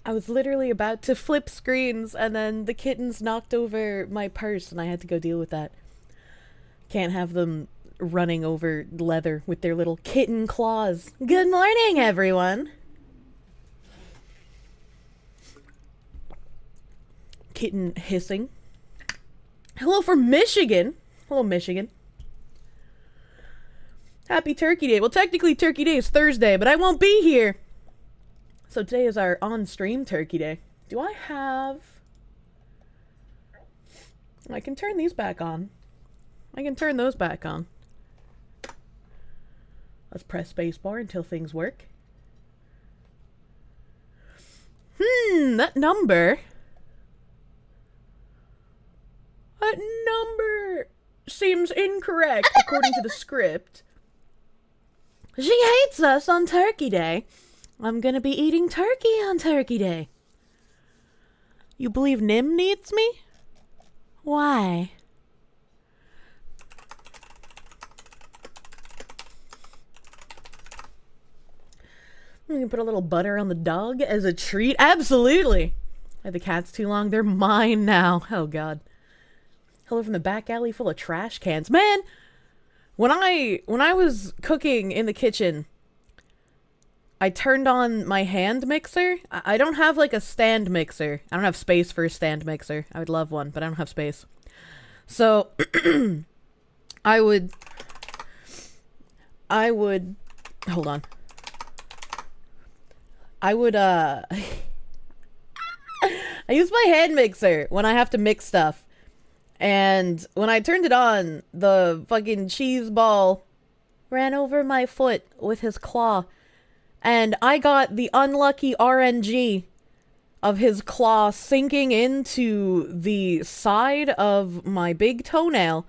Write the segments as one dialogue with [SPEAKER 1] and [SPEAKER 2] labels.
[SPEAKER 1] I was literally about to flip screens and then the kittens knocked over my purse and I had to go deal with that. Can't have them running over leather with their little kitten claws. Good morning, everyone! Kitten hissing. Hello from Michigan! Hello, Michigan. Happy Turkey Day. Well, technically Turkey Day is Thursday, but I won't be here. So today is our on-stream Turkey Day. Do I have... I can turn these back on. I can turn those back on. Let's press spacebar until things work. That number... That number seems incorrect according to the script. She hates us on Turkey Day. I'm gonna be eating turkey on Turkey Day. You believe Nim needs me? Why? We can put a little butter on the dog as a treat. Absolutely. I had the cats too long. They're mine now. Oh, God. Hello from the back alley full of trash cans. Man, when I was cooking in the kitchen, I turned on my hand mixer. I don't have, like, a stand mixer. I don't have space for a stand mixer. I would love one, but I don't have space. So, I would... Hold on. I use my hand mixer when I have to mix stuff. And when I turned it on, the fucking cheese ball ran over my foot with his claw. And I got the unlucky RNG of his claw sinking into the side of my big toenail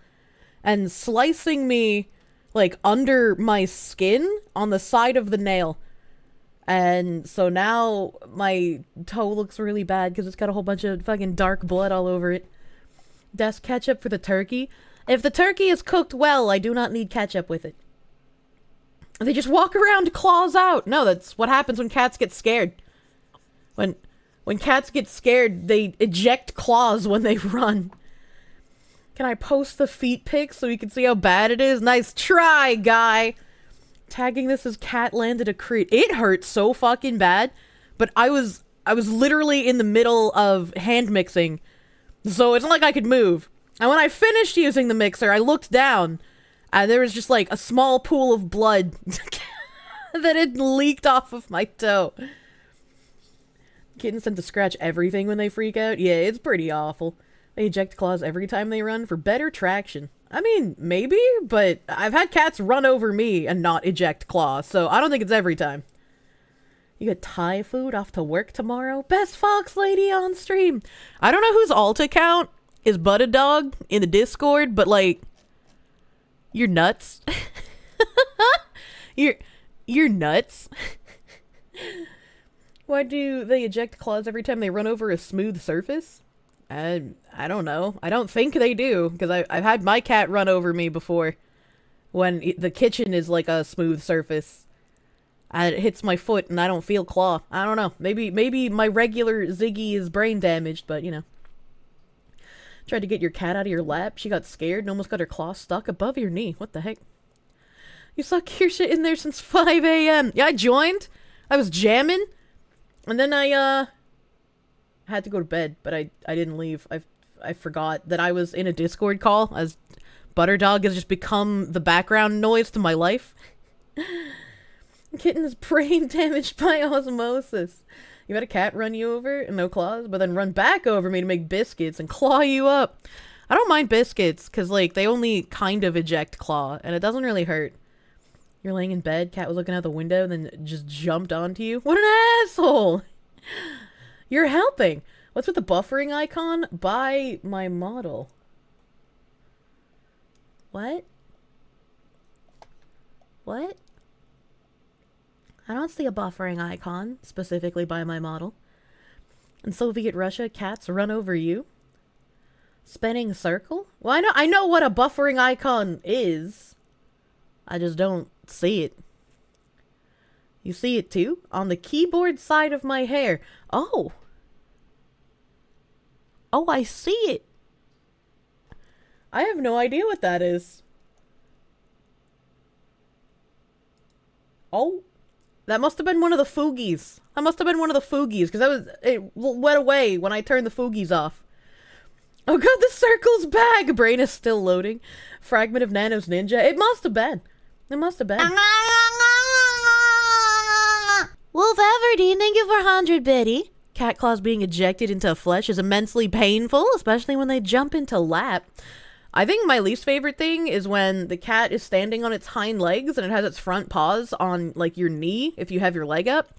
[SPEAKER 1] and slicing me, like, under my skin on the side of the nail. And so now my toe looks really bad because it's got a whole bunch of fucking dark blood all over it. Desk ketchup for the turkey. If the turkey is cooked well, I do not need ketchup with it. They just walk around claws out. No, that's what happens when cats get scared. When cats get scared, they eject claws when they run. Can I post the feet pics so you can see how bad it is? Nice try, guy. Tagging this as cat landed a crit. It hurt so fucking bad, but I was literally in the middle of hand mixing, so it's not like I could move. And when I finished using the mixer, I looked down, and there was just like a small pool of blood that had leaked off of my toe. Kittens tend to scratch everything when they freak out. Yeah, it's pretty awful. They eject claws every time they run for better traction. I mean, maybe, but I've had cats run over me and not eject claws, so I don't think it's every time. You get Thai food off to work tomorrow? Best Fox Lady on stream. I don't know whose alt account is Butta Dog in the Discord, but like, you're nuts. You're nuts. Why do they eject claws every time they run over a smooth surface? I don't know. I don't think they do, because I've had my cat run over me before when the kitchen is like a smooth surface. And it hits my foot and I don't feel claw. I don't know. Maybe my regular Ziggy is brain damaged, but you know. Tried to get your cat out of your lap. She got scared and almost got her claw stuck above your knee. What the heck? You saw Kirsche in there since 5 a.m. Yeah, I joined. I was jamming. And then I had to go to bed, but I didn't leave. I forgot that I was in a Discord call, as Butterdog has just become the background noise to my life. Kitten is brain damaged by osmosis. You had a cat run you over and no claws, but then run back over me to make biscuits and claw you up. I don't mind biscuits, because, like, they only kind of eject claw, and it doesn't really hurt. You're laying in bed, cat was looking out the window, and then just jumped onto you. What an asshole! You're helping! What's with the buffering icon? Buy my model. What? What? I don't see a buffering icon, specifically by my model. In Soviet Russia, cats run over you. Spinning circle? Well, I know what a buffering icon is. I just don't see it. You see it too? On the keyboard side of my hair. Oh! Oh, I see it! I have no idea what that is. Oh! That must have been one of the Foogies. That must have been one of the Foogies, because it went away when I turned the Foogies off. Oh god, the circle's back! Brain is still loading. Fragment of Nano's ninja. It must have been. It must have been. Wolf Everdeen, thank you for 100 biddy. Cat claws being ejected into flesh is immensely painful, especially when they jump into lap. I think my least favorite thing is when the cat is standing on its hind legs and it has its front paws on, like, your knee if you have your leg up.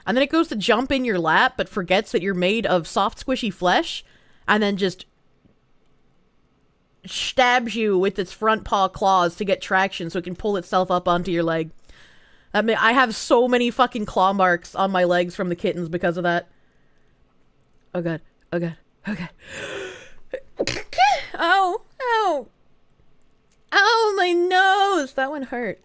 [SPEAKER 1] And then it goes to jump in your lap but forgets that you're made of soft, squishy flesh and then just stabs you with its front paw claws to get traction so it can pull itself up onto your leg. I mean, I have so many fucking claw marks on my legs from the kittens because of that. Oh god. Oh god. Oh god. Ow. Ow. Ow, my nose. That one hurt.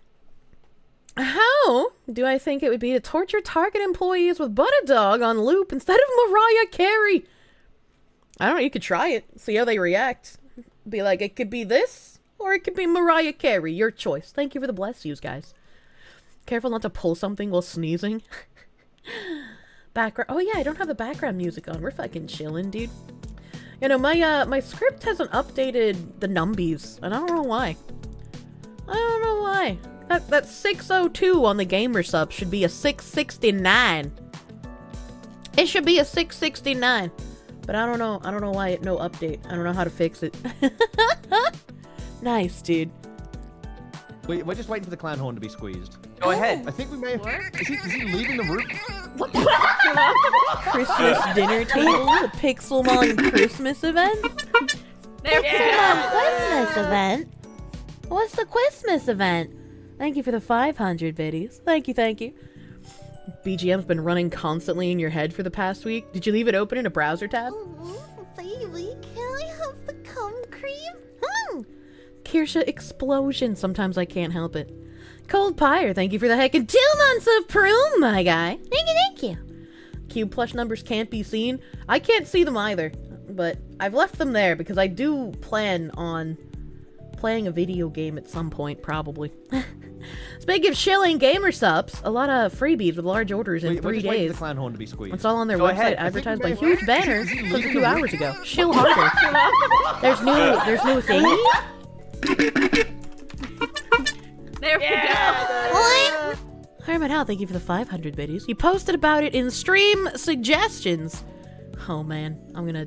[SPEAKER 1] How do I think it would be to torture Target employees with Butter Dog on loop instead of Mariah Carey? I don't know, you could try it. See how they react. Be like, it could be this, or it could be Mariah Carey. Your choice. Thank you for the bless yous, guys. Careful not to pull something while sneezing. Background. Oh yeah, I don't have the background music on. We're fucking chilling, dude. You know, my script hasn't updated the numbies, and I don't know why. I don't know why. That 602 on the gamer sub should be a 669. It should be a 669. But I don't know why no update. I don't know how to fix it. Nice, dude.
[SPEAKER 2] We're just waiting for the clown horn to be squeezed.
[SPEAKER 3] Go ahead.
[SPEAKER 2] I think we may have... Is he leaving the room?
[SPEAKER 1] Christmas dinner table, the Pixelmon Christmas event? Pixelmon Christmas event? What's the Christmas event? Thank you for the 500 biddies. Thank you, thank you. BGM's been running constantly in your head for the past week. Did you leave it open in a browser tab?
[SPEAKER 4] Oh, baby, can I have the cum cream?
[SPEAKER 1] Kirsche explosion. Sometimes I can't help it. Cold Pyre, thank you for the heckin' 2 months of Prune, my guy. Thank you, thank you. Cube plush numbers can't be seen. I can't see them either, but I've left them there because I do plan on playing a video game at some point, probably. Speaking of shilling gamer subs, a lot of freebies with large orders in 3 days.
[SPEAKER 2] The clown horn to be squeezed.
[SPEAKER 1] It's all on their
[SPEAKER 3] Go
[SPEAKER 1] website,
[SPEAKER 3] ahead.
[SPEAKER 1] advertised by huge banners from a few hours ago. Shill harder. There's new thingy.
[SPEAKER 5] There we go.
[SPEAKER 4] What?
[SPEAKER 1] Herman Hal, thank you for the 500 biddies. You posted about it in stream suggestions. Oh man, I'm gonna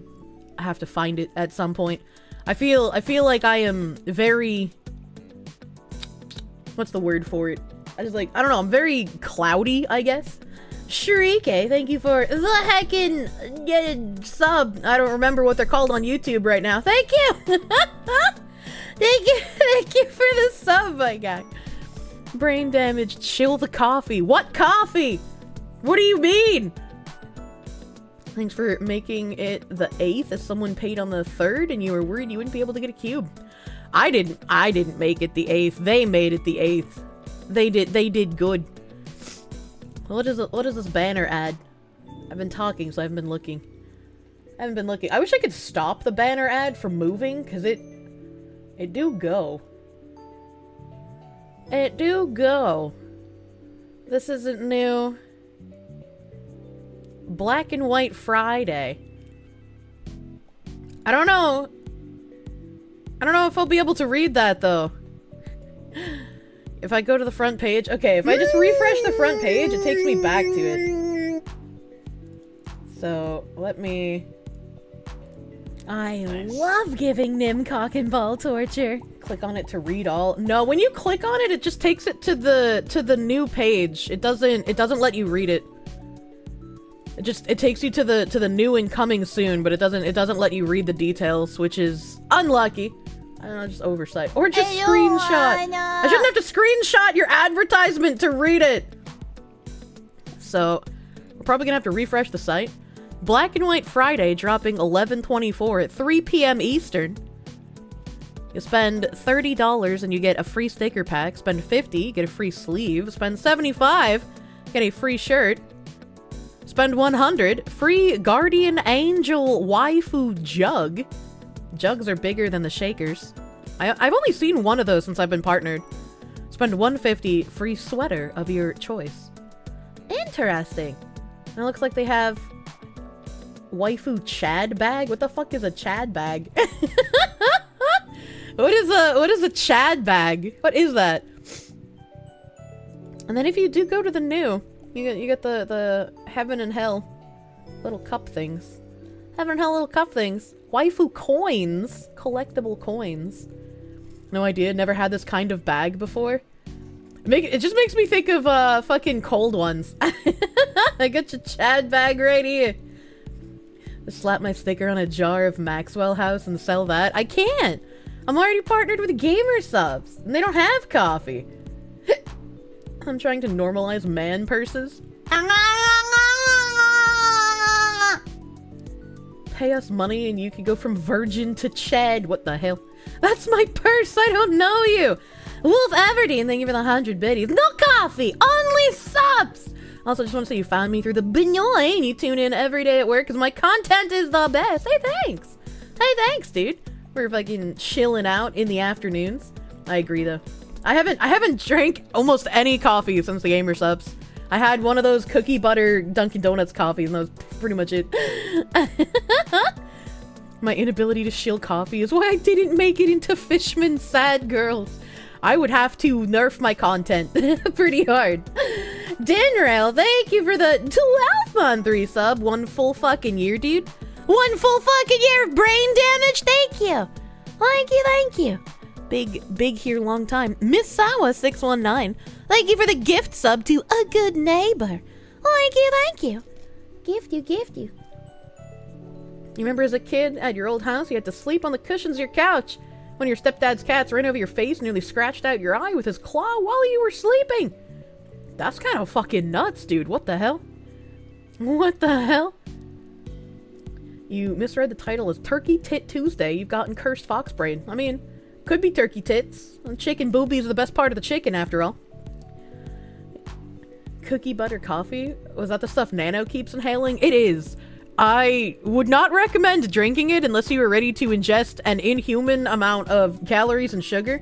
[SPEAKER 1] have to find it at some point. I feel like I am very... What's the word for it? I don't know, I'm very cloudy, I guess. Shrike, thank you for the heckin' sub. I don't remember what they're called on YouTube right now. Thank you! Thank you for the sub, my guy. Brain damage, chill the coffee. What coffee? What do you mean? Thanks for making it the 8th as someone paid on the 3rd and you were worried you wouldn't be able to get a cube. I didn't make it the 8th. They made it the 8th. They did good. What is this banner ad? I've been talking, so I haven't been looking. I wish I could stop the banner ad from moving, because it do go. It do go. This isn't new. Black and White Friday. I don't know if I'll be able to read that, though. If I go to the front page... Okay, if I just refresh the front page, it takes me back to it. So, let me... I love giving Nim cock and ball torture. Click on it to read all. No, when you click on it, it just takes it to the new page. It doesn't let you read it. It takes you to the new and coming soon, but it doesn't let you read the details, which is unlucky. I don't know, just oversight. Or just screenshot. I shouldn't have to screenshot your advertisement to read it. So, we're probably gonna have to refresh the site. Black and White Friday dropping 11/24 at 3 p.m. Eastern. You spend $30 and you get a free sticker pack. Spend $50, get a free sleeve. Spend $75, get a free shirt. Spend $100, free Guardian Angel waifu jug. Jugs are bigger than the shakers. I've only seen one of those since I've been partnered. Spend $150, free sweater of your choice. Interesting. And it looks like they have waifu Chad bag? What the fuck is a Chad bag? What is a Chad bag? What is that? And then if you do go to the new, you get the heaven and hell little cup things. Heaven and hell little cup things. Waifu coins. Collectible coins. No idea. Never had this kind of bag before. It just makes me think of fucking cold ones. I got your Chad bag right here. Just slap my sticker on a jar of Maxwell House and sell that. I can't. I'm already partnered with Gamer Subs, and they don't have coffee. I'm trying to normalize man purses. Pay us money and you can go from virgin to Chad. What the hell? That's my purse. I don't know you. Wolf Everdeen, thank you for the 100 biddies. No coffee, only subs. Also, just want to say you found me through the Binoy and you tune in every day at work because my content is the best. Hey, thanks. Hey, thanks, dude. We're fucking chilling out in the afternoons. I agree, though. I haven't drank almost any coffee since the Gamer Subs. I had one of those cookie butter Dunkin' Donuts coffees, and that was pretty much it. My inability to shill coffee is why I didn't make it into Fishman Sad Girls. I would have to nerf my content pretty hard. Dinrail, thank you for the 12-month resub. 1 full fucking year, dude. 1 full fucking year of brain damage. Thank you. Thank you, thank you. Big here, long time. Miss Sawa 619. Thank you for the gift sub to a good neighbor. Thank you, thank you. Gift you. You remember as a kid at your old house, you had to sleep on the cushions of your couch when your stepdad's cats ran over your face and nearly scratched out your eye with his claw while you were sleeping. That's kind of fucking nuts, dude. What the hell? What the hell? You misread the title as Turkey Tit Tuesday. You've gotten cursed fox brain. I mean, could be turkey tits. Chicken boobies are the best part of the chicken, after all. Cookie butter coffee? Was that the stuff Nano keeps inhaling? It is. I would not recommend drinking it unless you were ready to ingest an inhuman amount of calories and sugar.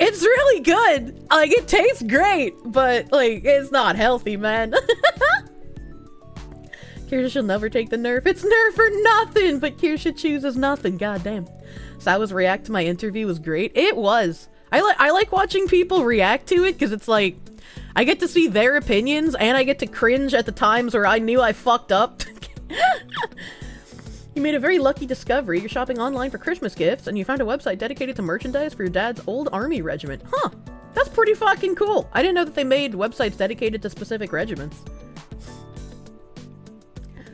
[SPEAKER 1] It's really good. Like, it tastes great, but, like, it's not healthy, man. Kirsche will never take the nerf. It's nerf for nothing, but Kirsche chooses nothing. Goddamn. Sawa's react to my interview was great. It was. I like watching people react to it because it's like, I get to see their opinions and I get to cringe at the times where I knew I fucked up. You made a very lucky discovery. You're shopping online for Christmas gifts and you found a website dedicated to merchandise for your dad's old army regiment. Huh. That's pretty fucking cool. I didn't know that they made websites dedicated to specific regiments.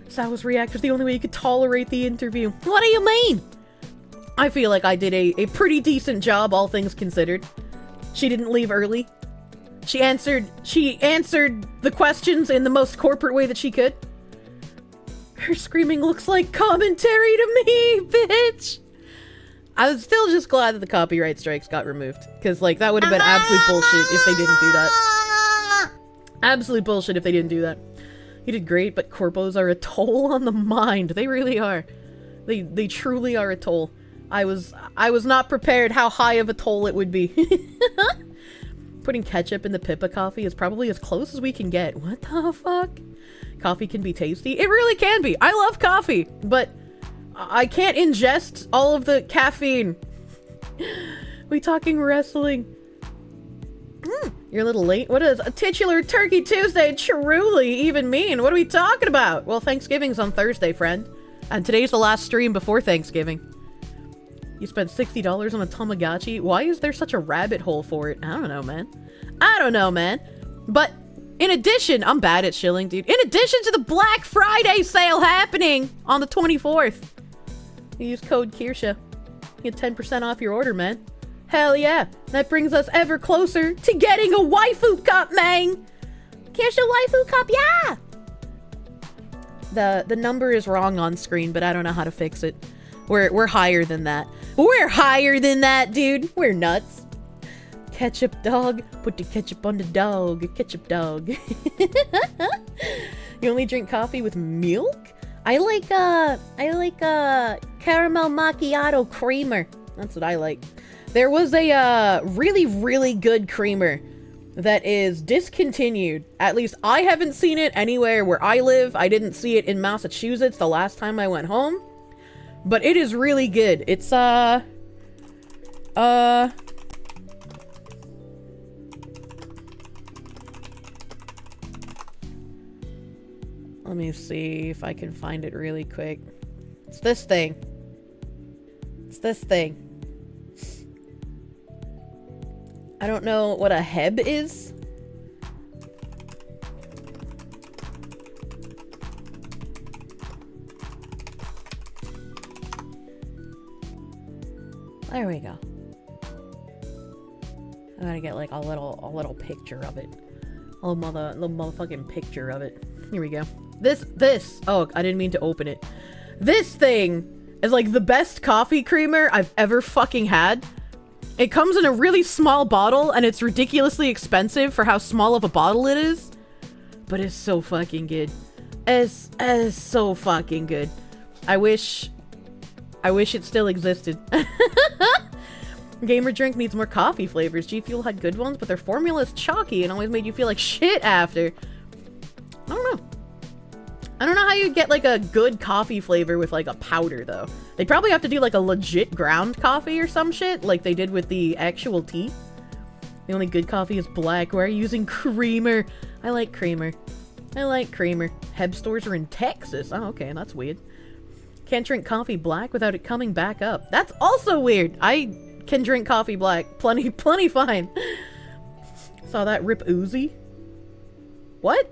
[SPEAKER 1] Sawa's react was the only way you could tolerate the interview. What do you mean? I feel like I did a pretty decent job, all things considered. She didn't leave early. She answered the questions in the most corporate way that she could. Her screaming looks like commentary to me, bitch! I was still just glad that the copyright strikes got removed. Because, like, that would have been absolute bullshit if they didn't do that. Absolute bullshit if they didn't do that. You did great, but corpos are a toll on the mind. They really are. They truly are a toll. I was not prepared how high of a toll it would be. Putting ketchup in the Pippa coffee is probably as close as we can get. What the fuck? Coffee can be tasty. It really can be. I love coffee, but I can't ingest all of the caffeine. We talking wrestling. You're a little late. What does a titular Turkey Tuesday truly even mean? What are we talking about? Well, Thanksgiving's on Thursday, friend. And today's the last stream before Thanksgiving. You spent $60 on a Tamagotchi? Why is there such a rabbit hole for it? I don't know, man. I don't know, man. But in addition, I'm bad at shilling, dude. In addition to the Black Friday sale happening on the 24th, you use code Kirsche. You get 10% off your order, man. Hell yeah. That brings us ever closer to getting a waifu cup, man. Kirsche waifu cup, yeah. The number is wrong on screen, but I don't know how to fix it. We're higher than that. We're higher than that, dude. We're nuts. Ketchup dog. Put the ketchup on the dog. Ketchup dog. You only drink coffee with milk? I like caramel macchiato creamer. That's what I like. There was a really, really good creamer that is discontinued. At least I haven't seen it anywhere where I live. I didn't see it in Massachusetts the last time I went home. But it is really good. It's, let me see if I can find it really quick. It's this thing. It's this thing. I don't know what a heb is. There we go. I gotta get like a little picture of it. A little motherfucking picture of it. Here we go. This. Oh, I didn't mean to open it. This thing is like the best coffee creamer I've ever fucking had. It comes in a really small bottle and it's ridiculously expensive for how small of a bottle it is. But it's so fucking good. It's so fucking good. I wish it still existed. Gamer Drink needs more coffee flavors. G Fuel had good ones, but their formula is chalky and always made you feel like shit after. I don't know. I don't know how you get like a good coffee flavor with like a powder though. They'd probably have to do like a legit ground coffee or some shit like they did with the actual tea. The only good coffee is black. Why are you using creamer? I like creamer. I like creamer. Heb stores are in Texas. Oh, okay, that's weird. Can't drink coffee black without it coming back up. That's also weird. I can drink coffee black. Plenty fine. Saw that Rip Uzi. What?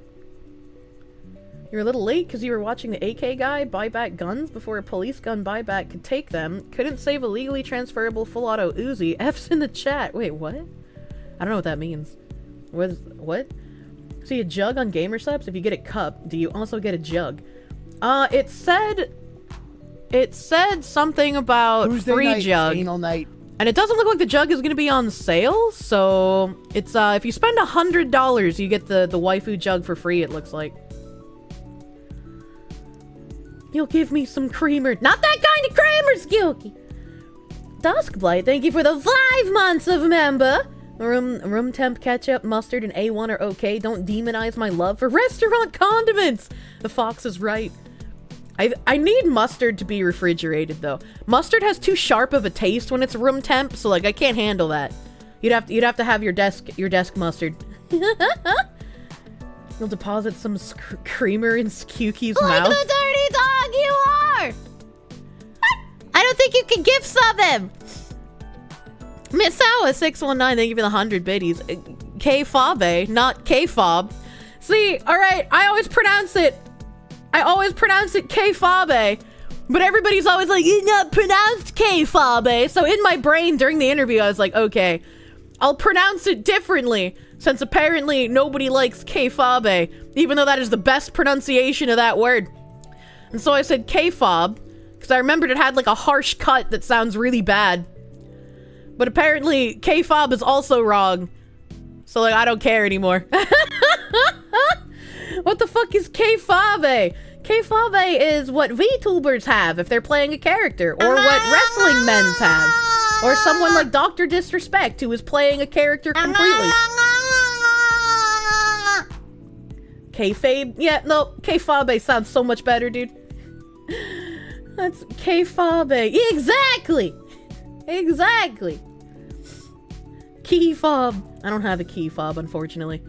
[SPEAKER 1] You're a little late because you were watching the AK guy buy back guns before a police gun buyback could take them. Couldn't save a legally transferable full auto Uzi. F's in the chat. Wait, what? I don't know what that means. What? See a jug on Gamer Subs? If you get a cup, do you also get a jug? It said something about
[SPEAKER 3] Tuesday
[SPEAKER 1] free
[SPEAKER 3] night,
[SPEAKER 1] jug.
[SPEAKER 3] anal night.
[SPEAKER 1] And it doesn't look like the jug is going to be on sale, so it's, if you spend $100, you get the waifu jug for free, it looks like. You'll give me some creamer. Not that kind of creamer, Skilky! Duskblight, thank you for the 5 months of member! Room temp ketchup, mustard, and A1 are okay. Don't demonize my love for restaurant condiments! The fox is right. I need mustard to be refrigerated though. Mustard has too sharp of a taste when it's room temp, so like I can't handle that. You'd have to have your desk mustard. You'll deposit some creamer in Skewky's mouth.
[SPEAKER 4] Like the dirty dog you are! I don't think you can gift sub him!
[SPEAKER 1] Misawa619, thank you for the 100 biddies. K-Fabe, not K-Fob. See, alright, I always pronounce it K-Fabe, but everybody's always like, it's not pronounced K-Fabe. So in my brain during the interview, I was like, okay, I'll pronounce it differently, since apparently nobody likes K-Fabe, even though that is the best pronunciation of that word. And so I said K-Fob, because I remembered it had like a harsh cut that sounds really bad. But apparently K-Fob is also wrong. So like, I don't care anymore. What the fuck is K-Fabe? K-Fabe is what VTubers have if they're playing a character, or what wrestling men's have. Or someone like Dr. Disrespect who is playing a character completely. Kayfabe? Yeah, no, K-Fabe sounds so much better, dude. That's K-Fabe. Exactly! Exactly! Key fob. I don't have a key fob, unfortunately.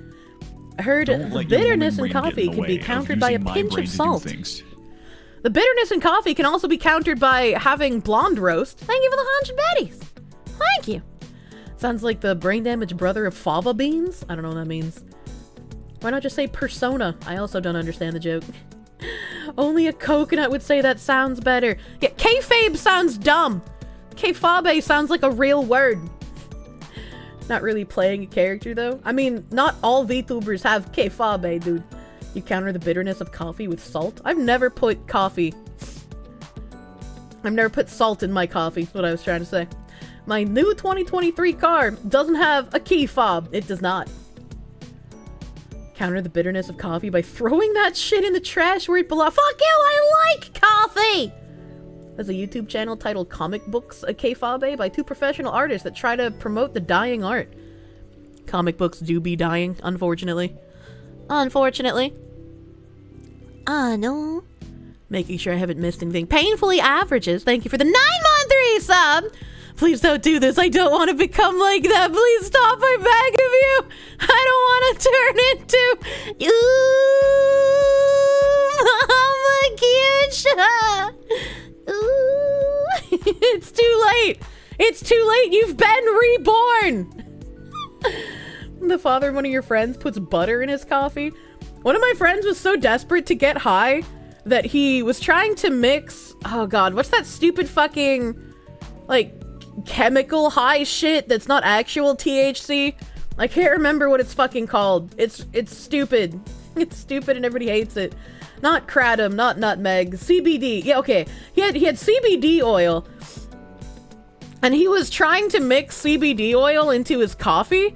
[SPEAKER 1] I heard the bitterness in coffee can be countered by a pinch of salt. The bitterness in coffee can also be countered by having blonde roast. Thank you for the 100 betties. Thank you. Sounds like the brain damaged brother of fava beans. I don't know what that means. Why not just say persona? I also don't understand the joke. Only a coconut would say that sounds better. Yeah, kayfabe sounds dumb. Kayfabe sounds like a real word. Not really playing a character though. I mean, not all VTubers have kayfabe, dude. You counter the bitterness of coffee with salt? I've never put salt in my coffee, is what I was trying to say. My new 2023 car doesn't have a key fob. It does not. Counter the bitterness of coffee by throwing that shit in the trash where it belongs. Fuck you, I like coffee! There's a YouTube channel titled Comic Books a Kayfabe by two professional artists that try to promote the dying art. Comic books do be dying, unfortunately.
[SPEAKER 4] Unfortunately. No.
[SPEAKER 1] Making sure I haven't missed anything. Painfully Averages, thank you for the 9-month resub! Please don't do this. I don't want to become like that. Please stop. I beg of you. I don't want to turn into... Mama Kirsche. Ooh. It's too late. It's too late. You've been reborn. The father of one of your friends puts butter in his coffee. One of my friends was so desperate to get high that he was trying to mix... Oh, God. What's that stupid fucking... like... chemical high shit that's not actual THC. I can't remember what it's fucking called. It's stupid. It's stupid and everybody hates it. Not kratom, not nutmeg, CBD. Yeah, okay. He had CBD oil. And he was trying to mix CBD oil into his coffee.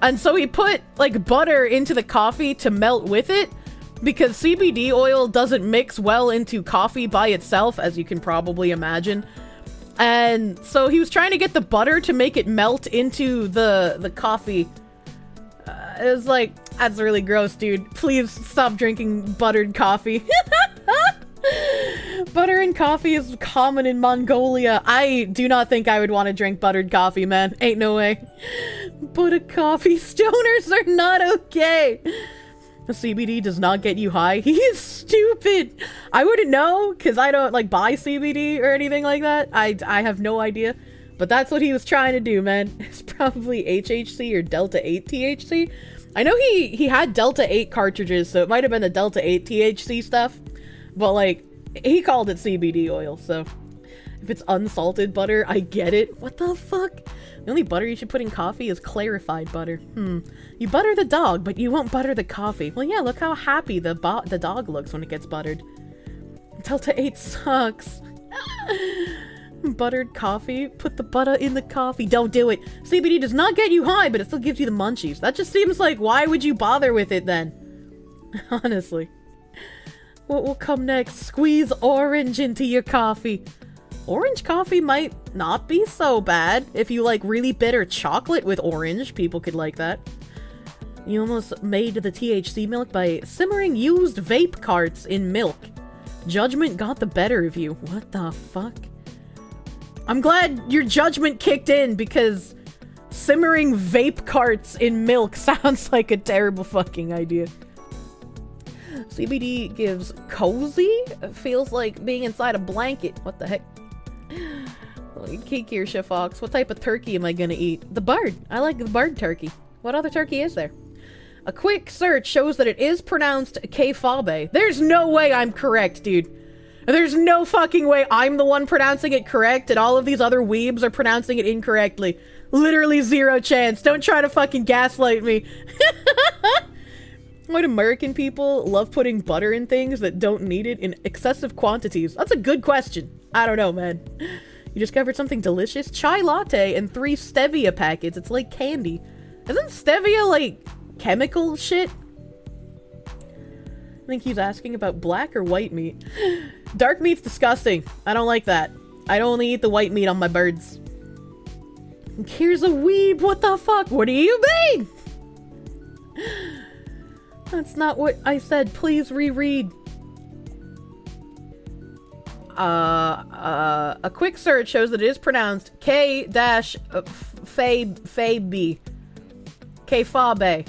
[SPEAKER 1] And so he put like butter into the coffee to melt with it because CBD oil doesn't mix well into coffee by itself, as you can probably imagine. And so he was trying to get the butter to make it melt into the coffee. It was like, that's really gross, dude. Please stop drinking buttered coffee. Butter and coffee is common in Mongolia. I do not think I would want to drink buttered coffee, man. Ain't no way. Buttered coffee. Stoners are not okay. The CBD does not get you high. He is stupid. I wouldn't know because I don't like buy CBD or anything like that. I have no idea. But that's what he was trying to do, man. It's probably HHC or Delta 8 THC. I know he had Delta 8 cartridges, so it might have been the Delta 8 THC stuff. But like, he called it CBD oil, so if it's unsalted butter, I get it. What the fuck? The only butter you should put in coffee is clarified butter. You butter the dog, but you won't butter the coffee. Well, yeah, look how happy the dog looks when it gets buttered. Delta 8 sucks. Buttered coffee? Put the butter in the coffee. Don't do it. CBD does not get you high, but it still gives you the munchies. That just seems like, why would you bother with it then? Honestly. What will come next? Squeeze orange into your coffee. Orange coffee might not be so bad. If you like really bitter chocolate with orange, people could like that. You almost made the THC milk by simmering used vape carts in milk. Judgment got the better of you. What the fuck? I'm glad your judgment kicked in because simmering vape carts in milk sounds like a terrible fucking idea. CBD gives cozy? It feels like being inside a blanket. What the heck? Kirsche Fox, what type of turkey am I gonna eat? The bird. I like the bird turkey. What other turkey is there? A quick search shows that it is pronounced K-Fabe. There's no way I'm correct, dude. There's no fucking way I'm the one pronouncing it correct and all of these other weebs are pronouncing it incorrectly. Literally zero chance. Don't try to fucking gaslight me. Why do American people love putting butter in things that don't need it in excessive quantities? That's a good question. I don't know, man. You discovered something delicious? Chai latte and 3 stevia packets. It's like candy. Isn't stevia like chemical shit? I think he's asking about black or white meat. Dark meat's disgusting. I don't like that. I only eat the white meat on my birds. Here's a weeb. What the fuck? What do you mean? That's not what I said. Please reread. A quick search shows that it is pronounced K-Fabe. K-Fabe.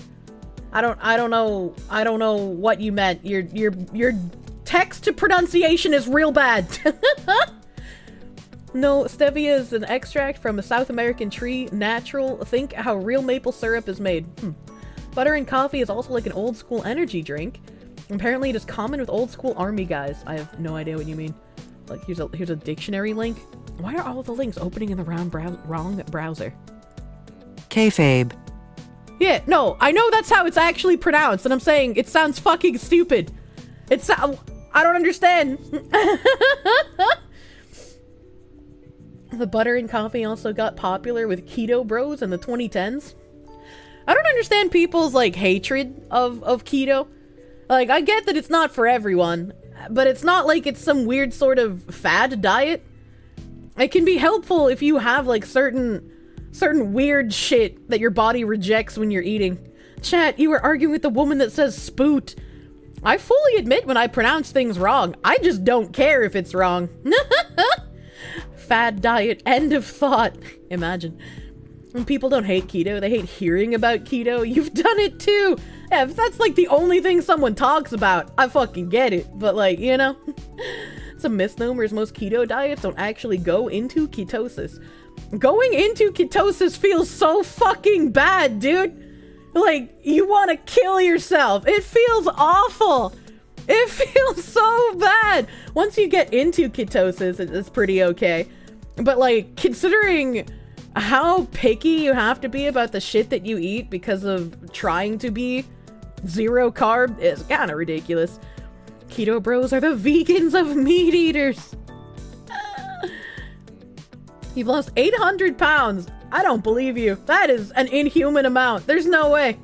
[SPEAKER 1] I don't know what you meant. Your text to pronunciation is real bad. No, stevia is an extract from a South American tree. Natural. Think how real maple syrup is made. Butter and coffee is also like an old school energy drink. Apparently it is common with old school army guys. I have no idea what you mean. Like, here's a dictionary link. Why are all the links opening in the wrong browser?
[SPEAKER 3] Kayfabe.
[SPEAKER 1] Yeah, no, I know that's how it's actually pronounced, and I'm saying it sounds fucking stupid. I don't understand. The butter and coffee also got popular with keto bros in the 2010s. I don't understand people's, like, hatred of keto. Like, I get that it's not for everyone, but it's not like it's some weird sort of fad diet. It can be helpful if you have, like, certain certain weird shit that your body rejects when you're eating. Chat, you were arguing with the woman that says spoot. I fully admit when I pronounce things wrong. I just don't care if it's wrong. Fad diet, end of thought. Imagine. When people don't hate keto, they hate hearing about keto. You've done it too. Yeah, if that's like the only thing someone talks about, I fucking get it. But like, you know, it's a misnomer as most keto diets don't actually go into ketosis. Going into ketosis feels so fucking bad, dude. Like, you want to kill yourself. It feels awful. It feels so bad. Once you get into ketosis, it's pretty okay. But like, considering how picky you have to be about the shit that you eat because of trying to be zero carb is kind of ridiculous. Keto bros are the vegans of meat eaters. You've lost 800 pounds. I don't believe you. That is an inhuman amount. There's no way.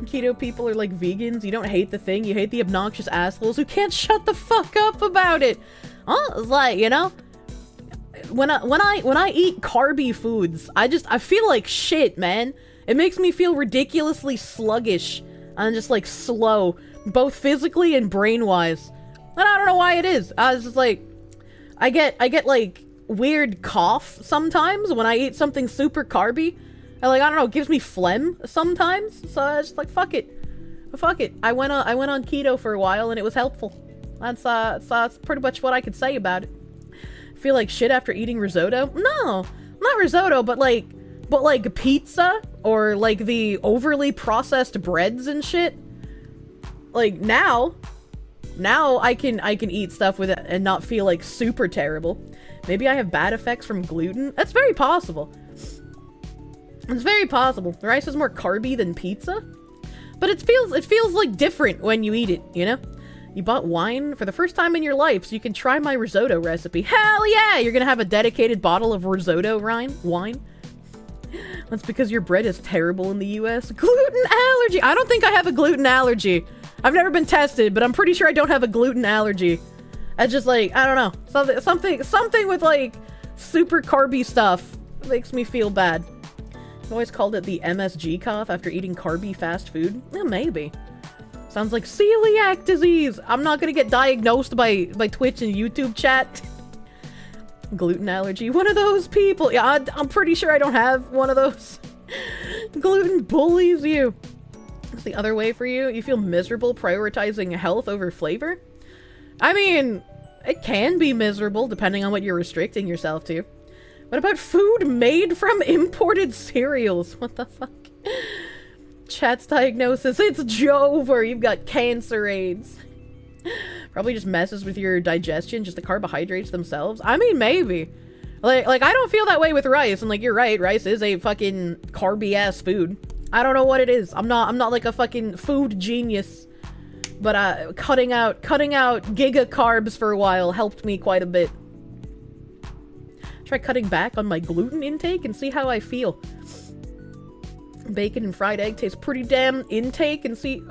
[SPEAKER 1] Keto people are like vegans. You don't hate the thing. You hate the obnoxious assholes who can't shut the fuck up about it. It's like, you know, when I eat carby foods, I feel like shit, man. It makes me feel ridiculously sluggish and just like slow, both physically and brain-wise. And I don't know why it is. I was just like, I get like weird cough sometimes when I eat something super carby. And like, I don't know, it gives me phlegm sometimes. So I was just like, fuck it. I went on keto for a while and it was helpful. That's pretty much what I could say about it. Feel like shit after eating risotto? No, not risotto, but like pizza or like the overly processed breads and shit. Like now I can eat stuff with it and not feel like super terrible. Maybe I have bad effects from gluten. That's very possible. It's very possible. The rice is more carby than pizza, but it feels like different when you eat it, you know? You bought wine for the first time in your life, so you can try my risotto recipe. Hell yeah! You're gonna have a dedicated bottle of risotto wine? That's because your bread is terrible in the US. Gluten allergy! I don't think I have a gluten allergy. I've never been tested, but I'm pretty sure I don't have a gluten allergy. I just like, I don't know. Something with like super carby stuff makes me feel bad. I've always called it the MSG cough after eating carby fast food. Yeah, maybe. Sounds like celiac disease. I'm not gonna get diagnosed by Twitch and YouTube chat. Gluten allergy. One of those people. Yeah, I'm pretty sure I don't have one of those. Gluten bullies you. It's the other way for you. You feel miserable prioritizing health over flavor? I mean, it can be miserable depending on what you're restricting yourself to. What about food made from imported cereals? What the fuck? Chat's diagnosis. It's Jover. You've got cancer AIDS. Probably just messes with your digestion, just the carbohydrates themselves. I mean, maybe. Like I don't feel that way with rice. And like, you're right. Rice is a fucking carby-ass food. I don't know what it is. I'm not like a fucking food genius. But cutting out giga carbs for a while helped me quite a bit. Try cutting back on my gluten intake and see how I feel. Bacon and fried egg taste pretty damn intake and see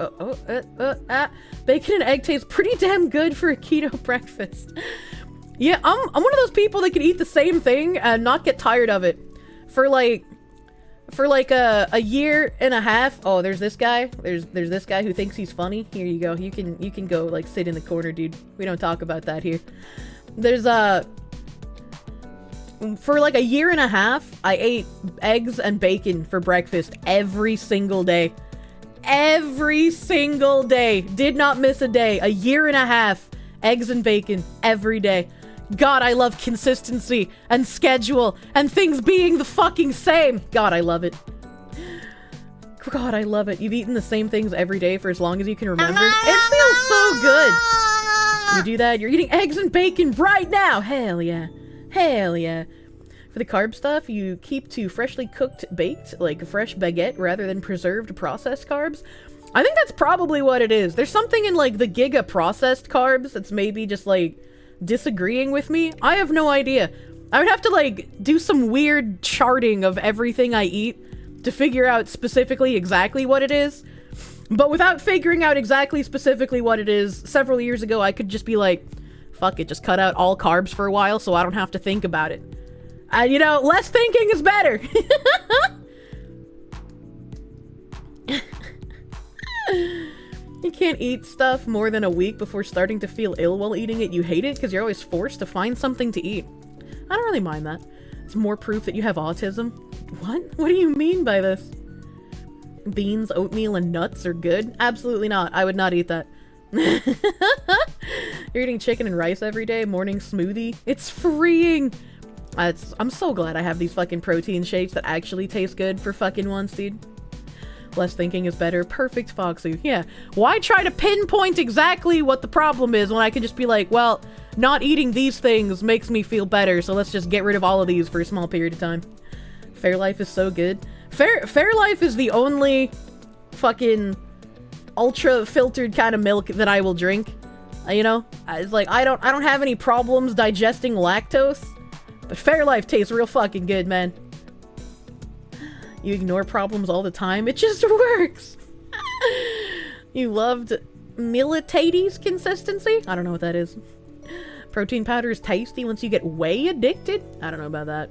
[SPEAKER 1] bacon and egg taste pretty damn good for a keto breakfast. Yeah, I'm one of those people that can eat the same thing and not get tired of it for like a year and a half. Oh, there's this guy. There's this guy who thinks he's funny. Here you go. You can go like sit in the corner, dude. We don't talk about that here. There's for like a year and a half, I ate eggs and bacon for breakfast every single day. Every single day. Did not miss a day. A year and a half. Eggs and bacon every day. God, I love consistency and schedule and things being the fucking same. God, I love it. God, I love it. You've eaten the same things every day for as long as you can remember. It feels so good. You do that, you're eating eggs and bacon right now. Hell yeah. Hell yeah. For the carb stuff, you keep to freshly cooked baked, like a fresh baguette, rather than preserved processed carbs. I think that's probably what it is. There's something in like the giga processed carbs that's maybe just like disagreeing with me. I have no idea. I would have to like do some weird charting of everything I eat to figure out specifically exactly what it is. But without figuring out exactly specifically what it is, several years ago I could just be like, fuck it, just cut out all carbs for a while so I don't have to think about it. You know, less thinking is better. You can't eat stuff more than a week before starting to feel ill while eating it. You hate it because you're always forced to find something to eat. I don't really mind that. It's more proof that you have autism. What? What do you mean by this? Beans, oatmeal, and nuts are good? Absolutely not. I would not eat that. You're eating chicken and rice every day, morning smoothie. It's freeing. I'm so glad I have these fucking protein shakes that actually taste good for fucking once, dude. Less thinking is better. Perfect, Foxy. Yeah. Why try to pinpoint exactly what the problem is when I can just be like, well, not eating these things makes me feel better, so let's just get rid of all of these for a small period of time. Fairlife is so good. Fairlife is the only fucking ultra filtered kind of milk that I will drink. You know? It's like, I don't have any problems digesting lactose, but Fairlife tastes real fucking good, man. You ignore problems all the time. It just works. You loved Militates consistency? I don't know what that is. Protein powder is tasty once you get way addicted? I don't know about that.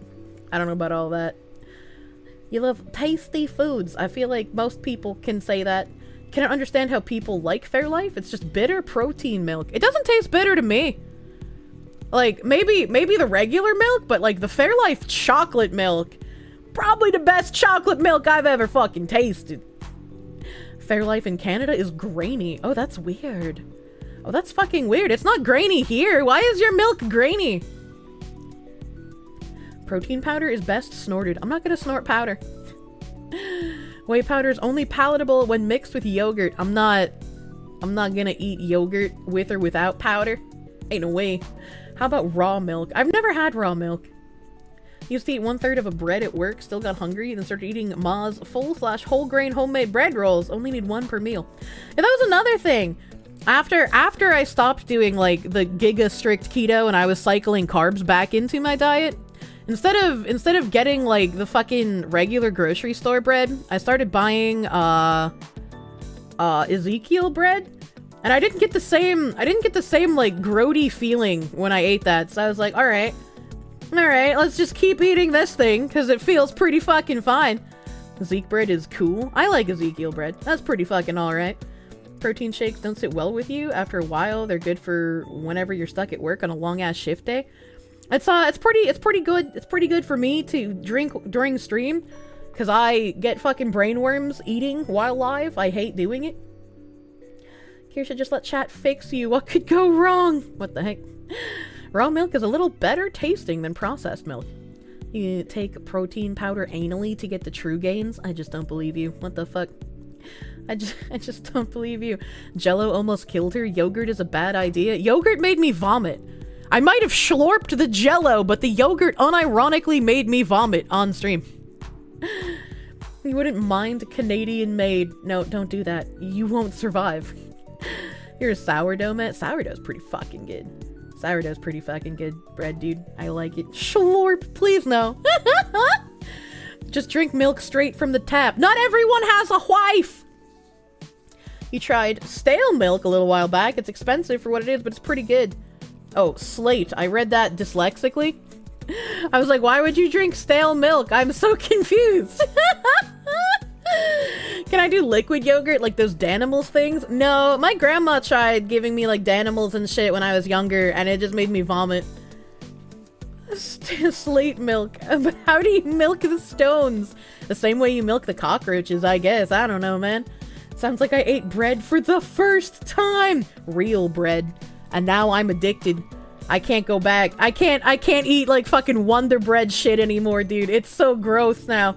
[SPEAKER 1] I don't know about all that. You love tasty foods. I feel like most people can say that. Can I understand how people like Fairlife? It's just bitter protein milk. It doesn't taste bitter to me. Like, maybe the regular milk, but like the Fairlife chocolate milk, probably the best chocolate milk I've ever fucking tasted. Fairlife in Canada is grainy. Oh, that's weird. Oh, that's fucking weird. It's not grainy here. Why is your milk grainy? Protein powder is best snorted. I'm not gonna snort powder. Whey powder is only palatable when mixed with yogurt. I'm not gonna eat yogurt with or without powder. Ain't no way. How about raw milk? I've never had raw milk. Used to eat 1/3 of a bread at work, still got hungry, then started eating Ma's full/whole grain homemade bread rolls. Only need one per meal. Yeah, that was another thing. After I stopped doing like the giga strict keto and I was cycling carbs back into my diet, instead of getting like the fucking regular grocery store bread, I started buying Ezekiel bread. And I didn't get the same like grody feeling when I ate that. So I was like, all right, let's just keep eating this thing because it feels pretty fucking fine. Zeke bread is cool. I like Ezekiel bread. That's pretty fucking all right. Protein shakes don't sit well with you. After a while, they're good for whenever you're stuck at work on a long ass shift day. It's pretty good. It's pretty good for me to drink during stream because I get fucking brainworms eating while live. I hate doing it. Kirsche, just let chat fix you. What could go wrong? What the heck? Raw milk is a little better tasting than processed milk. You take protein powder anally to get the true gains? I just don't believe you. What the fuck? I just don't believe you. Jello almost killed her. Yogurt is a bad idea. Yogurt made me vomit. I might have schlorped the Jello, but the yogurt unironically made me vomit on stream. You wouldn't mind Canadian made. No, don't do that. You won't survive. You're a sourdough man. Sourdough's pretty fucking good. Sourdough's pretty fucking good bread, dude. I like it. Schlorp, please no. Just drink milk straight from the tap. Not everyone has a wife. You tried stale milk a little while back. It's expensive for what it is, but it's pretty good. Oh, slate. I read that dyslexically. I was like, why would you drink stale milk? I'm so confused. Can I do liquid yogurt like those Danimals things? No, my grandma tried giving me like Danimals and shit when I was younger and it just made me vomit. Slate milk. But how do you milk the stones? The same way you milk the cockroaches, I guess. I don't know, man. Sounds like I ate bread for the first time. Real bread. And now I'm addicted. I can't go back. I can't eat like fucking Wonder Bread shit anymore, dude. It's so gross now.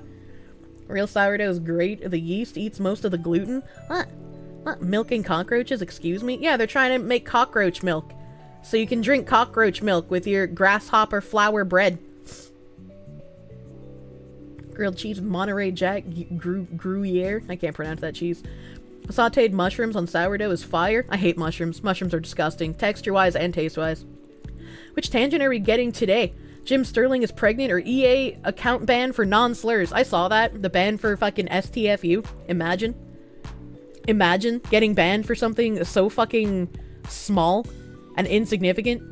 [SPEAKER 1] Real sourdough is great. The yeast eats most of the gluten. What? Milking cockroaches? Excuse me? Yeah, they're trying to make cockroach milk. So you can drink cockroach milk with your grasshopper flour bread. Grilled cheese, Monterey Jack, Gruyere. I can't pronounce that cheese. Sauteed mushrooms on sourdough is fire. I hate mushrooms. Mushrooms are disgusting, texture-wise and taste-wise. Which tangent are we getting today? Jim Sterling is pregnant or EA account ban for non-slurs. I saw that. The ban for fucking STFU. Imagine. Imagine getting banned for something so fucking small and insignificant.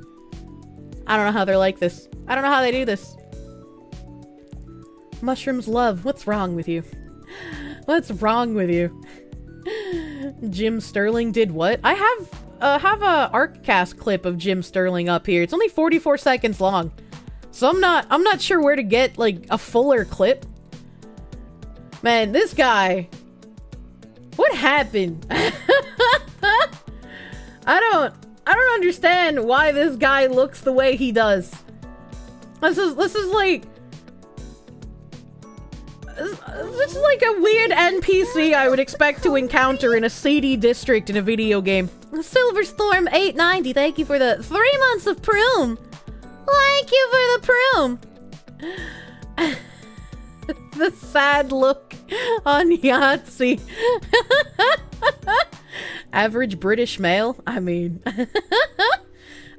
[SPEAKER 1] I don't know how they're like this. I don't know how they do this. Mushrooms love. What's wrong with you? What's wrong with you? Jim Sterling did what? I have a ArcCast clip of Jim Sterling up here. It's only 44 seconds long. So I'm not sure where to get like a fuller clip. Man, this guy. What happened? I don't understand why this guy looks the way he does. This is like a weird NPC I would expect to encounter in a seedy district in a video game. Silverstorm 890, thank you for the 3 months of Prune. Thank you for the Prune. The sad look on Yahtzee. Average British male? I mean, I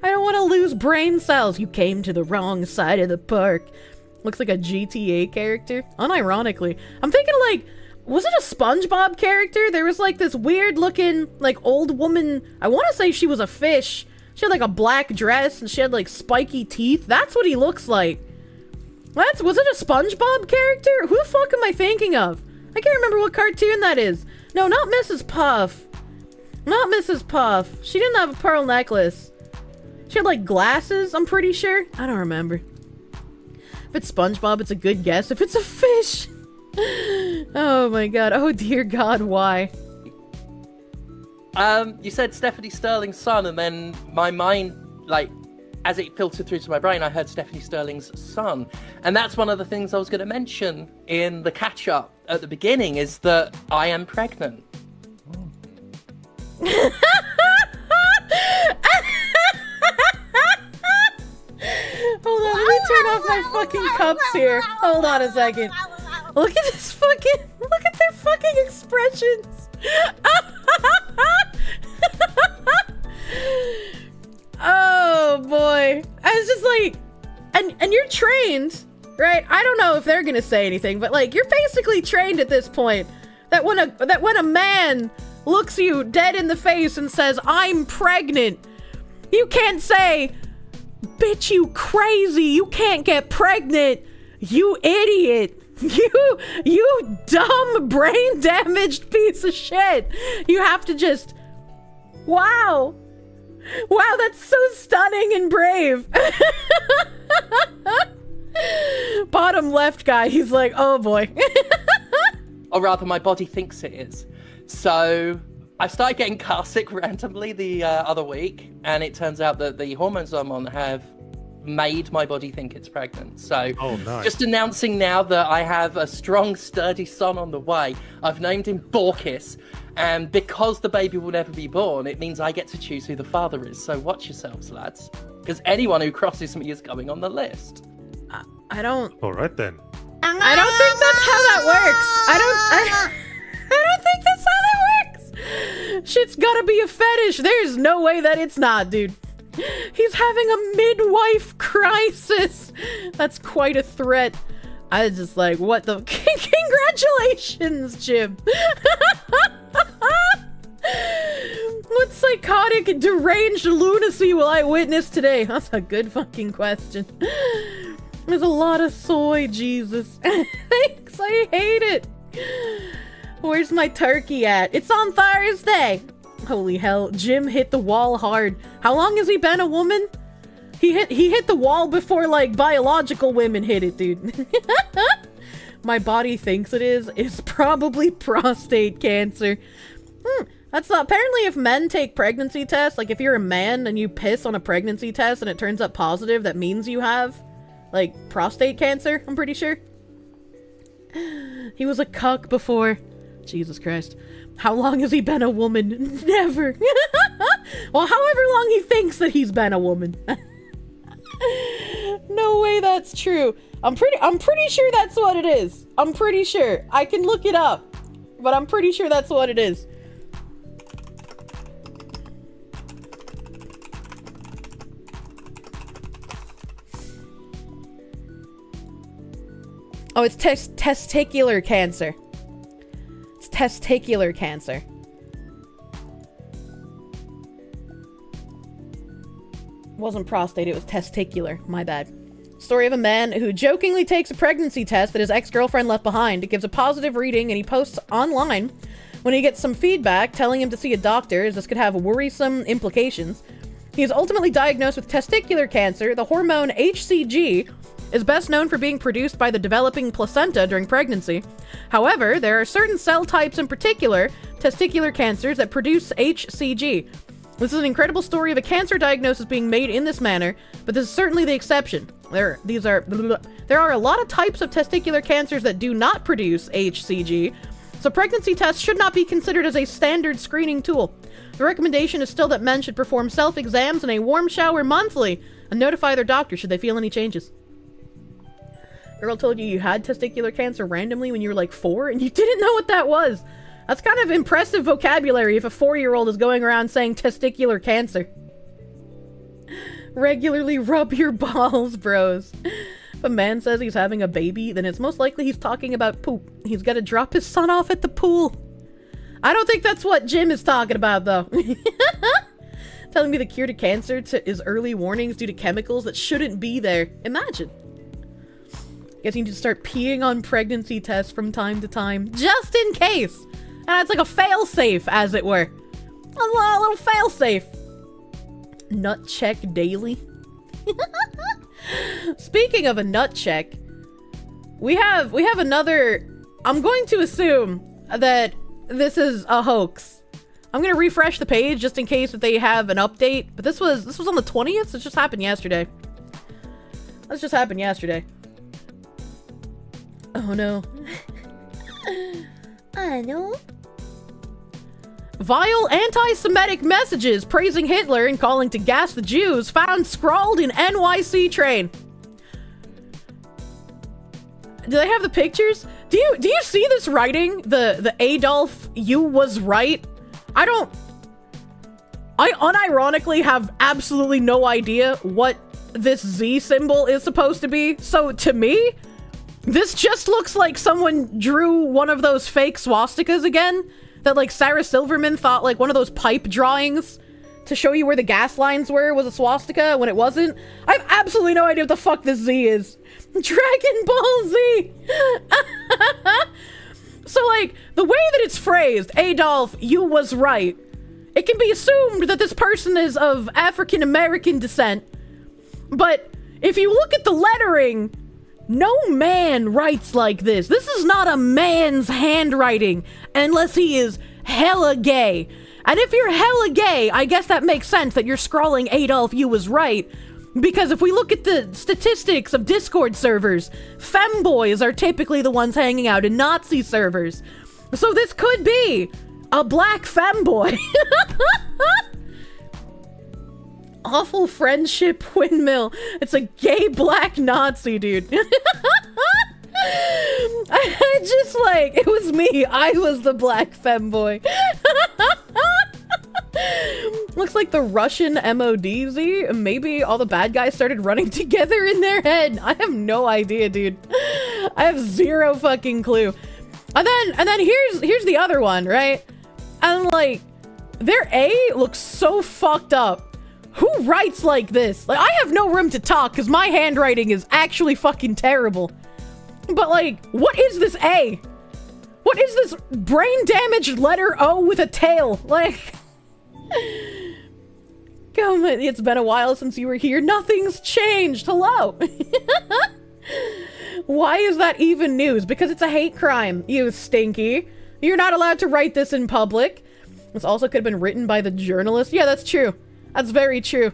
[SPEAKER 1] don't want to lose brain cells. You came to the wrong side of the park. Looks like a GTA character. Unironically. I'm thinking like, was it a SpongeBob character? There was like this weird looking, like old woman. I want to say she was a fish. She had like a black dress and she had like spiky teeth. That's what he looks like. Was it a SpongeBob character? Who the fuck am I thinking of? I can't remember what cartoon that is. No, not Mrs. Puff. Not Mrs. Puff. She didn't have a pearl necklace. She had like glasses, I'm pretty sure. I don't remember. If it's SpongeBob, it's a good guess. If it's a fish. Oh my god. Oh dear god, why?
[SPEAKER 6] You said Stephanie Sterling's son, and then my mind, like, as it filtered through to my brain, I heard Stephanie Sterling's son. And that's one of the things I was going to mention in the catch-up at the beginning, is that I am pregnant.
[SPEAKER 1] Hold on, let me turn off my fucking cups here. Hold on a second. Look at this fucking, look at their fucking expressions. Oh boy. I was just like, and you're trained, right? I don't know if they're gonna say anything, but like, you're basically trained at this point that when a man looks you dead in the face and says, I'm pregnant, you can't say, bitch, you crazy, you can't get pregnant, you idiot, you dumb brain damaged piece of shit. You have to just, wow, that's so stunning and brave. Bottom left guy, he's like, oh boy.
[SPEAKER 6] Or rather, my body thinks it is. So I started getting car sick randomly the other week, and it turns out that the hormones I'm on have made my body think it's pregnant. So
[SPEAKER 7] nice.
[SPEAKER 6] Just announcing now that I have a strong, sturdy son on the way. I've named him Borkis, and because the baby will never be born, it means I get to choose who the father is. So watch yourselves, lads, because anyone who crosses me is going on the list.
[SPEAKER 1] I don't.
[SPEAKER 7] All right then.
[SPEAKER 1] I don't think that's how that works. I don't think that's how that works. Shit's gotta be a fetish. There's no way that it's not, dude. He's having a midwife crisis. That's quite a threat. I was just like, what the? Congratulations, Jim. What psychotic, deranged lunacy will I witness today? That's a good fucking question. There's a lot of soy, Jesus. Thanks, I hate it. Where's my turkey at? It's on Thursday. Holy hell, Jim hit the wall hard. How long has he been a woman? He hit the wall before, like, biological women hit it, dude. My body thinks it is. It's probably prostate cancer. That's not, apparently if men take pregnancy tests, like if you're a man and you piss on a pregnancy test and it turns up positive, that means you have, like, prostate cancer, I'm pretty sure. He was a cuck before. Jesus Christ. How long has he been a woman? Never. Well, however long he thinks that he's been a woman. No way that's true. I'm pretty sure that's what it is. I'm pretty sure. I can look it up, but I'm pretty sure that's what it is. Oh, it's testicular cancer. It's testicular cancer. It wasn't prostate, it was testicular. My bad. Story of a man who jokingly takes a pregnancy test that his ex-girlfriend left behind. It gives a positive reading, and he posts online when he gets some feedback telling him to see a doctor, as this could have worrisome implications. He is ultimately diagnosed with testicular cancer. The hormone HCG is best known for being produced by the developing placenta during pregnancy. However, there are certain cell types, in particular testicular cancers, that produce HCG. This is an incredible story of a cancer diagnosis being made in this manner, but this is certainly the exception. There are a lot of types of testicular cancers that do not produce HCG, so pregnancy tests should not be considered as a standard screening tool. The recommendation is still that men should perform self-exams and a warm shower monthly and notify their doctor should they feel any changes. Girl told you had testicular cancer randomly when you were like 4 and you didn't know what that was. That's kind of impressive vocabulary if a 4-year-old is going around saying testicular cancer. Regularly rub your balls, bros. If a man says he's having a baby, then it's most likely he's talking about poop. He's gotta drop his son off at the pool. I don't think that's what Jim is talking about, though. Telling me the cure to cancer is early warnings due to chemicals that shouldn't be there. Imagine. Guess you need to start peeing on pregnancy tests from time to time, just in case. And it's like a fail-safe, as it were. A little fail-safe. Nut check daily. Speaking of a nut check, we have another. I'm going to assume that this is a hoax. I'm gonna refresh the page just in case that they have an update. But this was on the 20th. It just happened yesterday. This just happened yesterday. Oh no.
[SPEAKER 4] I know.
[SPEAKER 1] Vile anti-Semitic messages praising Hitler and calling to gas the Jews found scrawled in NYC train. Do they have the pictures? Do you see this writing? The Adolf, you was right? I unironically have absolutely no idea what this Z symbol is supposed to be. So to me, this just looks like someone drew one of those fake swastikas again. That, like, Sarah Silverman thought, like, one of those pipe drawings to show you where the gas lines were was a swastika when it wasn't. I have absolutely no idea what the fuck this Z is. Dragon Ball Z! So, like, the way that it's phrased, Adolf, you was right, it can be assumed that this person is of African-American descent. But if you look at the lettering, no man writes like this. This is not a man's handwriting, unless he is hella gay. And if you're hella gay, I guess that makes sense that you're scrawling Adolf, you was right. Because if we look at the statistics of Discord servers, femboys are typically the ones hanging out in Nazi servers. So this could be a black femboy. Awful friendship windmill. It's a gay black Nazi, dude. I just like, it was me. I was the black femboy. Looks like the Russian MODZ. Maybe all the bad guys started running together in their head. I have no idea, dude. I have zero fucking clue. And then here's the other one, right? And like, their A looks so fucked up. Who writes like this? Like, I have no room to talk because my handwriting is actually fucking terrible. But like, what is this A? What is this brain damaged letter O with a tail? Like, come on, it's been a while since you were here. Nothing's changed. Hello. Why is that even news? Because it's a hate crime, you stinky. You're not allowed to write this in public. This also could have been written by the journalist. Yeah, that's true. That's very true.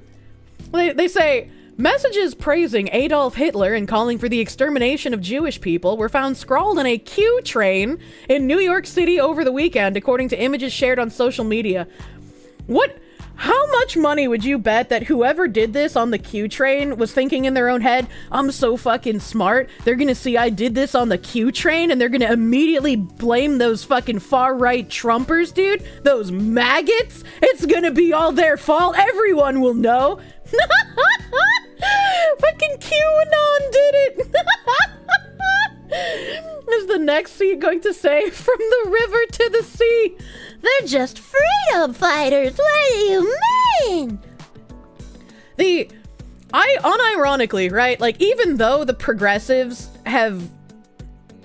[SPEAKER 1] They say, messages praising Adolf Hitler and calling for the extermination of Jewish people were found scrawled on a Q train in New York City over the weekend, according to images shared on social media. How much money would you bet that whoever did this on the Q train was thinking in their own head, I'm so fucking smart, they're gonna see I did this on the Q train and they're gonna immediately blame those fucking far-right Trumpers, dude? Those maggots? It's gonna be all their fault, everyone will know. Fucking QAnon did it. Is the next scene going to say, from the river to the sea?
[SPEAKER 4] They're just freedom fighters. What do you mean?
[SPEAKER 1] unironically, right? Like, even though the progressives have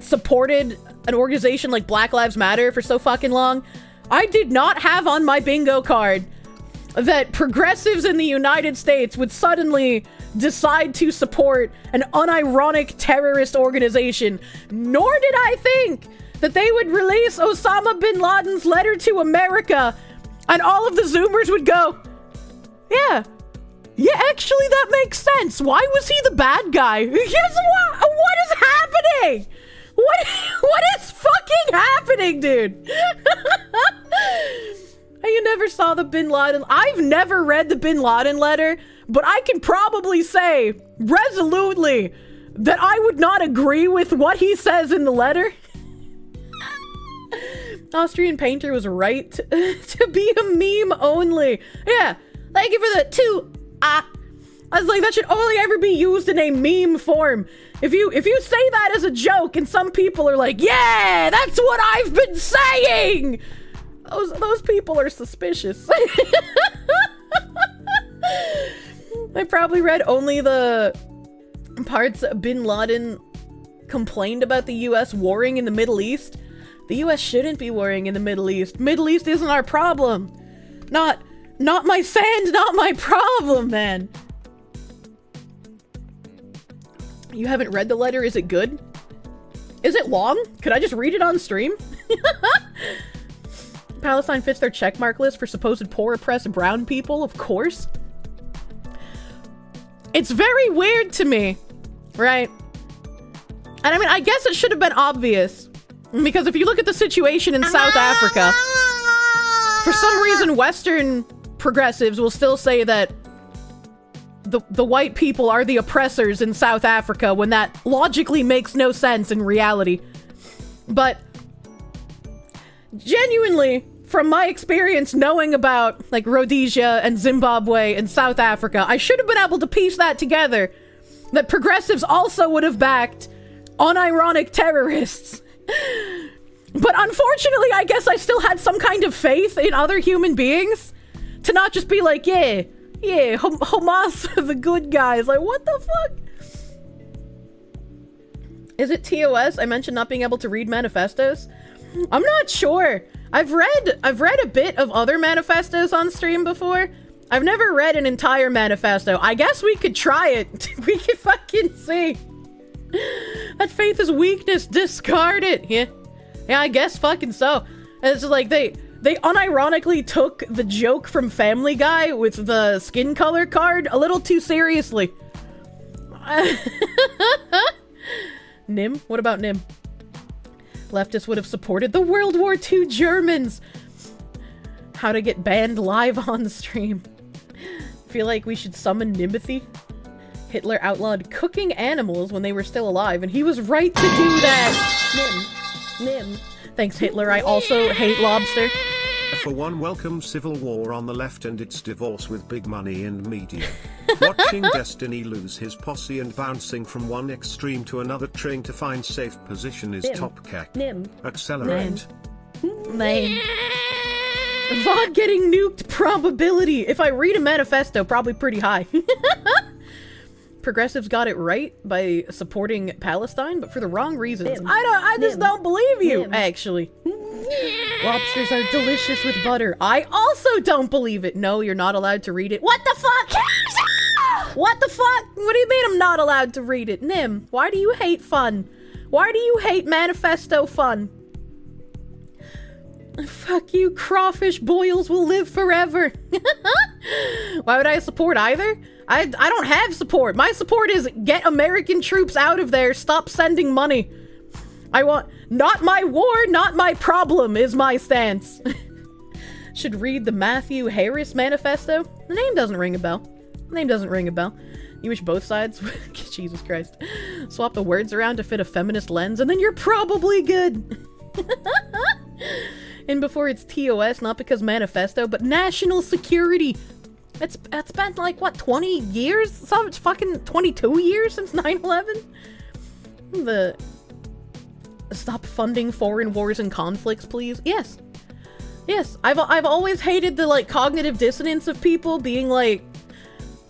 [SPEAKER 1] supported an organization like Black Lives Matter for so fucking long, I did not have on my bingo card that progressives in the United States would suddenly decide to support an unironic terrorist organization. Nor did I think that they would release Osama bin Laden's letter to America and all of the Zoomers would go, yeah, actually that makes sense. Why was he the bad guy? What is happening? What is fucking happening, dude? You never saw the Bin Laden. I've never read the Bin Laden letter, but I can probably say resolutely that I would not agree with what he says in the letter. Austrian Painter was right to be a meme only. Yeah, thank you for the I was like, that should only ever be used in a meme form. If you say that as a joke and some people are like, yeah, that's what I've been saying, those people are suspicious. I probably read only the parts Bin Laden complained about the US warring in the Middle East. The US shouldn't be warring in the Middle East. Middle East isn't our problem. Not my sand, not my problem, man. You haven't read the letter? Is it good? Is it long? Could I just read it on stream? Palestine fits their checkmark list for supposed poor oppressed brown people, of course. It's very weird to me, right? And I mean, I guess it should have been obvious. Because if you look at the situation in South Africa, for some reason Western progressives will still say that the white people are the oppressors in South Africa when that logically makes no sense in reality. But genuinely, from my experience knowing about like Rhodesia and Zimbabwe and South Africa, I should have been able to piece that together, that progressives also would have backed unironic terrorists. But unfortunately, I guess I still had some kind of faith in other human beings to not just be like, yeah, Hamas are the good guys. Like, what the fuck? Is it TOS? I mentioned not being able to read manifestos. I'm not sure. I've read a bit of other manifestos on stream before. I've never read an entire manifesto. I guess we could try it. We could fucking see. That faith is weakness. Discard it. Yeah, I guess fucking so. And it's like they unironically took the joke from Family Guy with the skin color card a little too seriously. Nim? What about Nim? Leftists would have supported the World War II Germans. How to get banned live on the stream. Feel like we should summon Nimothy. Hitler outlawed cooking animals when they were still alive, and he was right to do that. Nim. Thanks, Hitler. I also hate lobster.
[SPEAKER 7] For one, welcome civil war on the left and its divorce with big money and media. Watching Destiny lose his posse and bouncing from one extreme to another, trying to find safe position is top cack. Accelerate.
[SPEAKER 1] Lame. VoD getting nuked probability. If I read a manifesto, probably pretty high. Progressives got it right by supporting Palestine, but for the wrong reasons. I just don't believe you, actually. Lobsters are delicious with butter. I also don't believe it. No, you're not allowed to read it. What the fuck? What the fuck? What do you mean I'm not allowed to read it? Nim, why do you hate fun? Why do you hate manifesto fun? Fuck you, crawfish boils will live forever. Why would I support either? I don't have support. My support is get American troops out of there, stop sending money. I want, not my war, not my problem is my stance. Should read the Matthew Harris manifesto. The name doesn't ring a bell. You wish both sides, Jesus Christ, swap the words around to fit a feminist lens, and then you're probably good. And before it's TOS, not because manifesto, but national security. It's been like, what, 20 years? So it's fucking 22 years since 9/11? Stop funding foreign wars and conflicts, please. Yes. I've always hated the, like, cognitive dissonance of people being like,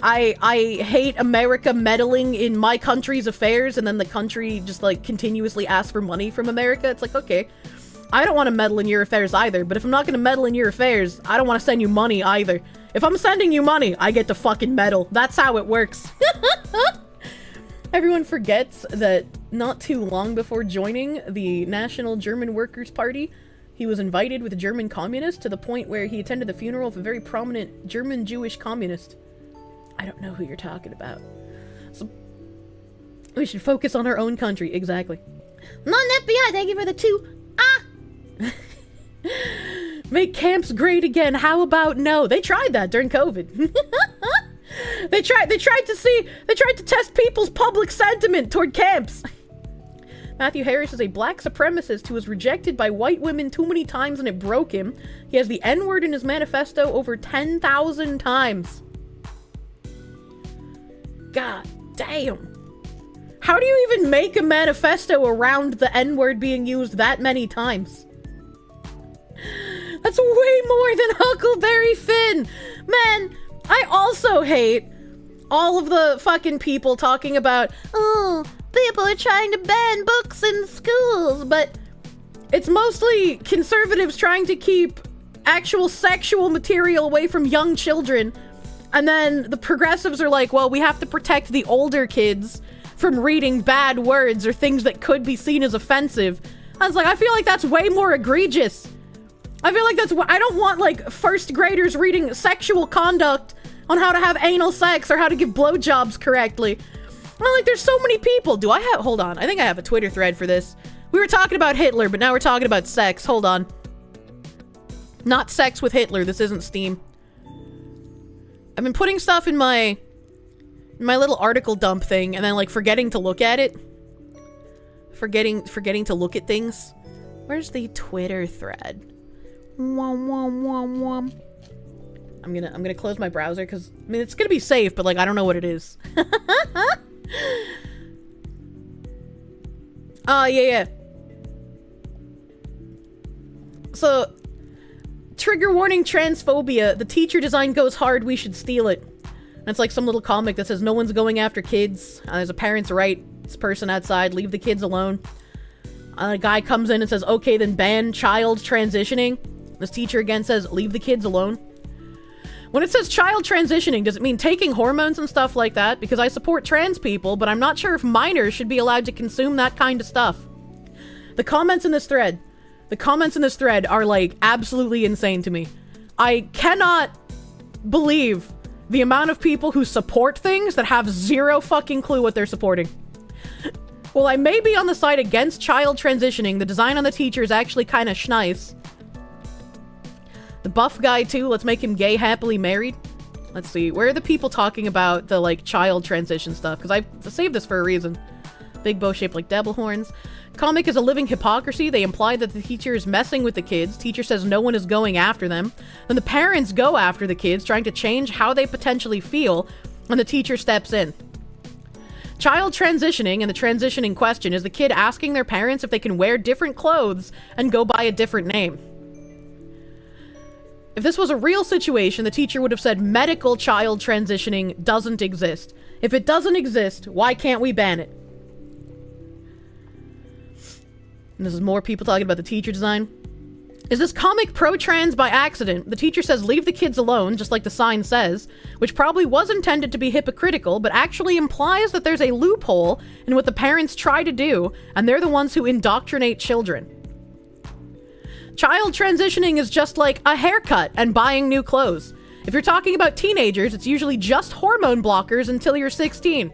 [SPEAKER 1] I hate America meddling in my country's affairs, and then the country just, like, continuously asks for money from America. It's like, okay, I don't want to meddle in your affairs either, but if I'm not going to meddle in your affairs, I don't want to send you money either. If I'm sending you money, I get to fucking meddle. That's how it works. Everyone forgets that not too long before joining the National German Workers' Party, he was invited with a German communist to the point where he attended the funeral of a very prominent German Jewish communist. I don't know who you're talking about. So, we should focus on our own country. Exactly.
[SPEAKER 4] Non-FBI, thank you for the 2.
[SPEAKER 1] Make camps great again. How about no? They tried that during COVID. They tried to test people's public sentiment toward camps. Matthew Harris is a black supremacist who was rejected by white women too many times and it broke him. He has the N-word in his manifesto over 10,000 times. God damn. How do you even make a manifesto around the N-word being used that many times? That's way more than Huckleberry Finn! Man, I also hate all of the fucking people talking about, oh, people are trying to ban books in schools, but it's mostly conservatives trying to keep actual sexual material away from young children. And then the progressives are like, well, we have to protect the older kids from reading bad words or things that could be seen as offensive. I was like, I feel like that's way more egregious. I feel like I don't want, like, first graders reading sexual conduct on how to have anal sex or how to give blowjobs correctly. I'm like, there's so many people. Hold on. I think I have a Twitter thread for this. We were talking about Hitler, but now we're talking about sex. Hold on. Not sex with Hitler. This isn't Steam. I've been putting stuff in my little article dump thing and then, like, forgetting to look at it. Forgetting to look at things. Where's the Twitter thread? I'm gonna close my browser because, I mean, it's gonna be safe, but, like, I don't know what it is. Yeah. So, trigger warning transphobia. The teacher design goes hard, we should steal it. And it's like some little comic that says no one's going after kids. There's a parent's right. This person outside, leave the kids alone. A guy comes in and says, okay, then ban child transitioning. This teacher again says, leave the kids alone. When it says child transitioning, does it mean taking hormones and stuff like that? Because I support trans people, but I'm not sure if minors should be allowed to consume that kind of stuff. The comments in this thread are, like, absolutely insane to me. I cannot believe the amount of people who support things that have zero fucking clue what they're supporting. Well, I may be on the side against child transitioning. The design on the teacher is actually kind of schnice. The buff guy, too. Let's make him gay, happily married. Let's see. Where are the people talking about the, like, child transition stuff? Because I saved this for a reason. Big bow shaped like devil horns. Comic is a living hypocrisy. They imply that the teacher is messing with the kids. Teacher says no one is going after them. Then the parents go after the kids, trying to change how they potentially feel, and the teacher steps in. Child transitioning, and the transitioning question, is the kid asking their parents if they can wear different clothes and go by a different name. If this was a real situation, the teacher would have said medical child transitioning doesn't exist. If it doesn't exist, why can't we ban it? And this is more people talking about the teacher design. Is this comic pro-trans by accident? The teacher says leave the kids alone, just like the sign says, which probably was intended to be hypocritical, but actually implies that there's a loophole in what the parents try to do, and they're the ones who indoctrinate children. Child transitioning is just like a haircut and buying new clothes. If you're talking about teenagers, it's usually just hormone blockers until you're 16.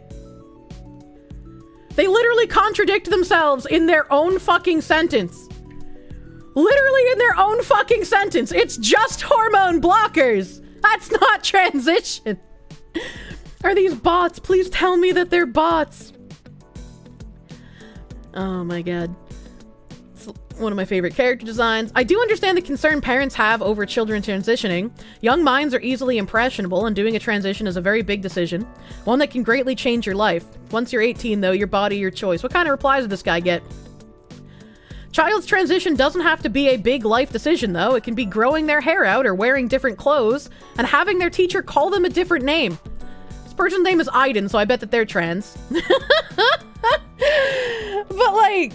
[SPEAKER 1] They literally contradict themselves in their own fucking sentence. Literally in their own fucking sentence. It's just hormone blockers. That's not transition. Are these bots? Please tell me that they're bots. Oh my god. One of my favorite character designs. I do understand the concern parents have over children transitioning. Young minds are easily impressionable, and doing a transition is a very big decision. One that can greatly change your life. Once you're 18, though, your body, your choice. What kind of replies did this guy get? Child's transition doesn't have to be a big life decision, though. It can be growing their hair out or wearing different clothes and having their teacher call them a different name. person's name is Aiden, so I bet that they're trans. But like,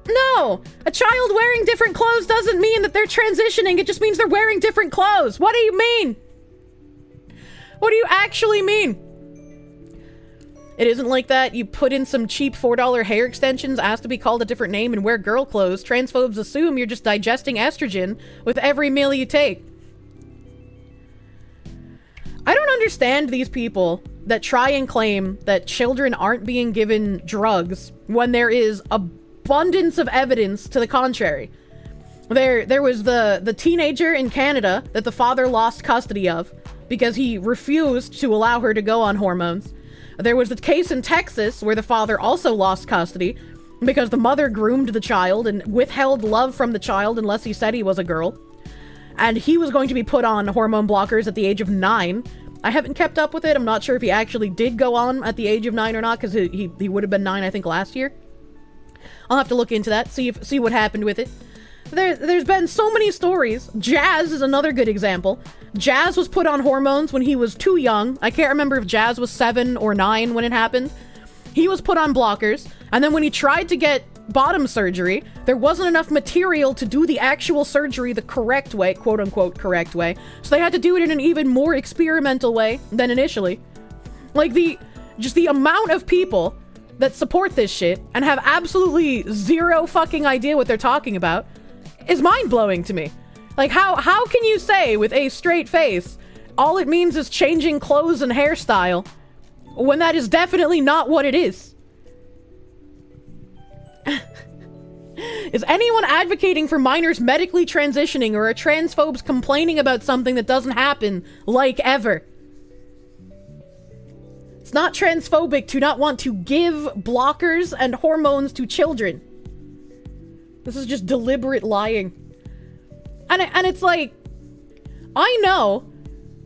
[SPEAKER 1] no, a child wearing different clothes doesn't mean that they're transitioning. It just means they're wearing different clothes. What do you mean? What do you actually mean? It isn't like that. You put in some cheap $4 hair extensions, ask to be called a different name, and wear girl clothes. Transphobes assume you're just digesting estrogen with every meal you take. I don't understand these people that try and claim that children aren't being given drugs when there is abundance of evidence to the contrary. There was the teenager in Canada that the father lost custody of because he refused to allow her to go on hormones. There was the case in Texas where the father also lost custody because the mother groomed the child and withheld love from the child unless he said he was a girl. And he was going to be put on hormone blockers at the age of 9. I haven't kept up with it. I'm not sure if he actually did go on at the age of 9 or not, because he would have been 9, I think, last year. I'll have to look into that, see what happened with it. There's been so many stories. Jazz is another good example. Jazz was put on hormones when he was too young. I can't remember if Jazz was 7 or 9 when it happened. He was put on blockers, and then when he tried to get bottom surgery, there wasn't enough material to do the actual surgery the correct way, quote-unquote correct way, so they had to do it in an even more experimental way than initially. Like, just the amount of people that support this shit and have absolutely zero fucking idea what they're talking about is mind-blowing to me. Like, how can you say with a straight face all it means is changing clothes and hairstyle when that is definitely not what it is? Is anyone advocating for minors medically transitioning, or are transphobes complaining about something that doesn't happen, like, ever? It's not transphobic to not want to give blockers and hormones to children. This is just deliberate lying. And it's like, I know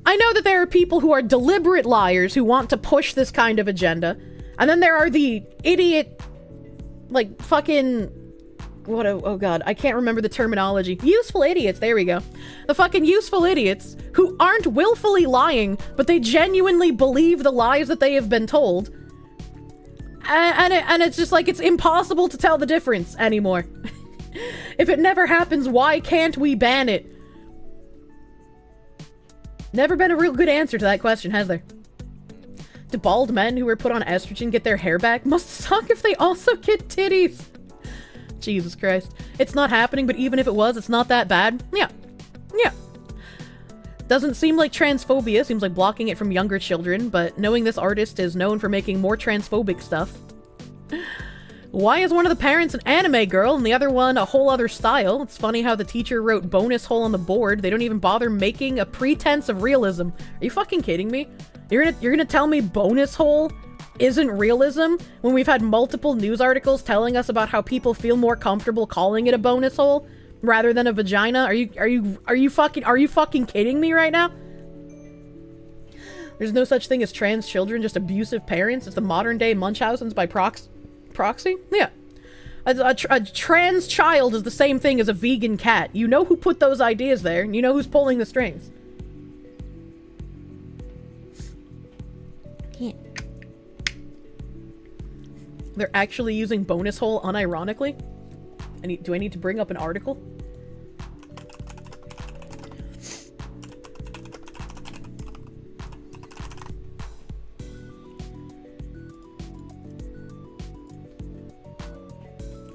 [SPEAKER 1] that there are people who are deliberate liars who want to push this kind of agenda, and then there are the idiot, like, fucking... oh god, I can't remember the terminology. Useful idiots, there we go. The fucking useful idiots who aren't willfully lying, but they genuinely believe the lies that they have been told. And it's just like, it's impossible to tell the difference anymore. If it never happens, why can't we ban it? Never been a real good answer to that question, has there? Do bald men who are put on estrogen get their hair back? Must suck if they also get titties. Jesus Christ. It's not happening, but even if it was, it's not that bad. Yeah. Doesn't seem like transphobia, seems like blocking it from younger children, but knowing this artist is known for making more transphobic stuff. Why is one of the parents an anime girl and the other one a whole other style? It's funny how the teacher wrote bonus hole on the board. They don't even bother making a pretense of realism. Are you fucking kidding me? You're gonna tell me bonus hole isn't realism when we've had multiple news articles telling us about how people feel more comfortable calling it a bonus hole rather than a vagina? Are you fucking kidding me right now? There's no such thing as trans children, just abusive parents. It's the modern day Munchausen's by proxy? Yeah. A trans child is the same thing as a vegan cat. You know who put those ideas there, and you know who's pulling the strings.
[SPEAKER 4] Yeah.
[SPEAKER 1] They're actually using bonus hole unironically? Do I need to bring up an article?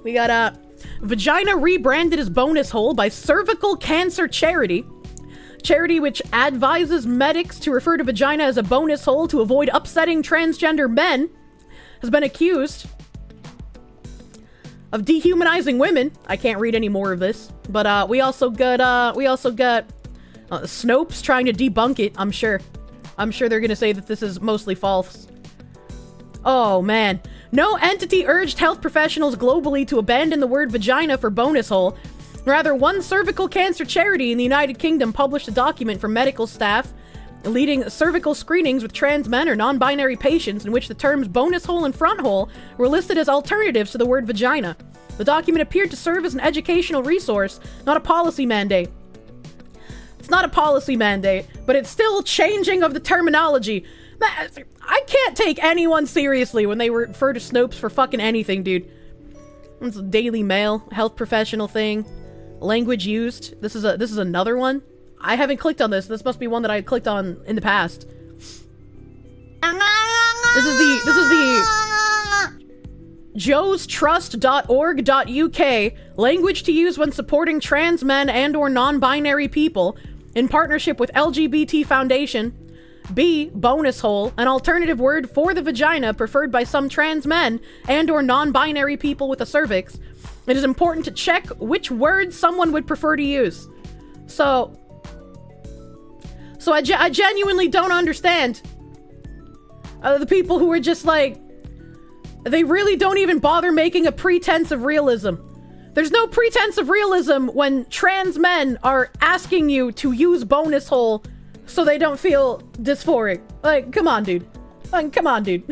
[SPEAKER 1] We got vagina rebranded as bonus hole by cervical cancer charity. Charity which advises medics to refer to vagina as a bonus hole to avoid upsetting transgender men has been accused of dehumanizing women. I can't read any more of this, but we also got Snopes trying to debunk it. I'm sure they're gonna say that this is mostly false. Oh man. No entity urged health professionals globally to abandon the word vagina for bonus hole. Rather, one cervical cancer charity in the United Kingdom published a document for medical staff leading cervical screenings with trans men or non-binary patients in which the terms bonus hole and front hole were listed as alternatives to the word vagina. The document appeared to serve as an educational resource, not a policy mandate. It's not a policy mandate, but it's still changing of the terminology. I can't take anyone seriously when they refer to Snopes for fucking anything, dude. It's a Daily Mail, health professional thing, language used. This is another one. I haven't clicked on this. This must be one that I clicked on in the past. This is the joestrust.org.uk, language to use when supporting trans men and or non-binary people in partnership with LGBT Foundation. B, bonus hole, an alternative word for the vagina preferred by some trans men and or non-binary people with a cervix. It is important to check which word someone would prefer to use. So I genuinely don't understand the people who are just like, they really don't even bother making a pretense of realism. There's no pretense of realism when trans men are asking you to use bonus hole so they don't feel dysphoric. Like, come on, dude. Come on, dude.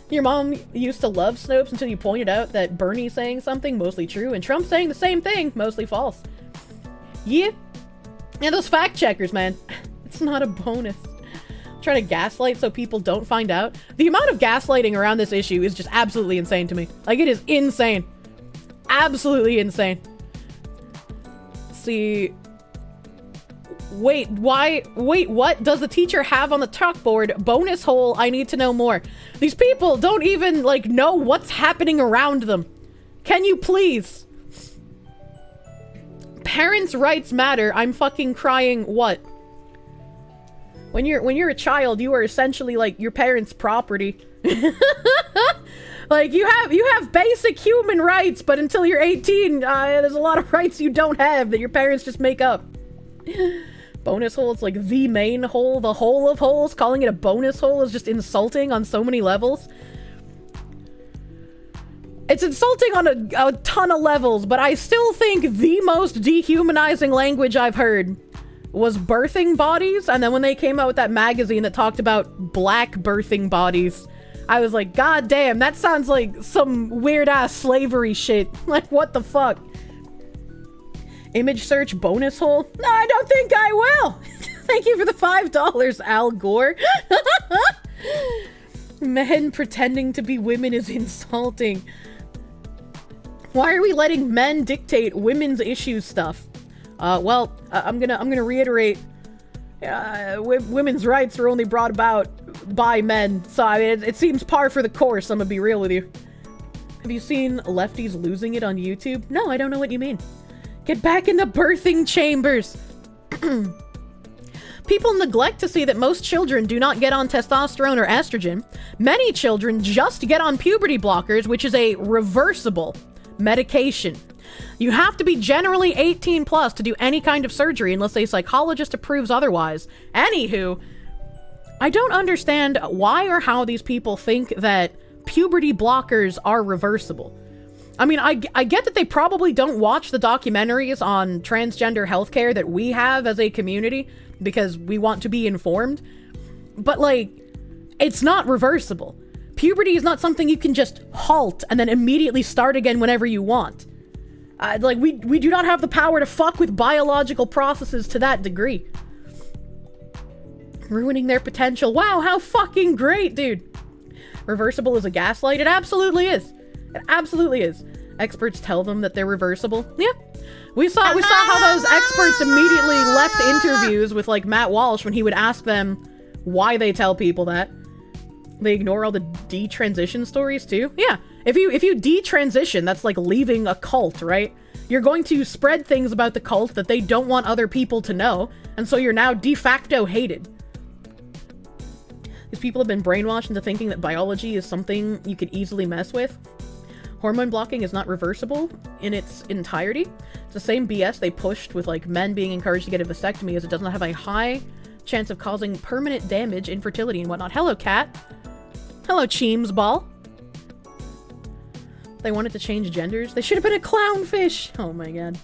[SPEAKER 1] Your mom used to love Snopes until you pointed out that Bernie's saying something mostly true and Trump's saying the same thing, mostly false. Yeah. And those fact checkers, man. It's not a bonus. Trying to gaslight so people don't find out. The amount of gaslighting around this issue is just absolutely insane to me. Like, it is insane. Absolutely insane. See. Wait, what does the teacher have on the chalkboard? Bonus hole, I need to know more. These people don't even, like, know what's happening around them. Can you please? Parents' rights matter. I'm fucking crying. What? When you're a child, you are essentially like your parents' property. Like, you have basic human rights, but until you're 18, there's a lot of rights you don't have that your parents just make up. Bonus hole, it's like the main hole, the hole of holes. Calling it a bonus hole is just insulting on so many levels. It's insulting on a ton of levels, but I still think the most dehumanizing language I've heard was birthing bodies, and then when they came out with that magazine that talked about black birthing bodies, I was like, god damn, that sounds like some weird-ass slavery shit. Like, what the fuck? Image search bonus hole? No, I don't think I will! Thank you for the $5, Al Gore. Men pretending to be women is insulting. Why are we letting men dictate women's issues stuff? Well, I'm gonna reiterate, women's rights are only brought about by men, so I mean, it seems par for the course, I'm gonna be real with you. Have you seen lefties losing it on YouTube? No, I don't know what you mean. Get back in the birthing chambers! People neglect to see that most children do not get on testosterone or estrogen. Many children just get on puberty blockers, which is a reversible medication. You have to be generally 18 plus to do any kind of surgery unless a psychologist approves otherwise. Anywho, I don't understand why or how these people think that puberty blockers are reversible. I mean, I get that they probably don't watch the documentaries on transgender healthcare that we have as a community because we want to be informed, but like, it's not reversible. Puberty is not something you can just halt and then immediately start again whenever you want. Like, we do not have the power to fuck with biological processes to that degree. Ruining their potential. Wow, how fucking great, dude. Reversible is a gaslight? It absolutely is. It absolutely is. Experts tell them that they're reversible. Yeah. We saw how those experts immediately left interviews with, like, Matt Walsh when he would ask them why they tell people that. They ignore all the detransition stories too. Yeah. If you detransition, that's like leaving a cult, right? You're going to spread things about the cult that they don't want other people to know, and so you're now de facto hated. These people have been brainwashed into thinking that biology is something you could easily mess with. Hormone blocking is not reversible in its entirety. It's the same BS they pushed with, like, men being encouraged to get a vasectomy, as it doesn't have a high chance of causing permanent damage, infertility, and whatnot. Hello, cat. Hello, Cheems Ball. They wanted to change genders. They should have been a clownfish. Oh my god.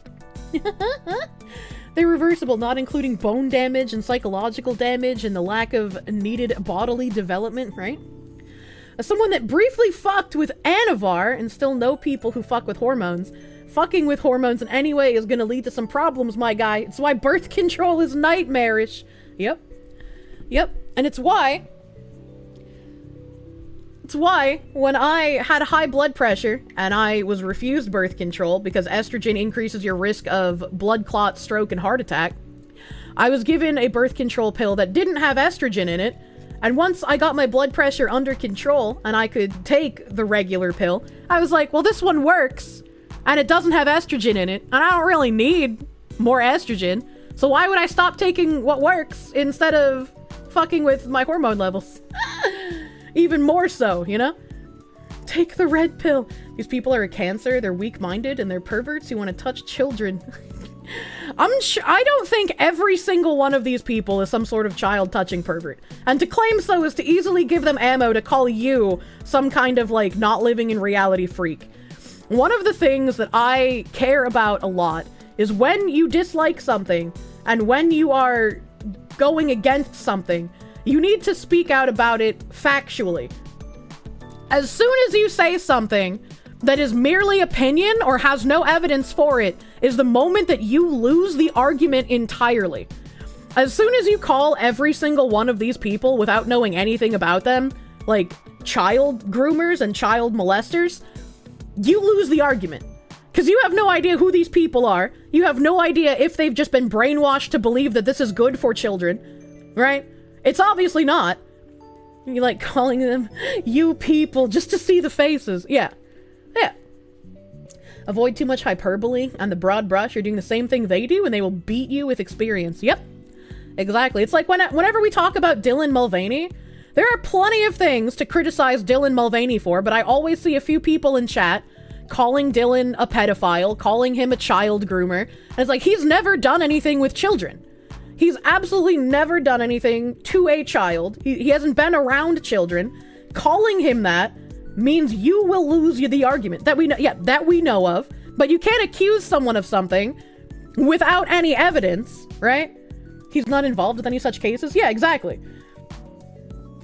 [SPEAKER 1] They're reversible, not including bone damage and psychological damage and the lack of needed bodily development, right? As someone that briefly fucked with Anavar and still know people who fuck with hormones, fucking with hormones in any way is gonna lead to some problems, my guy. It's why birth control is nightmarish. Yep. Yep. And it's why It's why, when I had high blood pressure and I was refused birth control because estrogen increases your risk of blood clot, stroke, and heart attack, I was given a birth control pill that didn't have estrogen in it. And once I got my blood pressure under control and I could take the regular pill, I was like, well, this one works and it doesn't have estrogen in it. And I don't really need more estrogen. So why would I stop taking what works instead of fucking with my hormone levels? Even more so, you know? Take the red pill. These people are a cancer, they're weak-minded, and they're perverts who want to touch children. I don't think every single one of these people is some sort of child-touching pervert. And to claim so is to easily give them ammo to call you some kind of, like, not living in reality freak. One of the things that I care about a lot is when you dislike something, and when you are going against something, you need to speak out about it factually. As soon as you say something that is merely opinion or has no evidence for it, is the moment that you lose the argument entirely. As soon as you call every single one of these people without knowing anything about them, like child groomers and child molesters, you lose the argument. Because you have no idea who these people are. You have no idea if they've just been brainwashed to believe that this is good for children, right? It's obviously not. You like calling them, you people, just to see the faces. Yeah. Yeah. Avoid too much hyperbole and the broad brush. You're doing the same thing they do and they will beat you with experience. Yep. Exactly. It's like whenever we talk about Dylan Mulvaney, there are plenty of things to criticize Dylan Mulvaney for, but I always see a few people in chat calling Dylan a pedophile, calling him a child groomer. And it's like, he's never done anything with children. He's absolutely never done anything to a child. He hasn't been around children. Calling him that means you will lose the argument that we know of, but you can't accuse someone of something without any evidence, right? He's not involved with any such cases. Yeah, exactly.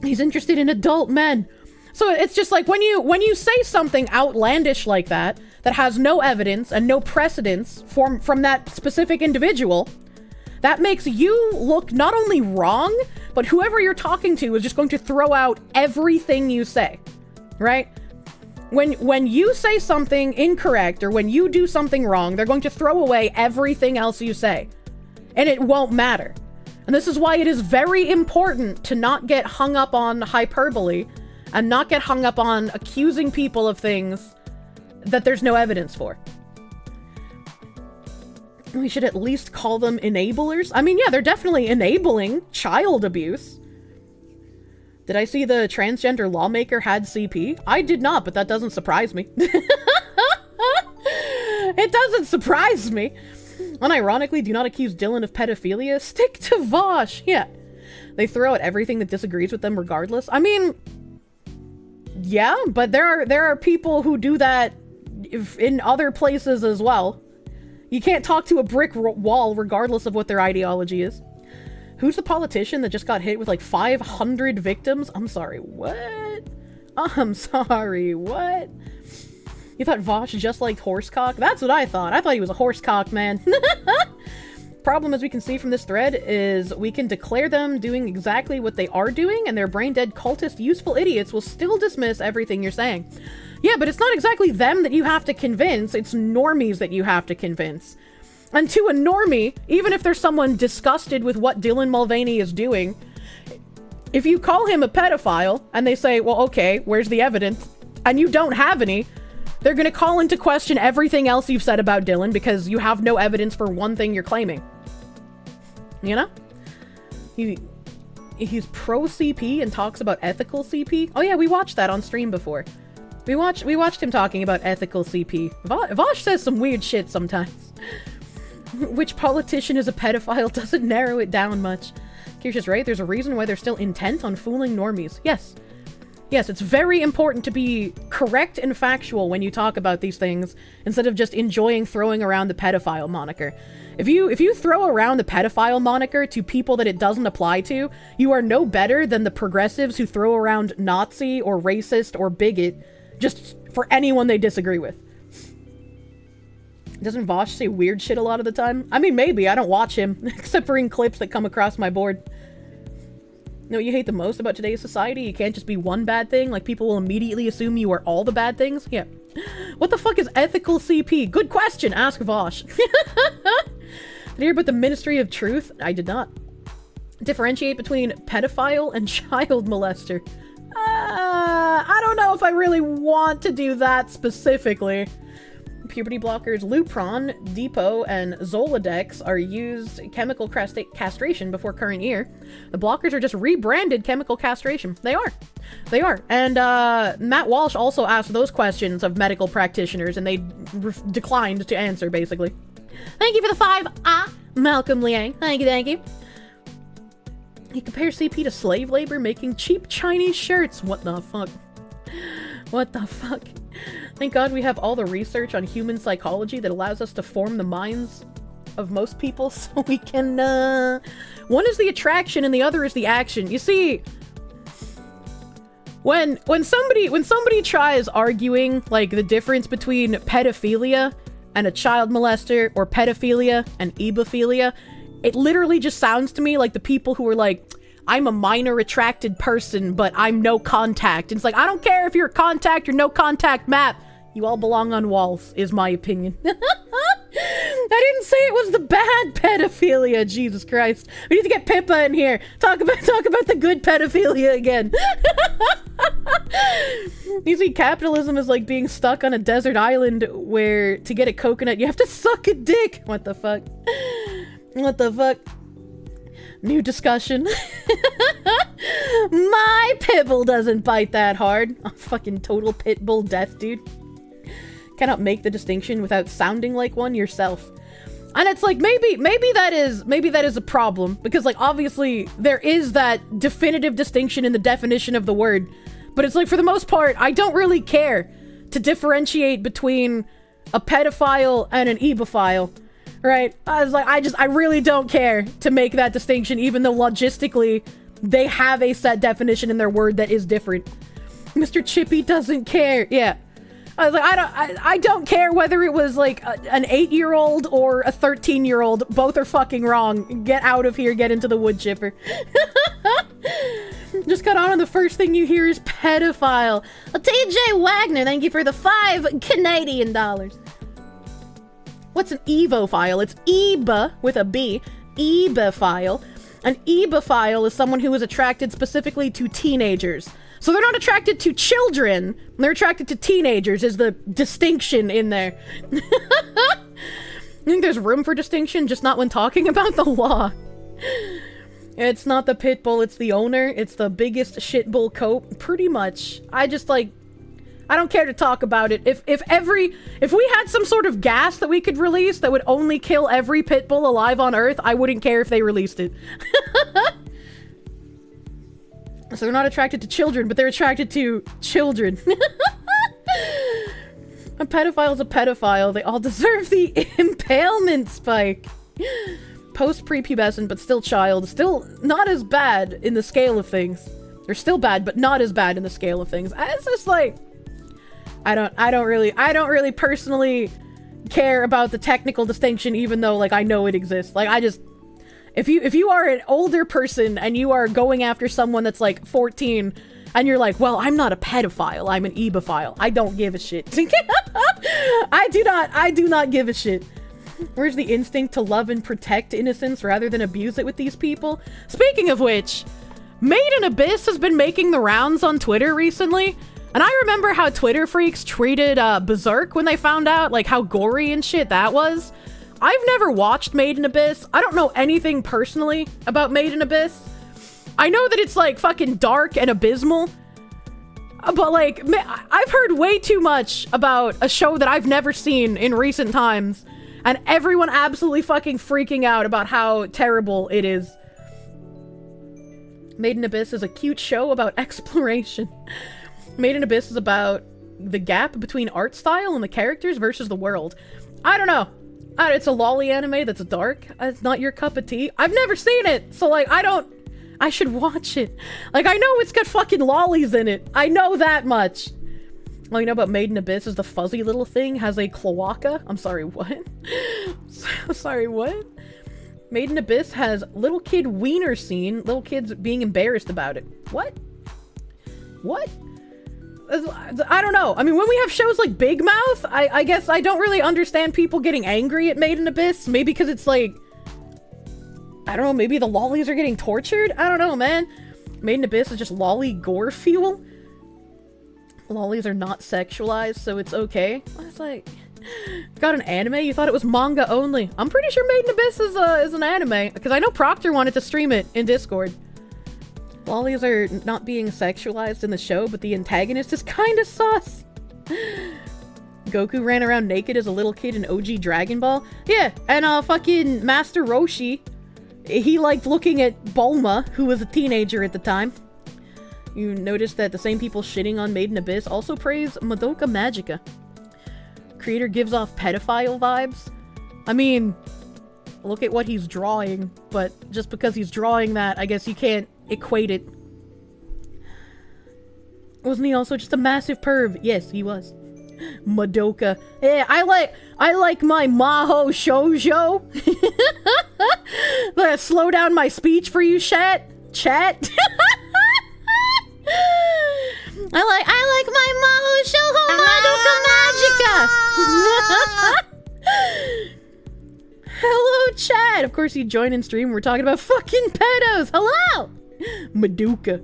[SPEAKER 1] He's interested in adult men. So it's just like when you say something outlandish like that has no evidence and no precedence from that specific individual, that makes you look not only wrong, but whoever you're talking to is just going to throw out everything you say, right? When you say something incorrect or when you do something wrong, they're going to throw away everything else you say, and it won't matter. And this is why it is very important to not get hung up on hyperbole and not get hung up on accusing people of things that there's no evidence for. We should at least call them enablers. I mean, yeah, they're definitely enabling child abuse. Did I see the transgender lawmaker had CP? I did not, but that doesn't surprise me. It doesn't surprise me. Unironically, do not accuse Dylan of pedophilia. Stick to Vosh. Yeah. They throw out everything that disagrees with them regardless. I mean, yeah, but there are people who do that in other places as well. You can't talk to a brick wall regardless of what their ideology is. Who's the politician that just got hit with like 500 victims? I'm sorry, what? I'm sorry, what? You thought Vosh just liked horsecock? That's what I thought. I thought he was a horsecock man. Problem, as we can see from this thread, is we can declare them doing exactly what they are doing, and their brain-dead cultist useful idiots will still dismiss everything you're saying. Yeah, but it's not exactly them that you have to convince, it's normies that you have to convince. And to a normie, even if there's someone disgusted with what Dylan Mulvaney is doing, if you call him a pedophile, and they say, well, okay, where's the evidence? And you don't have any, they're gonna call into question everything else you've said about Dylan because you have no evidence for one thing you're claiming. You know? He's pro-CP and talks about ethical CP. Oh yeah, we watched that on stream before. We watched him talking about ethical CP. Vosh says some weird shit sometimes. Which politician is a pedophile doesn't narrow it down much. Kirsche right, there's a reason why they're still intent on fooling normies. Yes. Yes, it's very important to be correct and factual when you talk about these things, instead of just enjoying throwing around the pedophile moniker. If you throw around the pedophile moniker to people that it doesn't apply to, you are no better than the progressives who throw around Nazi or racist or bigot just for anyone they disagree with. Doesn't Vosh say weird shit a lot of the time? I mean, maybe. I don't watch him, except for in clips that come across my board. know what you hate the most about today's society? You can't just be one bad thing. Like, people will immediately assume you are all the bad things. Yeah. What the fuck is ethical CP? Good question. Ask Vosh. Did you hear about the Ministry of Truth? I did not. Differentiate between pedophile and child molester. I don't know if I really want to do that specifically. Puberty blockers Lupron, Depot, and Zoladex are used chemical castration before current year. The blockers are just rebranded chemical castration. They are. They are. And Matt Walsh also asked those questions of medical practitioners, and they declined to answer, basically. Thank you for the 5. Malcolm Liang. Thank you, thank you. He compares CP to slave labor making cheap Chinese shirts. What the fuck? What the fuck? Thank God we have all the research on human psychology that allows us to form the minds of most people so we can, one is the attraction and the other is the action. You see, when somebody tries arguing, like, the difference between pedophilia and a child molester or pedophilia and ebophilia, it literally just sounds to me like the people who are like, I'm a minor attracted person, but I'm no contact. And it's like, I don't care if you're a contact or no contact map. You all belong on walls, is my opinion. I didn't say it was the bad pedophilia, Jesus Christ. We need to get Pippa in here. Talk about the good pedophilia again. You see, capitalism is like being stuck on a desert island where to get a coconut, you have to suck a dick. What the fuck? What the fuck? New discussion. My pitbull doesn't bite that hard. Oh, fucking total pitbull death, dude. Cannot make the distinction without sounding like one yourself. And it's like, maybe that is a problem, because, like, obviously there is that definitive distinction in the definition of the word, but it's like, for the most part, I don't really care to differentiate between a pedophile and an ebophile. Right? I was like, I really don't care to make that distinction, even though logistically they have a set definition in their word that is different. Mr. Chippy doesn't care. Yeah. I was like, I don't care whether it was like an 8-year-old or a 13-year-old. Both are fucking wrong. Get out of here. Get into the wood chipper. Just got on and the first thing you hear is pedophile. Well, TJ Wagner, thank you for the 5 Canadian dollars. What's an evophile? It's EBA with a B. Ebophile. An ebophile is someone who is attracted specifically to teenagers. So they're not attracted to children. They're attracted to teenagers is the distinction in there. I think there's room for distinction, just not when talking about the law. It's not the pit bull, it's the owner. It's the biggest shit bull coat. Pretty much. I don't care to talk about it. If we had some sort of gas that we could release that would only kill every pit bull alive on Earth, I wouldn't care if they released it. So they're not attracted to children, but they're attracted to children. A pedophile's a pedophile. They all deserve the impalement spike. Post-prepubescent, but still child. Still not as bad in the scale of things. They're still bad, but not as bad in the scale of things. It's just like, I don't really personally care about the technical distinction, even though, like, I know it exists. Like, if you are an older person and you are going after someone that's like 14 and you're like, well, I'm not a pedophile, I'm an ebophile, I don't give a shit. I do not give a shit. Where's the instinct to love and protect innocence rather than abuse it with these people? Speaking of which, Made in Abyss has been making the rounds on Twitter recently. And I remember how Twitter freaks treated Berserk when they found out, like, how gory and shit that was. I've never watched Made in Abyss. I don't know anything personally about Made in Abyss. I know that it's, like, fucking dark and abysmal. But, like, I've heard way too much about a show that I've never seen in recent times. And everyone absolutely fucking freaking out about how terrible it is. Made in Abyss is a cute show about exploration. Made in Abyss is about the gap between art style and the characters versus the world. I don't know. It's a lolly anime that's dark. It's not your cup of tea. I've never seen it, so, like, I should watch it. Like, I know it's got fucking lollies in it. I know that much. All you know about Made in Abyss is the fuzzy little thing has a cloaca. I'm sorry, what? Sorry, what? Made in Abyss has little kid wiener scene, little kids being embarrassed about it. What? What? I don't know. I mean, when we have shows like Big Mouth, I guess I don't really understand people getting angry at Made in Abyss. Maybe because it's like, I don't know, maybe the lollies are getting tortured? I don't know, man. Made in Abyss is just lolly gore fuel. Lollies are not sexualized, so it's okay. It's like, got an anime? You thought it was manga only. I'm pretty sure Made in Abyss is an anime, because I know Proctor wanted to stream it in Discord. Lollies are not being sexualized in the show, but the antagonist is kinda sus. Goku ran around naked as a little kid in OG Dragon Ball. Yeah, and fucking Master Roshi, he liked looking at Bulma, who was a teenager at the time. You notice that the same people shitting on Made in Abyss also praise Madoka Magica. Creator gives off pedophile vibes. I mean, look at what he's drawing, but just because he's drawing that, I guess you can't equate it. Wasn't he also just a massive perv? Yes, he was. Madoka. Yeah, I like my Maho Shoujo. Let's slow down my speech for you, chat.
[SPEAKER 4] I like my Maho Shoujo Magica.
[SPEAKER 1] Hello, chat. Of course, you join in stream. We're talking about fucking pedos. Hello, Madoka.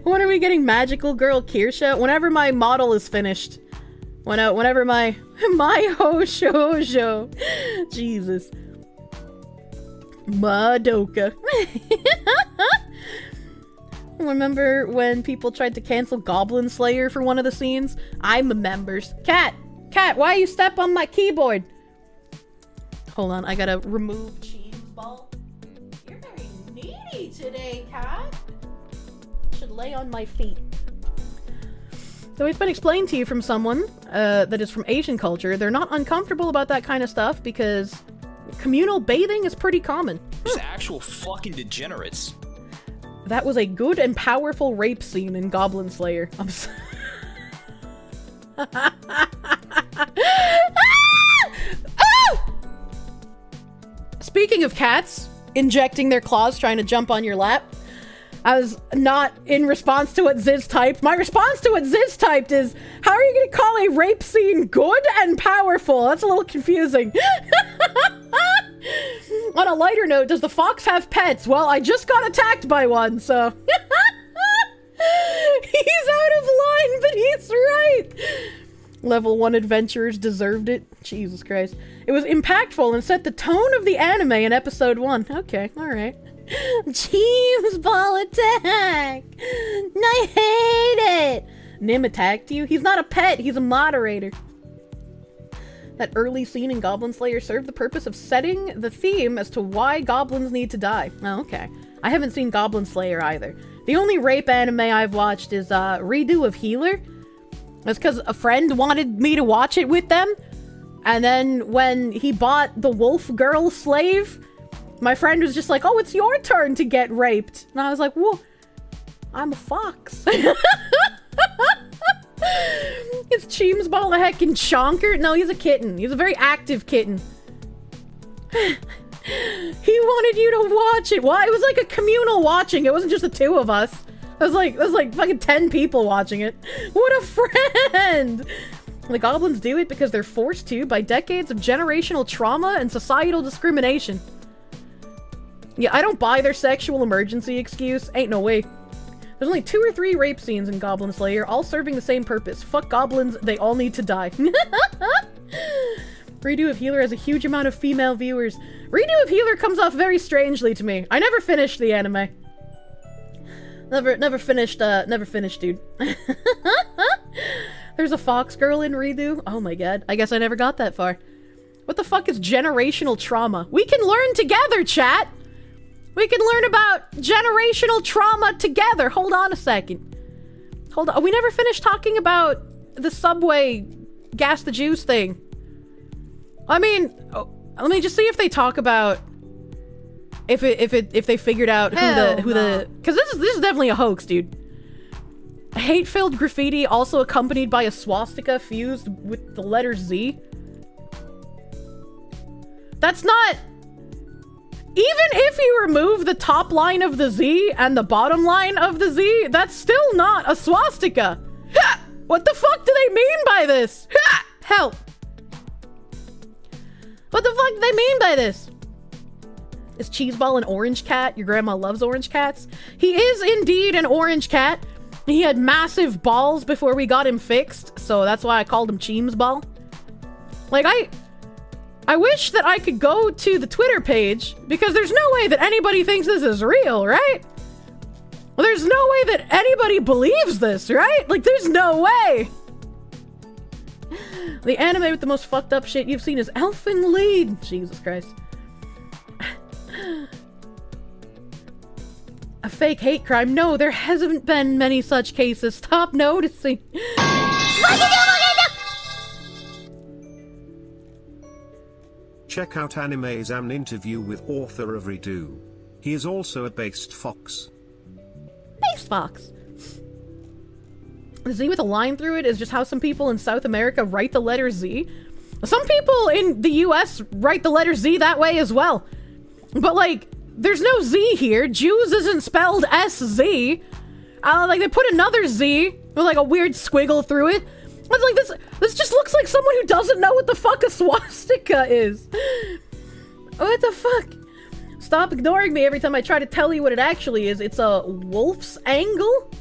[SPEAKER 1] When are we getting magical girl Kirsche? Whenever my model is finished. Whenever my ho shoujo. Jesus. Madoka. Remember when people tried to cancel Goblin Slayer for one of the scenes? I remembers. Cat, why you step on my keyboard? Hold on, I gotta remove cheese ball. You're very needy today, Cat. Should lay on my feet. So it's been explained to you from someone that is from Asian culture. They're not uncomfortable about that kind of stuff because communal bathing is pretty common.
[SPEAKER 8] There's actual fucking degenerates.
[SPEAKER 1] That was a good and powerful rape scene in Goblin Slayer. I'm so Speaking of cats injecting their claws trying to jump on your lap, I was not in response to what Ziz typed. My response to what Ziz typed is, how are you going to call a rape scene good and powerful? That's a little confusing. On a lighter note, does the fox have pets? Well, I just got attacked by one, so... He's out of line, but he's right! Level 1 adventurers deserved it. Jesus Christ. It was impactful and set the tone of the anime in episode 1. Okay, alright. Cheese ball attack! I hate it! Nim attacked you? He's not a pet, he's a moderator. That early scene in Goblin Slayer served the purpose of setting the theme as to why goblins need to die. Oh, okay. I haven't seen Goblin Slayer either. The only rape anime I've watched is Redo of Healer. That's because a friend wanted me to watch it with them. And then when he bought the wolf girl slave, my friend was just like, oh, it's your turn to get raped. And I was like, whoa, I'm a fox. Is Cheemsball a heckin' chonker? No, he's a kitten. He's a very active kitten. He wanted you to watch it. Why? It was like a communal watching. It wasn't just the two of us. It was like fucking 10 people watching it. What a friend! The goblins do it because they're forced to by decades of generational trauma and societal discrimination. Yeah, I don't buy their sexual emergency excuse. Ain't no way. There's only 2 or 3 rape scenes in Goblin Slayer, all serving the same purpose. Fuck goblins, they all need to die. Redo of Healer has a huge amount of female viewers. Redo of Healer comes off very strangely to me. I never finished the anime. Never finished, dude. There's a fox girl in Redo? Oh my god. I guess I never got that far. What the fuck is generational trauma? We can learn together, chat! We can learn about generational trauma together. Hold on a second. Hold on. We never finished talking about the Subway gas the juice thing. I mean, let me just see if they talk about if they figured out who the because this is definitely a hoax, dude. Hate-filled graffiti also accompanied by a swastika fused with the letter Z. That's not... Even if you remove the top line of the Z and the bottom line of the Z, that's still not a swastika. What the fuck do they mean by this? Help. What the fuck do they mean by this? Is Cheeseball an orange cat? Your grandma loves orange cats? He is indeed an orange cat. He had massive balls before we got him fixed, so that's why I called him Cheemsball. Like, I wish that I could go to the Twitter page, because there's no way that anybody thinks this is real, right? Well, there's no way that anybody believes this, right? Like, there's no way. The anime with the most fucked up shit you've seen is Elfen Lied. Jesus Christ. A fake hate crime? No, there hasn't been many such cases. Stop noticing.
[SPEAKER 7] Check out Anime's an interview with author of Redo. He is also a based fox.
[SPEAKER 1] Based fox. The Z with a line through it is just how some people in South America write the letter Z. Some people in the US write the letter Z that way as well. But like, there's no Z here. Jews isn't spelled S-Z. Like, they put another Z with like a weird squiggle through it. It's like, this just looks like someone who doesn't know what the fuck a swastika is. What the fuck? Stop ignoring me every time I try to tell you what it actually is. It's a wolf's angle?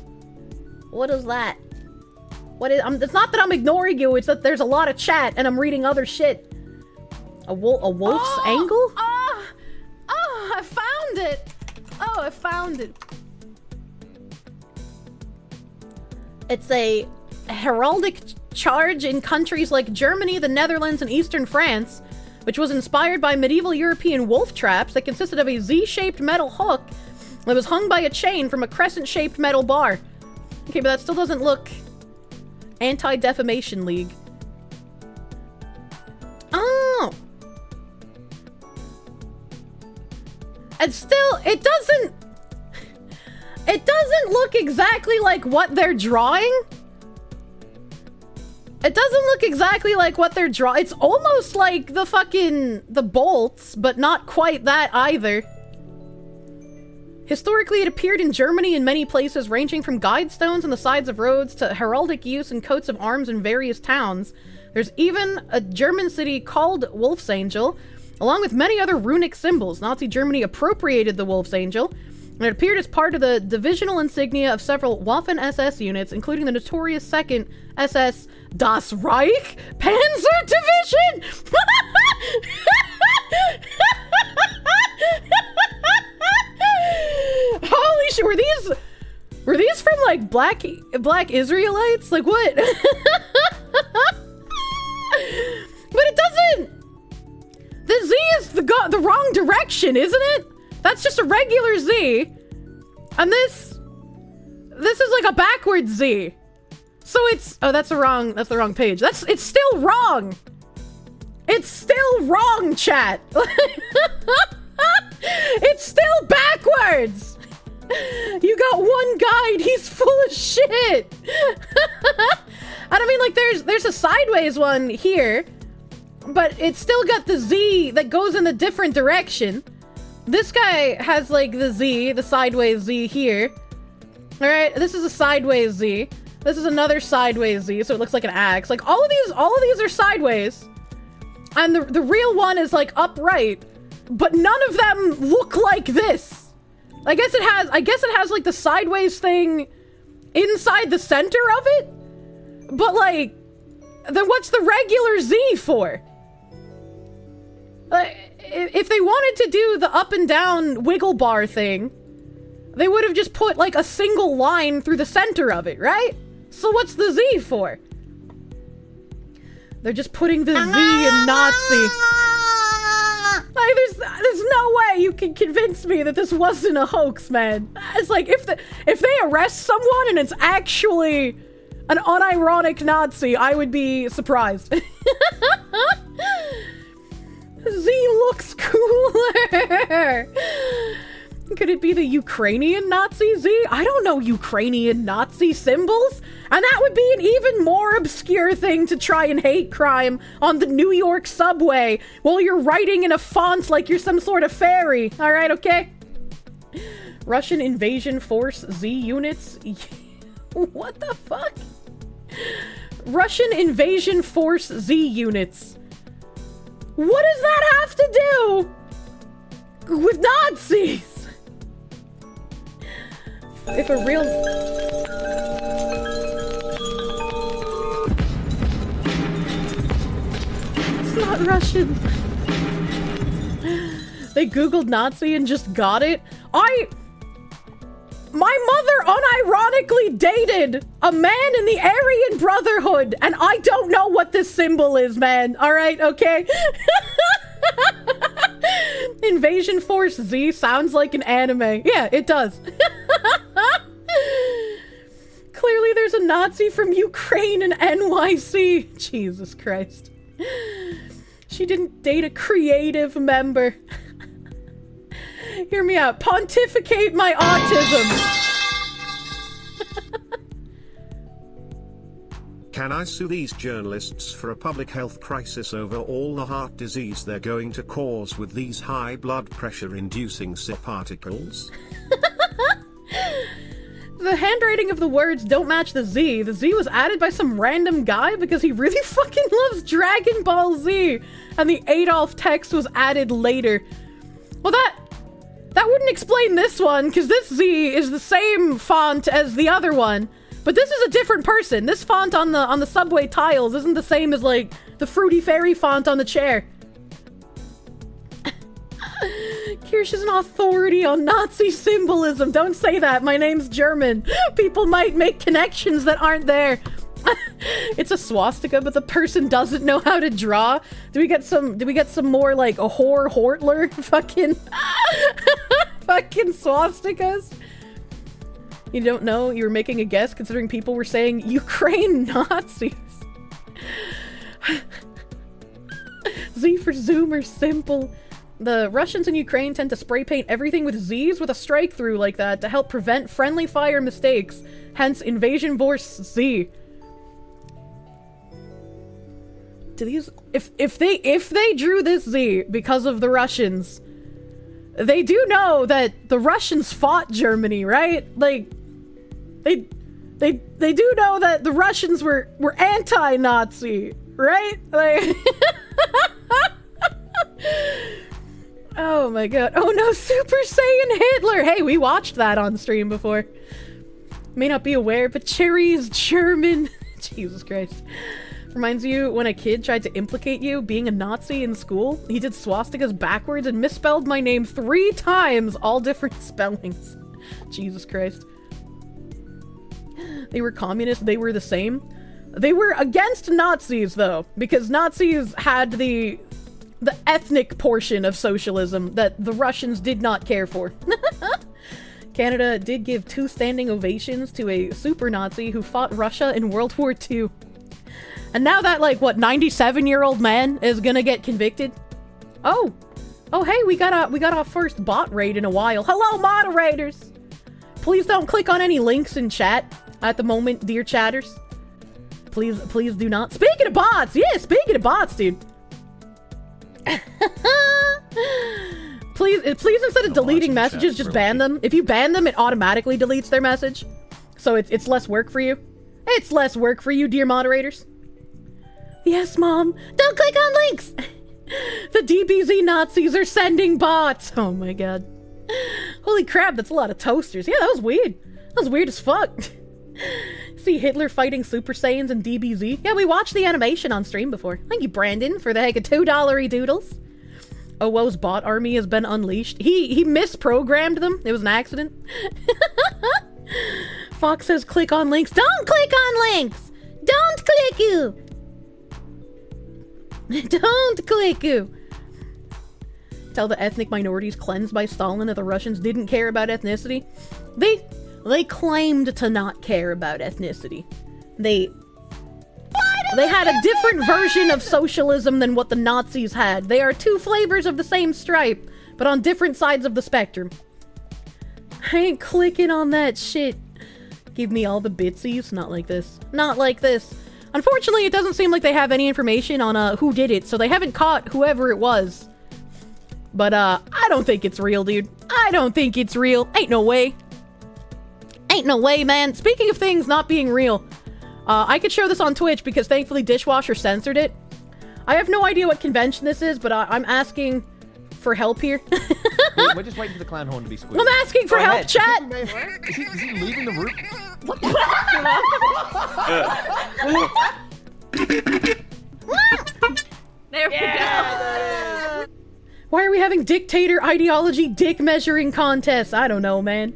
[SPEAKER 1] What is that? What is? It's not that I'm ignoring you, it's that there's a lot of chat and I'm reading other shit. A wolf's angle? Oh, I found it. Oh, I found it. It's a heraldic charge in countries like Germany, the Netherlands, and Eastern France, which was inspired by medieval European wolf traps that consisted of a Z-shaped metal hook that was hung by a chain from a crescent-shaped metal bar. Okay, but that still doesn't look Anti-Defamation League. Oh! And still, it doesn't look exactly like what they're drawing. It doesn't look exactly like what they're drawing. It's almost like the bolts, but not quite that either. Historically, it appeared in Germany in many places, ranging from guide stones on the sides of roads to heraldic use in coats of arms in various towns. There's even a German city called Wolf's Angel, along with many other runic symbols. Nazi Germany appropriated the Wolf's Angel, and it appeared as part of the divisional insignia of several Waffen-SS units, including the notorious 2nd SS Das Reich Panzer Division! Holy shit, were these from like black Israelites? Like what? But it doesn't. The Z is the wrong direction, isn't it? That's just a regular Z. And this is like a backwards Z. So it's, oh, that's the wrong page. It's still wrong. It's still wrong, chat. It's still backwards. You got one guide, he's full of shit. And I mean, like, there's a sideways one here, but it's still got the Z that goes in a different direction. This guy has like the Z, the sideways Z here. All right, this is a sideways Z. This is another sideways Z, so it looks like an axe. Like all of these are sideways, and the real one is like upright, but none of them look like this. I guess it has like the sideways thing inside the center of it, but like, then what's the regular Z for? If they wanted to do the up and down wiggle bar thing, they would have just put like a single line through the center of it, right? So what's the Z for? They're just putting the Z in Nazi. Like, there's no way you can convince me that this wasn't a hoax, man. It's like, if they arrest someone and it's actually an unironic Nazi, I would be surprised. Z looks cooler. Could it be the Ukrainian Nazi Z? I don't know Ukrainian Nazi symbols. And that would be an even more obscure thing to try and hate crime on the New York subway while you're writing in a font like you're some sort of fairy. Alright, okay? Russian invasion force Z units? What the fuck? Russian invasion force Z units. What does that have to do with Nazis? If a real... It's not Russian. They Googled Nazi and just got it. My mother unironically dated a man in the Aryan Brotherhood, and I don't know what this symbol is, man. Alright, okay? Invasion Force Z sounds like an anime. Yeah, it does. Clearly there's a Nazi from Ukraine and NYC. Jesus Christ. She didn't date a creative member. Hear me out. Pontificate my autism.
[SPEAKER 7] Can I sue these journalists for a public health crisis over all the heart disease they're going to cause with these high blood pressure inducing SIP particles?
[SPEAKER 1] The handwriting of the words don't match the Z. The Z was added by some random guy because he really fucking loves Dragon Ball Z. And the Adolf text was added later. Well, that wouldn't explain this one, because this Z is the same font as the other one. But this is a different person. This font on the subway tiles isn't the same as, like, the Fruity Fairy font on the chair. Kirsche is an authority on Nazi symbolism. Don't say that. My name's German. People might make connections that aren't there. It's a swastika, but the person doesn't know how to draw. Do we get some more like a Hortler fucking fucking swastikas? You don't know? You were making a guess considering people were saying Ukraine Nazis. Z for Zoomer, simple. The Russians in Ukraine tend to spray paint everything with Z's with a strike through like that to help prevent friendly fire mistakes. Hence, Invasion Force Z. Do these... If they drew this Z because of the Russians, they do know that the Russians fought Germany, right? Like, they do know that the Russians were anti-Nazi, right? Like... Oh my god. Oh no, Super Saiyan Hitler! Hey, we watched that on stream before. May not be aware, but Cherry's German. Jesus Christ. Reminds you when a kid tried to implicate you being a Nazi in school? He did swastikas backwards and misspelled my name 3 times, all different spellings. Jesus Christ. They were communists, they were the same. They were against Nazis, though, because Nazis had the ethnic portion of socialism that the Russians did not care for. Canada did give 2 standing ovations to a super Nazi who fought Russia in World War II. And now that, like, what, 97-year-old man is gonna get convicted? Oh, hey, we got our first bot raid in a while. Hello, moderators! Please don't click on any links in chat at the moment, dear chatters. Please do not. Speaking of bots, yeah, speaking of bots, dude. Please instead of deleting messages, just ban them. If you ban them, it automatically deletes their message. So it's less work for you. It's less work for you, dear moderators. Yes, Mom. Don't click on links! The DBZ Nazis are sending bots! Oh my god. Holy crap, that's a lot of toasters. Yeah, that was weird. That was weird as fuck. See Hitler fighting Super Saiyans and DBZ? Yeah, we watched the animation on stream before. Thank you, Brandon, for the heck of $2 doodles. OWO's bot army has been unleashed. He misprogrammed them. It was an accident. Fox says click on links. Don't click on links! Don't click you! Don't click you! Tell the ethnic minorities cleansed by Stalin that the Russians didn't care about ethnicity. They claimed to not care about ethnicity. They had a different version of socialism than what the Nazis had. They are 2 flavors of the same stripe, but on different sides of the spectrum. I ain't clicking on that shit. Give me all the bitsies. Not like this. Not like this. Unfortunately, it doesn't seem like they have any information on who did it, so they haven't caught whoever it was. But I don't think it's real, dude. I don't think it's real. Ain't no way. Ain't no way, man. Speaking of things not being real, I could show this on Twitch because thankfully Dishwasher censored it. I have no idea what convention this is, but I'm asking for help here.
[SPEAKER 2] We're just waiting for the clown horn to be squeezed.
[SPEAKER 1] I'm asking for help, chat.
[SPEAKER 2] Is he leaving the room?
[SPEAKER 5] There we go.
[SPEAKER 1] Why are we having dictator ideology dick measuring contests? I don't know, man.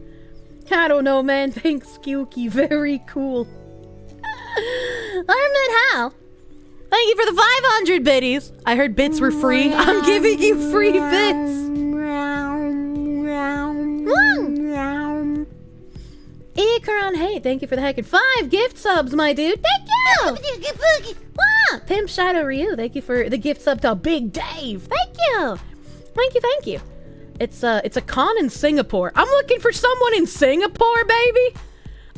[SPEAKER 1] I don't know, man. Thanks, Skewky. Very cool.
[SPEAKER 4] Armlet Hal. Thank you for the 500 biddies.
[SPEAKER 1] I heard bits were free. I'm giving you free bits. Ikaron, hey, thank you for the heckin' 5 gift subs, my dude. Thank you. Wow. Pimp Shadow Ryu, thank you for the gift sub to Big Dave. Thank you. Thank you, thank you. It's a con in Singapore. I'm looking for someone in Singapore, baby.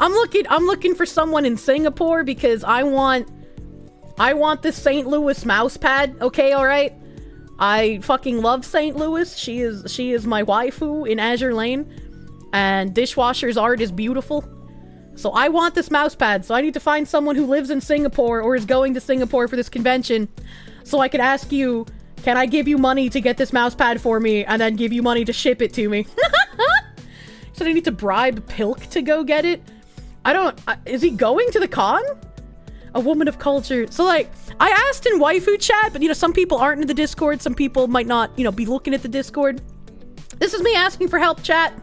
[SPEAKER 1] I'm looking for someone in Singapore because I want this St. Louis mouse pad. Okay, all right. I fucking love St. Louis. She is my waifu in Azure Lane, and Dishwasher's art is beautiful. So I want this mouse pad. So I need to find someone who lives in Singapore or is going to Singapore for this convention, so I could ask you, can I give you money to get this mouse pad for me, and then give you money to ship it to me? So I need to bribe Pilk to go get it. Is he going to the con? A woman of culture. So, like, I asked in waifu chat, but, some people aren't in the Discord. Some people might not, be looking at the Discord. This is me asking for help, chat.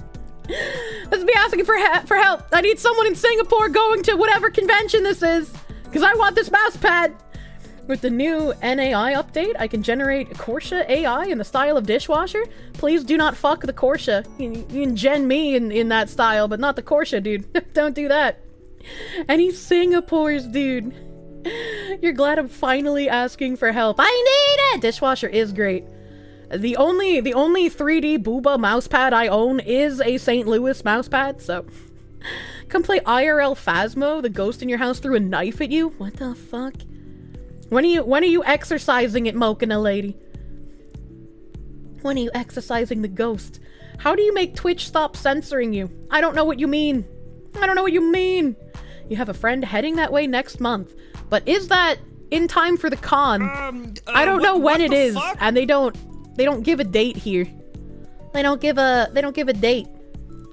[SPEAKER 1] This is me asking for help. I need someone in Singapore going to whatever convention this is, because I want this mouse pad. With the new NAI update, I can generate Kirsche AI in the style of Dishwasher. Please do not fuck the Kirsche. You can gen me in that style, but not the Kirsche, dude. Don't do that. And he's Singapore's, dude. You're glad I'm finally asking for help. I need it! Dishwasher is great. The only 3D booba mousepad I own is a St. Louis mousepad, so... Come play IRL Phasmo, the ghost in your house threw a knife at you? What the fuck? When are you exercising it, Mokina lady? When are you exercising the ghost? How do you make Twitch stop censoring you? I don't know what you mean. I don't know what you mean. You have a friend heading that way next month. But is that in time for the con? I don't know when it is, and they don't give a date here. They don't give a date.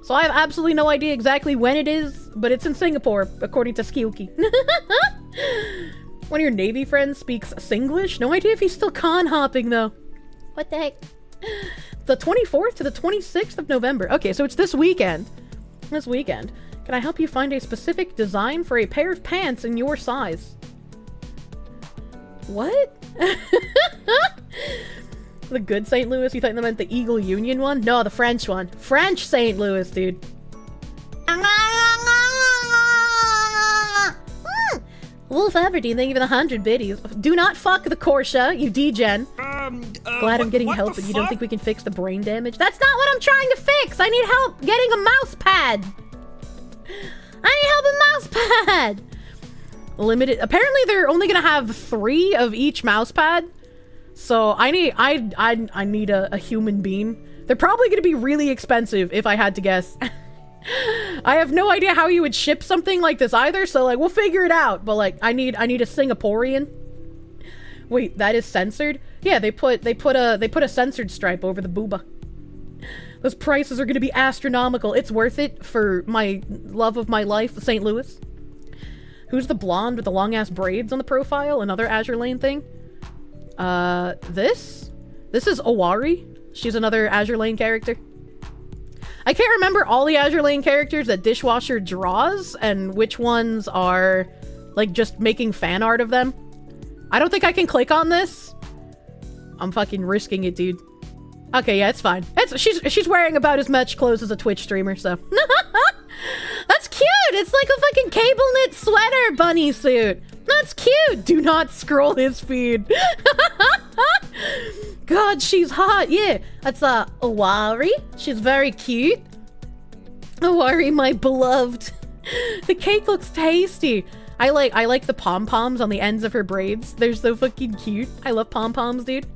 [SPEAKER 1] So I have absolutely no idea exactly when it is, but it's in Singapore, according to Skilky. One of your Navy friends speaks Singlish? No idea if he's still con hopping, though. What the heck? The 24th to the 26th of November. Okay, so it's this weekend. This weekend. Can I help you find a specific design for a pair of pants in your size? What? The good St. Louis? You thought that meant the Eagle Union one? No, the French one. French St. Louis, dude. Wolf Aberdeen, thank you for the 100 biddies. Do not fuck the Kirsche, you degen. Glad I'm getting help, but you don't think we can fix the brain damage? That's not what I'm trying to fix! I need help getting a mouse pad! I need help with mouse pad! Limited. Apparently they're only gonna have 3 of each mouse pad. So I need a human being. They're probably gonna be really expensive if I had to guess. I have no idea how you would ship something like this either, so like we'll figure it out. But like I need a Singaporean. Wait, that is censored? Yeah, they put a censored stripe over the booba. Those prices are gonna be astronomical. It's worth it for my love of my life, St. Louis. Who's the blonde with the long ass braids on the profile? Another Azure Lane thing? This is Owari. She's another Azure Lane character. I can't remember all the Azure Lane characters that Dishwasher draws and which ones are like just making fan art of them. I don't think I can click on this. I'm fucking risking it, dude. Okay, yeah, it's fine. She's wearing about as much clothes as a Twitch streamer, so. That's cute! It's like a fucking cable knit sweater bunny suit. That's cute! Do not scroll his feed. God, she's hot. Yeah, that's Owari. She's very cute. Owari, my beloved. The cake looks tasty. I like the pom-poms on the ends of her braids. They're so fucking cute. I love pom-poms, dude.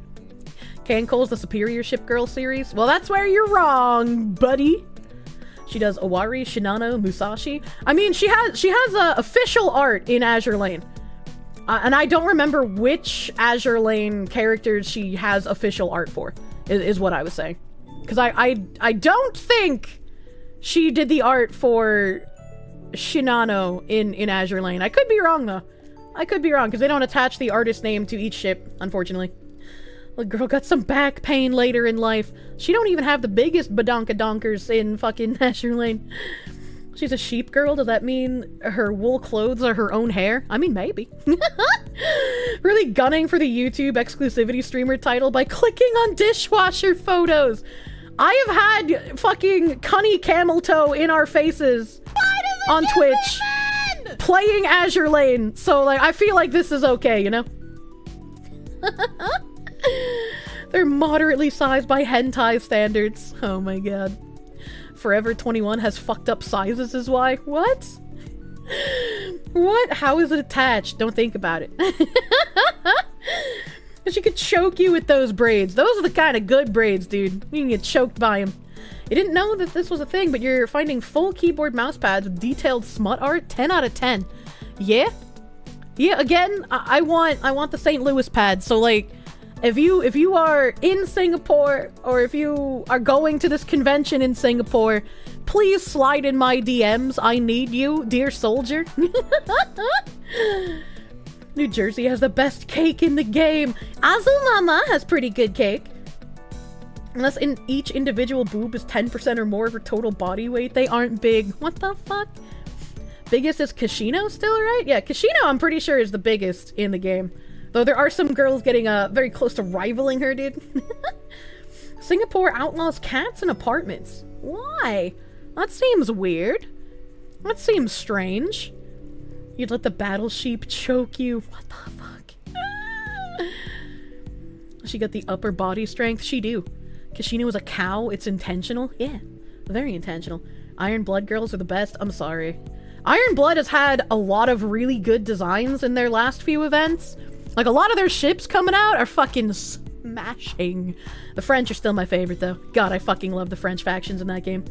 [SPEAKER 1] Kanko's the Superior Ship Girl series. Well, that's where you're wrong, buddy. She does Owari, Shinano, Musashi. I mean, she has official art in Azure Lane. And I don't remember which Azure Lane characters she has official art for, is what I was saying. Because I don't think she did the art for Shinano in Azure Lane. I could be wrong, though. I could be wrong, because they don't attach the artist name to each ship, unfortunately. The girl got some back pain later in life. She don't even have the biggest badonka-donkers in fucking Azure Lane. She's a sheep girl. Does that mean her wool clothes are her own hair? I mean, maybe. Really gunning for the YouTube exclusivity streamer title by clicking on dishwasher photos. I have had fucking Cunny Camel Toe in our faces on Twitch playing Azure Lane. So, like, I feel like this is okay, you know? They're moderately sized by hentai standards. Oh my god. Forever 21 has fucked up sizes is why? What? What? How is it attached? Don't think about it. She could choke you with those braids. Those are the kind of good braids, dude. You can get choked by them. You didn't know that this was a thing, but you're finding full keyboard mouse pads with detailed smut art. 10 out of 10. Yeah? Yeah, again, I want the St. Louis pad. So, like, if you are in Singapore, or if you are going to this convention in Singapore, please slide in my DMs. I need you, dear soldier. New Jersey has the best cake in the game. Azumama has pretty good cake. Unless each individual boob is 10% or more of her total body weight, they aren't big. What the fuck? Biggest is Kashino still, right? Yeah, Kashino I'm pretty sure is the biggest in the game. Though there are some girls getting very close to rivaling her, dude. Singapore outlaws cats in apartments. Why? That seems weird. That seems strange. You'd let the battle sheep choke you. What the fuck? She got the upper body strength. She do. Kashino was a cow. It's intentional. Yeah, very intentional. Iron Blood girls are the best. I'm sorry. Iron Blood has had a lot of really good designs in their last few events. Like, a lot of their ships coming out are fucking smashing. The French are still my favorite, though. God, I fucking love the French factions in that game.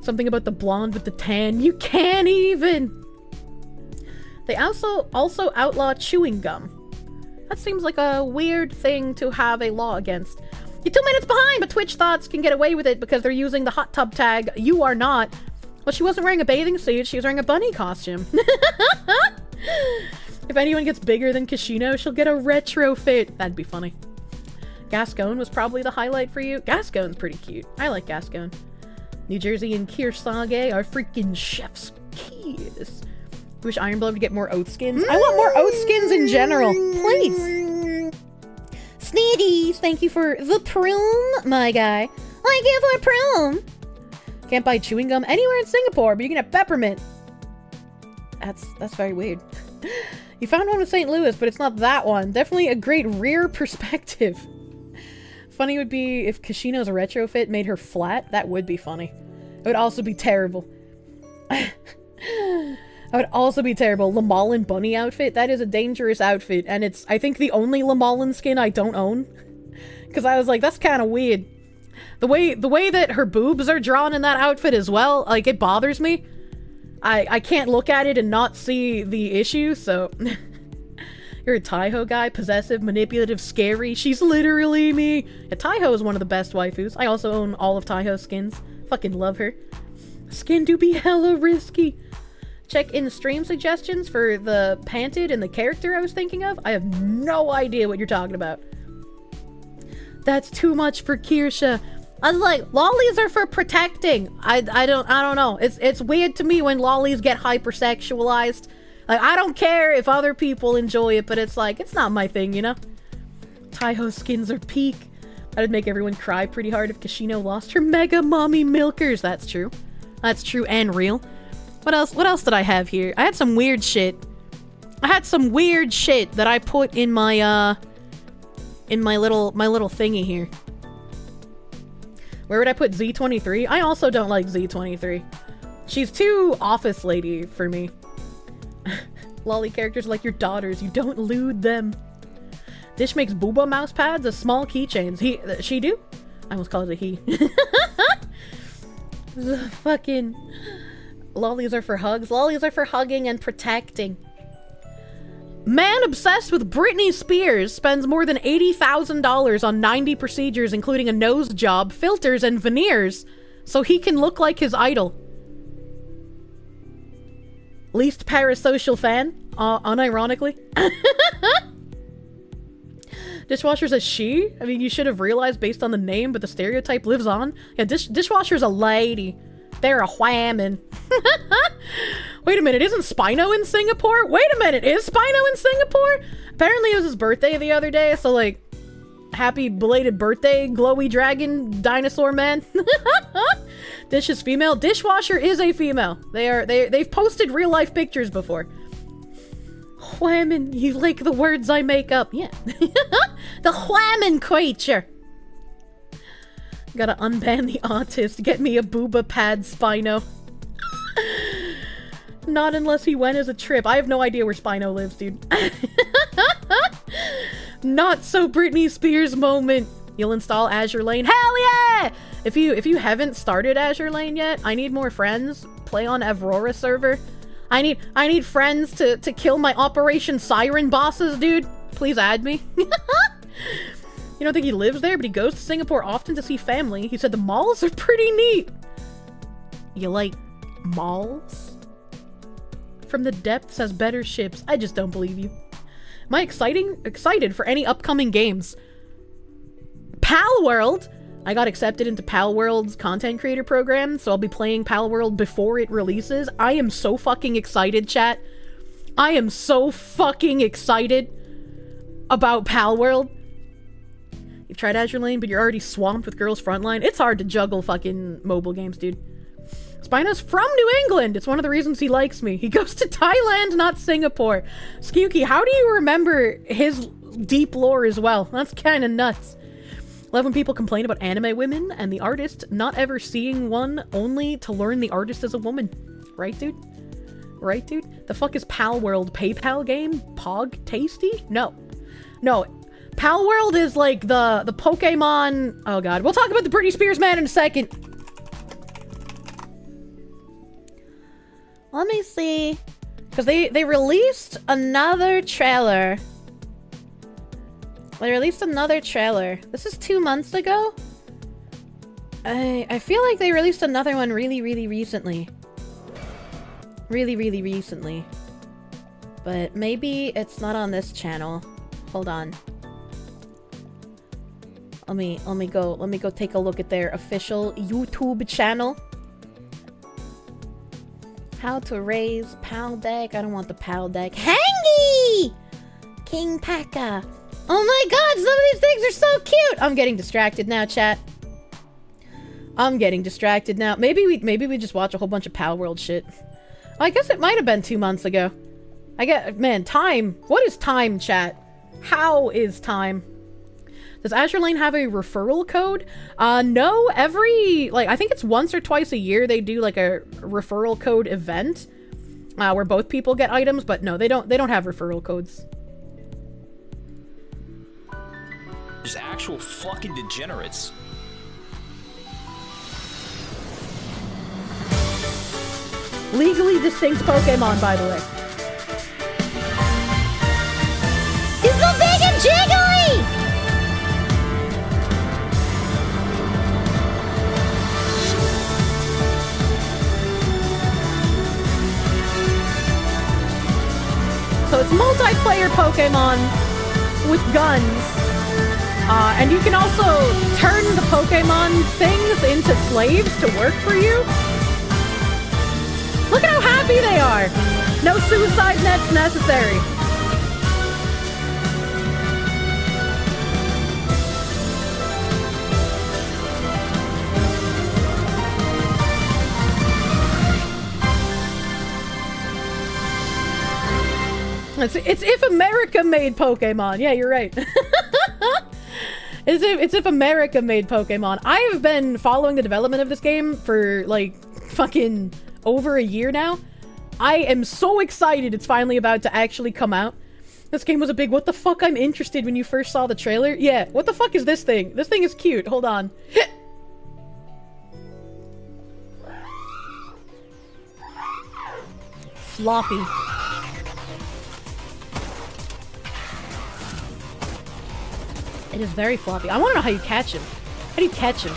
[SPEAKER 1] Something about the blonde with the tan. You can't even! They also outlaw chewing gum. That seems like a weird thing to have a law against. You're 2 minutes behind, but Twitch thoughts can get away with it because they're using the hot tub tag. You are not. Well, she wasn't wearing a bathing suit. She was wearing a bunny costume. If anyone gets bigger than Kashino, she'll get a retrofit. That'd be funny. Gascon was probably the highlight for you. Gascon's pretty cute. I like Gascon. New Jersey and Kirsche are freaking chef's kiss. Wish Ironblood would get more oat skins. I want more oat skins in general. Please. Sneedies, thank you for the prune, my guy. Thank you for prune. Can't buy chewing gum anywhere in Singapore, but you can have peppermint. That's very weird. You found one with St. Louis, but it's not that one. Definitely a great rear perspective. Funny would be if Kashino's retrofit made her flat. That would be funny. It would also be terrible. That would also be terrible. Lamalin bunny outfit. That is a dangerous outfit, and it's, I think, the only Lamalin skin I don't own. Because I was like, that's kind of weird. The way that her boobs are drawn in that outfit as well, like, it bothers me. I can't look at it and not see the issue, so... You're a Taiho guy, possessive, manipulative, scary. She's literally me. Yeah, Taiho is one of the best waifus. I also own all of Taiho's skins. Fucking love her. Skin do be hella risky. Check in stream suggestions for the panted and the character I was thinking of. I have no idea what you're talking about. That's too much for Kirsche. I was like, lollies are for protecting. I don't know. It's weird to me when lollies get hypersexualized. Like, I don't care if other people enjoy it, but it's like, it's not my thing, you know? Taiho skins are peak. That'd make everyone cry pretty hard if Kashino lost her mega mommy milkers. That's true. That's true and real. What else did I have here? I had some weird shit. I had some weird shit that I put in my little thingy here. Where would I put Z23? I also don't like Z23. She's too office lady for me. Lolly characters are like your daughters. You don't lewd them. Dish makes booba mouse pads as small keychains. She do? I almost called it a he. Fucking... Lollies are for hugs. Lollies are for hugging and protecting. Man obsessed with Britney Spears spends more than $80,000 on 90 procedures, including a nose job, filters, and veneers, so he can look like his idol. Least parasocial fan, unironically. Dishwasher's a she? I mean, you should have realized based on the name, but the stereotype lives on. Yeah, dishwasher's a lady. They're a whammon. Wait a minute, isn't Spino in Singapore? Wait a minute, is Spino in Singapore? Apparently it was his birthday the other day, so like, happy belated birthday, glowy dragon dinosaur man. Dish is female. Dishwasher is a female. They've posted real life pictures before. Whammin', you like the words I make up. Yeah. The whammin' creature. Gotta unban the autist. Get me a booba pad, Spino. Not unless he went as a trip. I have no idea where Spino lives, dude. Not so Britney Spears moment. You'll install Azure Lane. Hell yeah! If you haven't started Azure Lane yet, I need more friends. Play on Aurora server. I need friends to kill my Operation Siren bosses, dude. Please add me. You don't think he lives there, but he goes to Singapore often to see family. He said the malls are pretty neat. You like malls? From the depths has better ships. I just don't believe you. Am I excited for any upcoming games? Pal World! I got accepted into Pal World's content creator program, so I'll be playing Pal World before it releases. I am so fucking excited, chat. I am so fucking excited about Pal World. You've tried Azure Lane, but you're already swamped with Girls Frontline. It's hard to juggle fucking mobile games, dude. Spino's from New England. It's one of the reasons he likes me. He goes to Thailand, not Singapore. Skewky, how do you remember his deep lore as well? That's kind of nuts. Love when people complain about anime women and the artist not ever seeing one only to learn the artist is a woman. Right, dude? Right, dude? The fuck is Pal World? PayPal game? Pog Tasty? No. No. Pal World is like the Pokemon... Oh god. We'll talk about the Britney Spears man in a second.
[SPEAKER 4] Let me see. Because they released another trailer. They released another trailer. This is 2 months ago? I feel like they released another one really, really recently. Really, really recently. But maybe it's not on this channel. Hold on. Let me go take a look at their official YouTube channel. How to raise PAL deck. I don't want the PAL deck. Hangy! King Paka. Oh my god, some of these things are so cute! I'm getting distracted now, chat. I'm getting distracted now. Maybe we just watch a whole bunch of Pal World shit. I guess it might have been 2 months ago. Man, time. What is time, chat? How is time? Does Azure Lane have a referral code? No, I think it's once or twice a year they do like a referral code event where both people get items, but no, they don't have referral codes.
[SPEAKER 8] There's actual fucking degenerates.
[SPEAKER 1] Legally distinct Pokemon, by the way.
[SPEAKER 4] He's so big and jiggly!
[SPEAKER 1] So it's multiplayer Pokemon with guns. And you can also turn the Pokemon things into slaves to work for you. Look at how happy they are! No suicide nets necessary. It's if America made Pokemon. Yeah, you're right. It's if America made Pokemon. I have been following the development of this game for like fucking over a year now. I am so excited it's finally about to actually come out. This game was a big what the fuck I'm interested when you first saw the trailer. Yeah, what the fuck is this thing? This thing is cute. Hold on. Floppy. It is very floppy. I want to know how you catch him. How do you catch him?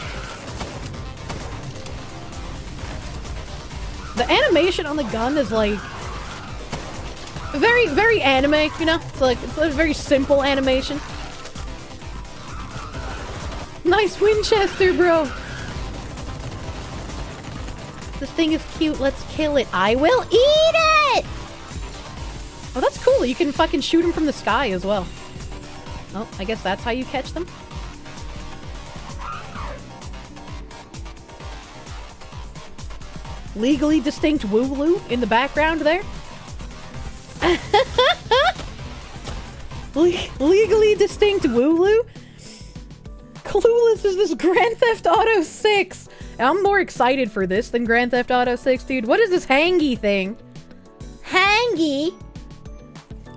[SPEAKER 1] The animation on the gun is like very, very anime, you know? It's a very simple animation. Nice Winchester, bro. This thing is cute. Let's kill it. I will eat it! Oh, that's cool. You can fucking shoot him from the sky as well. Oh, I guess that's how you catch them. Legally distinct Wooloo in the background there. Legally distinct Wooloo. Clueless is this Grand Theft Auto 6. I'm more excited for this than Grand Theft Auto 6, dude. What is this hangy thing? Hangy?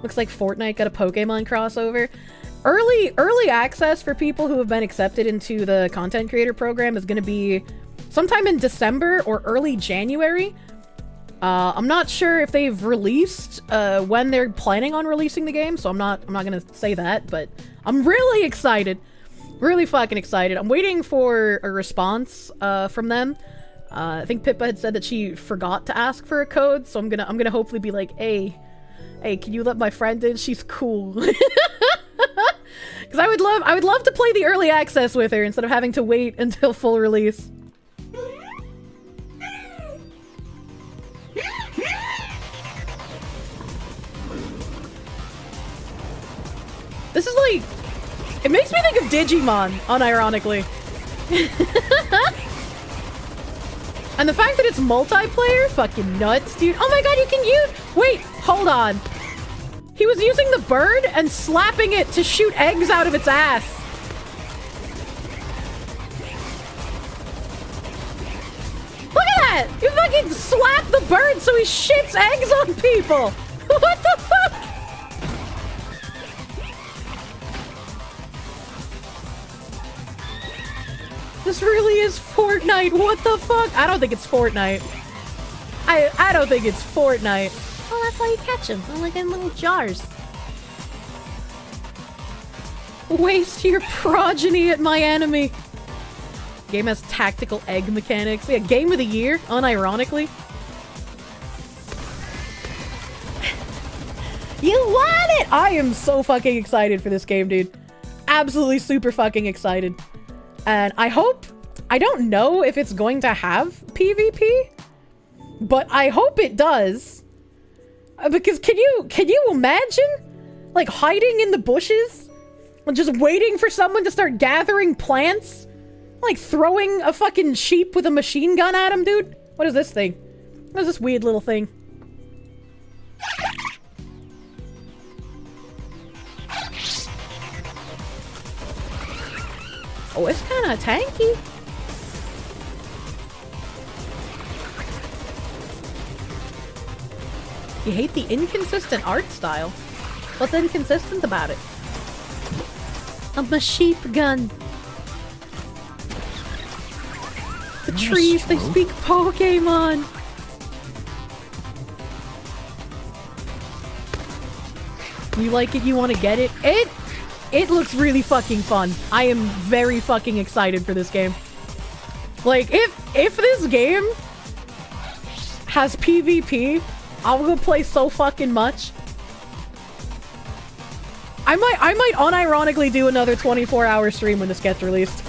[SPEAKER 1] Looks like Fortnite got a Pokemon crossover. Early access for people who have been accepted into the content creator program is going to be sometime in December or early January. I'm not sure if they've released when they're planning on releasing the game, so I'm not gonna say that, but I'm really excited. Really fucking excited. I'm waiting for a response from them. I think Pippa had said that she forgot to ask for a code, so I'm gonna hopefully be like, hey, can you let my friend in? She's cool. Because I would love to play the early access with her instead of having to wait until full release. This is like, it makes me think of Digimon, unironically. And the fact that it's multiplayer, fucking nuts, dude. Oh my god, you can use, wait, hold on. He was using the bird and slapping it to shoot eggs out of its ass. Look at that! You fucking slap the bird so he shits eggs on people! What the fuck? This really is Fortnite. What the fuck? I don't think it's Fortnite. I don't think it's Fortnite. Oh, that's how you catch them. They're like in little jars. Waste your progeny at my enemy. Game has tactical egg mechanics. Yeah, game of the year, unironically. You want it! I am so fucking excited for this game, dude. Absolutely super fucking excited. And I don't know if it's going to have PvP, but I hope it does. Because can you imagine? Like hiding in the bushes? And just waiting for someone to start gathering plants? Like throwing a fucking sheep with a machine gun at him, dude? What is this thing? What is this weird little thing? Oh, it's kind of tanky. You hate the inconsistent art style? What's inconsistent about it? I'm a sheep gun. The trees, they speak Pokemon. You like it, you want to get it? It looks really fucking fun. I am very fucking excited for this game. Like, if this game has PvP, I'll go play so fucking much. I might unironically do another 24-hour stream when this gets released.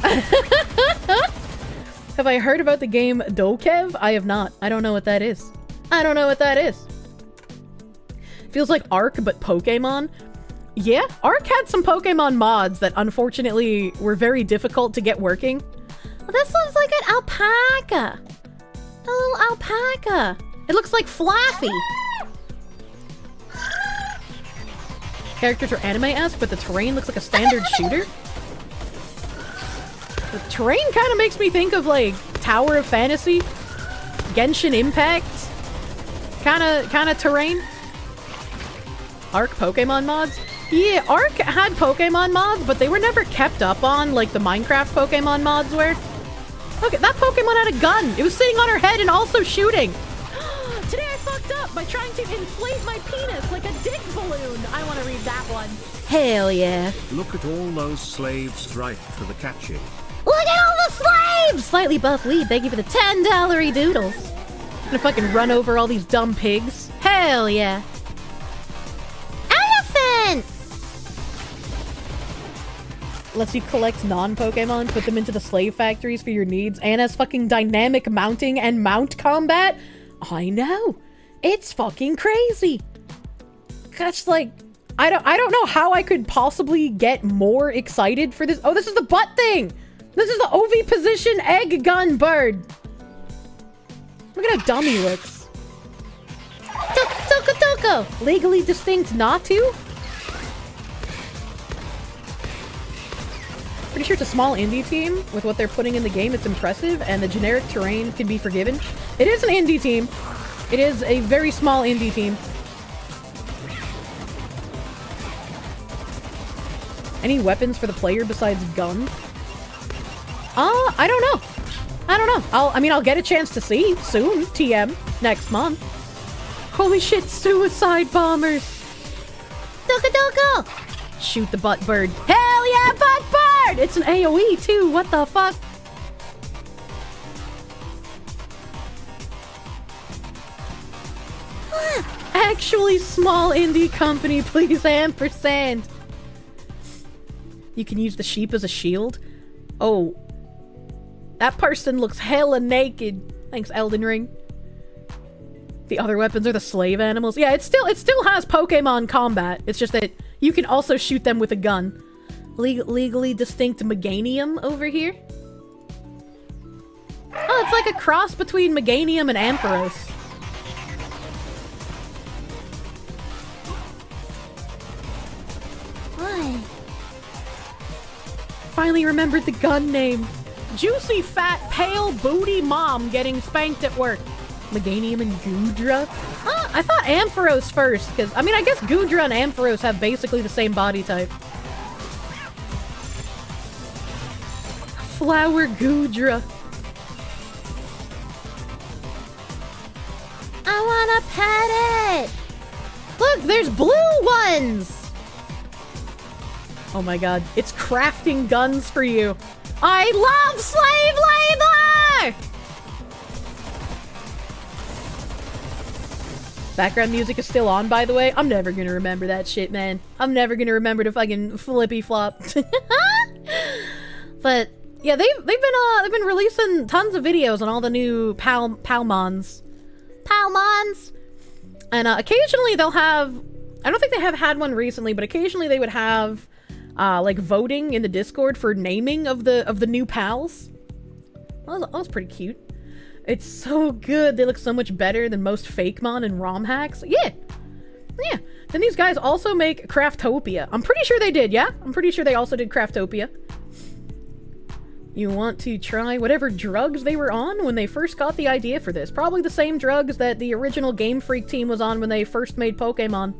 [SPEAKER 1] Have I heard about the game Dokev? I have not. I don't know what that is. I don't know what that is. Feels like Ark, but Pokemon. Yeah, Ark had some Pokemon mods that unfortunately were very difficult to get working. Well, this looks like an alpaca. A little alpaca. It looks like Flaffy. Characters are anime-esque, but the terrain looks like a standard shooter. The terrain kind of makes me think of, like, Tower of Fantasy. Genshin Impact kind of terrain. Arc Pokemon mods? Yeah, Arc had Pokemon mods, but they were never kept up on like the Minecraft Pokemon mods were. Look, that Pokemon had a gun. It was sitting on her head and also shooting. Today I fucked up by trying to inflate my penis like a dick balloon. I want to read that one. Hell yeah.
[SPEAKER 7] Look at all those slaves ripe for the catching.
[SPEAKER 4] Look at all the slaves! Slightly buff weed, thank you for the $10 doodles.
[SPEAKER 1] I'm gonna fucking run over all these dumb pigs. Hell yeah.
[SPEAKER 4] Elephant!
[SPEAKER 1] Lets you collect non-Pokemon, put them into the slave factories for your needs, and has fucking dynamic mounting and mount combat. I know. It's fucking crazy. That's like, I don't know how I could possibly get more excited for this. Oh, this is the butt thing. This is the OV position egg gun bird. Look at how dumb he looks.
[SPEAKER 4] Toko!
[SPEAKER 1] Legally distinct Natu? Pretty sure it's a small indie team. With what they're putting in the game, it's impressive, and the generic terrain can be forgiven. It is an indie team. It is a very small indie team. Any weapons for the player besides gun? I don't know. I'll get a chance to see soon. TM next month. Holy shit, suicide bombers.
[SPEAKER 4] Toko!
[SPEAKER 1] Shoot the butt bird. Hell yeah, butt bird! It's an AoE too. What the fuck? Actually small indie company, please ampersand. You can use the sheep as a shield. Oh. That person looks hella naked. Thanks, Elden Ring. The other weapons are the slave animals. Yeah, it still has Pokemon combat. It's just that you can also shoot them with a gun. Legally distinct Meganium over here. Oh, it's like a cross between Meganium and Ampharos.
[SPEAKER 4] Why?
[SPEAKER 1] Finally remembered the gun name. Juicy, fat, pale, booty mom getting spanked at work. Meganium and Goodra? Huh, I thought Ampharos first, because, I mean, I guess Goodra and Ampharos have basically the same body type. Flower Goodra.
[SPEAKER 4] I wanna pet it! Look, there's blue ones!
[SPEAKER 1] Oh my god, it's crafting guns for you. I love slave labor! Background music is still on, by the way. I'm never gonna remember that shit, man. I'm never gonna remember to fucking flippy flop. But yeah, they've been releasing tons of videos on all the new Palmons. And occasionally they'll have, I don't think they have had one recently, but occasionally they would have like voting in the Discord for naming of the new pals. That was pretty cute. It's so good. They look so much better than most Fakemon and ROM hacks. Yeah. Then these guys also make Craftopia. I'm pretty sure they did, yeah? I'm pretty sure they also did Craftopia. You want to try whatever drugs they were on when they first got the idea for this. Probably the same drugs that the original Game Freak team was on when they first made Pokemon.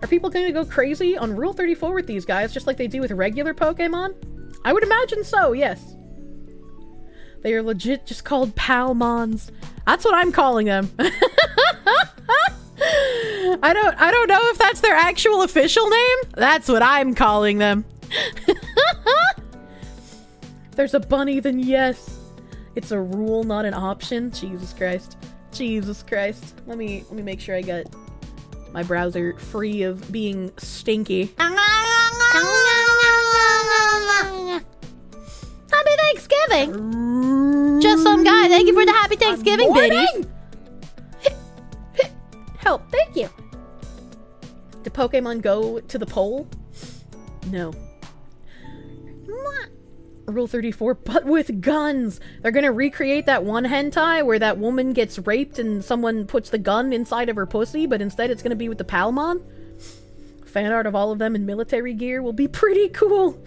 [SPEAKER 1] Are people going to go crazy on Rule 34 with these guys, just like they do with regular Pokemon? I would imagine so, yes. They are legit just called Palmons. That's what I'm calling them. I don't know if that's their actual official name. That's what I'm calling them. There's a bunny, then yes. It's a rule, not an option. Jesus Christ. Jesus Christ. Let me make sure I got my browser free of being stinky.
[SPEAKER 4] Happy Thanksgiving! Just some guy, thank you for the Happy Thanksgiving biddies!
[SPEAKER 1] Help, thank you! Did Pokemon go to the pole? No. Rule 34, but with guns! They're gonna recreate that one hentai where that woman gets raped and someone puts the gun inside of her pussy, but instead it's gonna be with the Palmon? Fan art of all of them in military gear will be pretty cool.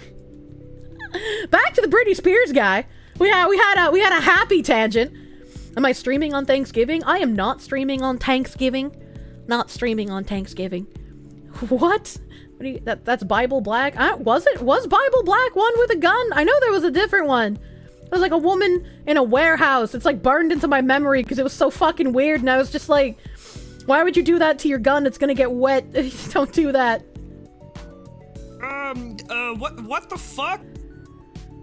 [SPEAKER 1] Back to the Britney Spears guy. We had a happy tangent. Am I streaming on Thanksgiving? I am not streaming on Thanksgiving. Not streaming on Thanksgiving. What? That's Bible Black? Was Bible Black one with a gun? I know there was a different one. It was like a woman in a warehouse. It's like burned into my memory because it was so fucking weird, and I was just like, why would you do that to your gun? It's gonna get wet. Don't do that.
[SPEAKER 8] What the fuck?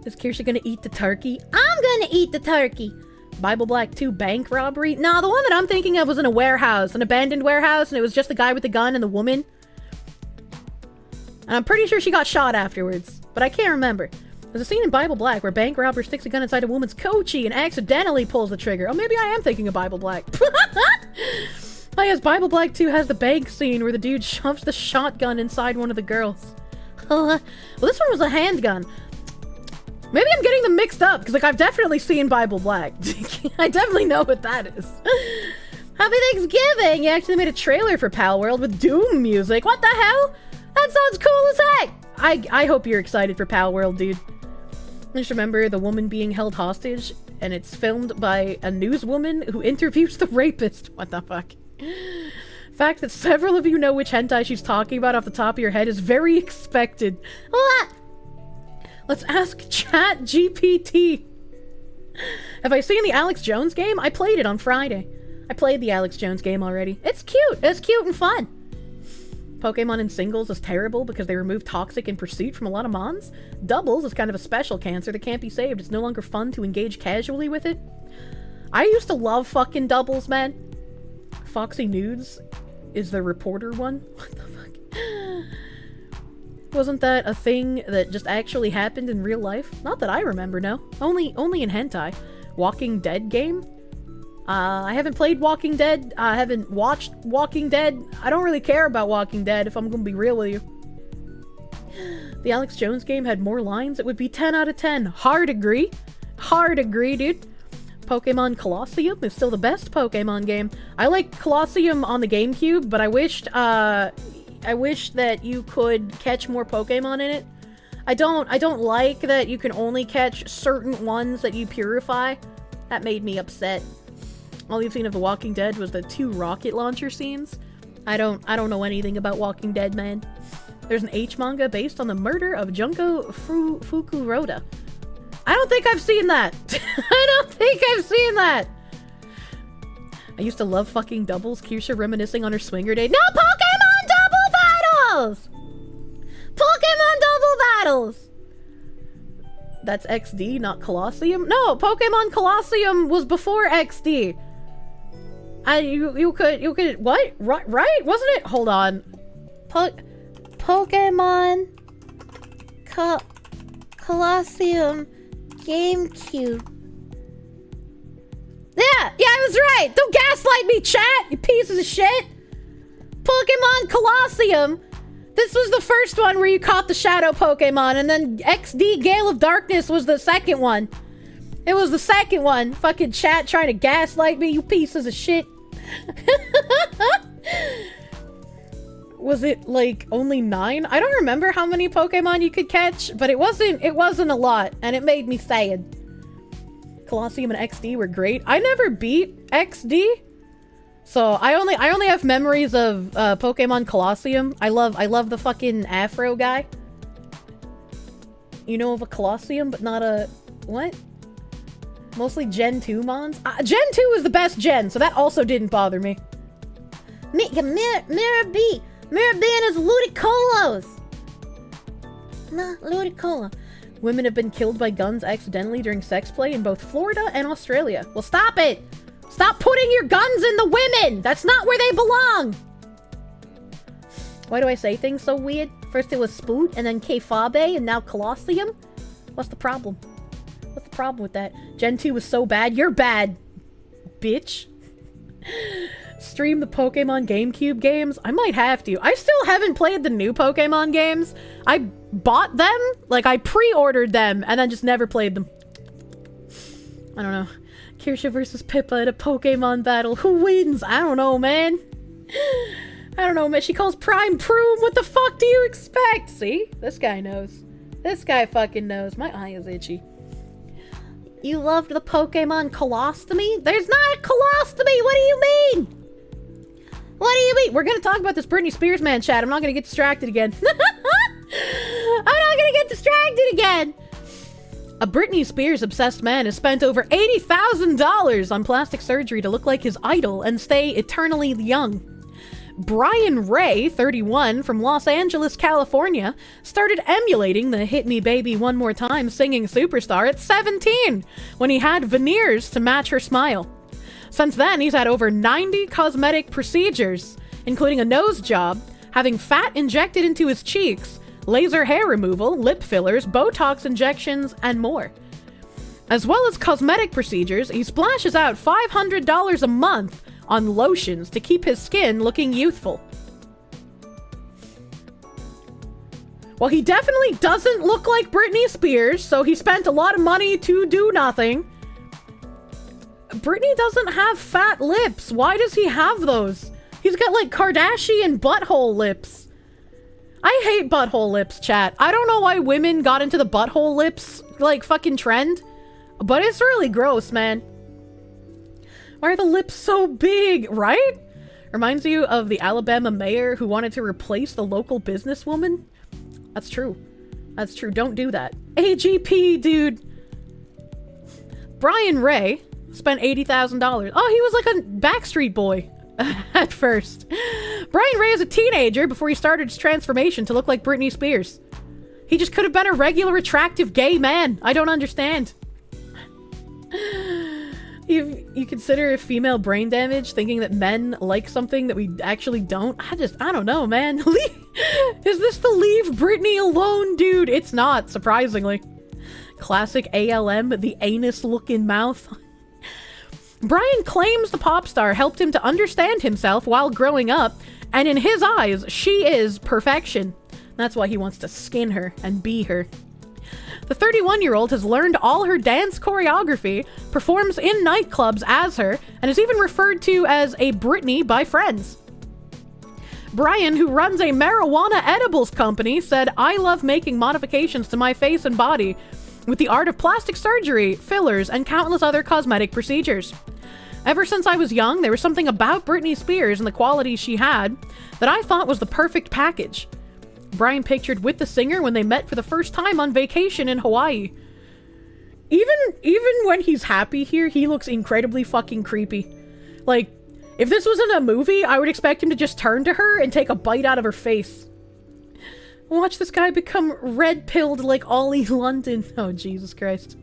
[SPEAKER 1] Is Kirsche gonna eat the turkey? I'm gonna eat the turkey. Bible Black 2 bank robbery? Nah, the one that I'm thinking of was in a warehouse, an abandoned warehouse, and it was just the guy with the gun and the woman. And I'm pretty sure she got shot afterwards, but I can't remember. There's a scene in Bible Black where a bank robber sticks a gun inside a woman's coachie and accidentally pulls the trigger. Oh, maybe I am thinking of Bible Black. Oh yes, Bible Black 2 has the bank scene where the dude shoves the shotgun inside one of the girls. Well, this one was a handgun. Maybe I'm getting them mixed up, because, like, I've definitely seen Bible Black. I definitely know what that is. Happy Thanksgiving! You actually made a trailer for Pal World with Doom music. What the hell? That sounds cool as heck! I hope you're excited for Pal World, dude. Just remember the woman being held hostage, and it's filmed by a newswoman who interviews the rapist. What the fuck? Fact that several of you know which hentai she's talking about off the top of your head is very expected. What? Let's ask Chat GPT. Have I seen the Alex Jones game? I played it on Friday. I played the Alex Jones game already. It's cute. It's cute and fun. Pokemon in singles is terrible because they removed Toxic in Pursuit from a lot of mons. Doubles is kind of a special cancer that can't be saved. It's no longer fun to engage casually with it. I used to love fucking doubles, man. Foxy Nudes is the reporter one. What the fuck? Wasn't that a thing that just actually happened in real life? Not that I remember, no. Only in hentai. Walking Dead game? I haven't played Walking Dead. I haven't watched Walking Dead. I don't really care about Walking Dead, if I'm gonna be real with you. The Alex Jones game had more lines. It would be 10 out of 10. Hard agree. Hard agree, dude. Pokemon Colosseum is still the best Pokemon game. I like Colosseum on the GameCube, but I wish that you could catch more Pokemon in it. I don't like that you can only catch certain ones that you purify. That made me upset. All you've seen of The Walking Dead was the 2 rocket launcher scenes. I don't know anything about Walking Dead, man. There's an H manga based on the murder of Junko Fukuroda. I don't think I've seen that. I don't think I've seen that. I used to love fucking doubles. Kirsche reminiscing on her swinger day. No Pokemon double battles! Pokemon double battles! That's XD, not Colosseum? No, Pokemon Colosseum was before XD. You could, what? Right? Wasn't it? Hold on. Pokemon Colosseum GameCube. Yeah, I was right. Don't gaslight me, chat, you pieces of shit. Pokemon Colosseum. This was the first one where you caught the shadow Pokemon, and then XD Gale of Darkness was the second one. It was the second one. Fucking chat trying to gaslight me, you pieces of shit. Was it like only 9? I don't remember how many Pokemon you could catch, but it wasn't a lot, and it made me sad. Colosseum and XD were great. I never beat XD, so I only have memories of Pokemon Colosseum. I love the fucking Afro guy. You know of a Colosseum, but not a what? Mostly Gen 2 mons. Gen 2 was the best gen, so that also didn't bother me. Mirror B and his Ludicolo. Nah, Ludicolo. Women have been killed by guns accidentally during sex play in both Florida and Australia. Well, stop it! Stop putting your guns in the women! That's not where they belong! Why do I say things so weird? First it was Spoot, and then Kfabe, and now Colosseum? What's the problem? What's the problem with that? Gen 2 was so bad. You're bad, bitch. Stream the Pokemon GameCube games? I might have to. I still haven't played the new Pokemon games. I bought them, like I pre-ordered them, and then just never played them. I don't know. Kirsche versus Pippa in a Pokemon battle. Who wins? I don't know, man. I don't know, man. She calls Prime Prune. What the fuck do you expect? See? This guy knows. This guy fucking knows. My eye is itchy.
[SPEAKER 4] You loved the Pokemon Colostomy? There's not a colostomy! What do you mean? What do you mean? We're gonna talk about this Britney Spears man, chat. I'm not gonna get distracted again. I'm not gonna get distracted again! A Britney Spears obsessed man has spent over $80,000 on plastic surgery to look like his idol and stay eternally young. Brian Ray, 31, from Los Angeles, California, started emulating the Hit Me Baby One More Time singing superstar at 17 when he had veneers to match her smile. Since then, he's had over 90 cosmetic procedures, including a nose job, having fat injected into his cheeks, laser hair removal, lip fillers, Botox injections, and more. As well as cosmetic procedures, he splashes out $500 a month on lotions to keep his skin looking youthful. Well, he definitely doesn't look like Britney Spears, so he spent a lot of money to do nothing. Britney doesn't have fat lips. Why does he have those? He's got like Kardashian butthole lips. I hate butthole lips, chat. I don't know why women got into the butthole lips, like, fucking trend, but it's really gross, man. Why are the lips so big, right? Reminds you of the Alabama mayor who wanted to replace the local businesswoman? That's true. That's true. Don't do that. AGP, dude. Brian Ray spent $80,000. Oh, he was like a Backstreet Boy at first. Brian Ray is a teenager before he started his transformation to look like Britney Spears. He just could have been a regular attractive gay man. I don't understand. You consider female brain damage thinking that men like something that we actually don't? I don't know, man. Is this the leave Britney alone, dude? It's not, surprisingly. Classic ALM, the anus-looking mouth. Brian claims the pop star helped him to understand himself while growing up, and in his eyes, she is perfection. That's why he wants to skin her and be her. The 31-year-old has learned all her dance choreography, performs in nightclubs as her, and is even referred to as a Britney by friends. Brian, who runs a marijuana edibles company, said, "I love making modifications to my face and body with the art of plastic surgery, fillers, and countless other cosmetic procedures. Ever since I was young, there was something about Britney Spears and the qualities she had that I thought was the perfect package." Brian pictured with the singer when they met for the first time on vacation in Hawaii. Even when he's happy here, he looks incredibly fucking creepy. Like, if this wasn't a movie, I would expect him to just turn to her and take a bite out of her face. Watch this guy become red-pilled like Ollie London. Oh, Jesus Christ.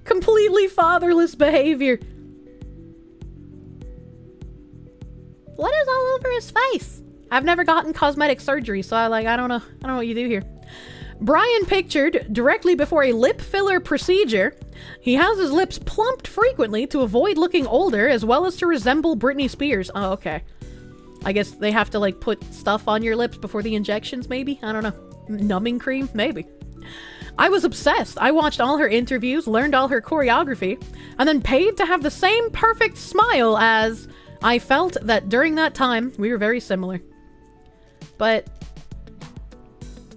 [SPEAKER 4] Completely fatherless behavior. What is all over his face? I've never gotten cosmetic surgery, so I don't know what you do here. Brian pictured directly before a lip filler procedure. He has his lips plumped frequently to avoid looking older, as well as to resemble Britney Spears. Oh, okay. I guess they have to, like, put stuff on your lips before the injections, maybe? I don't know. Numbing cream? Maybe. I was obsessed. I watched all her interviews, learned all her choreography, and then paid to have the same perfect smile as... I felt that during that time, we were very similar. But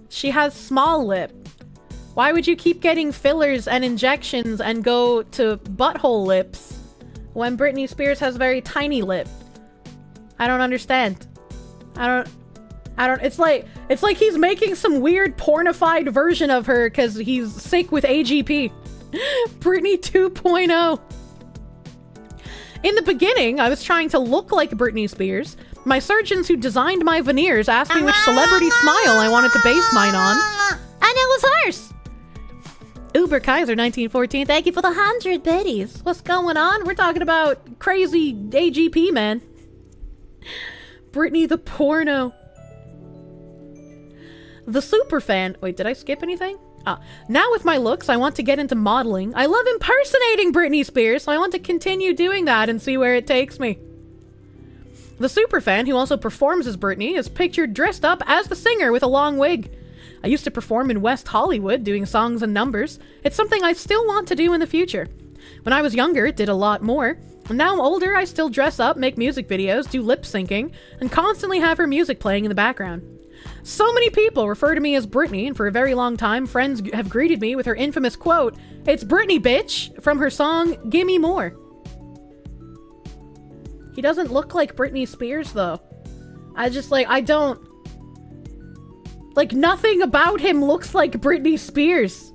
[SPEAKER 4] she has small lip. Why would you keep getting fillers and injections and go to butthole lips when Britney Spears has very tiny lip? I don't understand. I don't, it's like he's making some weird pornified version of her because he's sick with AGP. Britney 2.0. In the beginning, I was trying to look like Britney Spears. My surgeons who designed my veneers asked me which celebrity smile I wanted to base mine on. And it was hers! Uber Kaiser 1914, thank you for the 100 biddies. What's going on? We're talking about crazy AGP, man. Britney the porno. The superfan. Wait, did I skip anything? Now with my looks, I want to get into modeling. I love impersonating Britney Spears, so I want to continue doing that and see where it takes me. The superfan, who also performs as Britney, is pictured dressed up as the singer with a long wig. I used to perform in West Hollywood doing songs and numbers. It's something I still want to do in the future. When I was younger, it did a lot more. And now I'm older, I still dress up, make music videos, do lip syncing, and constantly have her music playing in the background.
[SPEAKER 1] So many people refer to me as Britney, and for a very long time, friends have greeted me with her infamous quote, "It's Britney, bitch," from her song, Gimme More. He doesn't look like Britney Spears, though. I don't... Like, nothing about him looks like Britney Spears.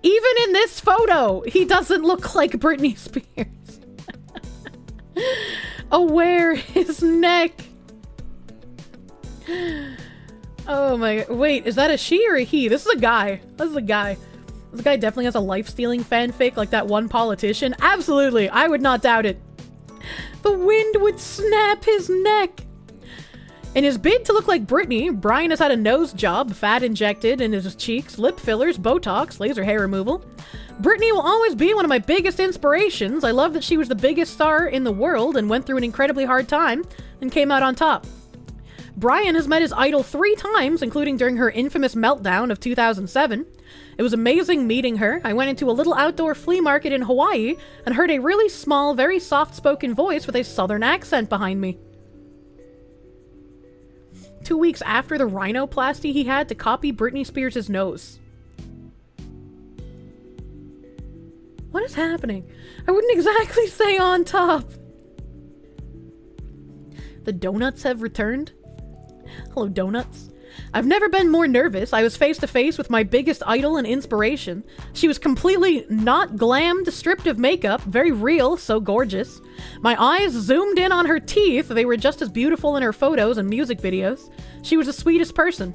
[SPEAKER 1] Even in this photo, he doesn't look like Britney Spears. Aware his neck. Oh my... Wait, is that a she or a he? This is a guy. This is a guy. This guy definitely has a life-stealing fanfic like that one politician. Absolutely. I would not doubt it. The wind would snap his neck. In his bid to look like Britney, Brian has had a nose job, fat injected in his cheeks, lip fillers, Botox, laser hair removal. Britney will always be one of my biggest inspirations. I love that she was the biggest star in the world and went through an incredibly hard time and came out on top. Brian has met his idol 3 times, including during her infamous meltdown of 2007. It was amazing meeting her. I went into a little outdoor flea market in Hawaii and heard a really small, very soft-spoken voice with a southern accent behind me. 2 weeks after the rhinoplasty he had to copy Britney Spears' nose. What is happening? I wouldn't exactly say on top. The donuts have returned. Hello, donuts. I've never been more nervous. I was face to face with my biggest idol and inspiration. She was completely not glammed, stripped of makeup, very real, so gorgeous. My eyes zoomed in on her teeth. They were just as beautiful in her photos and music videos. She was the sweetest person.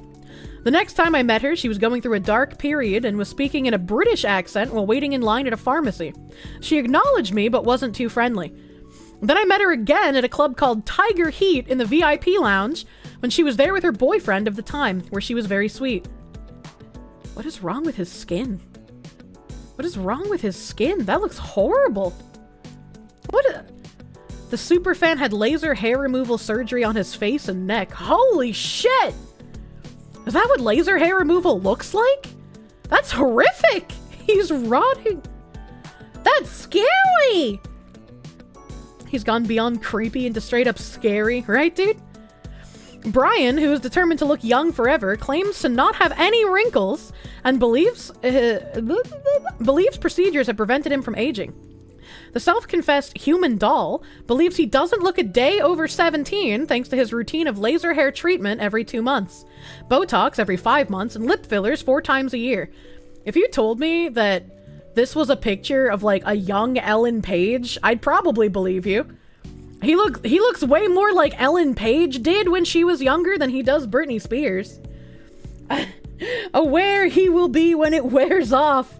[SPEAKER 1] The next time I met her, she was going through a dark period and was speaking in a British accent while waiting in line at a pharmacy. She acknowledged me, but wasn't too friendly. Then I met her again at a club called Tiger Heat in the VIP lounge when she was there with her boyfriend of the time, where she was very sweet. What is wrong with his skin? What is wrong with his skin? That looks horrible. The superfan had laser hair removal surgery on his face and neck. Holy shit! Is that what laser hair removal looks like? That's horrific! He's rotting. That's scary! He's gone beyond creepy into straight up scary, right, dude? Brian, who is determined to look young forever, claims to not have any wrinkles and believes procedures have prevented him from aging. The self-confessed human doll believes he doesn't look a day over 17 thanks to his routine of laser hair treatment every 2 months, Botox every 5 months, and lip fillers 4 times a year. If you told me that this was a picture of like a young Ellen Page, I'd probably believe you. He looks way more like Ellen Page did when she was younger than he does Britney Spears. Aware he will be when it wears off.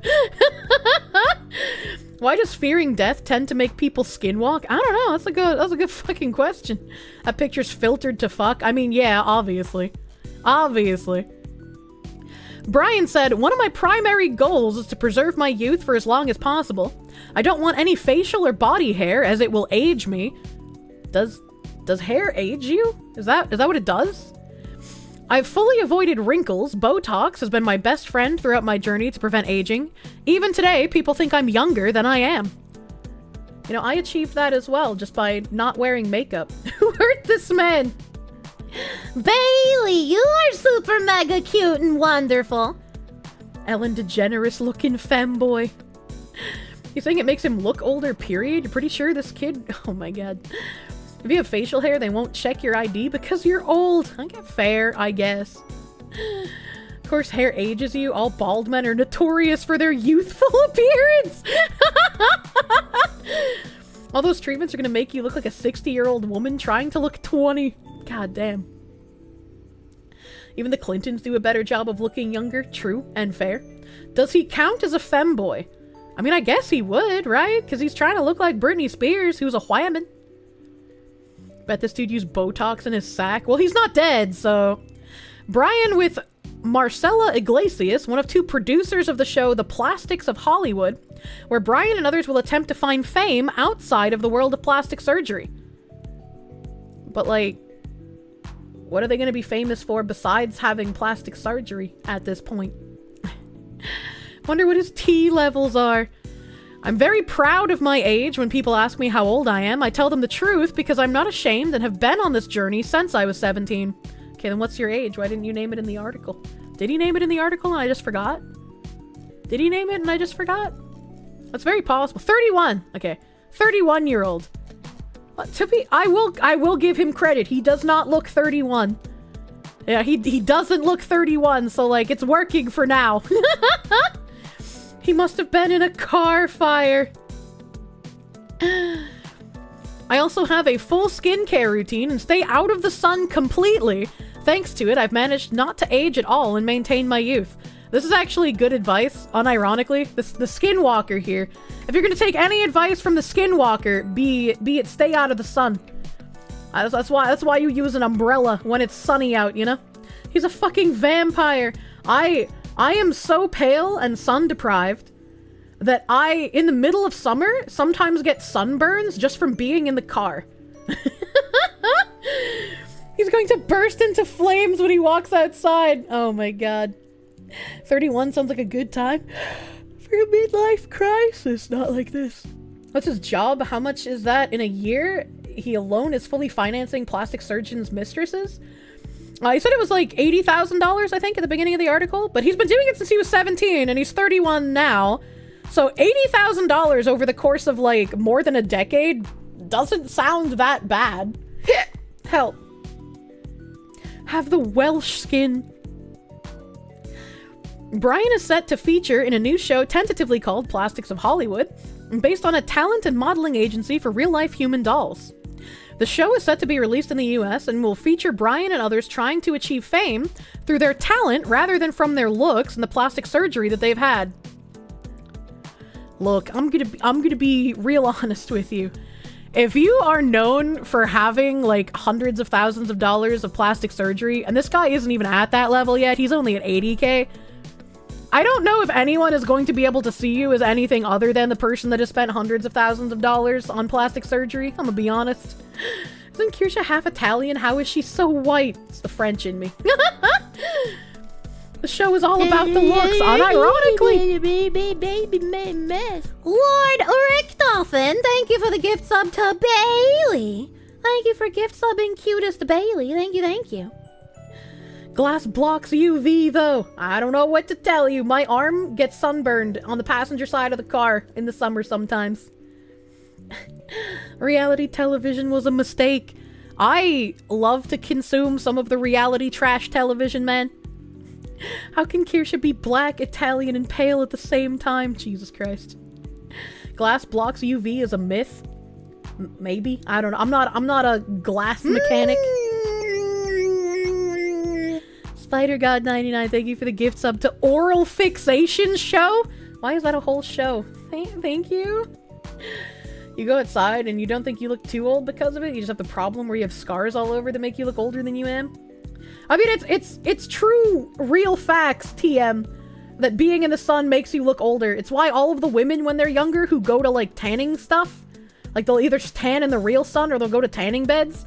[SPEAKER 1] Why does fearing death tend to make people skinwalk? I don't know. That's a good fucking question. That picture's filtered to fuck. I mean, yeah, obviously. Obviously. Brian said, "One of my primary goals is to preserve my youth for as long as possible. I don't want any facial or body hair as it will age me." Does hair age you? Is that what it does? I've fully avoided wrinkles. Botox has been my best friend throughout my journey to prevent aging. Even today, people think I'm younger than I am. You know, I achieved that as well, just by not wearing makeup. Who hurt this man?
[SPEAKER 4] Bailey, you are super mega cute and wonderful.
[SPEAKER 1] Ellen DeGeneres looking femboy. You think it makes him look older, period? You're pretty sure this kid... Oh my god. If you have facial hair, they won't check your ID because you're old. I get fair, I guess. Of course, hair ages you. All bald men are notorious for their youthful appearance. All those treatments are going to make you look like a 60-year-old woman trying to look 20. God damn. Even the Clintons do a better job of looking younger. True and fair. Does he count as a femboy? I mean, I guess he would, right? Because he's trying to look like Britney Spears, who's a whammon. Bet this dude used Botox in his sack. Well, he's not dead, so... Brian with Marcella Iglesias, one of 2 producers of the show The Plastics of Hollywood, where Brian and others will attempt to find fame outside of the world of plastic surgery. But, like, what are they going to be famous for besides having plastic surgery at this point? Wonder what his T levels are. I'm very proud of my age. When people ask me how old I am, I tell them the truth because I'm not ashamed and have been on this journey since I was 17. Okay, then what's your age? Why didn't you name it in the article? Did he name it in the article and I just forgot? Did he name it and I just forgot? That's very possible. 31. Okay. 31-year-old. I will give him credit. He does not look 31. Yeah, he doesn't look 31, so like it's working for now. He must have been in a car fire. I also have a full skincare routine and stay out of the sun completely. Thanks to it, I've managed not to age at all and maintain my youth. This is actually good advice, unironically. The Skinwalker here. If you're gonna take any advice from the Skinwalker, be it stay out of the sun. That's why you use an umbrella when it's sunny out, you know? He's a fucking vampire. I am so pale and sun deprived that I, in the middle of summer, sometimes get sunburns just from being in the car. He's going to burst into flames when he walks outside. Oh my god. 31 sounds like a good time for a midlife crisis. Not like this. What's his job? How much is that in a year? He alone is fully financing plastic surgeons' mistresses? He said it was like $80,000, I think, at the beginning of the article. But he's been doing it since he was 17, and he's 31 now. So $80,000 over the course of, like, more than a decade doesn't sound that bad. Help. Have the Welsh skin. Brian is set to feature in a new show tentatively called Plastics of Hollywood, based on a talent and modeling agency for real-life human dolls. The show is set to be released in the US and will feature Brian and others trying to achieve fame through their talent rather than from their looks and the plastic surgery that they've had. Look, I'm gonna be real honest with you. If you are known for having like hundreds of thousands of dollars of plastic surgery, and this guy isn't even at that level yet, he's only at 80K, I don't know if anyone is going to be able to see you as anything other than the person that has spent hundreds of thousands of dollars on plastic surgery. I'm gonna be honest. Isn't Kirsche half Italian? How is she so white? It's the French in me. The show is all about the looks, unironically.
[SPEAKER 4] Lord Richthofen, thank you for the gift sub to Bailey. Thank you for gift subbing cutest Bailey. Thank you.
[SPEAKER 1] Glass blocks UV, though. I don't know what to tell you. My arm gets sunburned on the passenger side of the car in the summer sometimes. Reality television was a mistake. I love to consume some of the reality trash television, man. How can Kirsche be black, Italian, and pale at the same time? Jesus Christ. Glass blocks UV is a myth? Maybe? I don't know. I'm not a glass mechanic. Spider God 99, thank you for the gift sub to Oral Fixation Show. Why is that a whole show? Thank you. You go outside and you don't think you look too old because of it. You just have the problem where you have scars all over that make you look older than you am. I mean, it's true, real facts, TM, that being in the sun makes you look older. It's why all of the women when they're younger who go to like tanning stuff, like they'll either tan in the real sun or they'll go to tanning beds,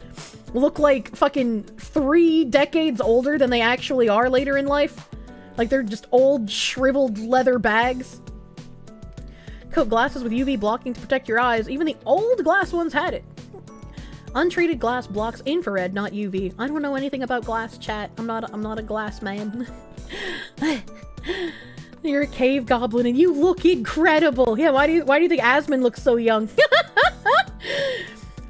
[SPEAKER 1] look like fucking 3 decades older than they actually are later in life. Like they're just old, shriveled leather bags. Coat glasses with UV blocking to protect your eyes. Even the old glass ones had it. Untreated glass blocks infrared, not UV. I don't know anything about glass, chat. I'm not a glass man. You're a cave goblin and you look incredible. Yeah, why do you think Asmund looks so young?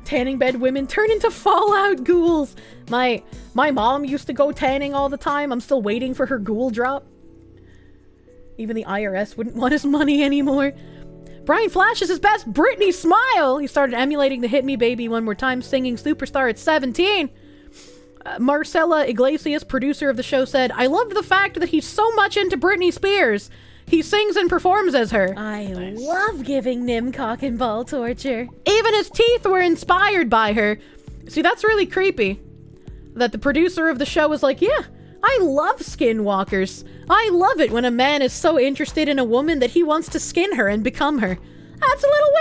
[SPEAKER 1] Tanning bed women turn into Fallout ghouls. My mom used to go tanning all the time. I'm still waiting for her ghoul drop. Even the IRS wouldn't want his money anymore. Brian Flash is his best Britney smile. He started emulating the Hit Me Baby One More Time singing Superstar at 17. Marcella Iglesias, producer of the show, said, I loved the fact that he's so much into Britney Spears. He sings and performs as her.
[SPEAKER 4] I love giving Nim cock and ball torture.
[SPEAKER 1] Even his teeth were inspired by her. See, that's really creepy. That the producer of the show was like, yeah, I love skinwalkers. I love it when a man is so interested in a woman that he wants to skin her and become her. That's a little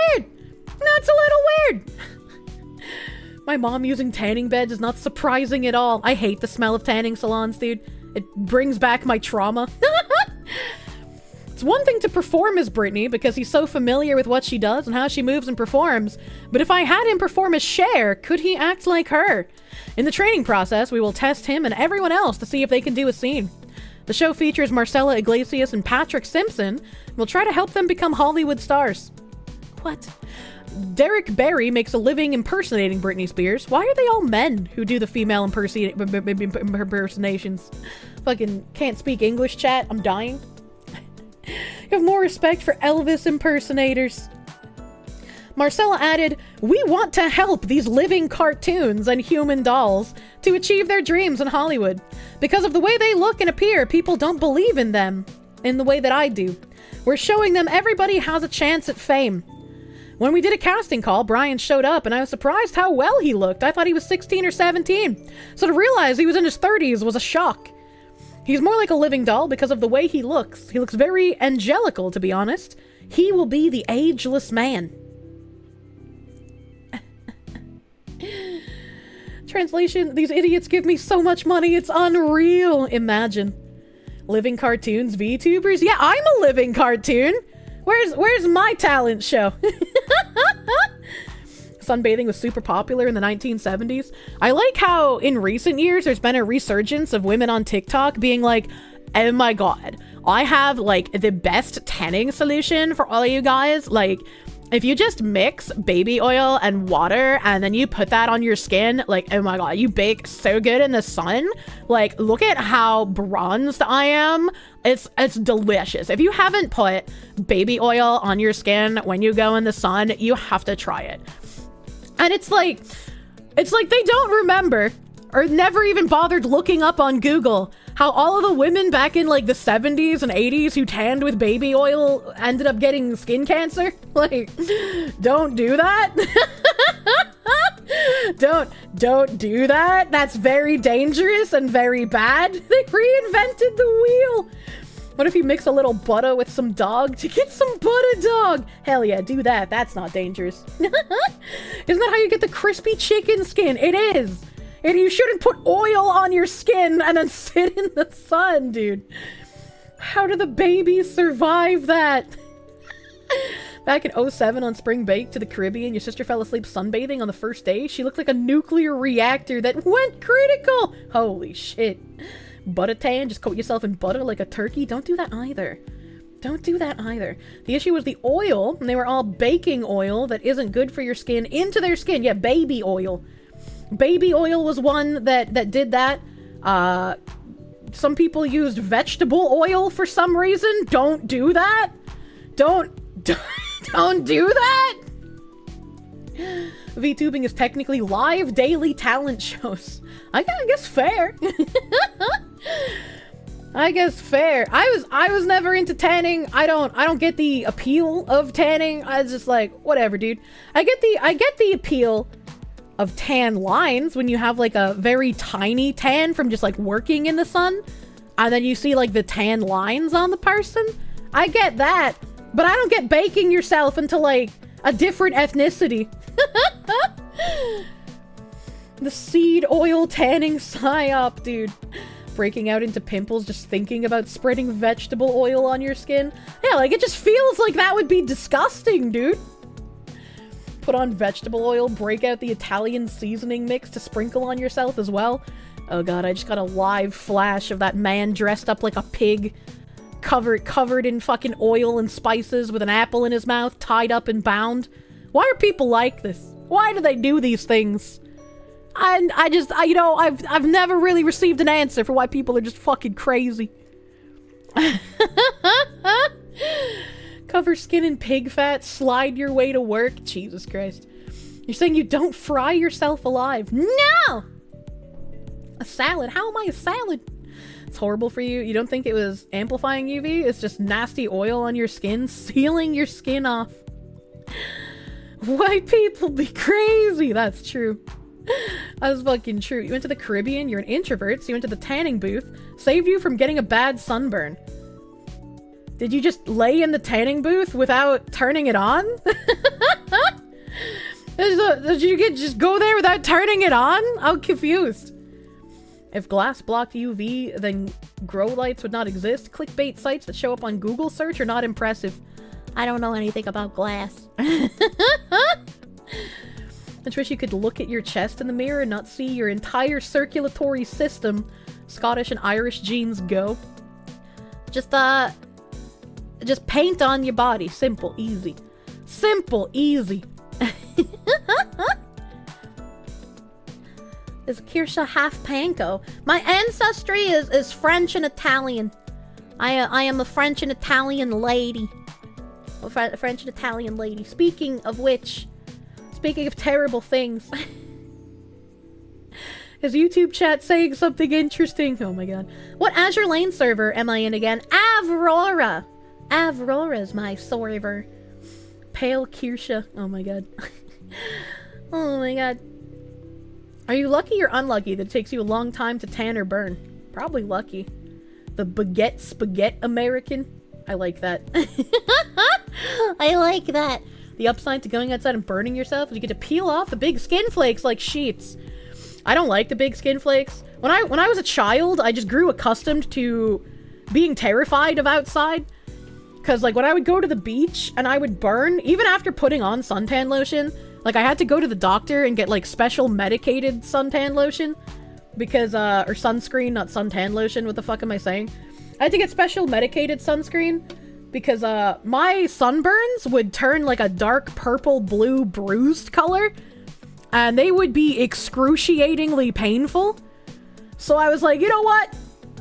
[SPEAKER 1] weird. My mom using tanning beds is not surprising at all. I hate the smell of tanning salons, dude. It brings back my trauma. It's one thing to perform as Brittany because he's so familiar with what she does and how she moves and performs, but if I had him perform as Cher, could he act like her? In the training process, we will test him and everyone else to see if they can do a scene. The show features Marcella Iglesias and Patrick Simpson. We'll try to help them become Hollywood stars. What? Derek Barry makes a living impersonating Britney Spears. Why are they all men who do the female impersonations? Fucking can't speak English, chat. I'm dying. You have more respect for Elvis impersonators. Marcella added, we want to help these living cartoons and human dolls to achieve their dreams in Hollywood. Because of the way they look and appear, people don't believe in them in the way that I do. We're showing them everybody has a chance at fame. When we did a casting call, Brian showed up and I was surprised how well he looked. I thought he was 16 or 17. So to realize he was in his 30s was a shock. He's more like a living doll because of the way he looks. He looks very angelical, to be honest. He will be the ageless man. Translation, these idiots give me so much money, it's unreal. Imagine. Living cartoons, VTubers? Yeah, I'm a living cartoon. Where's my talent show? Sunbathing was super popular in the 1970s. I like how in recent years there's been a resurgence of women on TikTok being like, oh my god, I have like the best tanning solution for all of you guys. Like, if you just mix baby oil and water and then you put that on your skin, like, oh my god, you bake so good in the sun. Like, look at how bronzed I am. It's delicious. If you haven't put baby oil on your skin when you go in the sun, you have to try it. And it's like they don't remember or never even bothered looking up on Google how all of the women back in like the 70s and 80s who tanned with baby oil ended up getting skin cancer. Like, don't do that. Don't do that. That's very dangerous and very bad. They reinvented the wheel. What if you mix a little butter with some dog to get some butter dog? Hell yeah, do that. That's not dangerous. Isn't that how you get the crispy chicken skin? It is. And you shouldn't put oil on your skin and then sit in the sun, dude. How do the babies survive that? Back in 2007 on Spring Break to the Caribbean, your sister fell asleep sunbathing on the first day. She looked like a nuclear reactor that went critical. Holy shit. Butter tan, just coat yourself in butter like a turkey. Don't do that either. Don't do that either. The issue was the oil, and they were all baking oil that isn't good for your skin into their skin. Yeah, baby oil. Baby oil was one that did that. Some people used vegetable oil for some reason. Don't do that. Don't do that. VTubing is technically live daily talent shows. I guess fair. I guess fair. I was never into tanning. I don't get the appeal of tanning. I was just like, whatever, dude. I get the appeal of tan lines when you have like a very tiny tan from just like working in the sun, and then you see like the tan lines on the person. I get that, but I don't get baking yourself into like a different ethnicity. The seed oil tanning psyop, dude. Breaking out into pimples just thinking about spreading vegetable oil on your skin. Yeah, like it just feels like that would be disgusting, dude. Put on vegetable oil, break out the Italian seasoning mix to sprinkle on yourself as well. Oh god, I just got a live flash of that man dressed up like a pig, covered in fucking oil and spices with an apple in his mouth, tied up and bound. Why are people like this? Why do they do these things? And I've never really received an answer for why people are just fucking crazy. Cover skin in pig fat, slide your way to work. Jesus Christ. You're saying you don't fry yourself alive? No! A salad? How am I a salad? It's horrible for you. You don't think it was amplifying UV? It's just nasty oil on your skin, sealing your skin off. White people be crazy. That's true. That's fucking true. You went to the Caribbean, you're an introvert, so you went to the tanning booth, saved you from getting a bad sunburn. Did you just lay in the tanning booth without turning it on? Did you just go there without turning it on? I'm confused. If glass blocked UV, then grow lights would not exist. Clickbait sites that show up on Google search are not impressive.
[SPEAKER 4] I don't know anything about glass.
[SPEAKER 1] I just wish you could look at your chest in the mirror and not see your entire circulatory system, Scottish and Irish genes, go. Just paint on your body. Simple, easy. Simple, easy.
[SPEAKER 4] Is Kirsche half panko? My ancestry is French and Italian. I am a French and Italian lady. A French and Italian lady. Speaking of which, speaking of terrible things,
[SPEAKER 1] is YouTube chat saying something interesting? Oh my god.
[SPEAKER 4] What Azure Lane server am I in again? Aurora. Aurora's my server.
[SPEAKER 1] Pale Kirsche. Oh my god.
[SPEAKER 4] Oh my god.
[SPEAKER 1] Are you lucky or unlucky that it takes you a long time to tan or burn? Probably lucky. The baguette spaghetti American. I like that.
[SPEAKER 4] I like that.
[SPEAKER 1] The upside to going outside and burning yourself is you get to peel off the big skin flakes like sheets. I don't like the big skin flakes. When I was a child, I just grew accustomed to being terrified of outside. Because, like, when I would go to the beach and I would burn, even after putting on suntan lotion, like, I had to go to the doctor and get, like, special medicated suntan lotion. Because, or sunscreen, not suntan lotion. What the fuck am I saying? I had to get special medicated sunscreen. Because, my sunburns would turn, like, a dark purple, blue, bruised color. And they would be excruciatingly painful. So I was like, you know what?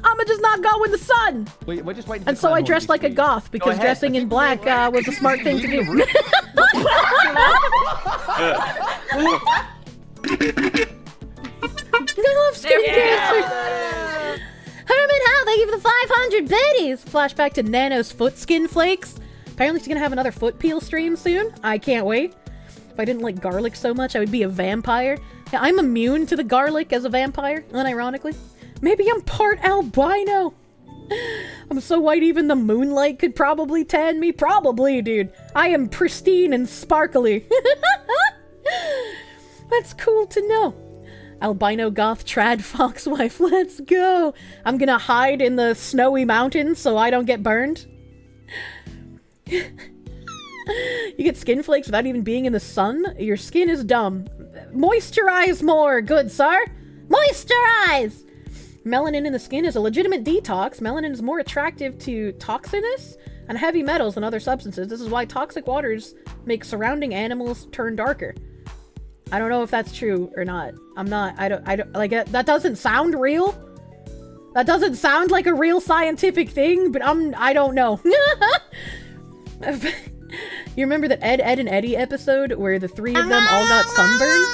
[SPEAKER 1] I'ma just not go in the sun!
[SPEAKER 2] We're just waiting for
[SPEAKER 1] And
[SPEAKER 2] the
[SPEAKER 1] so
[SPEAKER 2] clown
[SPEAKER 1] I
[SPEAKER 2] horn to
[SPEAKER 1] dressed
[SPEAKER 2] be
[SPEAKER 1] like a
[SPEAKER 2] squeezed.
[SPEAKER 1] goth, because dressing in black was a smart thing to do.
[SPEAKER 4] I love skin cancer! Herman Howe, thank you for the 500 biddies!
[SPEAKER 1] Flashback to Nano's foot skin flakes. Apparently she's gonna have another foot peel stream soon. I can't wait. If I didn't like garlic so much, I would be a vampire. Yeah, I'm immune to the garlic as a vampire, unironically. Maybe I'm part albino. I'm so white even the moonlight could probably tan me. Probably, dude. I am pristine and sparkly. That's cool to know. Albino goth trad fox wife, let's go. I'm gonna hide in the snowy mountains so I don't get burned. You get skin flakes without even being in the sun? Your skin is dumb. Moisturize more, good sir. Moisturize! Melanin in the skin is a legitimate detox. Melanin is more attractive to toxinous and heavy metals than other substances. This is why toxic waters make surrounding animals turn darker. I don't know if that's true or not. I don't, like, that doesn't sound real. That doesn't sound like a real scientific thing, but I don't know. You remember that Ed, and Eddie episode where the three of them all got sunburned?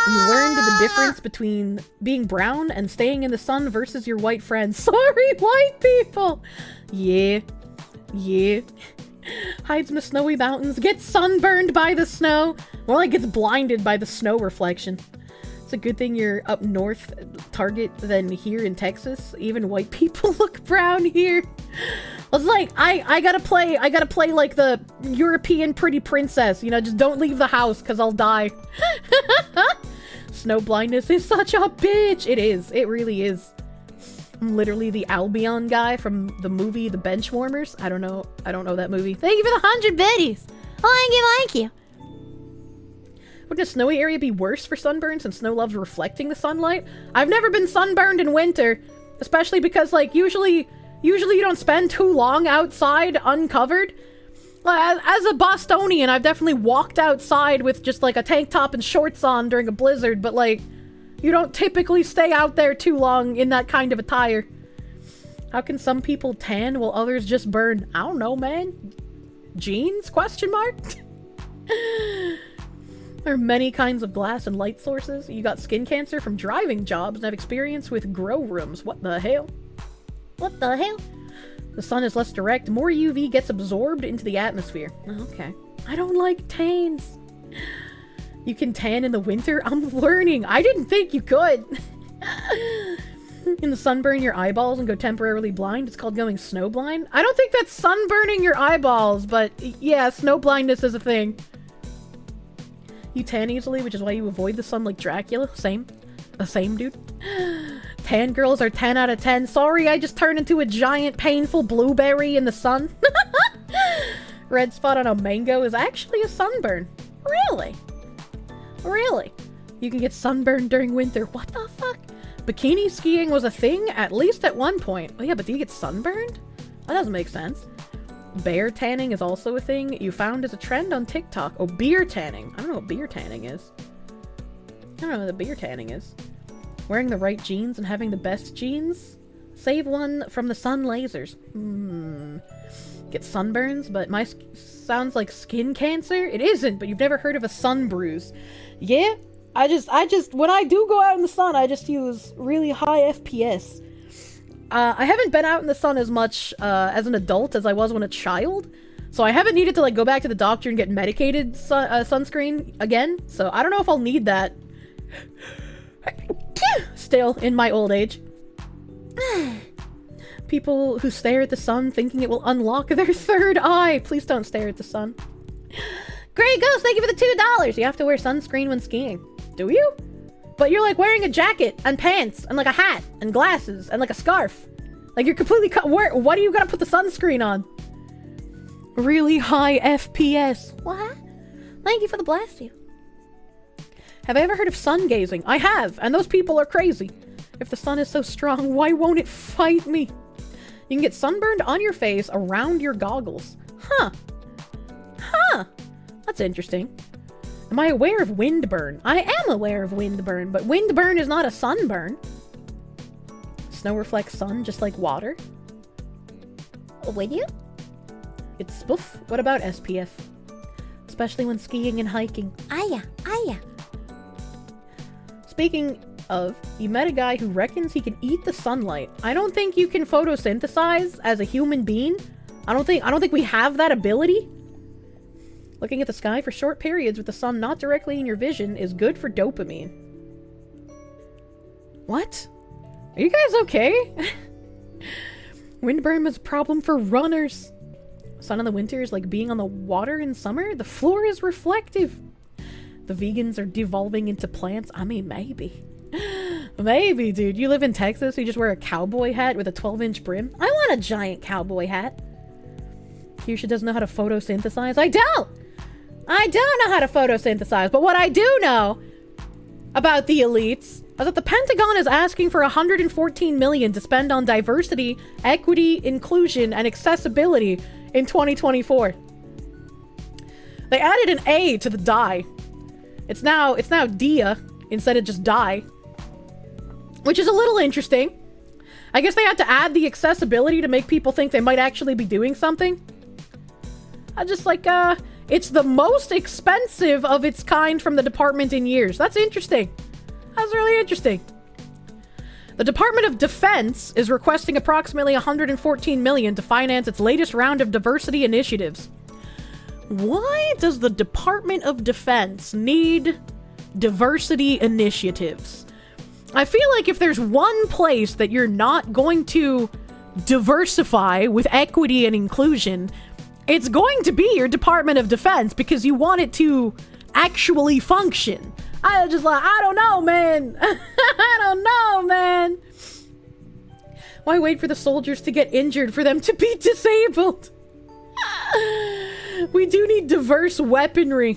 [SPEAKER 1] You learned the difference between being brown and staying in the sun versus your white friends. Sorry, white people! Yeah. Yeah. Hides in the snowy mountains, gets sunburned by the snow. More like gets blinded by the snow reflection. It's a good thing you're up north, Target, than here in Texas. Even white people look brown here. I was like, I gotta play like the European pretty princess. You know, just don't leave the house, because I'll die. Snow blindness is such a bitch. It is. It really is. I'm literally the Albion guy from the movie The Benchwarmers. I don't know that movie.
[SPEAKER 4] Thank you for the 100 biddies. Thank you.
[SPEAKER 1] Wouldn't a snowy area be worse for sunburn since snow loves reflecting the sunlight? I've never been sunburned in winter, especially because, like, usually you don't spend too long outside uncovered. As a Bostonian, I've definitely walked outside with just, like, a tank top and shorts on during a blizzard, but, like, you don't typically stay out there too long in that kind of attire. How can some people tan while others just burn? I don't know, man. Genes? Question mark? There are many kinds of glass and light sources. You got skin cancer from driving jobs and have experience with grow rooms. What the hell?
[SPEAKER 4] What the hell?
[SPEAKER 1] The sun is less direct. More UV gets absorbed into the atmosphere. Okay. I don't like tans. You can tan in the winter? I'm learning. I didn't think you could. In the sunburn your eyeballs and go temporarily blind. It's called going snowblind. I don't think that's sunburning your eyeballs, but yeah, snow blindness is a thing. You tan easily, which is why you avoid the sun like Dracula. Same. Same, dude. tan girls are 10 out of 10. Sorry, I just turned into a giant painful blueberry in the sun. Red spot on a mango is actually a sunburn. Really? Really? You can get sunburned during winter. What the fuck? Bikini skiing was a thing, at least at one point. Oh yeah, but do you get sunburned? That doesn't make sense. Bear tanning is also a thing you found as a trend on TikTok. Oh, beer tanning. I don't know what beer tanning is. I don't know what the beer tanning is. Wearing the right jeans and having the best jeans? Save one from the sun lasers. Get sunburns, but my sounds like skin cancer? It isn't, but you've never heard of a sun bruise. Yeah? I just, when I do go out in the sun, I just use really high FPS. I haven't been out in the sun as much as an adult as I was when a child, so I haven't needed to like go back to the doctor and get medicated sunscreen again, so I don't know if I'll need that still in my old age. People who stare at the sun thinking it will unlock their third eye. Please don't stare at the sun. Grey Ghost, thank you for the $2. You have to wear sunscreen when skiing. Do you? But you're like wearing a jacket and pants and like a hat and glasses and like a scarf. Like you're completely what do you gotta put the sunscreen on? Really high FPS. What? Thank you for the blast you. Have I ever heard of sun gazing? I have, and those people are crazy. If the sun is so strong, why won't it fight me? You can get sunburned on your face around your goggles. Huh. Huh. That's interesting. Am I aware of windburn? I am aware of windburn, but windburn is not a sunburn. Snow reflects sun just like water. Would you? It's spoof. What about SPF? Especially when skiing and hiking. Aya. Speaking of, you met a guy who reckons he can eat the sunlight. I don't think you can photosynthesize as a human being. I don't think we have that ability. Looking at the sky for short periods with the sun not directly in your vision is good for dopamine. What? Are you guys okay? Windburn is a problem for runners. Sun in the winter is like being on the water in summer. The floor is reflective. The vegans are devolving into plants. I mean, maybe. Maybe, dude. You live in Texas, you just wear a cowboy hat with a 12-inch brim. I want a giant cowboy hat. Kirsche doesn't know how to photosynthesize. I don't know how to photosynthesize, but what I do know about the elites is that the Pentagon is asking for $114 million to spend on diversity, equity, inclusion, and accessibility in 2024. They added an A to the die. It's now DIA instead of just die, which is a little interesting. I guess they had to add the accessibility to make people think they might actually be doing something. I just like, it's the most expensive of its kind from the department in years. That's interesting. That's really interesting. The Department of Defense is requesting approximately $114 million to finance its latest round of diversity initiatives. Why does the Department of Defense need diversity initiatives? I feel like if there's one place that you're not going to diversify with equity and inclusion, it's going to be your Department of Defense, because you want it to actually function. I don't know, man. I don't know, man. Why wait for the soldiers to get injured for them to be disabled? We do need diverse weaponry.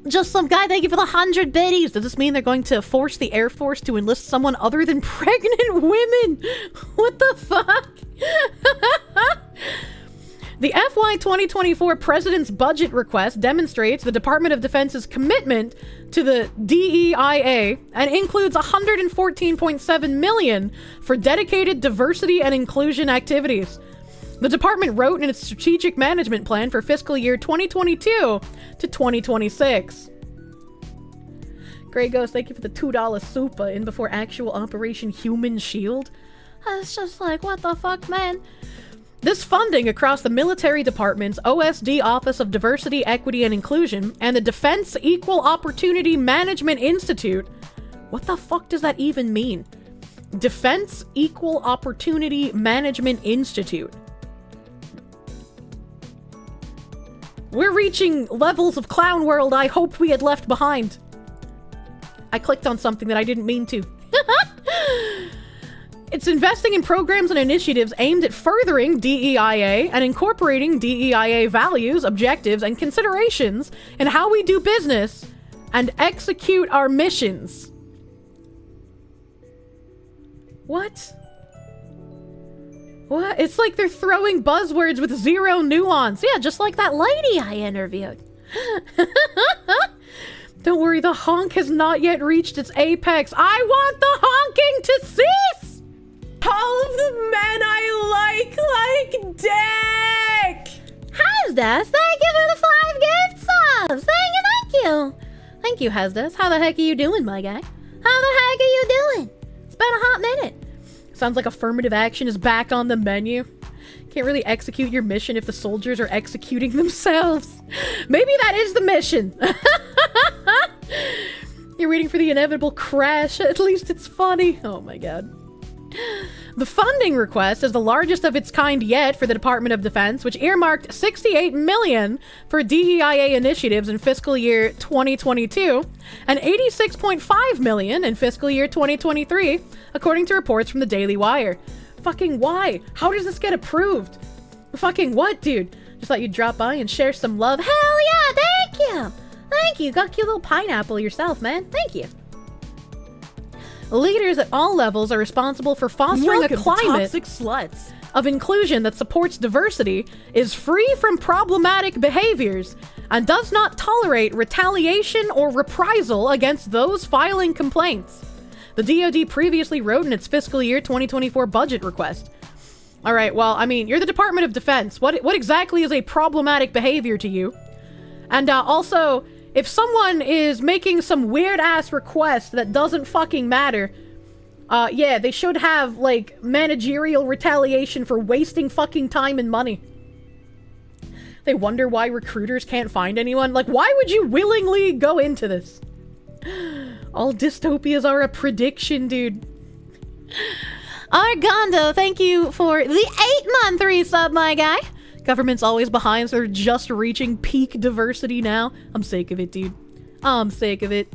[SPEAKER 1] Just some guy, thank you for the 100 biddies. Does this mean they're going to force the Air Force to enlist someone other than pregnant women? What the fuck? The FY 2024 President's Budget Request demonstrates the Department of Defense's commitment to the DEIA and includes $114.7 million for dedicated diversity and inclusion activities. The department wrote in its strategic management plan for fiscal year 2022 to 2026. Grey Ghost, thank you for the $2 super in before actual Operation Human Shield. It's just like, what the fuck, man? This funding across the military departments, OSD Office of Diversity, Equity, and Inclusion, and the Defense Equal Opportunity Management Institute. What the fuck does that even mean? Defense Equal Opportunity Management Institute. We're reaching levels of clown world I hoped we had left behind. I clicked on something that I didn't mean to. It's investing in programs and initiatives aimed at furthering DEIA and incorporating DEIA values, objectives, and considerations in how we do business and execute our missions. What? What? It's like they're throwing buzzwords with zero nuance. Yeah, just like that lady I interviewed. Don't worry, the honk has not yet reached its apex. I want the honking to cease! All of the men I like dick!
[SPEAKER 4] Hasdas, thank you for the 5 gift subs! Thank you! Thank you, Hasdas. How the heck are you doing, my guy? How the heck are you doing? It's been a hot minute. Sounds like affirmative action is back on the menu. Can't really execute your mission if the soldiers are executing themselves. Maybe that is the mission. You're waiting for the inevitable crash. At least it's funny. Oh my god. The funding request is the largest of its kind yet for the Department of Defense, which earmarked $68 million for DEIA initiatives in fiscal year 2022 and $86.5 million in fiscal year 2023, according to reports from the Daily Wire. Fucking why? How does this get approved? Fucking what, dude? Just thought you'd drop by and share some love. Hell yeah, thank you! Thank you, got a cute little pineapple yourself, man. Thank you. Leaders at all levels are responsible for fostering a climate
[SPEAKER 1] toxic sluts
[SPEAKER 4] of inclusion that supports diversity, is free from problematic behaviors, and does not tolerate retaliation or reprisal against those filing complaints. The DoD previously wrote in its fiscal year 2024 budget request. All right, well, I mean, you're the Department of Defense. What exactly is a problematic behavior to you? And also, if someone is making some weird-ass request that doesn't fucking matter, yeah, they should have, like, managerial retaliation for wasting fucking time and money. They wonder why recruiters can't find anyone. Like, why would you willingly go into this? All dystopias are a prediction, dude. Argando, thank you for the 8-month resub, my guy. Government's always behind, so they're just reaching peak diversity now. I'm sick of it, dude. I'm sick of it.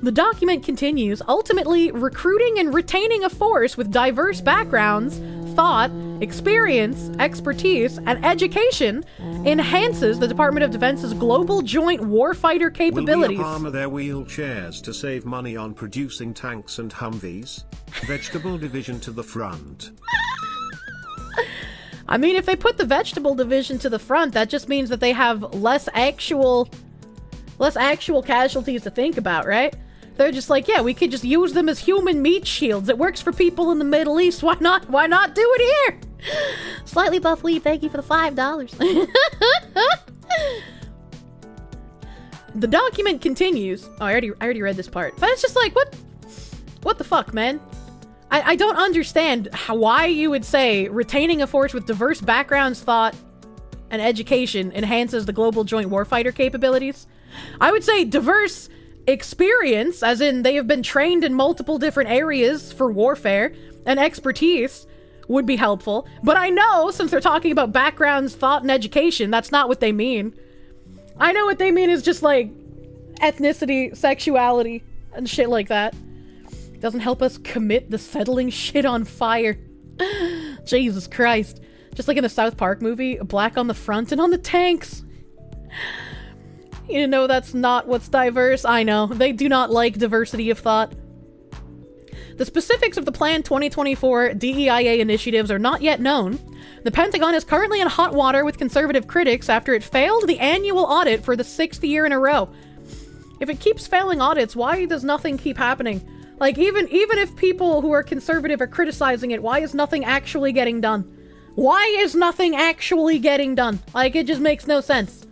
[SPEAKER 4] The document continues, ultimately, recruiting and retaining a force with diverse backgrounds, thought, experience, expertise, and education enhances the Department of Defense's global joint warfighter capabilities.
[SPEAKER 7] Will we armor their wheelchairs to save money on producing tanks and Humvees? Vegetable division to the front.
[SPEAKER 1] I mean, if they put the vegetable division to the front, that just means that they have less actual casualties to think about, right? They're just like, yeah, we could just use them as human meat shields. It works for people in the Middle East. Why not do it here? Slightly buff Lee, thank you for the $5. The document continues. Oh, I already read this part. But it's just like, what the fuck, man? I don't understand why you would say retaining a force with diverse backgrounds, thought, and education enhances the global joint warfighter capabilities. I would say diverse experience, as in they have been trained in multiple different areas for warfare, and expertise would be helpful. But I know, since they're talking about backgrounds, thought, and education, that's not what they mean. I know what they mean is just like ethnicity, sexuality, and shit like that. Doesn't help us commit the settling shit on fire. Jesus Christ. Just like in the South Park movie, black on the front and on the tanks. You know that's not what's diverse. I know. They do not like diversity of thought. The specifics of the planned 2024 DEIA initiatives are not yet known. The Pentagon is currently in hot water with conservative critics after it failed the annual audit for the 6th year in a row. If it keeps failing audits, why does nothing keep happening? Like, even if people who are conservative are criticizing it, why is nothing actually getting done? Why is nothing actually getting done? Like, it just makes no sense.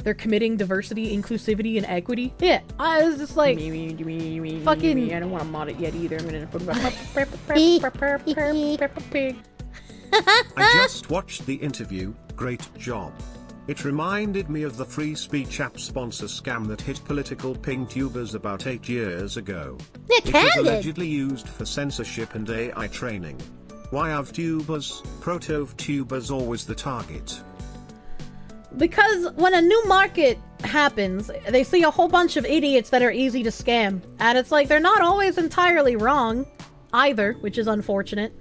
[SPEAKER 1] They're committing diversity, inclusivity, and equity. Yeah, I was just like, fucking... I don't want to mod it yet either. I'm gonna put...
[SPEAKER 7] I just watched the interview, great job. It reminded me of the free speech app sponsor scam that hit political ping tubers about 8 years ago. It was allegedly used for censorship and AI training. Why are VTubers, proto-VTubers always the target?
[SPEAKER 4] Because when a new market happens, they see a whole bunch of idiots that are easy to scam. And it's like, they're not always entirely wrong either, which is unfortunate.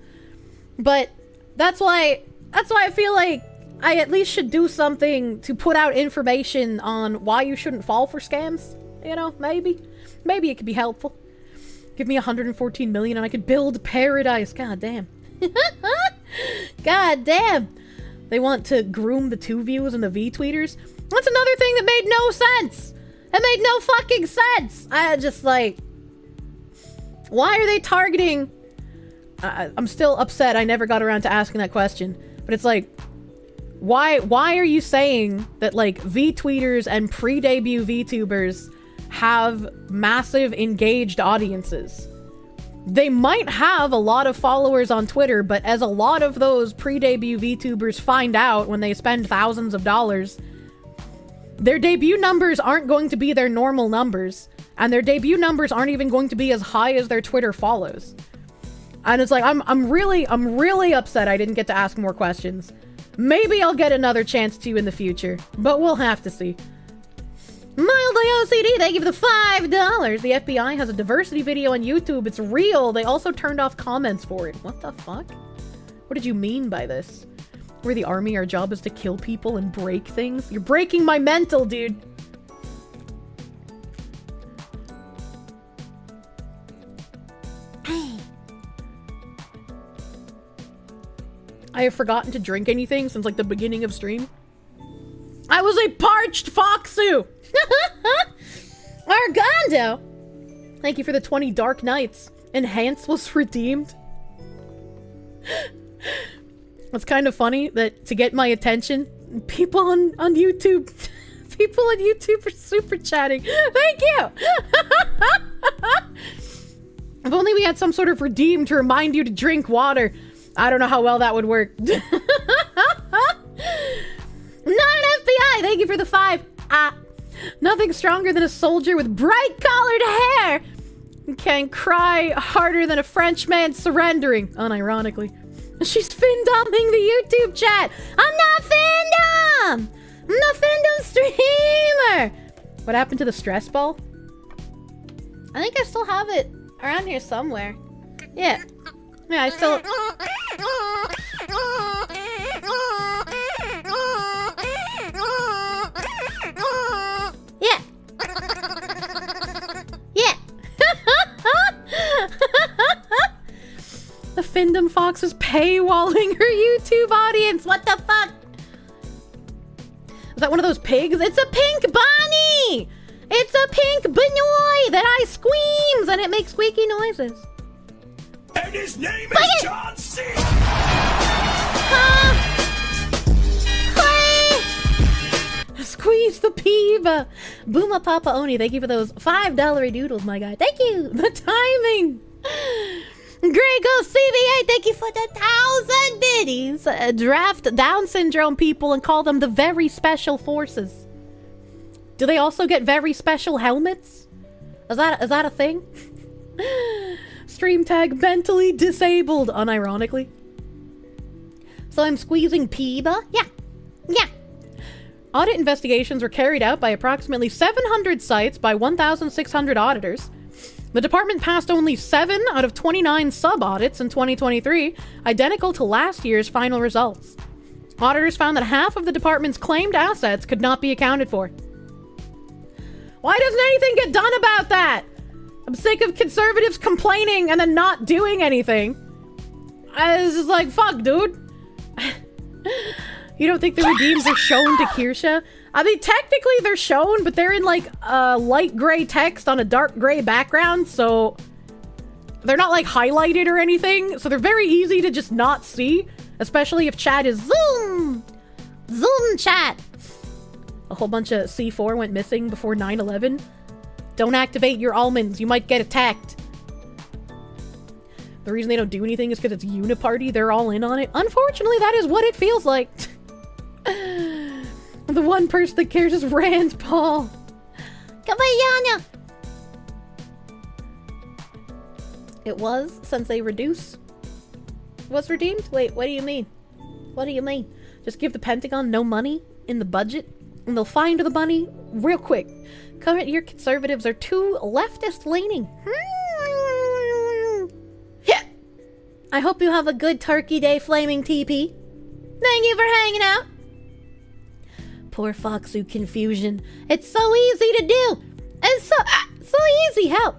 [SPEAKER 4] But that's why I feel like I at least should do something to put out information on why you shouldn't fall for scams. You know, maybe it could be helpful. Give me 114 million and I could build paradise. God damn. God damn. They want to groom the 2Views and the V-tweeters. That's another thing that made no sense. It made no fucking sense. I just like, why are they targeting? I'm still upset I never got around to asking that question. But it's like, why are you saying that like V-tweeters and pre-debut VTubers have massive engaged audiences? They might have a lot of followers on Twitter, but as a lot of those pre-debut VTubers find out when they spend thousands of dollars, their debut numbers aren't going to be their normal numbers, and their debut numbers aren't even going to be as high as their Twitter follows. And it's like, I'm really upset I didn't get to ask more questions. Maybe I'll get another chance to in the future, but we'll have to see. Mildly OCD, thank you for the $5. The FBI has a diversity video on YouTube. It's real. They also turned off comments for it. What the fuck? What did you mean by this? We're the army. Our job is to kill people and break things. You're breaking my mental, dude. I have forgotten to drink anything since like the beginning of stream. I was a parched foxu! Argando! Thank you for the 20 dark nights. Enhance was redeemed. It's kind of funny that to get my attention, people on YouTube, people on YouTube are super chatting. Thank you! If only we had some sort of redeem to remind you to drink water. I don't know how well that would work. Not an FBI! Thank you for the 5. Nothing stronger than a soldier with bright-collared hair can cry harder than a Frenchman surrendering, unironically. She's findoming the YouTube chat. I'm not findom! I'm not findom streamer! What happened to the stress ball? I think I still have it around here somewhere. Yeah. Yeah, I still... Yeah. Yeah. The Findom Fox is paywalling her YouTube audience. What the fuck? Is that one of those pigs? It's a pink bunny! It's a pink bunny that I squeams and it makes squeaky noises.
[SPEAKER 8] And his name is John C.
[SPEAKER 4] Squeeze the peeva. Booma Papa Oni, thank you for those $5 doodles, my guy. Thank you. The timing. Grego CVA, thank you for the 1,000 biddies. Draft Down syndrome people and call them the very special forces. Do they also get very special helmets? Is that a thing? Stream tag mentally disabled, unironically. So I'm squeezing Peeba? Yeah. Yeah. Audit investigations were carried out by approximately 700 sites by 1,600 auditors. The department passed only 7 out of 29 sub-audits in 2023, identical to last year's final results. Auditors found that half of the department's claimed assets could not be accounted for. Why doesn't anything get done about that? I'm sick of conservatives complaining and then not doing anything. It's just like, fuck, dude. You don't think the redeems are shown to Kirsche? I mean, technically they're shown, but they're in like light gray text on a dark gray background, so they're not like highlighted or anything, so they're very easy to just not see, especially if chat is zoom chat. A whole bunch of C4 went missing before 9/11. Don't activate your almonds, you might get attacked. The reason they don't do anything is because it's Uniparty, they're all in on it. Unfortunately, that is what it feels like. The one person that cares is Rand Paul. Kabayana! It was, since they reduce. Was redeemed? Wait, what do you mean? What do you mean? Just give the Pentagon no money? in the budget, and they'll find the money real quick. Current year conservatives are too leftist-leaning. I hope you have a good Turkey Day Flaming TP. Thank you for hanging out. Poor Foxu confusion. It's so easy to do. It's so easy. Help.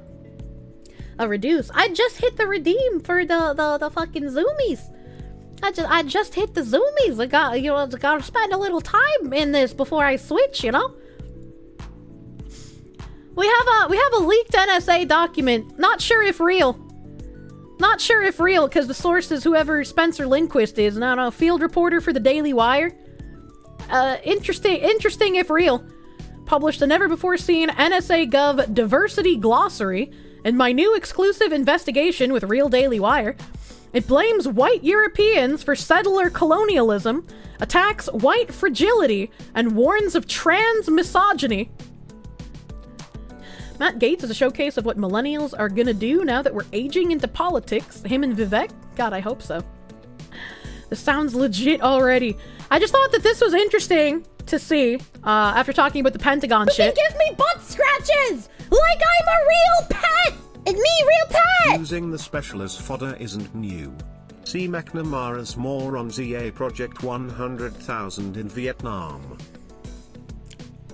[SPEAKER 4] A reduce. I just hit the redeem for the fucking zoomies. I just hit the zoomies. I gotta spend a little time in this before I switch. You know. We have a leaked NSA document. Not sure if real. Not sure if real, because the source is whoever Spencer Lindquist is. And I don't know, field reporter for the Daily Wire. Interesting if real. Published a never-before-seen NSA Gov diversity glossary in my new exclusive investigation with Real Daily Wire. It blames white Europeans for settler colonialism, attacks white fragility, and warns of trans misogyny. Matt Gaetz is a showcase of what millennials are gonna do now that we're aging into politics. Him and Vivek? God, I hope so. This sounds legit already. I just thought that this was interesting to see, after talking about the Pentagon shit.
[SPEAKER 1] You can give me butt scratches! Like I'm a real pet! It's me, real pet!
[SPEAKER 7] Using the special as fodder isn't new. See McNamara's more on ZA Project 100,000 in Vietnam.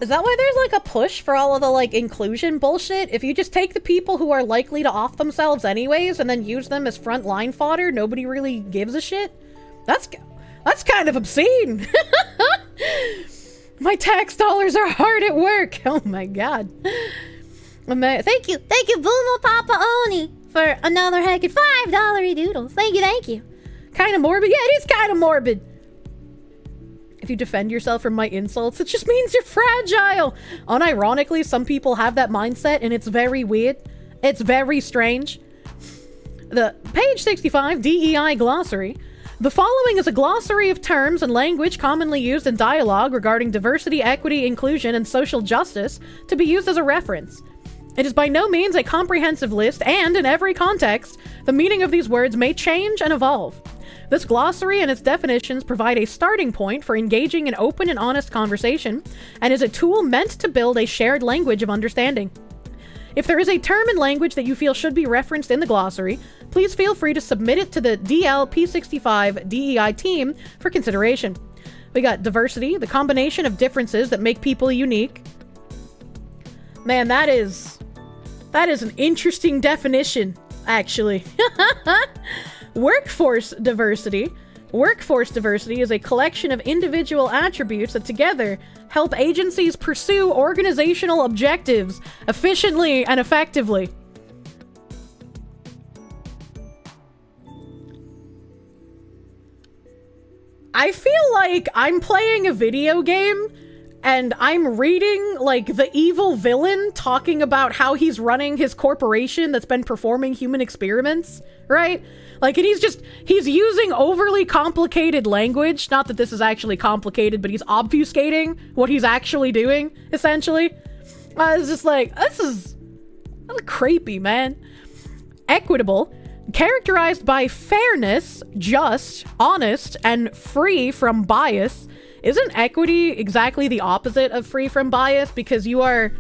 [SPEAKER 4] Is that why there's like a push for all of the like inclusion bullshit? If you just take the people who are likely to off themselves anyways and then use them as frontline fodder, nobody really gives a shit? That's kind of obscene. My tax dollars are hard at work. Oh my god. Thank you, Boomo Papa Oni, for another heckin' $5 doodles. Thank you. Kind of morbid. Yeah, it is kind of morbid. If you defend yourself from my insults, it just means you're fragile. Unironically, some people have that mindset, and it's very weird. It's very strange. The page 65 DEI glossary. The following is a glossary of terms and language commonly used in dialogue regarding diversity, equity, inclusion, and social justice to be used as a reference. It is by no means a comprehensive list, and in every context, the meaning of these words may change and evolve. This glossary and its definitions provide a starting point for engaging in open and honest conversation, and is a tool meant to build a shared language of understanding. If there is a term in language that you feel should be referenced in the glossary, please feel free to submit it to the DLP65 DEI team for consideration. We got diversity, the combination of differences that make people unique. Man, that is an interesting definition, actually. Workforce diversity. Workforce diversity is a collection of individual attributes that together help agencies pursue organizational objectives efficiently and effectively. I feel like I'm playing a video game and I'm reading, like, the evil villain talking about how he's running his corporation that's been performing human experiments, right? Like, and he's using overly complicated language. Not that this is actually complicated, but he's obfuscating what he's actually doing, essentially. It's just like, that's creepy, man. Equitable. Characterized by fairness, just, honest, and free from bias. Isn't equity exactly the opposite of free from bias? Because you are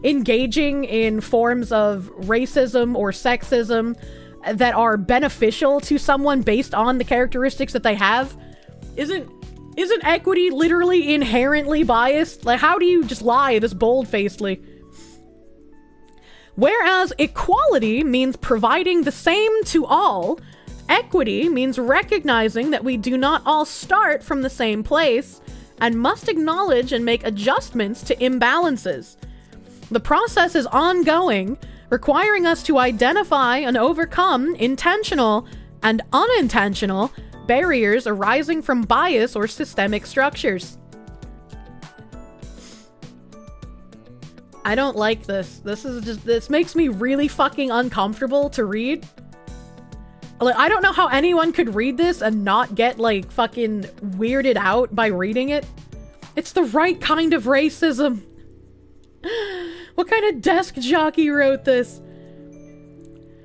[SPEAKER 4] engaging in forms of racism or sexism that are beneficial to someone based on the characteristics that they have. Isn't equity literally inherently biased? Like, how do you just lie this bold-facedly? Whereas equality means providing the same to all, equity means recognizing that we do not all start from the same place and must acknowledge and make adjustments to imbalances. The process is ongoing, requiring us to identify and overcome intentional and unintentional barriers arising from bias or systemic structures. I don't like this. This makes me really fucking uncomfortable to read. Like, I don't know how anyone could read this and not get, like, fucking weirded out by reading it. It's the right kind of racism. What kind of desk jockey wrote this?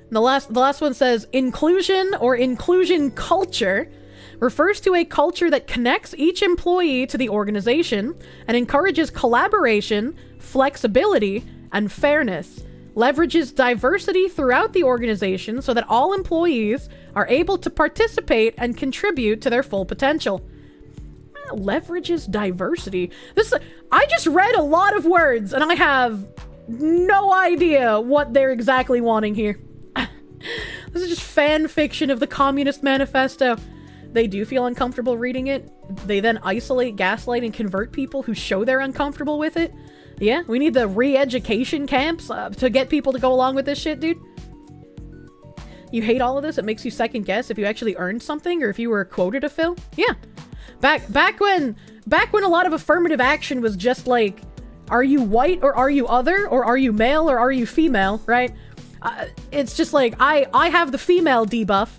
[SPEAKER 4] The last one says, inclusion or inclusion culture
[SPEAKER 1] refers to a culture that connects each employee to the organization and encourages collaboration, flexibility, and fairness. Leverages diversity throughout the organization so that all employees are able to participate and contribute to their full potential. Leverages diversity. I just read a lot of words and I have no idea what they're exactly wanting here. This is just fan fiction of the Communist Manifesto. They do feel uncomfortable reading it. They then isolate, gaslight, and convert people who show they're uncomfortable with it. Yeah, we need the re-education camps to get people to go along with this shit, dude. You hate all of this? It makes you second guess if you actually earned something or if you were quoted a fill? Yeah. Back when a lot of affirmative action was just like, are you white or are you other or are you male or are you female, right? It's just like, I have the female debuff.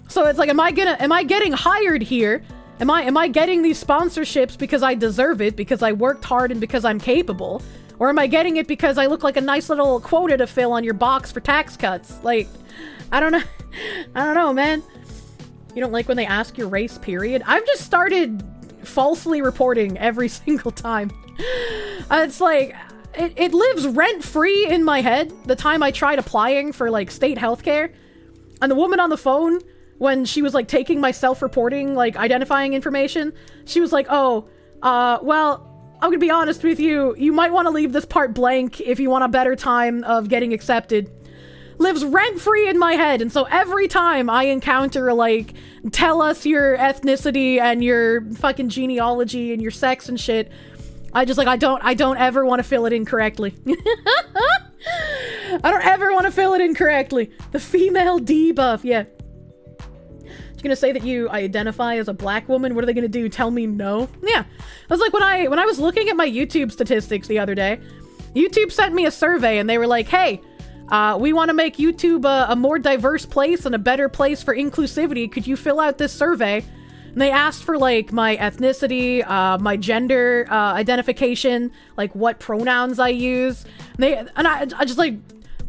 [SPEAKER 1] So it's like, am I getting hired here? Am I getting these sponsorships because I deserve it, because I worked hard and because I'm capable? Or am I getting it because I look like a nice little quota to fill on your box for tax cuts? Like, I don't know, man. You don't like when they ask your race, period? I've just started falsely reporting every single time. It's like, it lives rent-free in my head the time I tried applying for, like, state healthcare. And the woman on the phone, when she was, like, taking my self-reporting, like, identifying information, she was like, well, I'm gonna be honest with you, you might want to leave this part blank if you want a better time of getting accepted. Lives rent-free in my head, and so every time I encounter, like, tell us your ethnicity and your fucking genealogy and your sex and shit, I just, like, I don't ever want to fill it in correctly. I don't ever want to fill it in correctly. The female debuff, yeah. You're gonna say that you identify as a black woman? What are they gonna do? Tell me no? Yeah. I was like, when I was looking at my YouTube statistics the other day, YouTube sent me a survey and they were like, hey, we want to make YouTube a more diverse place and a better place for inclusivity. Could you fill out this survey? And they asked for, like, my ethnicity, my gender identification, like what pronouns I use. And I just, like,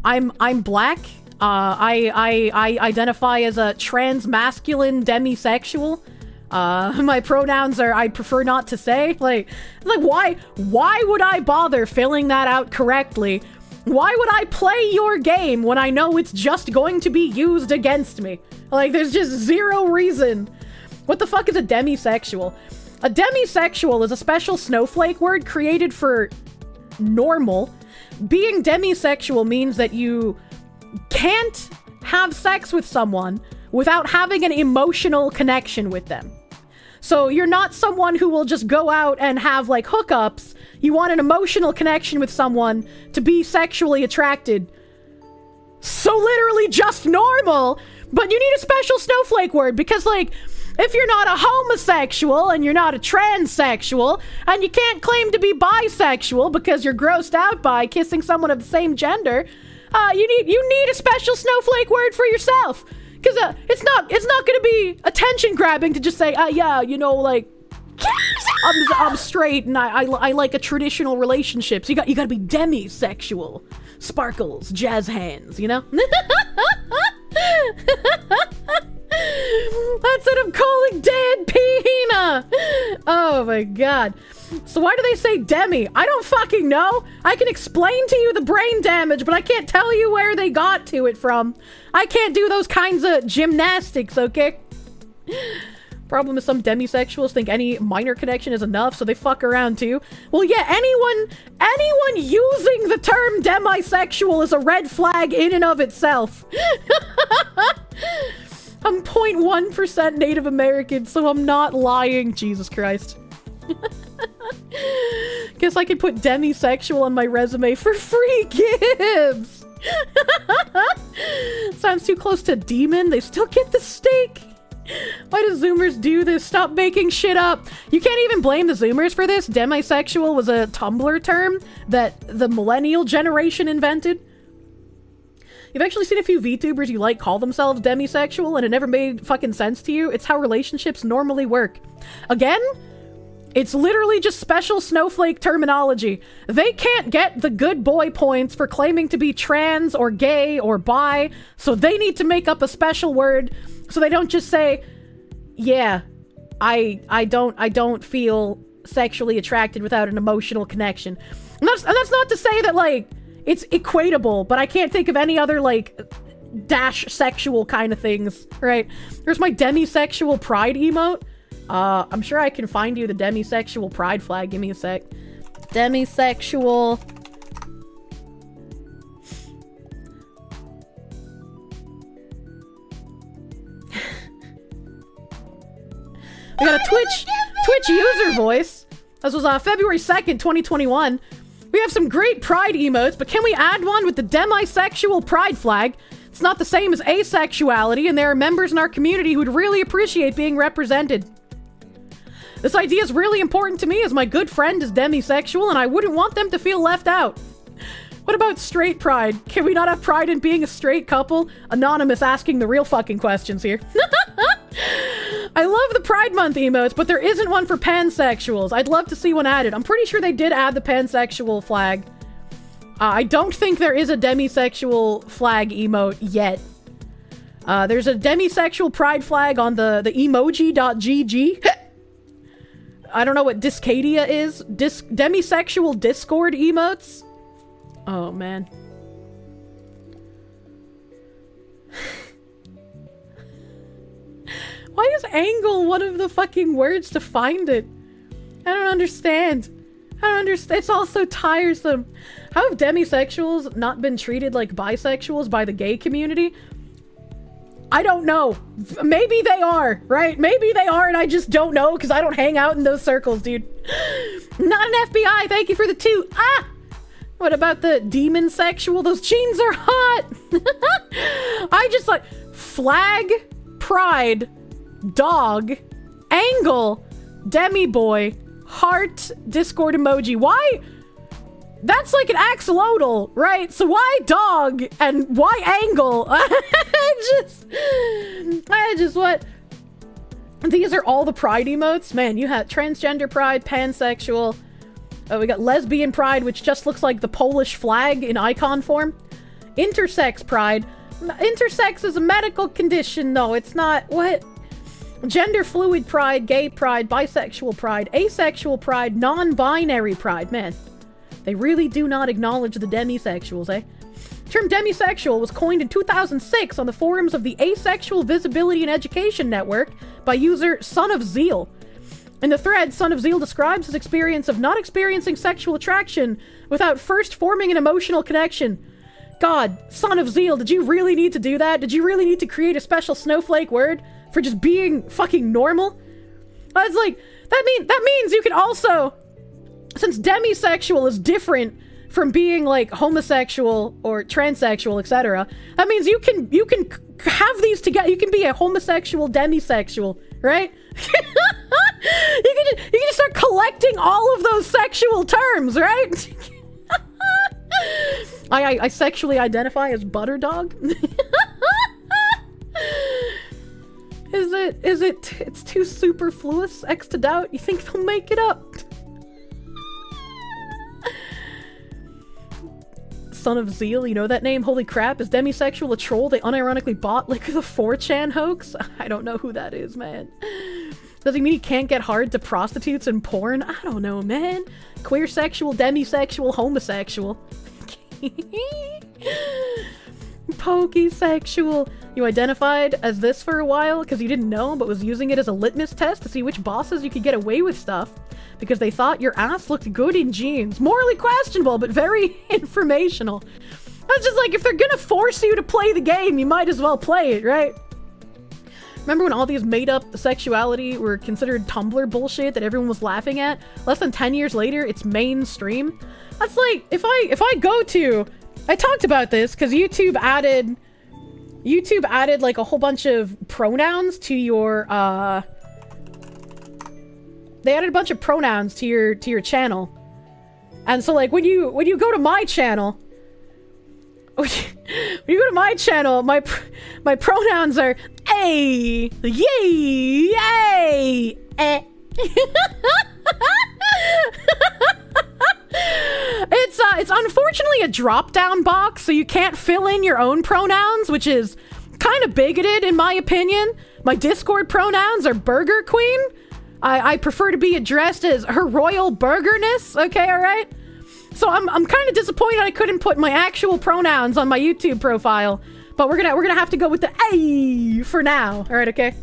[SPEAKER 1] I'm black. I identify as a trans-masculine demisexual. My pronouns are I prefer not to say. Like why would I bother filling that out correctly? Why would I play your game when I know it's just going to be used against me? Like, there's just zero reason. What the fuck is a demisexual? A demisexual is a special snowflake word created for normal. Being demisexual means that you can't have sex with someone without having an emotional connection with them. So you're not someone who will just go out and have, like, hookups. You want an emotional connection with someone to be sexually attracted. So literally just normal, but you need a special snowflake word because, like, if you're not a homosexual and you're not a transsexual and you can't claim to be bisexual because you're grossed out by kissing someone of the same gender, you need a special snowflake word for yourself. Because it's not gonna be attention grabbing to just say, yeah, you know, like, I'm straight and I like a traditional relationship. So you gotta be demisexual. Sparkles, jazz hands, you know? That's what I'm calling Dan Pina. Oh my god. So why do they say demi? I don't fucking know. I can explain to you the brain damage, but I can't tell you where they got to it from. I can't do those kinds of gymnastics, okay? Problem is some demisexuals think any minor connection is enough, so they fuck around too. Well, yeah, anyone using the term demisexual is a red flag in and of itself. I'm 0.1% Native American, so I'm not lying. Jesus Christ. Guess I could put demisexual on my resume for free gives. Sounds too close to demon. They still get the steak. Why do Zoomers do this? Stop making shit up. You can't even blame the Zoomers for this. Demisexual was a Tumblr term that the millennial generation invented. You've actually seen a few VTubers you like call themselves demisexual and it never made fucking sense to you. It's how relationships normally work. Again, it's literally just special snowflake terminology. They can't get the good boy points for claiming to be trans or gay or bi, so they need to make up a special word so they don't just say, yeah, I don't feel sexually attracted without an emotional connection. And that's not to say that, like, it's equatable, but I can't think of any other, like, dash sexual kind of things, right? There's my demisexual pride emote. I'm sure I can find you the demisexual pride flag. Give me a sec. Demisexual. We got a Twitch user voice. This was February 2nd, 2021. We have some great pride emotes, but can we add one with the demisexual pride flag? It's not the same as asexuality, and there are members in our community who would really appreciate being represented. This idea is really important to me as my good friend is demisexual, and I wouldn't want them to feel left out. What about straight pride? Can we not have pride in being a straight couple? Anonymous asking the real fucking questions here. I love the Pride Month emotes, but there isn't one for pansexuals. I'd love to see one added. I'm pretty sure they did add the pansexual flag. I don't think there is a demisexual flag emote yet. There's a demisexual pride flag on the emoji.gg. I don't know what Discadia is. Demisexual Discord emotes? Oh, man. Why is angle one of the fucking words to find it? I don't understand. It's all so tiresome. How have demisexuals not been treated like bisexuals by the gay community? I don't know. Maybe they are, right? Maybe they are and I just don't know because I don't hang out in those circles, dude. Not an FBI. Thank you for the 2. Ah! What about the demon sexual? Those jeans are hot. I just like flag, pride, dog, angle, demi boy, heart, Discord emoji. Why? That's like an axolotl, right? So why dog and why angle? I just what? These are all the pride emotes. Man, you have transgender pride, pansexual. We got lesbian pride, which just looks like the Polish flag in icon form. Intersex pride. Intersex is a medical condition, though. It's not. What? Gender fluid pride, gay pride, bisexual pride, asexual pride, non-binary pride. Man, they really do not acknowledge the demisexuals, eh? The term demisexual was coined in 2006 on the forums of the Asexual Visibility and Education Network by user Son of Zeal. In the thread, Son of Zeal describes his experience of not experiencing sexual attraction without first forming an emotional connection. God, Son of Zeal, did you really need to do that? Did you really need to create a special snowflake word for just being fucking normal? It's like, that means you can also, since demisexual is different from being like homosexual or transsexual, etc., that means you can have these together. You can be a homosexual demisexual, right? You can just start collecting all of those sexual terms, right? I sexually identify as butter dog. It's too superfluous, X to doubt. You think they'll make it up? Son of Zeal, you know that name? Holy crap, is demisexual a troll they unironically bought like the 4chan hoax? I don't know who that is, man. Does he mean he can't get hard to prostitutes and porn? I don't know, man. Queer sexual, demisexual, homosexual. Pokesexual. You identified as this for a while because you didn't know, but was using it as a litmus test to see which bosses you could get away with stuff because they thought your ass looked good in jeans. Morally questionable, but very informational. That's just like, if they're gonna force you to play the game, you might as well play it, right? Remember when all these made-up sexuality were considered Tumblr bullshit that everyone was laughing at? Less than 10 years later, it's mainstream. That's like, if I go to... I talked about this because YouTube added like a whole bunch of pronouns to your, they added a bunch of pronouns to your channel. And so like when you go to my channel, my pronouns are a, yay, yay, eh. It's unfortunately a drop-down box, so you can't fill in your own pronouns, which is kind of bigoted in my opinion. My Discord pronouns are Burger Queen. I prefer to be addressed as Her Royal Burgerness. Okay, all right. So I'm kind of disappointed I couldn't put my actual pronouns on my YouTube profile, but we're gonna have to go with the A for now. All right, okay.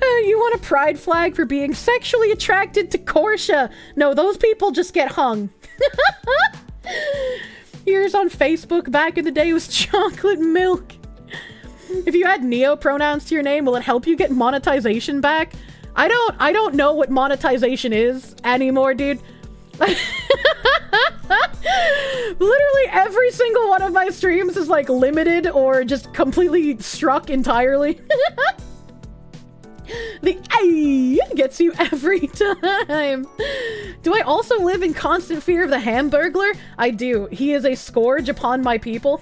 [SPEAKER 1] You want a pride flag for being sexually attracted to Kirsche? No, those people just get hung. Yours on Facebook back in the day was chocolate milk. If you add neo pronouns to your name, will it help you get monetization back? I don't know what monetization is anymore, dude. Literally every single one of my streams is like limited or just completely struck entirely. The A gets you every time. Do I also live in constant fear of the Hamburglar? I do. He is a scourge upon my people.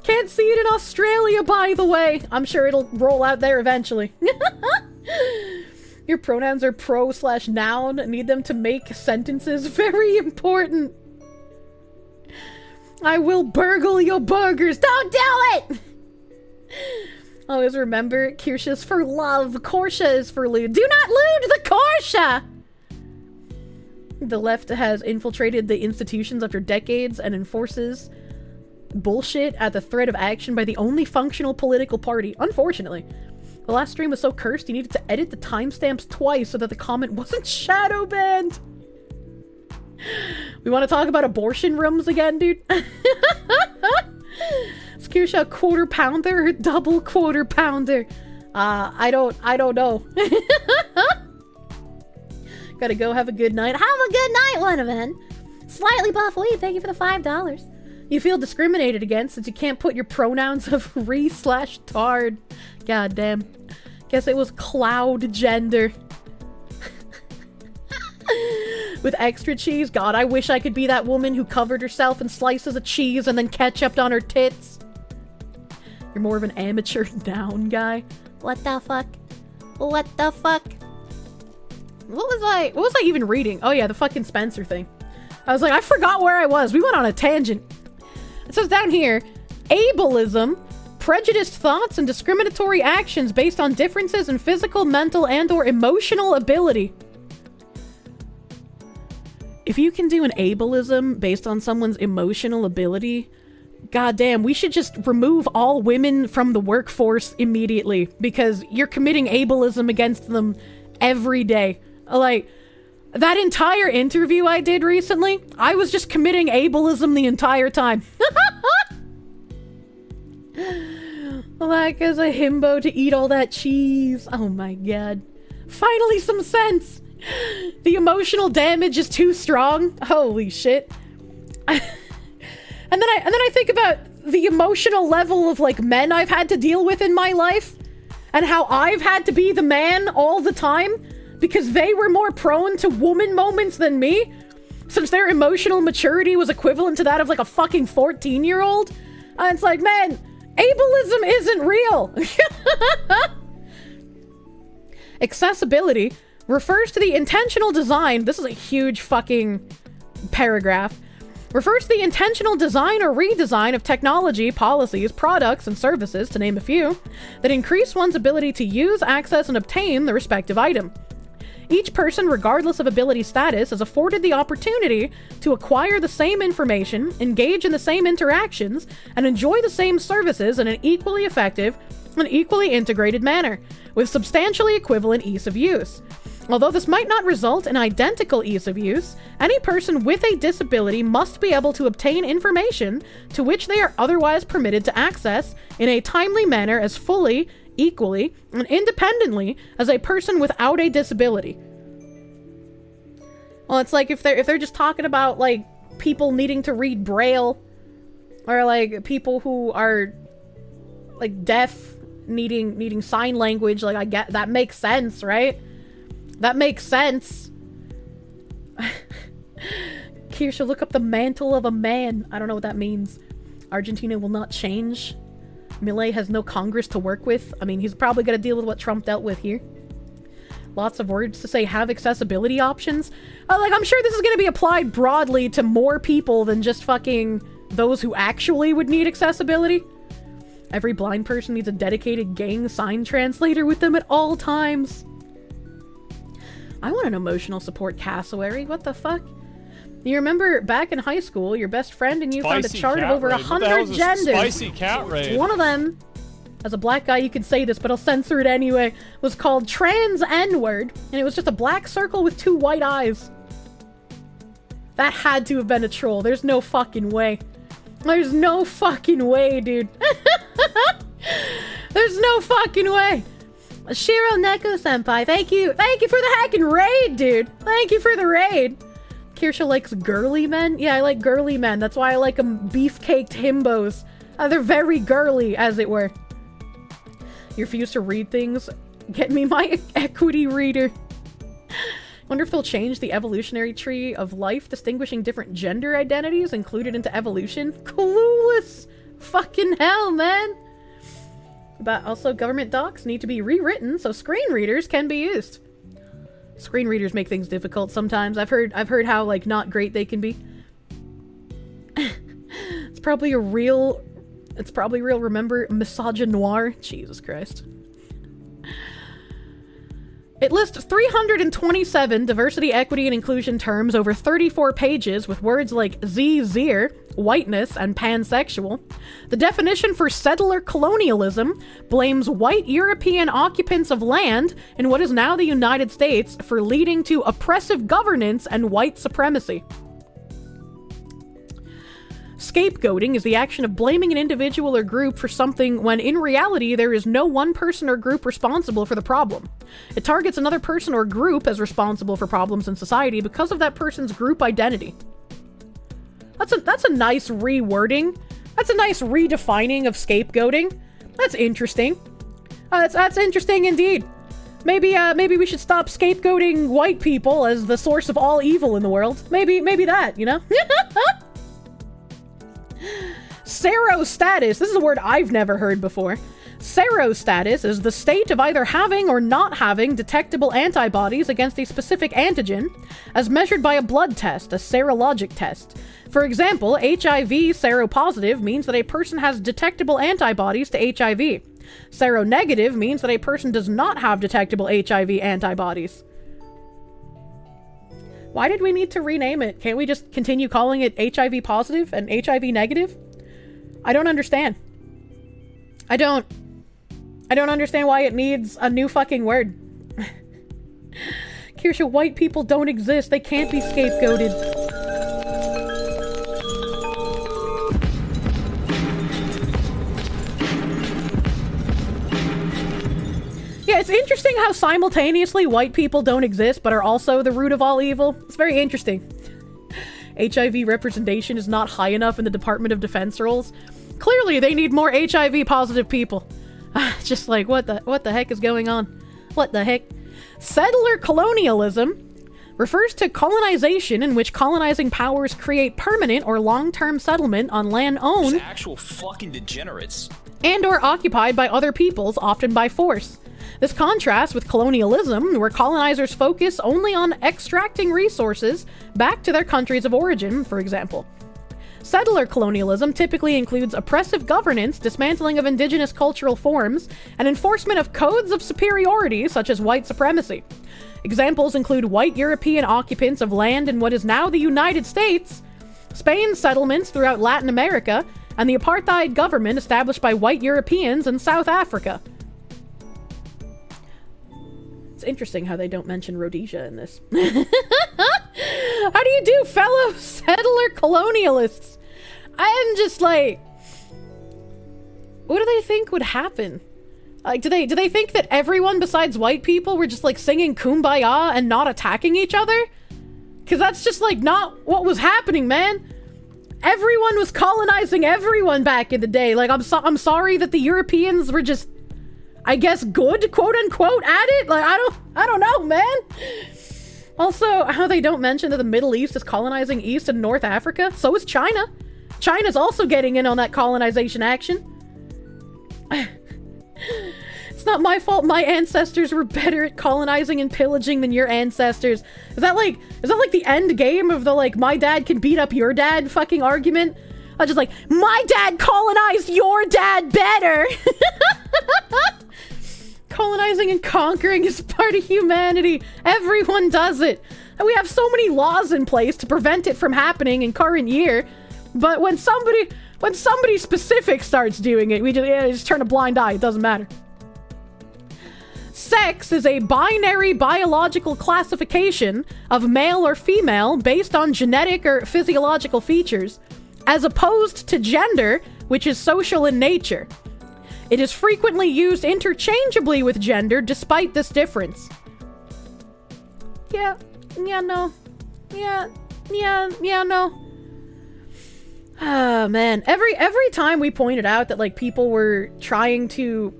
[SPEAKER 1] Can't see it in Australia, by the way. I'm sure it'll roll out there eventually. Your pronouns are pro/noun. Need them to make sentences. Very important. I will burgle your burgers. Don't do it! Always remember, Kirsche is for love. Kirsche is for lewd. Do not lewd the Kirsche! The left has infiltrated the institutions after decades and enforces bullshit at the threat of action by the only functional political party. Unfortunately. The last stream was so cursed you needed to edit the timestamps twice so that the comment wasn't shadow banned. We want to talk about abortion rooms again, dude? Is Kirsche a quarter pounder or double quarter pounder? I don't know. Gotta go, have a good night. Have a good night, Wanavan. Slightly buff weed, thank you for the $5. You feel discriminated against since you can't put your pronouns of re/tard. God damn. Guess it was cloud gender. With extra cheese? God, I wish I could be that woman who covered herself in slices of cheese and then ketchuped on her tits. You're more of an amateur noun guy. What the fuck? What the fuck? What was I even reading? Oh yeah, the fucking Spencer thing. I was like, I forgot where I was. We went on a tangent. It says down here, ableism, prejudiced thoughts and discriminatory actions based on differences in physical, mental, and/or emotional ability. If you can do an ableism based on someone's emotional ability, goddamn, we should just remove all women from the workforce immediately because you're committing ableism against them every day. Like, that entire interview I did recently, I was just committing ableism the entire time. Like, as a himbo to eat all that cheese. Oh my god. Finally some sense! The emotional damage is too strong. Holy shit. And then I think about the emotional level of, like, men I've had to deal with in my life. And how I've had to be the man all the time. Because they were more prone to woman moments than me. Since their emotional maturity was equivalent to that of, like, a fucking 14-year-old. And it's like, man, ableism isn't real. Accessibility refers to the intentional design. This is a huge fucking paragraph. Refers to the intentional design or redesign of technology, policies, products, and services, to name a few, that increase one's ability to use, access, and obtain the respective item. Each person, regardless of ability status, is afforded the opportunity to acquire the same information, engage in the same interactions, and enjoy the same services in an equally effective and equally integrated manner, with substantially equivalent ease of use. Although this might not result in identical ease of use, any person with a disability must be able to obtain information to which they are otherwise permitted to access in a timely manner as fully, equally, and independently as a person without a disability. Well, it's like if they're just talking about, like, people needing to read Braille, or, like, people who are, like, deaf needing sign language, like, I get that makes sense, right? That makes sense. Kirsche, look up the mantle of a man. I don't know what that means. Argentina will not change. Milei has no Congress to work with. I mean, he's probably going to deal with what Trump dealt with here. Lots of words to say have accessibility options. Like, I'm sure this is going to be applied broadly to more people than just fucking those who actually would need accessibility. Every blind person needs a dedicated gang sign translator with them at all times. I want an emotional support cassowary. What the fuck? You remember back in high school, your best friend and you found a chart of over 100 genders.
[SPEAKER 9] Spicy cat raid.
[SPEAKER 1] One of them, as a black guy you could say this, but I'll censor it anyway, was called Trans N-word, and it was just a black circle with 2 white eyes. That had to have been a troll. There's no fucking way. There's no fucking way, dude. There's no fucking way. Shiro Neko Senpai, thank you. Thank you for the hacking raid, dude. Thank you for the raid. Kirsche likes girly men? Yeah, I like girly men. That's why I like them beef-caked himbos. They're very girly, as it were. You refuse to read things? Get me my equity reader. Wonder if they'll change the evolutionary tree of life, distinguishing different gender identities included into evolution? Clueless! Fucking hell, man! But also, government docs need to be rewritten so screen readers can be used. Screen readers make things difficult sometimes. I've heard how, like, not great they can be. It's probably real. Remember misogynoir? Jesus Christ. It lists 327 diversity, equity, and inclusion terms over 34 pages with words like zir, whiteness, and pansexual. The definition for settler colonialism blames white European occupants of land in what is now the United States for leading to oppressive governance and white supremacy. Scapegoating is the action of blaming an individual or group for something when in reality there is no one person or group responsible for the problem. It targets another person or group as responsible for problems in society because of that person's group identity. That's a nice rewording. That's a nice redefining of scapegoating. That's interesting. That's interesting indeed. Maybe we should stop scapegoating white people as the source of all evil in the world. Maybe that, you know? Serostatus. This is a word I've never heard before. Serostatus is the state of either having or not having detectable antibodies against a specific antigen, as measured by a blood test, a serologic test. For example, HIV seropositive means that a person has detectable antibodies to HIV. Seronegative means that a person does not have detectable HIV antibodies. Why did we need to rename it? Can't we just continue calling it HIV positive and HIV negative? I don't understand. I don't understand why it needs a new fucking word. Kirsche, white people don't exist. They can't be scapegoated. Yeah, it's interesting how simultaneously white people don't exist but are also the root of all evil. It's very interesting. HIV representation is not high enough in the Department of Defense roles. Clearly, they need more HIV-positive people. Just like, what the heck is going on? What the heck? Settler colonialism refers to colonization in which colonizing powers create permanent or long-term settlement on land owned
[SPEAKER 8] Actual fucking degenerates.
[SPEAKER 1] and or occupied by other peoples, often by force. This contrasts with colonialism, where colonizers focus only on extracting resources back to their countries of origin, for example. Settler colonialism typically includes oppressive governance, dismantling of indigenous cultural forms, and enforcement of codes of superiority, such as white supremacy. Examples include white European occupants of land in what is now the United States, Spain's settlements throughout Latin America, and the apartheid government established by white Europeans in South Africa. It's interesting how they don't mention Rhodesia in this. How do you do, fellow settler colonialists? I am just like, what do they think would happen? Like, do they think that everyone besides white people were just like singing Kumbaya and not attacking each other? Because that's just like not what was happening, man. Everyone was colonizing everyone back in the day. Like, I'm sorry that the Europeans were just, I guess, good, quote unquote, at it. Like, I don't know, man. Also, how they don't mention that the Middle East is colonizing East and North Africa. So is China. China's also getting in on that colonization action. It's not my fault my ancestors were better at colonizing and pillaging than your ancestors. Is that like the end game of the, like, my dad can beat up your dad fucking argument? I was just like, my dad colonized your dad better. Colonizing and conquering is part of humanity. Everyone does it. And we have so many laws in place to prevent it from happening in current year. But when somebody specific starts doing it, we just turn a blind eye. It doesn't matter. Sex is a binary biological classification of male or female based on genetic or physiological features, as opposed to gender, which is social in nature. It is frequently used interchangeably with gender despite this difference. Yeah, no. Ah, man. Every time we pointed out that, like, people were trying to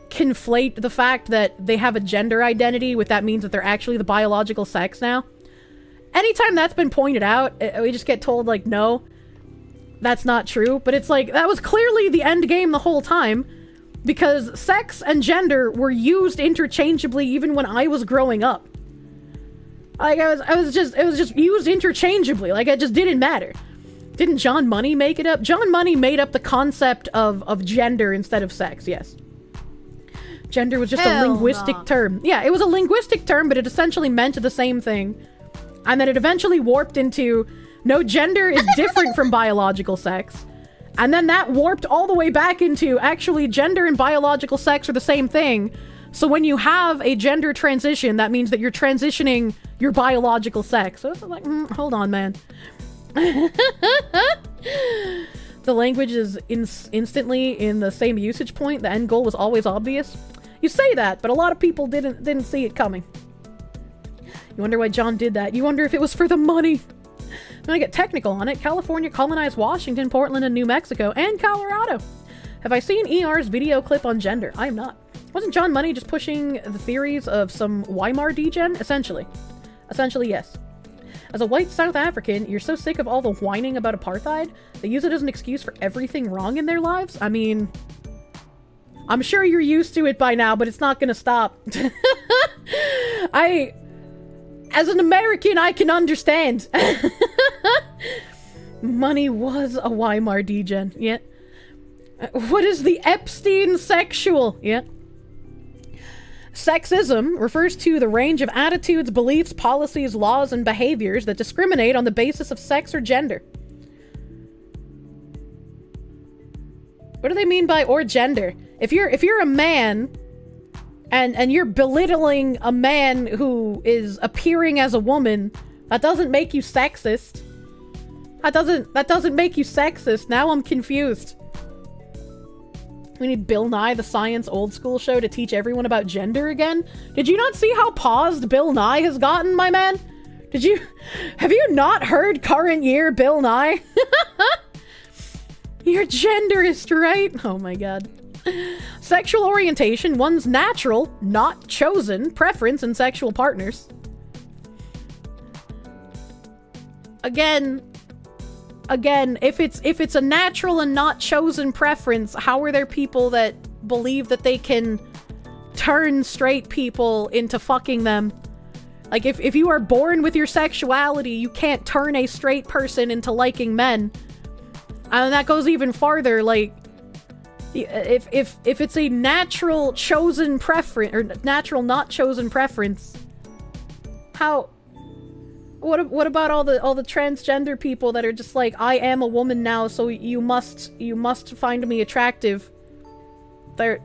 [SPEAKER 1] conflate the fact that they have a gender identity with that means that they're actually the biological sex now. Anytime that's been pointed out, we just get told, like, no, that's not true. But it's like, that was clearly the end game the whole time, because sex and gender were used interchangeably even when I was growing up. Like, it was just used interchangeably. Like, it just didn't matter. Didn't John Money make it up? John Money made up the concept of gender instead of sex, yes. Gender was just a linguistic term. Yeah, it was a linguistic term, but it essentially meant the same thing. And then it eventually warped into, no, gender is different from biological sex. And then that warped all the way back into, actually, gender and biological sex are the same thing. So when you have a gender transition, that means that you're transitioning your biological sex. So it's like, hold on, man. The language is instantly in the same usage point. The end goal was always obvious. You say that, but a lot of people didn't see it coming. You wonder why John did that. You wonder if it was for the money. Then I get technical on it. California colonized Washington, Portland, and New Mexico, and Colorado. Have I seen ER's video clip on gender? I am not. Wasn't John Money just pushing the theories of some Weimar degen? Essentially. Essentially, yes. As a white South African, you're so sick of all the whining about apartheid, they use it as an excuse for everything wrong in their lives? I mean, I'm sure you're used to it by now, but it's not gonna stop. As an American, I can understand. Money was a Weimar degen, yeah. What is the Epstein sexual? Yeah. Sexism refers to the range of attitudes, beliefs, policies, laws, and behaviors that discriminate on the basis of sex or gender. What do they mean by or gender? If you're a man and you're belittling a man who is appearing as a woman, that doesn't make you sexist. That doesn't make you sexist. Now I'm confused. We need Bill Nye, the Science Old School show to teach everyone about gender again? Did you not see how paused Bill Nye has gotten, my man? Have you not heard current year Bill Nye? You're genderist, right? Oh my god. Sexual orientation, one's natural, not chosen, preference in sexual partners. Again, if it's a natural and not chosen preference, how are there people that believe that they can turn straight people into fucking them? Like, if you are born with your sexuality, you can't turn a straight person into liking men. And that goes even farther, like, if it's a natural chosen preference, or natural not chosen preference, how... What about all the transgender people that are just like, I am a woman now, so you must find me attractive? That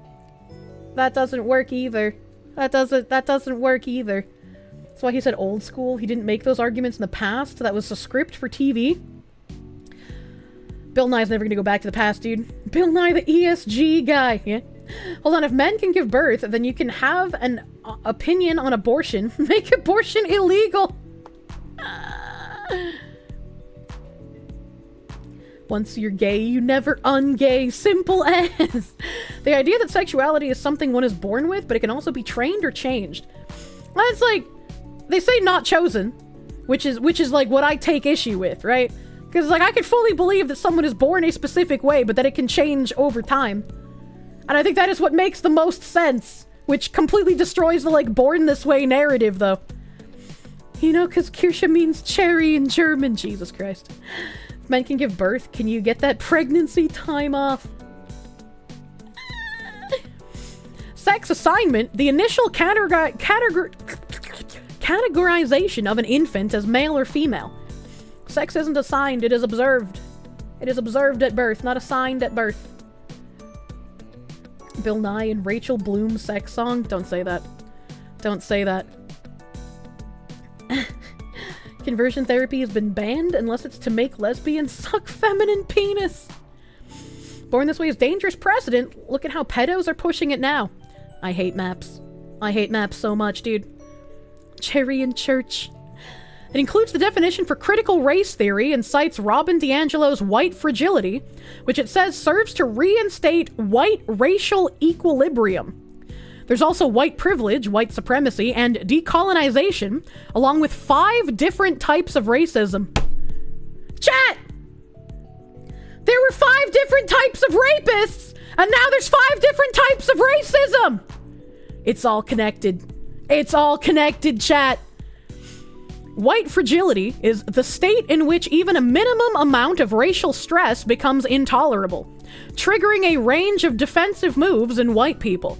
[SPEAKER 1] doesn't work either. That doesn't work either. That's why he said old school. He didn't make those arguments in the past. That was a script for TV. Bill Nye's never gonna go back to the past, dude. Bill Nye, the ESG guy. Yeah. Hold on, if men can give birth, then you can have an opinion on abortion. Make abortion illegal. Once you're gay, you never ungay. Simple as. The idea that sexuality is something one is born with, but it can also be trained or changed. Well, it's like, they say not chosen, which is like what I take issue with, right? Because like I could fully believe that someone is born a specific way, but that it can change over time. And I think that is what makes the most sense, which completely destroys the like born this way narrative, though. You know, because Kirsche means cherry in German. Jesus Christ. Men can give birth. Can you get that pregnancy time off? Sex assignment. The initial categorization of an infant as male or female. Sex isn't assigned, it is observed. It is observed at birth, not assigned at birth. Bill Nye and Rachel Bloom sex song? Don't say that. Don't say that. Conversion therapy has been banned unless it's to make lesbians suck feminine penis. Born This Way is dangerous precedent. Look at how pedos are pushing it now. I hate maps. I hate maps so much, dude. Cherry in church. It includes the definition for critical race theory and cites Robin DiAngelo's white fragility, which it says serves to reinstate white racial equilibrium. There's also white privilege, white supremacy, and decolonization, along with 5 different types of racism. Chat! There were 5 different types of rapists, and now there's 5 different types of racism! It's all connected. It's all connected, chat. White fragility is the state in which even a minimum amount of racial stress becomes intolerable, triggering a range of defensive moves in white people.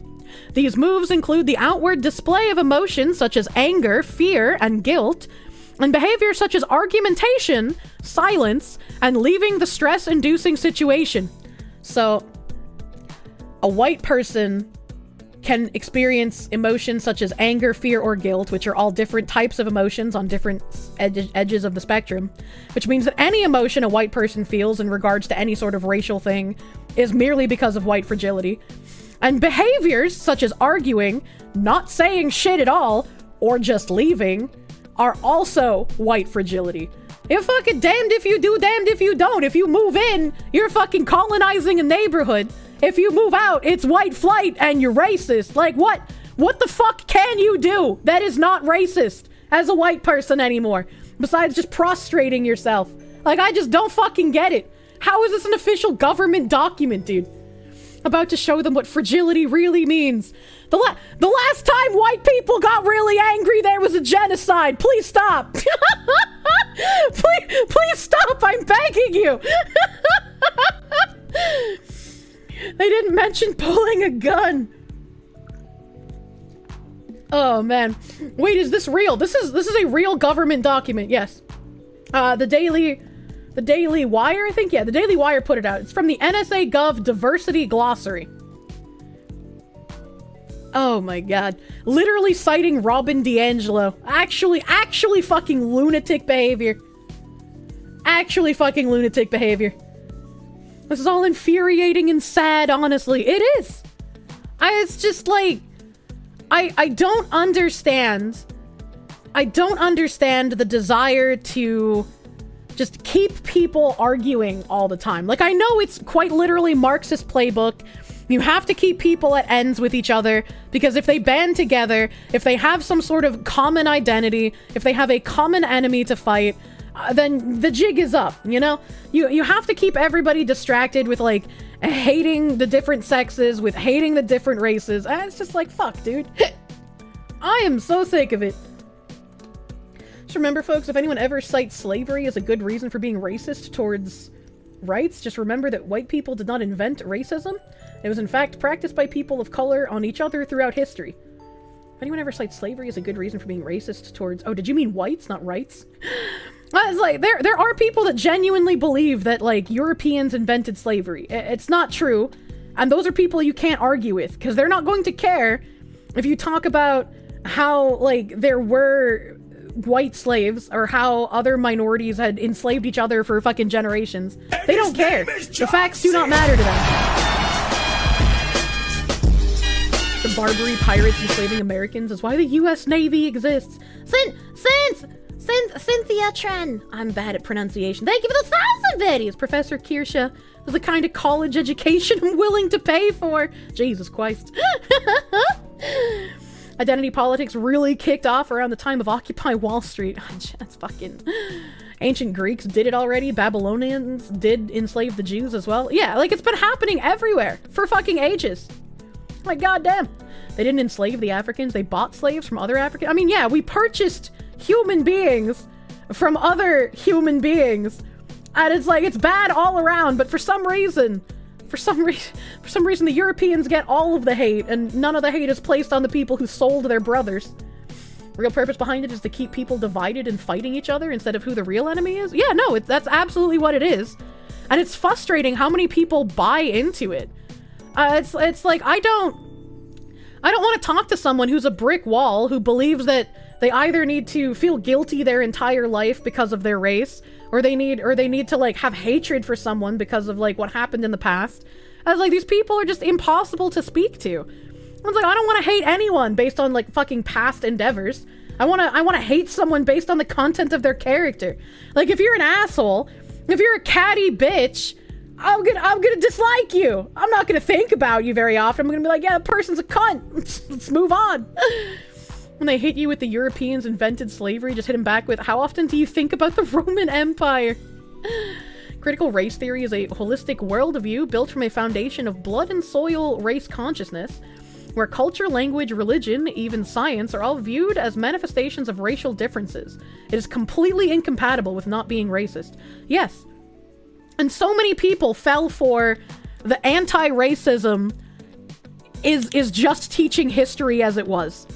[SPEAKER 1] These moves include the outward display of emotions such as anger, fear, and guilt, and behaviors such as argumentation, silence, and leaving the stress-inducing situation. So, a white person can experience emotions such as anger, fear, or guilt, which are all different types of emotions on different edges of the spectrum, which means that any emotion a white person feels in regards to any sort of racial thing is merely because of white fragility. And behaviors such as arguing, not saying shit at all, or just leaving are also white fragility. You're fucking damned if you do, damned if you don't. If you move in, you're fucking colonizing a neighborhood. If you move out, it's white flight and you're racist. Like, what? What the fuck can you do that is not racist as a white person anymore? Besides just prostrating yourself. Like, I just don't fucking get it. How is this an official government document, dude? About to show them what fragility really means. The last time white people got really angry, there was a genocide. Please stop. Please stop. I'm begging you. They didn't mention pulling a gun. Oh man. Wait, is this real? This is a real government document. Yes. The Daily Wire, I think? Yeah, the Daily Wire put it out. It's from the NSA Gov Diversity Glossary. Oh my god. Literally citing Robin DiAngelo. Actually fucking lunatic behavior. Actually fucking lunatic behavior. This is all infuriating and sad, honestly. It is. It's just like... I don't understand. I don't understand the desire to just keep people arguing all the time. Like, I know it's quite literally Marxist playbook. You have to keep people at ends with each other, because if they band together, if they have some sort of common identity, if they have a common enemy to fight, then the jig is up, you know? You have to keep everybody distracted with, like, hating the different sexes, with hating the different races. And it's just like, fuck, dude. I am so sick of it. Just remember, folks, if anyone ever cites slavery as a good reason for being racist towards rights, just remember that white people did not invent racism. It was, in fact, practiced by people of color on each other throughout history. If anyone ever cites slavery as a good reason for being racist towards... Oh, did you mean whites, not rights? It's like, there are people that genuinely believe that, like, Europeans invented slavery. It's not true. And those are people you can't argue with, because they're not going to care if you talk about how, like, there were white slaves, or how other minorities had enslaved each other for fucking generations. They don't care. The facts do not matter to them. The Barbary pirates enslaving Americans is why the U.S. Navy exists. Cynthia Tren. I'm bad at pronunciation. Thank you for the 1,000 biddies. Professor Kirsche is the kind of college education I'm willing to pay for. Jesus Christ. Identity politics really kicked off around the time of Occupy Wall Street. That's fucking... Ancient Greeks did it already. Babylonians did enslave the Jews as well. Yeah, like, it's been happening everywhere for fucking ages. Like, goddamn. They didn't enslave the Africans. They bought slaves from other Africans. I mean, yeah, we purchased human beings from other human beings And it's like, it's bad all around, but for some reason, the Europeans get all of the hate, and none of the hate is placed on the people who sold their brothers. Real purpose behind it is to keep people divided and fighting each other instead of who the real enemy is? Yeah, no, that's absolutely what it is. And it's frustrating how many people buy into it. It's like, I don't want to talk to someone who's a brick wall, who believes that they either need to feel guilty their entire life because of their race, or they need to, like, have hatred for someone because of, like, what happened in the past. I was like, these people are just impossible to speak to. I was like, I don't want to hate anyone based on, like, fucking past endeavors. I want to hate someone based on the content of their character. Like, if you're an asshole, if you're a catty bitch, I'm gonna dislike you. I'm not gonna think about you very often. I'm gonna be like, yeah, that person's a cunt. Let's move on. When they hit you with the Europeans invented slavery, just hit them back with, how often do you think about the Roman Empire? Critical race theory is a holistic worldview built from a foundation of blood and soil race consciousness, where culture, language, religion, even science are all viewed as manifestations of racial differences. It is completely incompatible with not being racist. Yes. And so many people fell for the anti-racism is just teaching history as it was.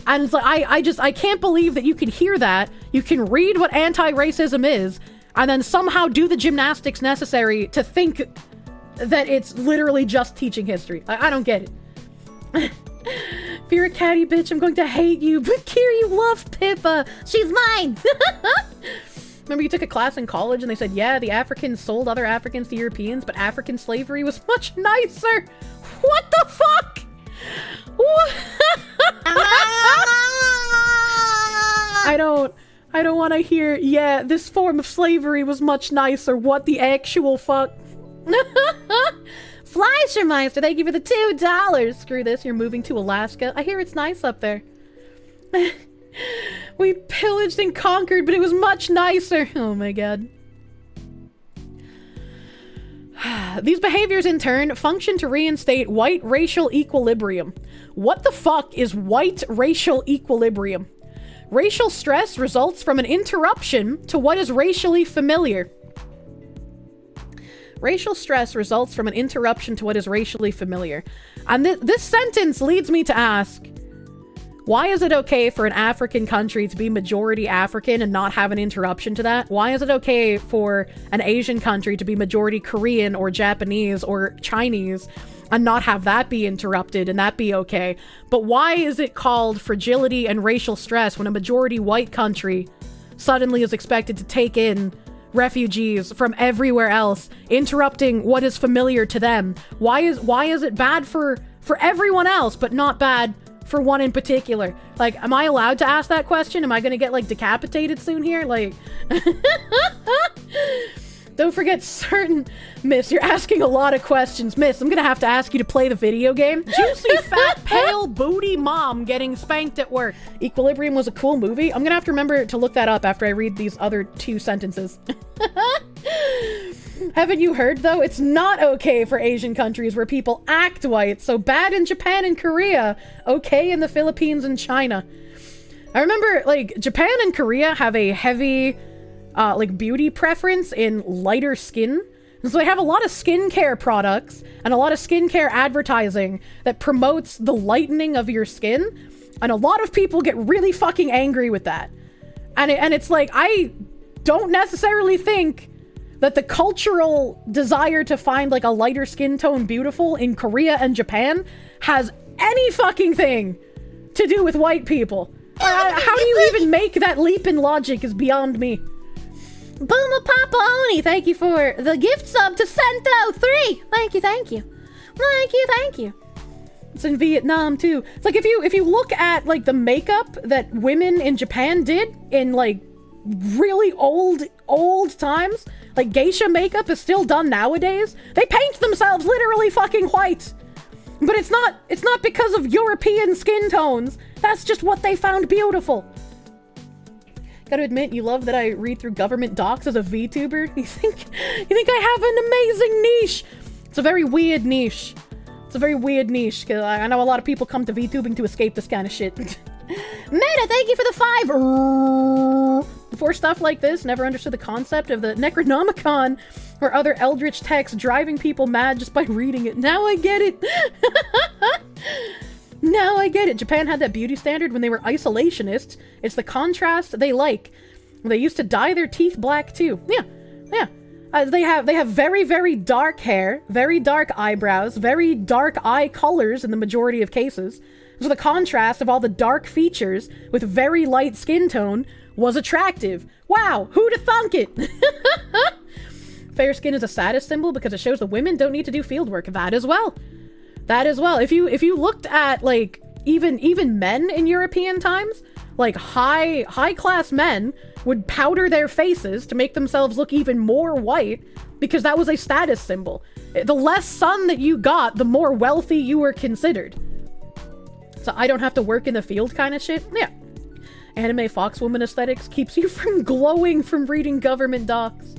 [SPEAKER 1] And it's like, I can't believe that you can hear that, you can read what anti-racism is, and then somehow do the gymnastics necessary to think that it's literally just teaching history. I don't get it. If you're a catty bitch, I'm going to hate you. But Kira, you love Pippa. She's mine. Remember you took a class in college and they said, yeah, the Africans sold other Africans to Europeans, but African slavery was much nicer. What the fuck? I don't want to hear, yeah, this form of slavery was much nicer. What the actual fuck? Fleischermeister, thank you for the $2. Screw this, you're moving to Alaska. I hear it's nice up there. We pillaged and conquered, but it was much nicer. Oh my god. These behaviors, in turn, function to reinstate white racial equilibrium. What the fuck is white racial equilibrium? Racial stress results from an interruption to what is racially familiar. Racial stress results from an interruption to what is racially familiar. And this sentence leads me to ask, why is it okay for an African country to be majority African and not have an interruption to that? Why is it okay for an Asian country to be majority Korean or Japanese or Chinese and not have that be interrupted and that be okay? But why is it called fragility and racial stress when a majority white country suddenly is expected to take in refugees from everywhere else, interrupting what is familiar to them? Why is it bad for everyone else but not bad for one in particular? Like, am I allowed to ask that question? Am I gonna get, like, decapitated soon here? Like, don't forget certain... Miss, you're asking a lot of questions. Miss, I'm gonna have to ask you to play the video game. Juicy, fat, pale, booty mom getting spanked at work. Equilibrium was a cool movie. I'm gonna have to remember to look that up after I read these other 2 sentences. Haven't you heard, though? It's not okay for Asian countries where people act white. So bad in Japan and Korea, okay in the Philippines and China. I remember, like, Japan and Korea have a heavy, like, beauty preference in lighter skin. And so they have a lot of skincare products and a lot of skincare advertising that promotes the lightening of your skin. And a lot of people get really fucking angry with that. And it's like, I don't necessarily think that the cultural desire to find, like, a lighter skin tone beautiful in Korea and Japan has any fucking thing to do with white people. How do you even make that leap in logic is beyond me. Booma Papa Oni, thank you for the gift sub to Sento3. Thank you. It's in Vietnam too. It's like, if you look at, like, the makeup that women in Japan did in, like, really old times, like, geisha makeup is still done nowadays. They paint themselves literally fucking white. But it's not because of European skin tones. That's just what they found beautiful. Gotta admit, you love that I read through government docs as a VTuber? You think I have an amazing niche? It's a very weird niche. Because I know a lot of people come to VTubing to escape this kind of shit. Meta, thank you for the 5.
[SPEAKER 4] before stuff like this, never understood the concept of the Necronomicon or other eldritch texts driving people mad just by reading it. Now I get it. Now I get it. Japan had that beauty standard when they were isolationists. It's the contrast they like. They used to dye their teeth black too. Yeah. They have very, very dark hair, very dark eyebrows, very dark eye colors in the majority of cases. So the contrast of all the dark features with very light skin tone was attractive. Wow, who'd have thunk it? Fair skin is a status symbol because it shows the women don't need to do field work. That as well. If you looked at like even men in European times, like high class men would powder their faces to make themselves look even more white because that was a status symbol. The less sun that you got, the more wealthy you were considered. So I don't have to work in the field kind of shit. Yeah. Anime foxwoman aesthetics keeps you from glowing from reading government docs.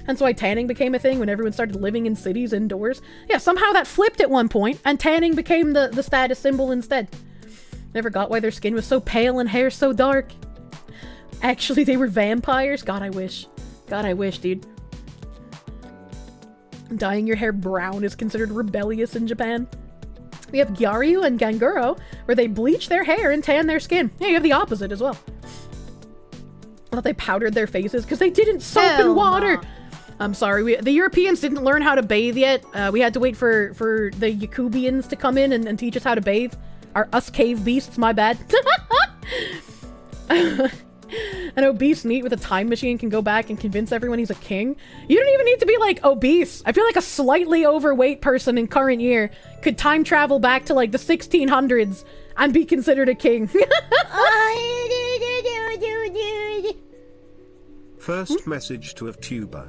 [SPEAKER 4] That's why tanning became a thing when everyone started living in cities indoors. Yeah, somehow that flipped at one point, and tanning became the status symbol instead. Never got why their skin was so pale and hair so dark. Actually, they were vampires? God, I wish. God, I wish, dude. Dyeing your hair brown is considered rebellious in Japan. We have Gyaru and Ganguro, where they bleach their hair and tan their skin. Yeah, you have the opposite as well. I thought they powdered their faces because they didn't soap in water. No. I'm sorry, the Europeans didn't learn how to bathe yet. We had to wait for the Yakubians to come in and teach us how to bathe. Us cave beasts, my bad. An obese NEET with a time machine can go back and convince everyone he's a king. You don't even need to be, like, obese. I feel like a slightly overweight person in current year could time travel back to, like, the 1600s and be considered a king.
[SPEAKER 7] First message to Avtuber.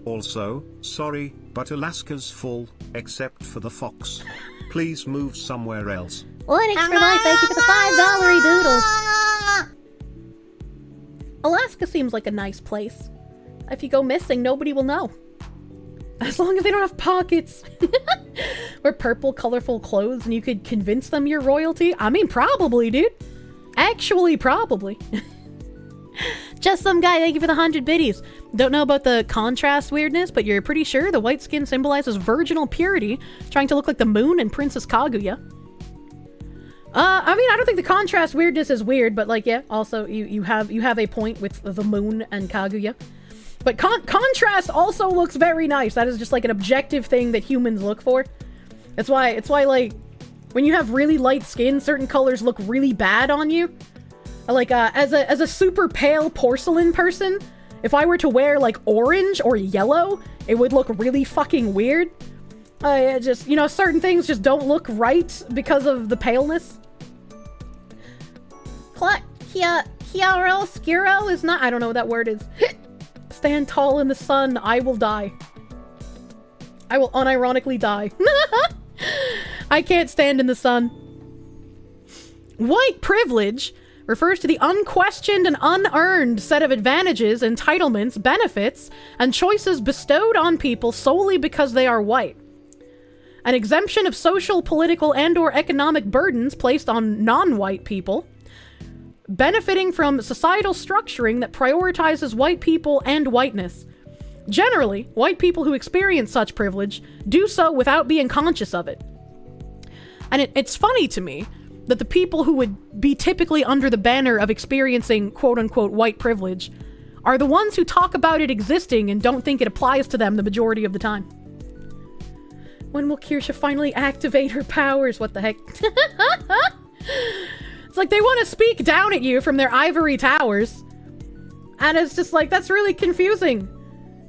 [SPEAKER 7] Also, sorry, but Alaska's full, except for the fox. Please move somewhere else.
[SPEAKER 4] One extra life, thank you for the $5 doodles. Alaska seems like a nice place. If you go missing, nobody will know. As long as they don't have pockets. Or purple, colorful clothes and you could convince them you're royalty. I mean, probably, dude. Actually, probably. Just some guy, thank you for the 100 biddies. Don't know about the contrast weirdness, but you're pretty sure the white skin symbolizes virginal purity, trying to look like the moon and Princess Kaguya. I mean, I don't think the contrast weirdness is weird, but like, yeah, also you have a point with the moon and Kaguya. But contrast also looks very nice. That is just like an objective thing that humans look for. It's why like when you have really light skin, certain colors look really bad on you. Like as a super pale porcelain person, if I were to wear like orange or yellow, it would look really fucking weird. Just, you know, certain things just don't look right because of the paleness. Chiaroscuro is not, I don't know what that word is. Stand tall in the sun, I will die. I will unironically die. I can't stand in the sun. White privilege refers to the unquestioned and unearned set of advantages, entitlements, benefits, and choices bestowed on people solely because they are white. An exemption of social, political, and/or economic burdens placed on non-white people, benefiting from societal structuring that prioritizes white people and whiteness. Generally, white people who experience such privilege do so without being conscious of it. And it's funny to me that the people who would be typically under the banner of experiencing quote-unquote white privilege are the ones who talk about it existing and don't think it applies to them the majority of the time. When will Kirsche finally activate her powers? What the heck? It's like they want to speak down at you from their ivory towers. And it's just like, that's really confusing,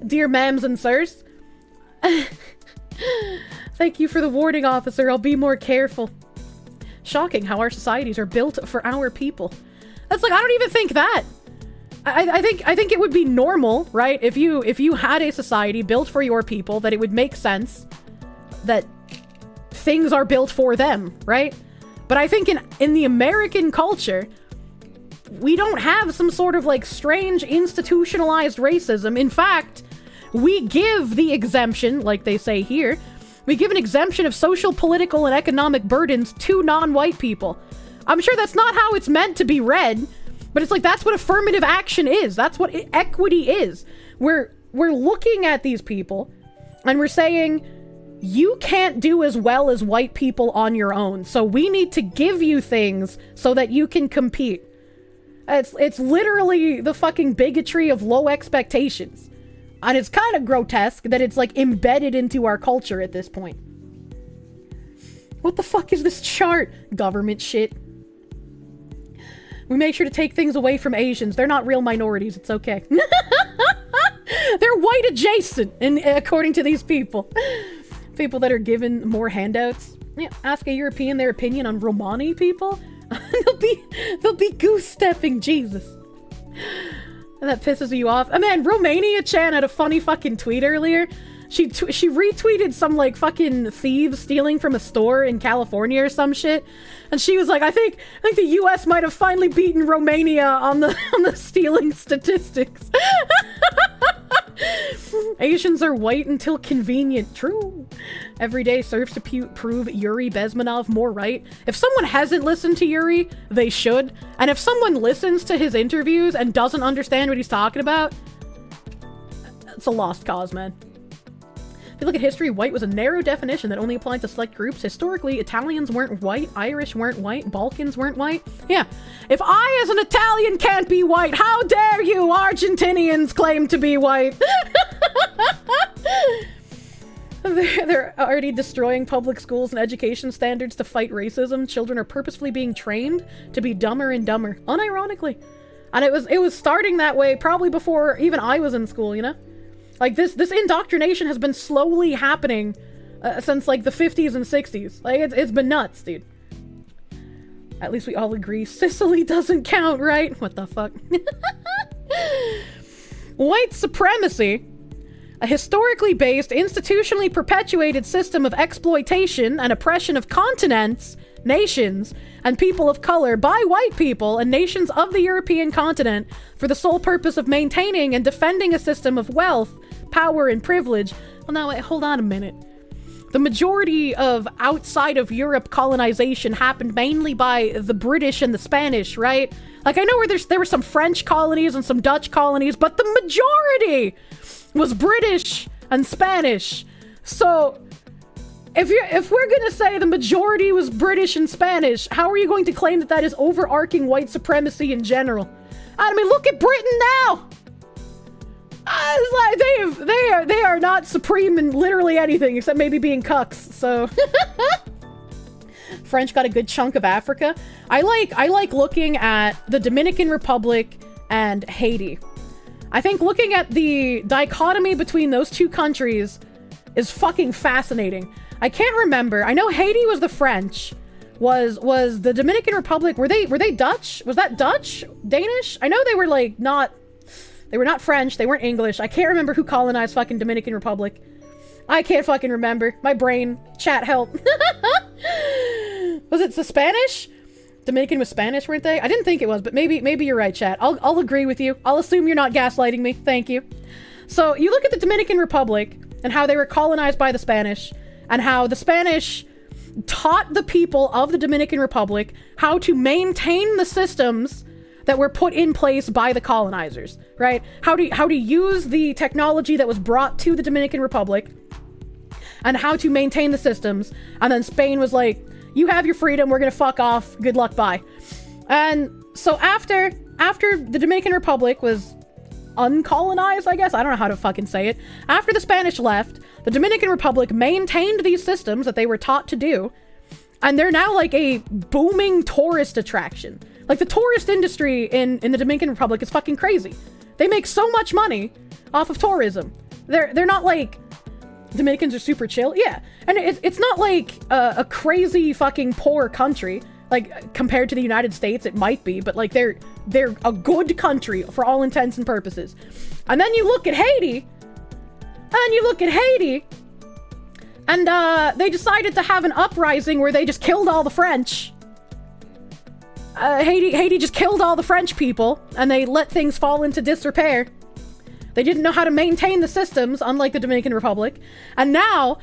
[SPEAKER 4] dear ma'ams and sirs. Thank you for the warning, officer. I'll be more careful. Shocking how our societies are built for our people. That's like, I don't even think that. I think it would be normal, right? If you had a society built for your people, that it would make sense that things are built for them, right? But I think in the American culture, we don't have some sort of like strange institutionalized racism. In fact, we give the exemption, like they say here, we give an exemption of social, political, and economic burdens to non-white people. I'm sure that's not how it's meant to be read, But it's like, that's what affirmative action is. That's what equity is. We're looking at these people and we're saying, you can't do as well as white people on your own. So we need to give you things so that you can compete. It's literally the fucking bigotry of low expectations. And it's kind of grotesque that it's like embedded into our culture at this point. What the fuck is this chart? Government shit. We make sure to take things away from Asians. They're not real minorities. It's okay. They're white adjacent, according to these people. People that are given more handouts. Yeah, ask a European their opinion on Romani people. they'll be goose stepping, Jesus. And that pisses you off. Oh man, Romania Chan had a funny fucking tweet earlier. She retweeted some like fucking thieves stealing from a store in California or some shit, and she was like, I think the U.S. might have finally beaten Romania on the stealing statistics. Asians are white until convenient. True. Every day serves to prove Yuri Bezmenov more right. If someone hasn't listened to Yuri, they should. And if someone listens to his interviews and doesn't understand what he's talking about, it's a lost cause, man. If you look at history, white was a narrow definition that only applied to select groups. Historically, Italians weren't white, Irish weren't white, Balkans weren't white. Yeah. If I, as an Italian, can't be white, how dare you Argentinians claim to be white? They're already destroying public schools and education standards to fight racism. Children are purposefully being trained to be dumber and dumber, unironically. And it was starting that way probably before even I was in school, you know? Like, this indoctrination has been slowly happening since, like, the 50s and 60s. Like, it's been nuts, dude. At least we all agree Sicily doesn't count, right? What the fuck? White supremacy, a historically based, institutionally perpetuated system of exploitation and oppression of continents, nations, and people of color by white people and nations of the European continent for the sole purpose of maintaining and defending a system of wealth, power, and privilege. Well, now, wait, hold on a minute. The majority of outside of Europe colonization happened mainly by the British and the Spanish, right? Like, I know there were some French colonies and some Dutch colonies, but the majority was British and Spanish. So, if we're gonna say the majority was British and Spanish, how are you going to claim that is overarching white supremacy in general? I mean, look at Britain now! It's like they are not supreme in literally anything except maybe being cucks. So French got a good chunk of Africa. I like looking at the Dominican Republic and Haiti. I think looking at the dichotomy between those two countries is fucking fascinating. I can't remember. I know Haiti was the French. Was the Dominican Republic, were they Dutch? Was that Dutch? Danish? I know they were like not. They were not French. They weren't English. I can't remember who colonized fucking Dominican Republic. I can't fucking remember. My brain. Chat, help. Was it the Spanish? Dominican was Spanish, weren't they? I didn't think it was, but maybe you're right, chat. I'll agree with you. I'll assume you're not gaslighting me. Thank you. So you look at the Dominican Republic and how they were colonized by the Spanish and how the Spanish taught the people of the Dominican Republic how to maintain the systems that were put in place by the colonizers, right? How to use the technology that was brought to the Dominican Republic and how to maintain the systems. And then Spain was like, you have your freedom, we're gonna fuck off, good luck, bye. And so after the Dominican Republic was uncolonized, I guess, I don't know how to fucking say it. After the Spanish left, the Dominican Republic maintained these systems that they were taught to do, and they're now like a booming tourist attraction. Like, the tourist industry in the Dominican Republic is fucking crazy. They make so much money off of tourism. They're not like, Dominicans are super chill. Yeah, and it's not like a crazy fucking poor country. Like, compared to the United States, it might be, but like they're a good country for all intents and purposes. And then you look at Haiti, and they decided to have an uprising where they just killed all the French. Haiti just killed all the French people, and they let things fall into disrepair. They didn't know how to maintain the systems, unlike the Dominican Republic. And now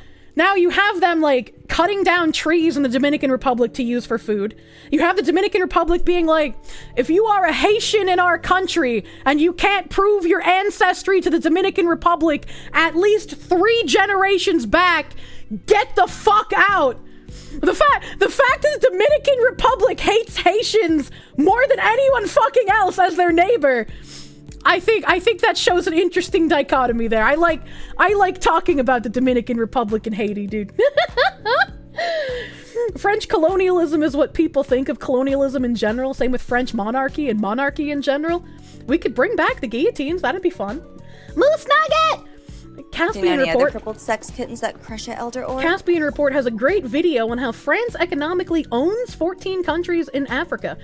[SPEAKER 4] you have them, like,
[SPEAKER 1] cutting down trees in the Dominican Republic to use for food. You have the Dominican Republic being like, if you are a Haitian in our country and you can't prove your ancestry to the Dominican Republic at least 3 generations back, get the fuck out. The fact that the Dominican Republic hates Haitians more than anyone fucking else as their neighbor, I think that shows an interesting dichotomy there. I like talking about the Dominican Republic and Haiti, dude. French colonialism is what people think of colonialism in general. Same with French monarchy and monarchy in general. We could bring back the guillotines. That'd be fun. Moose Nugget! Caspian
[SPEAKER 9] any
[SPEAKER 1] Report.
[SPEAKER 9] other crippled sex kittens that Kirsche Elder or?
[SPEAKER 1] Caspian Report has a great video on how France economically owns 14 countries in Africa.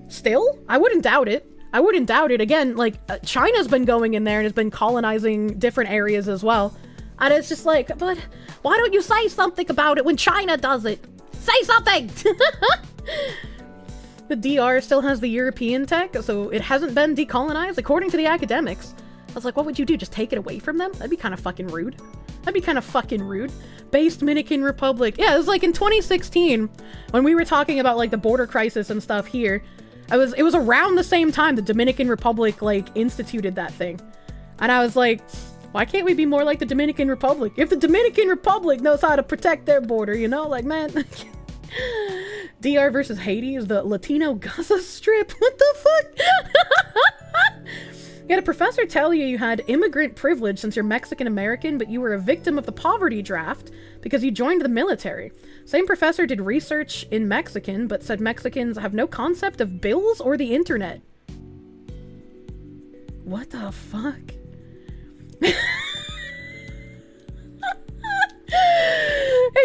[SPEAKER 1] Still? I wouldn't doubt it. I wouldn't doubt it. Again, like, China's been going in there and has been colonizing different areas as well. And it's just like, but why don't you say something about it when China does it? Say something! The DR still has the European tech, so it hasn't been decolonized, according to the academics. I was like, what would you do? Just take it away from them? That'd be kind of fucking rude. That'd be kind of fucking rude. Based Dominican Republic. Yeah, it was like in 2016, when we were talking about, like, the border crisis and stuff here. It was around the same time the Dominican Republic, like, instituted that thing. And I was like, why can't we be more like the Dominican Republic? If the Dominican Republic knows how to protect their border, you know? Like, man. DR versus Haiti is the Latino Gaza Strip. What the fuck? You had a professor tell you had immigrant privilege since you're Mexican American, but you were a victim of the poverty draft because you joined the military. Same professor did research in Mexican, but said Mexicans have no concept of bills or the internet. What the fuck? Hey,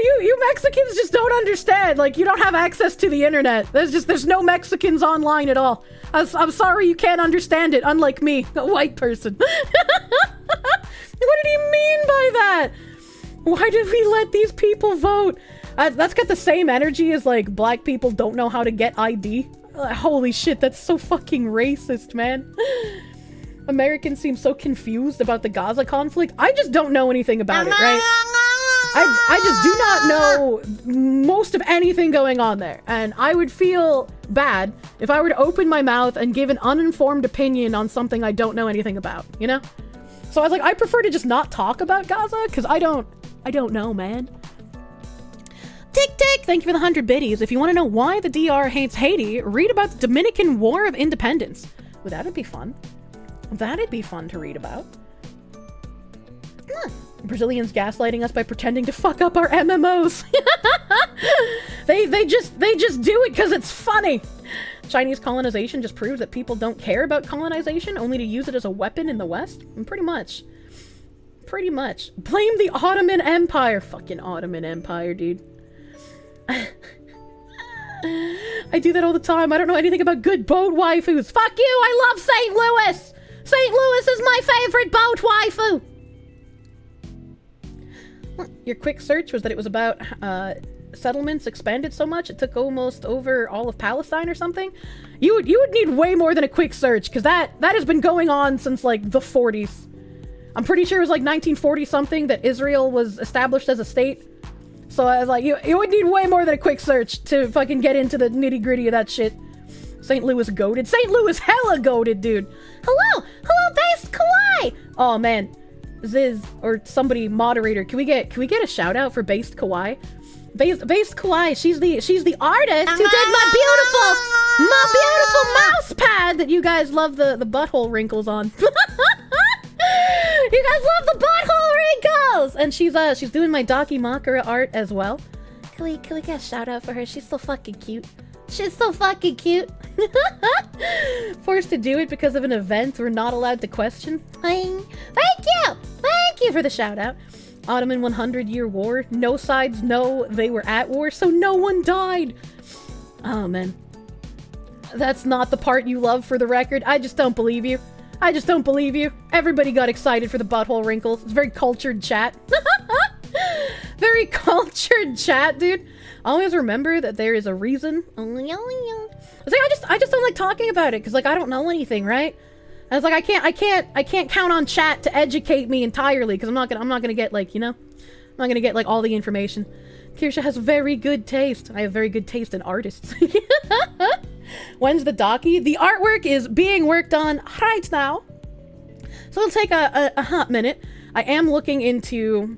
[SPEAKER 1] you Mexicans just don't understand. Like, you don't have access to the internet. There's no Mexicans online at all. I'm sorry you can't understand it, unlike me, a white person. What did he mean by that? Why did we let these people vote? That's got the same energy as, like, black people don't know how to get ID. Holy shit, that's so fucking racist, man. Americans seem so confused about the Gaza conflict. I just don't know anything about it, right? I just do not know most of anything going on there. And I would feel bad if I were to open my mouth and give an uninformed opinion on something I don't know anything about, you know? So I was like, I prefer to just not talk about Gaza, because I don't know, man. Tick Tick, thank you for the 100 biddies. If you want to know why the DR hates Haiti, read about the Dominican War of Independence. Well, that'd be fun. That'd be fun to read about. Brazilians gaslighting us by pretending to fuck up our MMOs. they just do it because it's funny. Chinese colonization just proves that people don't care about colonization, only to use it as a weapon in the West. And pretty much. Blame the Ottoman Empire. Fucking Ottoman Empire, dude. I do that all the time. I don't know anything about good boat waifus. Fuck you, I love St. Louis. St. Louis is my favorite boat waifu. Your quick search was that it was about settlements expanded so much it took almost over all of Palestine or something. You would need way more than a quick search, because that has been going on since like the 40s. I'm pretty sure it was like 1940 something that Israel was established as a state. So I was like, you would need way more than a quick search to fucking get into the nitty gritty of that shit. St. Louis goated. St. Louis hella goated, dude. Hello, Based Kawaii. Oh man. Ziz or somebody moderator, can we get a shout out for Based Kawaii? Based Kawaii, she's the artist who did my beautiful mouse pad that you guys love the butthole wrinkles on. You guys love the butthole wrinkles, and she's doing my Dakimakura art as well. Can we get a shout out for her? She's so fucking cute. Forced to do it because of an event we're not allowed to question. Thank you for the shout out. Ottoman 100-year war. No sides know they were at war, so no one died. Oh man, that's not the part you love, for the record. I just don't believe you. Everybody got excited for the butthole wrinkles. It's very cultured chat. Very cultured chat, dude. Always remember that there is a reason. I just don't like talking about it, because like I don't know anything, right? I was like, I can't count on chat to educate me entirely, because I'm not gonna get like, you know, I'm not gonna get like all the information. Kirsche has very good taste. I have very good taste in artists. When's the docky? The artwork is being worked on right now. So it'll take a hot minute. I am looking into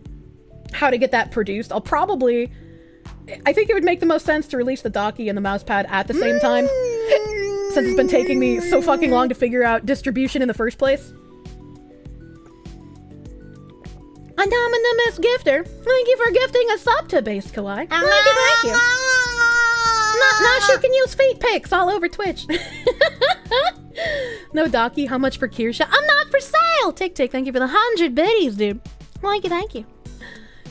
[SPEAKER 1] how to get that produced. I think it would make the most sense to release the docky and the mousepad at the same time. Since it's been taking me so fucking long to figure out distribution in the first place. Anonymous gifter, thank you for gifting a sub to Base Kawaii. Thank you. Now she can use feet pics all over Twitch. No docky, how much for Kirsche? I'm not for sale! Tick Tick, thank you for the 100 biddies, dude. Thank you.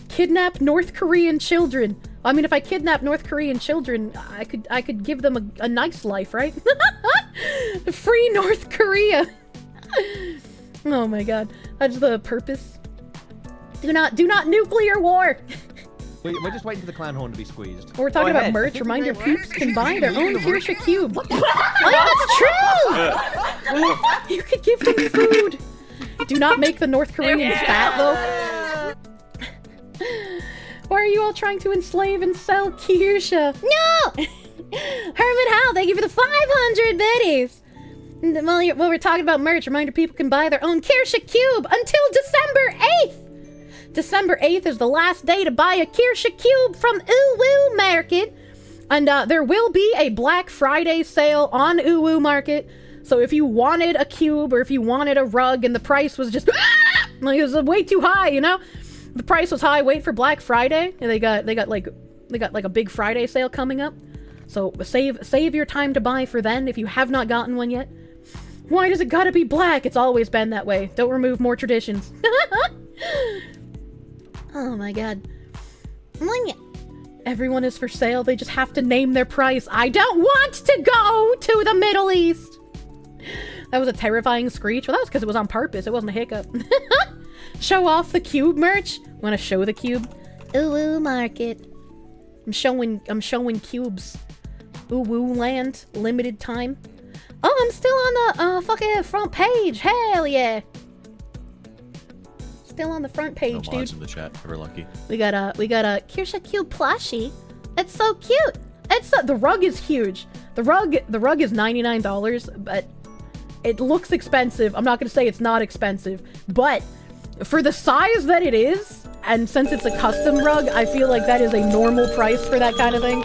[SPEAKER 1] Kidnap North Korean children. I mean, if I kidnap North Korean children, I could give them a nice life, right? Free North Korea. Oh my god. That's the purpose. Do not nuclear war!
[SPEAKER 2] We're just waiting for the clown horn to be squeezed.
[SPEAKER 1] We're talking about merch. Reminder, peeps can buy their own Kirsche cube. Oh, that's true! You could give them food. Do not make the North Koreans fat, though. Why are you all trying to enslave and sell Kirsche? No! Herman Howe, thank you for the 500 biddies. While we're talking about merch, reminder, people can buy their own Kirsche cube until December 8th. December 8th is the last day to buy a Kirsche cube from Uwu Market. And there will be a Black Friday sale on Uwu Market. So if you wanted a cube or if you wanted a rug and the price was just like it was way too high, you know? The price was high, wait for Black Friday. And they got like a big Friday sale coming up. So save your time to buy for then if you have not gotten one yet. Why does it gotta be black? It's always been that way. Don't remove more traditions. Oh my god. Everyone is for sale. They just have to name their price. I don't want to go to the Middle East. That was a terrifying screech. Well, that was because it was on purpose. It wasn't a hiccup. Show off the cube merch. Want to show the cube? Ooh, market. I'm showing cubes. Ooh, land. Limited time. Oh, I'm still on the fucking front page. Hell yeah. Still on the front page,
[SPEAKER 8] no mods
[SPEAKER 1] dude.
[SPEAKER 8] in the chat, if we're lucky.
[SPEAKER 1] We got a Kirsche cube plushie. It's so cute. The rug is huge. The rug is $99, but it looks expensive. I'm not gonna say it's not expensive, but for the size that it is, and since it's a custom rug, I feel like that is a normal price for that kind of thing.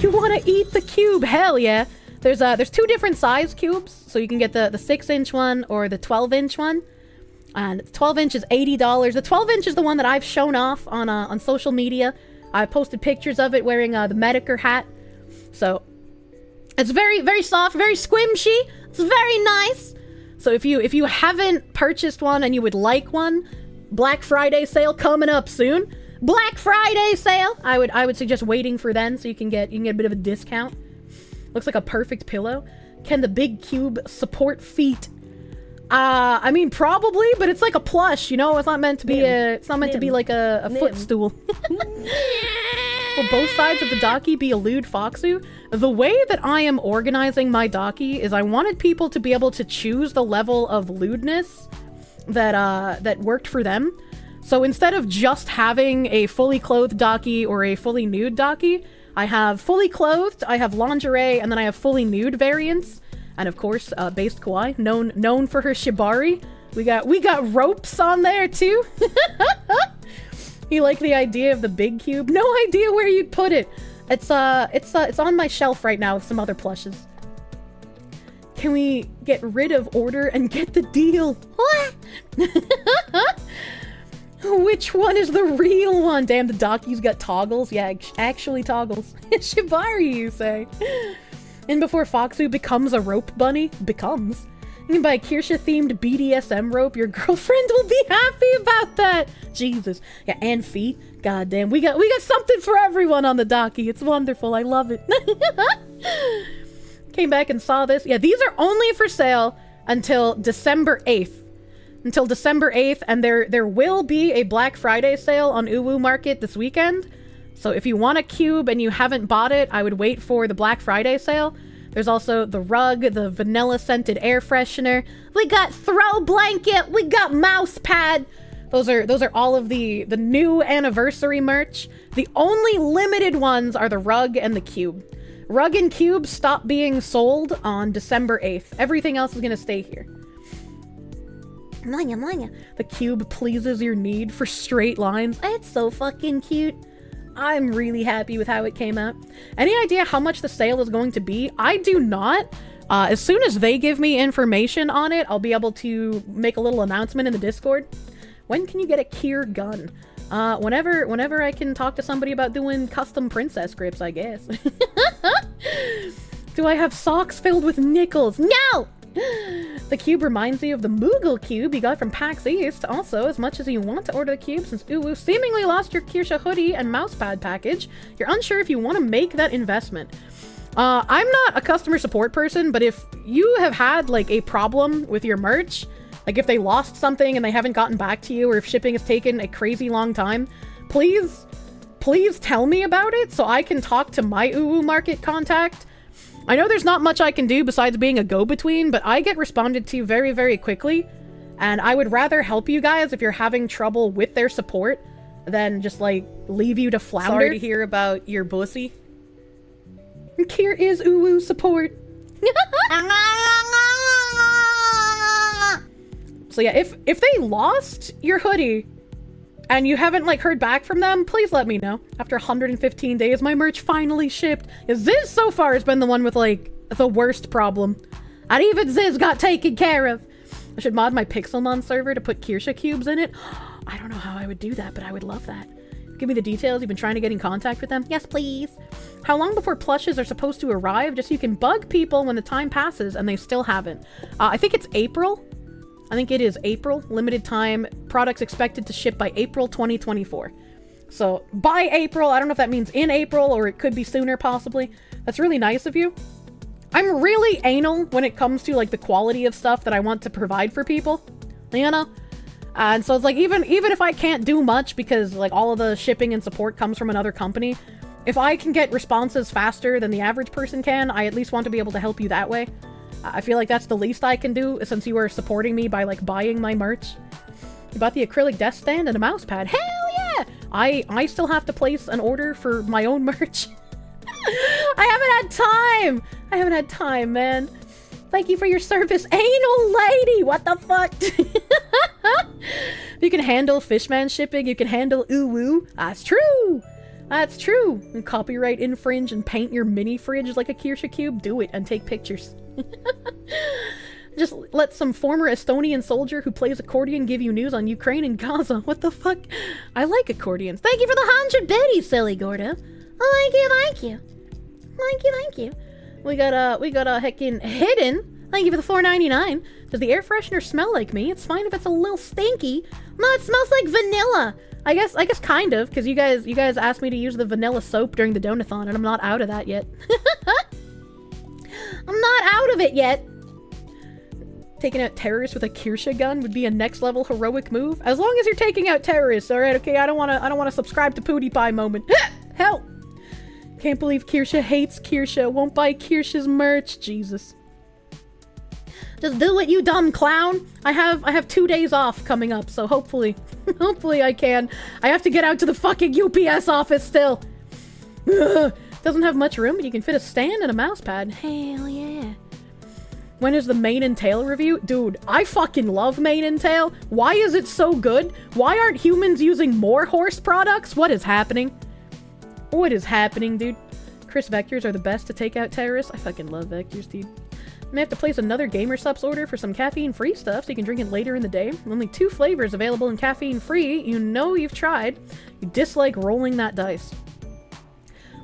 [SPEAKER 1] You wanna eat the cube? Hell yeah. There's two different size cubes, so you can get the 6-inch one or the 12-inch one. And the 12-inch is $80. The 12-inch is the one that I've shown off on social media. I posted pictures of it wearing the Medicare hat. So it's very, very soft, very squishy. It's very nice. So if you haven't purchased one and you would like one, Black Friday sale coming up soon. Black Friday sale. I would suggest waiting for then so you can get a bit of a discount. Looks like a perfect pillow. Can the big cube support feet? I mean, probably, but it's like a plush, you know? It's not meant to be like a footstool. Will both sides of the docky be a lewd foxu? The way that I am organizing my docky is I wanted people to be able to choose the level of lewdness that worked for them. So instead of just having a fully clothed docky or a fully nude docky, I have fully clothed, I have lingerie, and then I have fully nude variants. And of course, Based Kawaii, known for her shibari. We got ropes on there too. You like the idea of the big cube? No idea where you'd put it. It's on my shelf right now with some other plushes. Can we get rid of order and get the deal? What? Which one is the real one? Damn, the docky's got toggles. Yeah, actually toggles. Shibari, you say. And before Foxu becomes a rope bunny, you can buy a Kirsche-themed BDSM rope. Your girlfriend will be happy about that. Jesus. Yeah, and feet. God damn. We got something for everyone on the docky. It's wonderful. I love it. Came back and saw this. Yeah, these are only for sale until December 8th. Until December 8th, and there will be a Black Friday sale on Uwu Market this weekend. So if you want a cube and you haven't bought it, I would wait for the Black Friday sale.
[SPEAKER 4] There's also the rug, the vanilla scented air freshener. We got throw blanket. We got mouse pad. Those are all of the new anniversary merch. The only limited ones are the rug and the cube. Rug and cube stop being sold on December 8th. Everything else is gonna stay here. The cube pleases your need for straight lines. It's so fucking cute. I'm really happy with how it came out. Any idea how much the sale is going to be? I do not. As soon as they give me information on it, I'll be able to make a little announcement in the Discord. When can you get a Kier gun? Whenever I can talk to somebody about doing custom princess grips, I guess. Do I have socks filled with nickels? No! The cube reminds you of the Moogle cube you got from PAX East. Also, as much as you want to order the cube, since Uwu seemingly lost your Kirsche hoodie and mousepad package, you're unsure if you want to make that investment. I'm not a customer support person, but if you have had like a problem with your merch, like if they lost something and they haven't gotten back to you, or if shipping has taken a crazy long time, please tell me about it so I can talk to my Uwu Market contact. I know there's not much I can do besides being a go-between, but I get responded to very, very quickly, and I would rather help you guys if you're having trouble with their support than just, like, leave you to flounder.
[SPEAKER 1] Sorry to hear about your bussy.
[SPEAKER 4] Here is Uwu support. So yeah, if they lost your hoodie and you haven't like heard back from them, please let me know. After 115 days, my merch finally shipped. This so far has been the one with like the worst problem. And even Ziz got taken care of. I should mod my Pixelmon server to put Kirsche cubes in it. I don't know how I would do that, but I would love that. Give me the details. You've been trying to get in contact with them? Yes, please. How long before plushes are supposed to arrive? Just so you can bug people when the time passes and they still haven't. I think it's April. I think it is April. Limited time. Products expected to ship by April 2024. So, by April. I don't know if that means in April or it could be sooner, possibly. That's really nice of you. I'm really anal when it comes to, like, the quality of stuff that I want to provide for people. You know? And so it's like, even if I can't do much because, like, all of the shipping and support comes from another company, if I can get responses faster than the average person can, I at least want to be able to help you that way. I feel like that's the least I can do since you are supporting me by, like, buying my merch. You bought the acrylic desk stand and a mouse pad. Hell yeah! I still have to place an order for my own merch. I haven't had time, man. Thank you for your service, anal lady! What the fuck? You can handle fishman shipping, you can handle uwu. That's true! That's true! And copyright infringe and paint your mini fridge like a Kirsche cube? Do it and take pictures. Just let some former Estonian soldier who plays accordion give you news on Ukraine and Gaza. What the fuck? I like accordions. Thank you for the 100 biddies, silly Gordo. Oh, thank you. We got a heckin' hidden. Thank you for the $4.99. Does the air freshener smell like me? It's fine if it's a little stinky. No, it smells like vanilla. I guess kind of, because you guys asked me to use the vanilla soap during the donathon, and I'm not out of that yet. I'm not out of it yet. Taking out terrorists with a Kirsche gun would be a next level heroic move. As long as you're taking out terrorists, all right? Okay, I don't wanna subscribe to PewDiePie moment. Help! Can't believe Kirsche hates Kirsche. Won't buy Kirsche's merch. Jesus. Just do it, you dumb clown. I have 2 days off coming up, so hopefully I can. I have to get out to the fucking UPS office still. Ugh. Doesn't have much room, but you can fit a stand and a mouse pad. Hell yeah. When is the mane and tail review? Dude, I fucking love mane and tail. Why is it so good? Why aren't humans using more horse products? What is happening? What is happening, dude? Chris Vectors are the best to take out terrorists. I fucking love Vectors, dude. I may have to place another Gamer Subs order for some caffeine-free stuff so you can drink it later in the day. Only 2 flavors available in caffeine-free. You know you've tried. You dislike rolling that dice.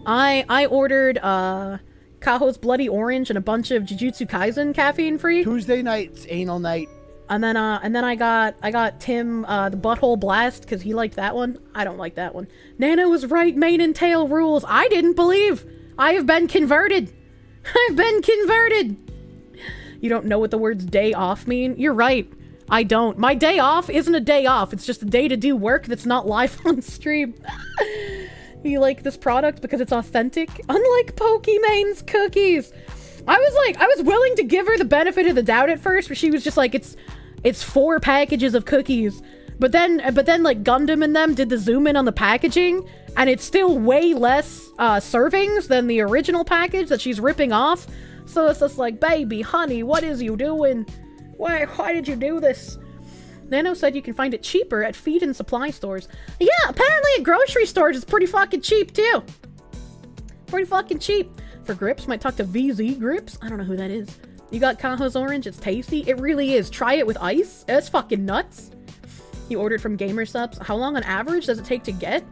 [SPEAKER 4] I ordered Kaho's Bloody Orange and a bunch of Jujutsu Kaisen caffeine-free.
[SPEAKER 10] Tuesday night's anal night.
[SPEAKER 4] And then I got Tim the Butthole Blast because he liked that one. I don't like that one. Nana was right. Mane and tail rules. I didn't believe. I have been converted. I've been converted. You don't know what the words day off mean? You're right. I don't. My day off isn't a day off. It's just a day to do work that's not live on stream. You like this product because it's authentic? Unlike Pokemon's cookies. I was willing to give her the benefit of the doubt at first, but she was just like, it's 4 packages of cookies. But then like Gundam and them did the zoom in on the packaging, and it's still way less servings than the original package that she's ripping off. So it's just like, baby, honey, what is you doing? Why did you do this? Nano said you can find it cheaper at feed and supply stores. Yeah, apparently at grocery stores it's pretty fucking cheap too. Pretty fucking cheap. For grips, might talk to VZ Grips. I don't know who that is. You got Kaho's orange, it's tasty. It really is. Try it with ice. It's fucking nuts. You ordered from Gamer Subs. How long on average does it take to get?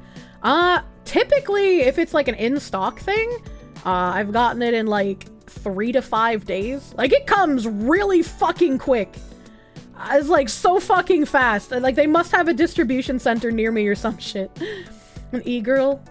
[SPEAKER 4] Typically, if it's like an in-stock thing, I've gotten it in like 3 to 5 days. Like, it comes really fucking quick. It's like so fucking fast. Like, they must have a distribution center near me or some shit. An e-girl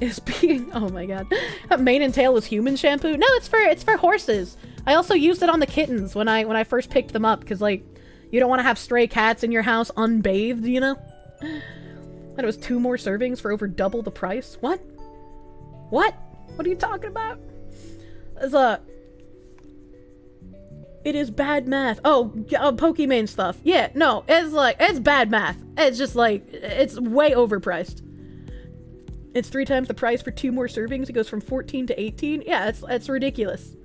[SPEAKER 4] is being... Oh my god. That mane and tail is human shampoo? No, it's for horses. I also used it on the kittens when I first picked them up, because like, you don't want to have stray cats in your house unbathed, you know? And it was 2 more servings for over double the price. What? What? What are you talking about? It's it is bad math. Oh, Pokemon stuff. Yeah, no, it's bad math. It's just like, it's way overpriced. It's 3 times the price for 2 more servings. It goes from 14 to 18. Yeah, it's ridiculous.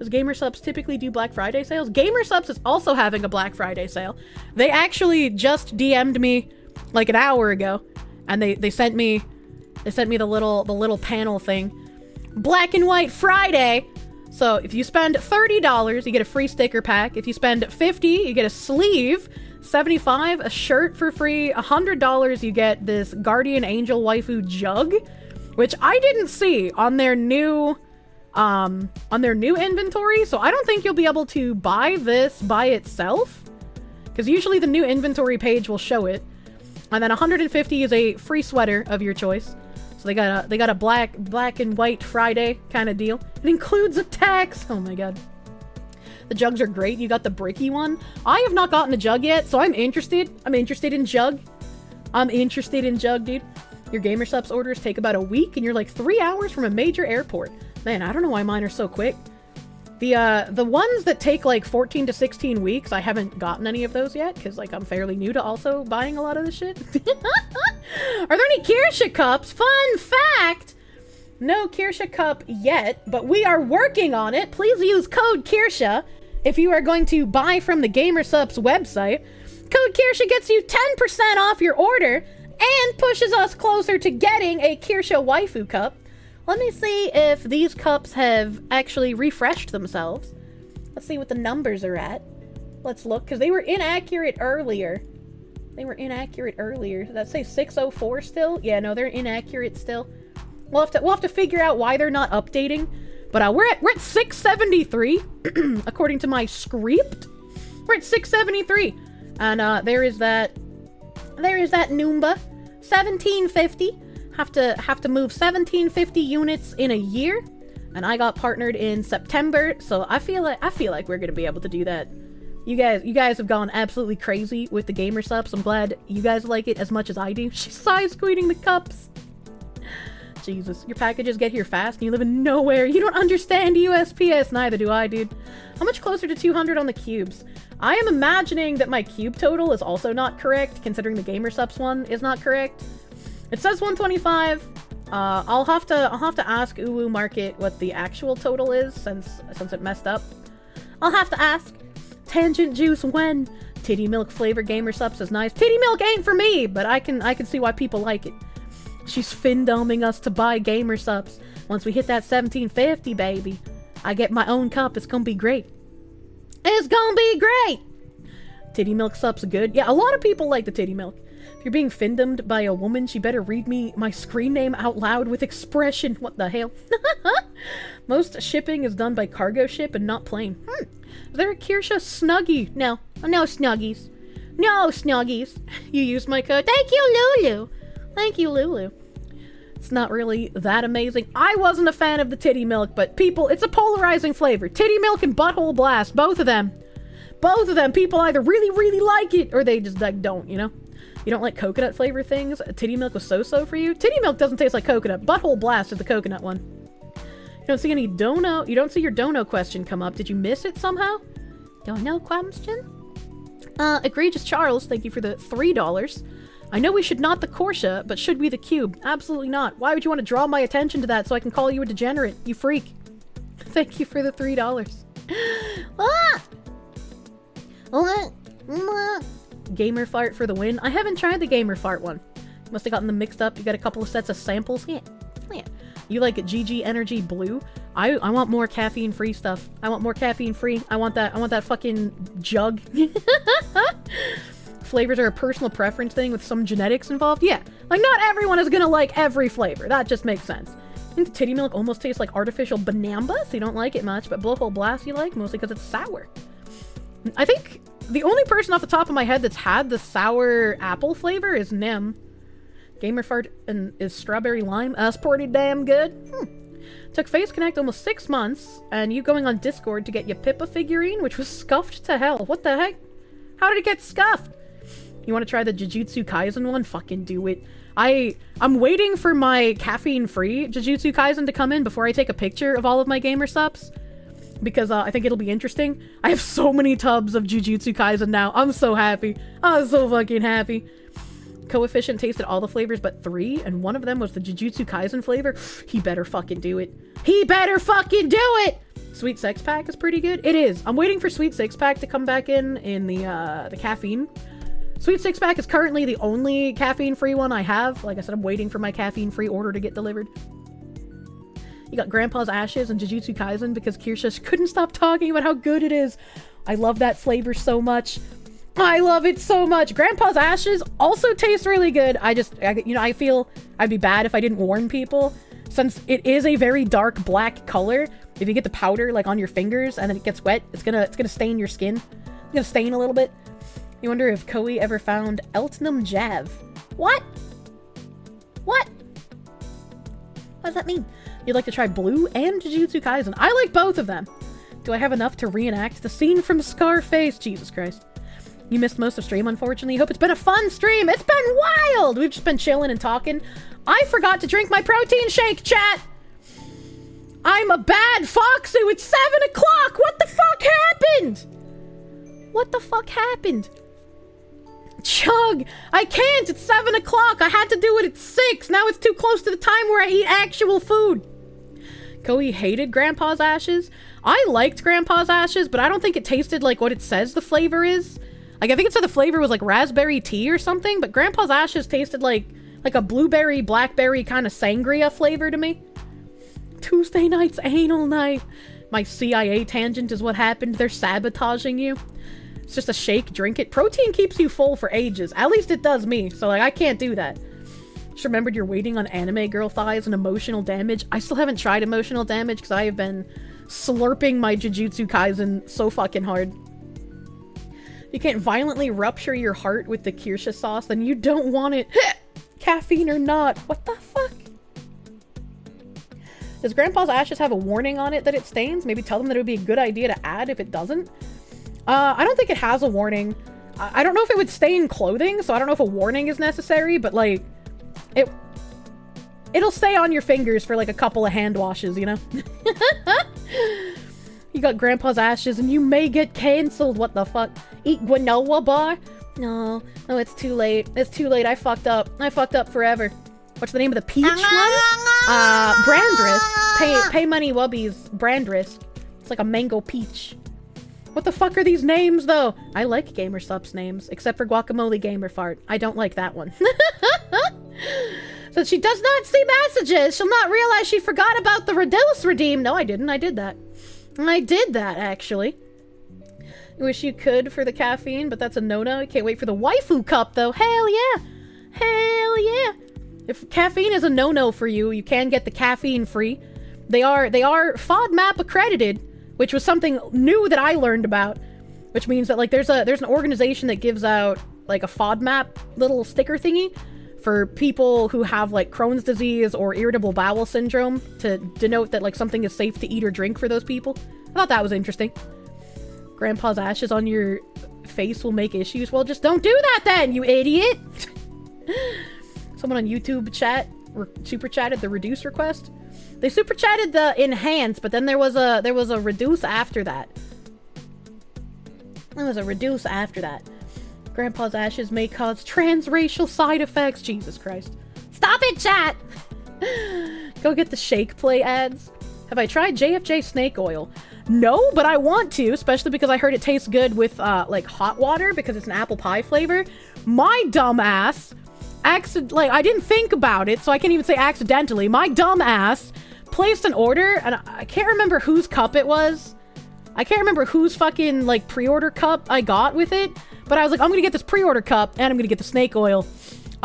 [SPEAKER 4] Does Gamer Subs typically do Black Friday sales? Gamer Subs is also having a Black Friday sale. They actually just DM'd me like an hour ago, and they sent me the little panel thing. Black and White Friday. So if you spend $30, you get a free sticker pack. If you spend $50, you get a sleeve. $75, a shirt for free. $100, you get this Guardian Angel waifu jug, which I didn't see on their new inventory. So I don't think you'll be able to buy this by itself, because usually the new inventory page will show it. And then $150 is a free sweater of your choice. So they got a black and white Friday kind of deal. It includes a tax. Oh my god. The jugs are great. You got the bricky one. I have not gotten a jug yet, so I'm interested. I'm interested in jug, dude. Your Gamer Subs orders take about a week, and you're like 3 hours from a major airport. Man, I don't know why mine are so quick. The ones that take like 14 to 16 weeks, I haven't gotten any of those yet, because like I'm fairly new to also buying a lot of this shit. Are there any Kirsche cups? Fun fact! No Kirsche cup yet, but we are working on it. Please use code Kirsche if you are going to buy from the Gamer Subs website. Code Kirsche gets you 10% off your order and pushes us closer to getting a Kirsche waifu cup. Let me see if these cups have actually refreshed themselves. Let's see what the numbers are at. Let's look, because they were inaccurate earlier. Does that say 604 still? Yeah, no, they're inaccurate still. We'll have to figure out why they're not updating. But we're at 673, according to my script. We're at 673, and there is that Noomba, 1750. Have to move 1750 units in a year, and I got partnered in September, so I feel like we're gonna be able to do that. You guys have gone absolutely crazy with the Gamer Subs. I'm glad you guys like it as much as I do. She's size queening the cups. Jesus, your packages get here fast, and you live in nowhere. You don't understand USPS. Neither do I, dude. How much closer to 200 on the cubes? I am imagining that my cube total is also not correct, considering the Gamer Subs one is not correct. It says 125. I'll have to ask Uwu Market what the actual total is, since it messed up. I'll have to ask. Tangent Juice when? Titty Milk flavor Gamer Subs is nice. Titty Milk ain't for me, but I can see why people like it. She's fin-doming us to buy Gamer Subs. Once we hit that 1750, baby, I get my own cup. It's gonna be great. It's gonna be great! Titty Milk Subs are good. Yeah, a lot of people like the Titty Milk. If you're being fin-domed by a woman, she better read me my screen name out loud with expression. What the hell? Most shipping is done by cargo ship and not plane. Is there a Kirsche Snuggie? No. No Snuggies. No Snuggies. You used my code. Thank you, Lulu. Thank you, Lulu. It's not really that amazing. I wasn't a fan of the Titty Milk, but people, it's a polarizing flavor. Titty Milk and Butthole Blast, both of them. People either really, really like it, or they just like don't, you know? You don't like coconut flavor things? Titty Milk was so-so for you? Titty Milk doesn't taste like coconut. Butthole Blast is the coconut one.
[SPEAKER 1] You don't see any dono. You don't see your dono question come up. Did you miss it somehow? Dono question? Egregious Charles, thank you for the $3. I know we should not the Kirsche, but should we the cube? Absolutely not. Why would you want to draw my attention to that so I can call you a degenerate? You freak. Thank you for the $3. Gamer fart for the win. I haven't tried the gamer fart one. Must have gotten them mixed up. You got a couple of sets of samples. Yeah. You like GG Energy Blue? I want more caffeine free stuff. I want more caffeine free. I want that fucking jug. Flavors are a personal preference thing with some genetics involved. Yeah. Like, not everyone is gonna like every flavor. That just makes sense. I think the titty milk almost tastes like artificial banamba, so you don't like it much, but Blowhole Blast you like, mostly because it's sour. I think the only person off the top of my head that's had the sour apple flavor is Nim. Gamer fart and is strawberry lime. That's pretty damn good. Took Face Connect almost 6 months, and you going on Discord to get your Pippa figurine, which was scuffed to hell. What the heck? How did it get scuffed? You want to try the Jujutsu Kaisen one? Fucking do it. I'm waiting for my caffeine-free Jujutsu Kaisen to come in before I take a picture of all of my gamer subs, because I think it'll be interesting. I have so many tubs of Jujutsu Kaisen now. I'm so happy. I'm so fucking happy. Coefficient tasted all the flavors but 3, and one of them was the Jujutsu Kaisen flavor. He better fucking do it. He better fucking do it! Sweet Six Pack is pretty good. It is. I'm waiting for Sweet Six Pack to come back in the caffeine. Sweet Six Pack is currently the only caffeine-free one I have. Like I said, I'm waiting for my caffeine-free order to get delivered. You got Grandpa's Ashes and Jujutsu Kaisen because Kirsche couldn't stop talking about how good it is. I love that flavor so much. I love it so much. Grandpa's Ashes also tastes really good. I feel I'd be bad if I didn't warn people, since it is a very dark black color. If you get the powder like on your fingers and then it gets wet, it's gonna stain your skin. It's gonna stain a little bit. You wonder if Koei ever found Eltnum Jav. What? What? What does that mean? You'd like to try Blue and Jujutsu Kaisen. I like both of them. Do I have enough to reenact the scene from Scarface? Jesus Christ. You missed most of stream, unfortunately. Hope it's been a fun stream. It's been wild. We've just been chilling and talking. I forgot to drink my protein shake, chat. I'm a bad foxu. It's 7 o'clock. What the fuck happened? What the fuck happened? Chug. I can't. It's 7 o'clock. I had to do it at 6. Now it's too close to the time where I eat actual food. Koei hated Grandpa's Ashes. I liked Grandpa's Ashes, but I don't think it tasted like what it says the flavor is. Like, I think it said the flavor was like raspberry tea or something, but Grandpa's Ashes tasted like a blueberry, blackberry kind of sangria flavor to me. Tuesday night's anal night. My CIA tangent is what happened. They're sabotaging you. It's just a shake, drink it. Protein keeps you full for ages. At least it does me, so like I can't do that. Just remembered you're waiting on anime girl thighs and emotional damage. I still haven't tried emotional damage because I have been slurping my Jujutsu Kaisen so fucking hard. You can't violently rupture your heart with the Kirsche sauce, then you don't want it. Caffeine or not. What the fuck? Does Grandpa's Ashes have a warning on it that it stains? Maybe tell them that it would be a good idea to add if it doesn't. I don't think it has a warning. I don't know if it would stain clothing, so I don't know if a warning is necessary, but like, it'll stay on your fingers for like a couple of hand washes, you know? You got Grandpa's Ashes and you may get cancelled. What the fuck? Eat granola bar? No, it's too late. It's too late. I fucked up. I fucked up forever. What's the name of the peach one? Brandrisk. Pay money wubbies. Brandrisk. It's like a mango peach. What the fuck are these names, though? I like Gamer Subs names, except for Guacamole Gamer Fart. I don't like that one. So she does not see messages. She'll not realize she forgot about the Reduce Redeem. No, I didn't. I did that. I did that, actually. I wish you could for the caffeine, but that's a no-no. I can't wait for the waifu cup, though. Hell yeah. Hell yeah. If caffeine is a no-no for you, you can get the caffeine free. They are FODMAP accredited, which was something new that I learned about, which means that like there's an organization that gives out like a FODMAP little sticker thingy for people who have like Crohn's disease or irritable bowel syndrome to denote that like something is safe to eat or drink for those people. I thought that was interesting. Grandpa's Ashes on your face will make issues. Well, just don't do that then, you idiot. Someone on YouTube super chatted the reduce request.
[SPEAKER 4] They super chatted the enhance, but then there was a reduce after that. There was a reduce after that. Grandpa's ashes may cause transracial side effects. Jesus Christ. Stop it, chat! Go get the shake play ads. Have I tried JFJ snake oil? No, but I want to, especially because I heard it tastes good with, like, hot water because it's an apple pie flavor. My dumb ass, I didn't think about it, so I can't even say accidentally. My dumb ass placed an order, and I can't remember whose cup it was. I can't remember whose fucking, like, pre-order cup I got with it, but I was like, I'm gonna get this pre-order cup, and I'm gonna get the snake oil.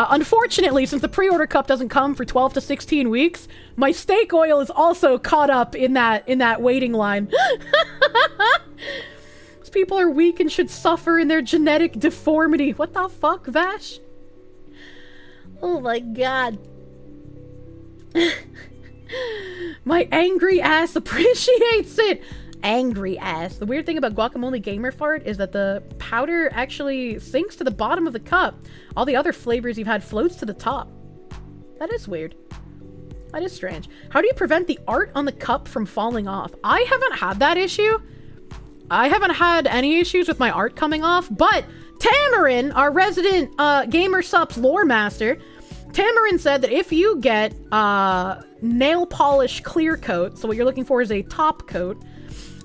[SPEAKER 4] Unfortunately, since the pre-order cup doesn't come for 12 to 16 weeks, my snake oil is also caught up in that waiting line. These people are weak and should suffer in their genetic deformity. What the fuck, Vash? Oh my god. My angry ass appreciates it. Angry ass. The weird thing about Guacamole Gamer Fart is that the powder actually sinks to the bottom of the cup. All the other flavors you've had floats to the top. That is weird. That is strange. How do you prevent the art on the cup from falling off? I haven't had that issue. I haven't had any issues with my art coming off, but Tamarin, our resident Gamer Sups lore master, Tamarin said that if you get nail polish clear coat, so what you're looking for is a top coat,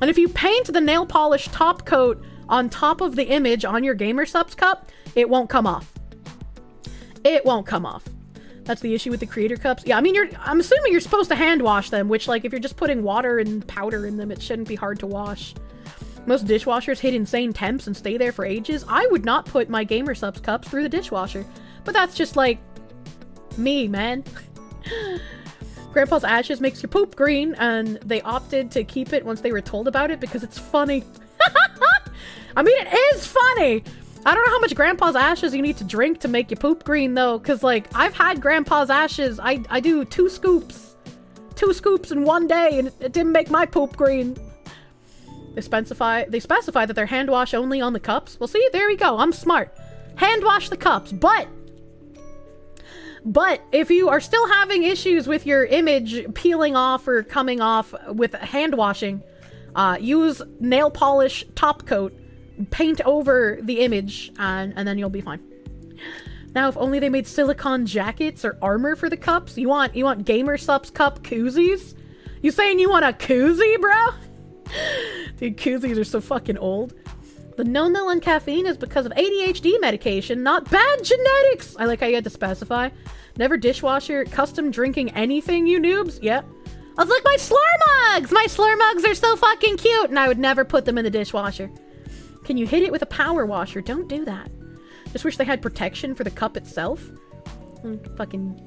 [SPEAKER 4] and if you paint the nail polish top coat on top of the image on your Gamer Subs cup, it won't come off. It won't come off. That's the issue with the creator cups. Yeah, I mean, I'm assuming you're supposed to hand wash them, which, like, if you're just putting water and powder in them, it shouldn't be hard to wash. Most dishwashers hit insane temps and stay there for ages. I would not put my Gamer Subs cups through the dishwasher, but that's just, like, me, man. Grandpa's ashes makes your poop green, and they opted to keep it once they were told about it because it's funny. I mean, it is funny! I don't know how much Grandpa's ashes you need to drink to make your poop green, though, because, like, I've had Grandpa's ashes. I do 2 scoops. 2 scoops in one day, and it didn't make my poop green. They specify that they're hand wash only on the cups. Well, see, there we go. I'm smart. Hand wash the cups, but if you are still having issues with your image peeling off or coming off with hand washing, use nail polish top coat, paint over the image, and then you'll be fine. Now, if only they made silicone jackets or armor for the cups. You want Gamer Subs cup koozies? You saying you want a koozie, bro? Dude, koozies are so fucking old. The no on caffeine is because of ADHD medication, not bad genetics! I like how you had to specify. Never dishwasher, custom drinking anything, you noobs? Yep. I was like, my slur mugs! My slur mugs are so fucking cute! And I would never put them in the dishwasher. Can you hit it with a power washer? Don't do that. Just wish they had protection for the cup itself. Fucking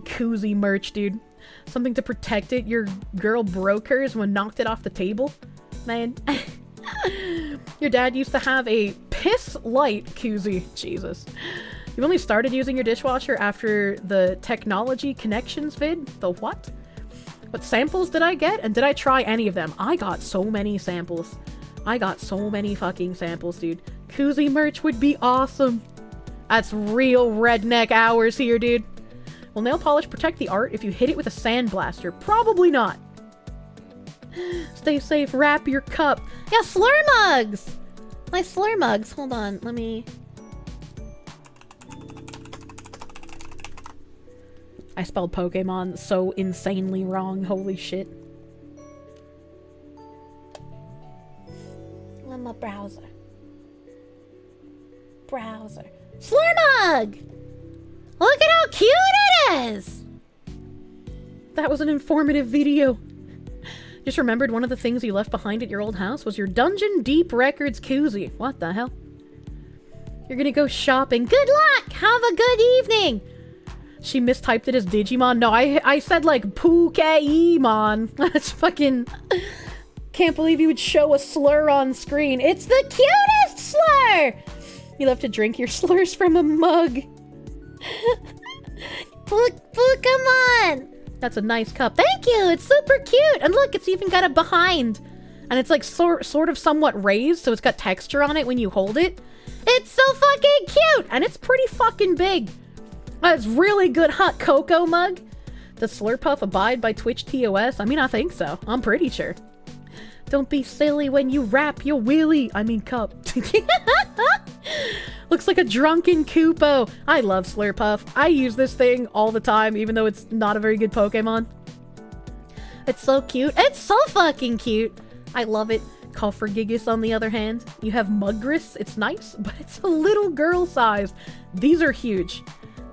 [SPEAKER 4] koozie merch, dude. Something to protect it. Your girl broke hers when knocked it off the table. Man. Your dad used to have a piss light koozie. Jesus. You've only started using your dishwasher after the technology connections vid? The what? What samples did I get? And did I try any of them? I got so many samples. I got so many fucking samples, dude. Koozie merch would be awesome. That's real redneck hours here, dude. Will nail polish protect the art if you hit it with a sandblaster? Probably not. Stay safe, wrap your cup. Yeah, slur mugs! My slur mugs. Hold on, let me... I spelled Pokemon so insanely wrong. Holy shit. On my browser. Slur mug! Look at how cute it is! That was an informative video. Just remembered one of the things you left behind at your old house was your Dungeon Deep Records koozie. What the hell? You're gonna go shopping. Good luck! Have a good evening! She mistyped it as Digimon. No, I said like Pokémon. That's fucking... Can't believe you would show a slur on screen. It's the cutest slur! You'll have to drink your slurs from a mug. Pokemon! That's a nice cup. Thank you! It's super cute! And look, it's even got a behind. And it's like sort of somewhat raised, so it's got texture on it when you hold it. It's so fucking cute! And it's pretty fucking big. That's really good hot cocoa mug.
[SPEAKER 1] Does Slurpuff abide by Twitch TOS? I mean, I think so. I'm pretty sure. Don't be silly when you rap your wheelie. I mean cup. Looks like a drunken Koopo. I love Slurpuff. I use this thing all the time, even though it's not a very good Pokemon. It's so cute. It's so fucking cute. I love it. Coffergigas, on the other hand. You have Mugris. It's nice, but it's a little girl size. These are huge.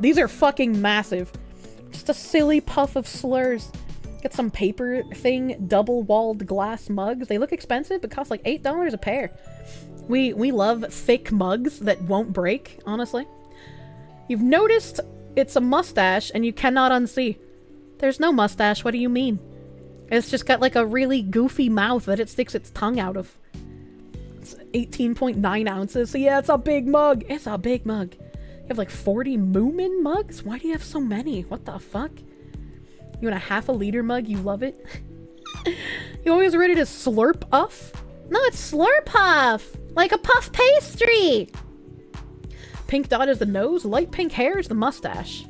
[SPEAKER 1] These are fucking massive. Just a silly puff of slurs. Get some paper thing, double-walled glass mugs. They look expensive, but cost like $8 a pair. We love thick mugs that won't break, honestly. You've noticed it's a mustache and you cannot unsee. There's no mustache, what do you mean? It's just got like a really goofy mouth that it sticks its tongue out of. It's 18.9 ounces, so yeah, it's a big mug. It's a big mug. You have like 40 Moomin mugs? Why do you have so many? What the fuck? You want a ½ liter mug? You love it? You always read it as Slurp-uff? No, it's Slurpuff! Like a puff pastry! Pink dot is the nose, light pink hair is the mustache.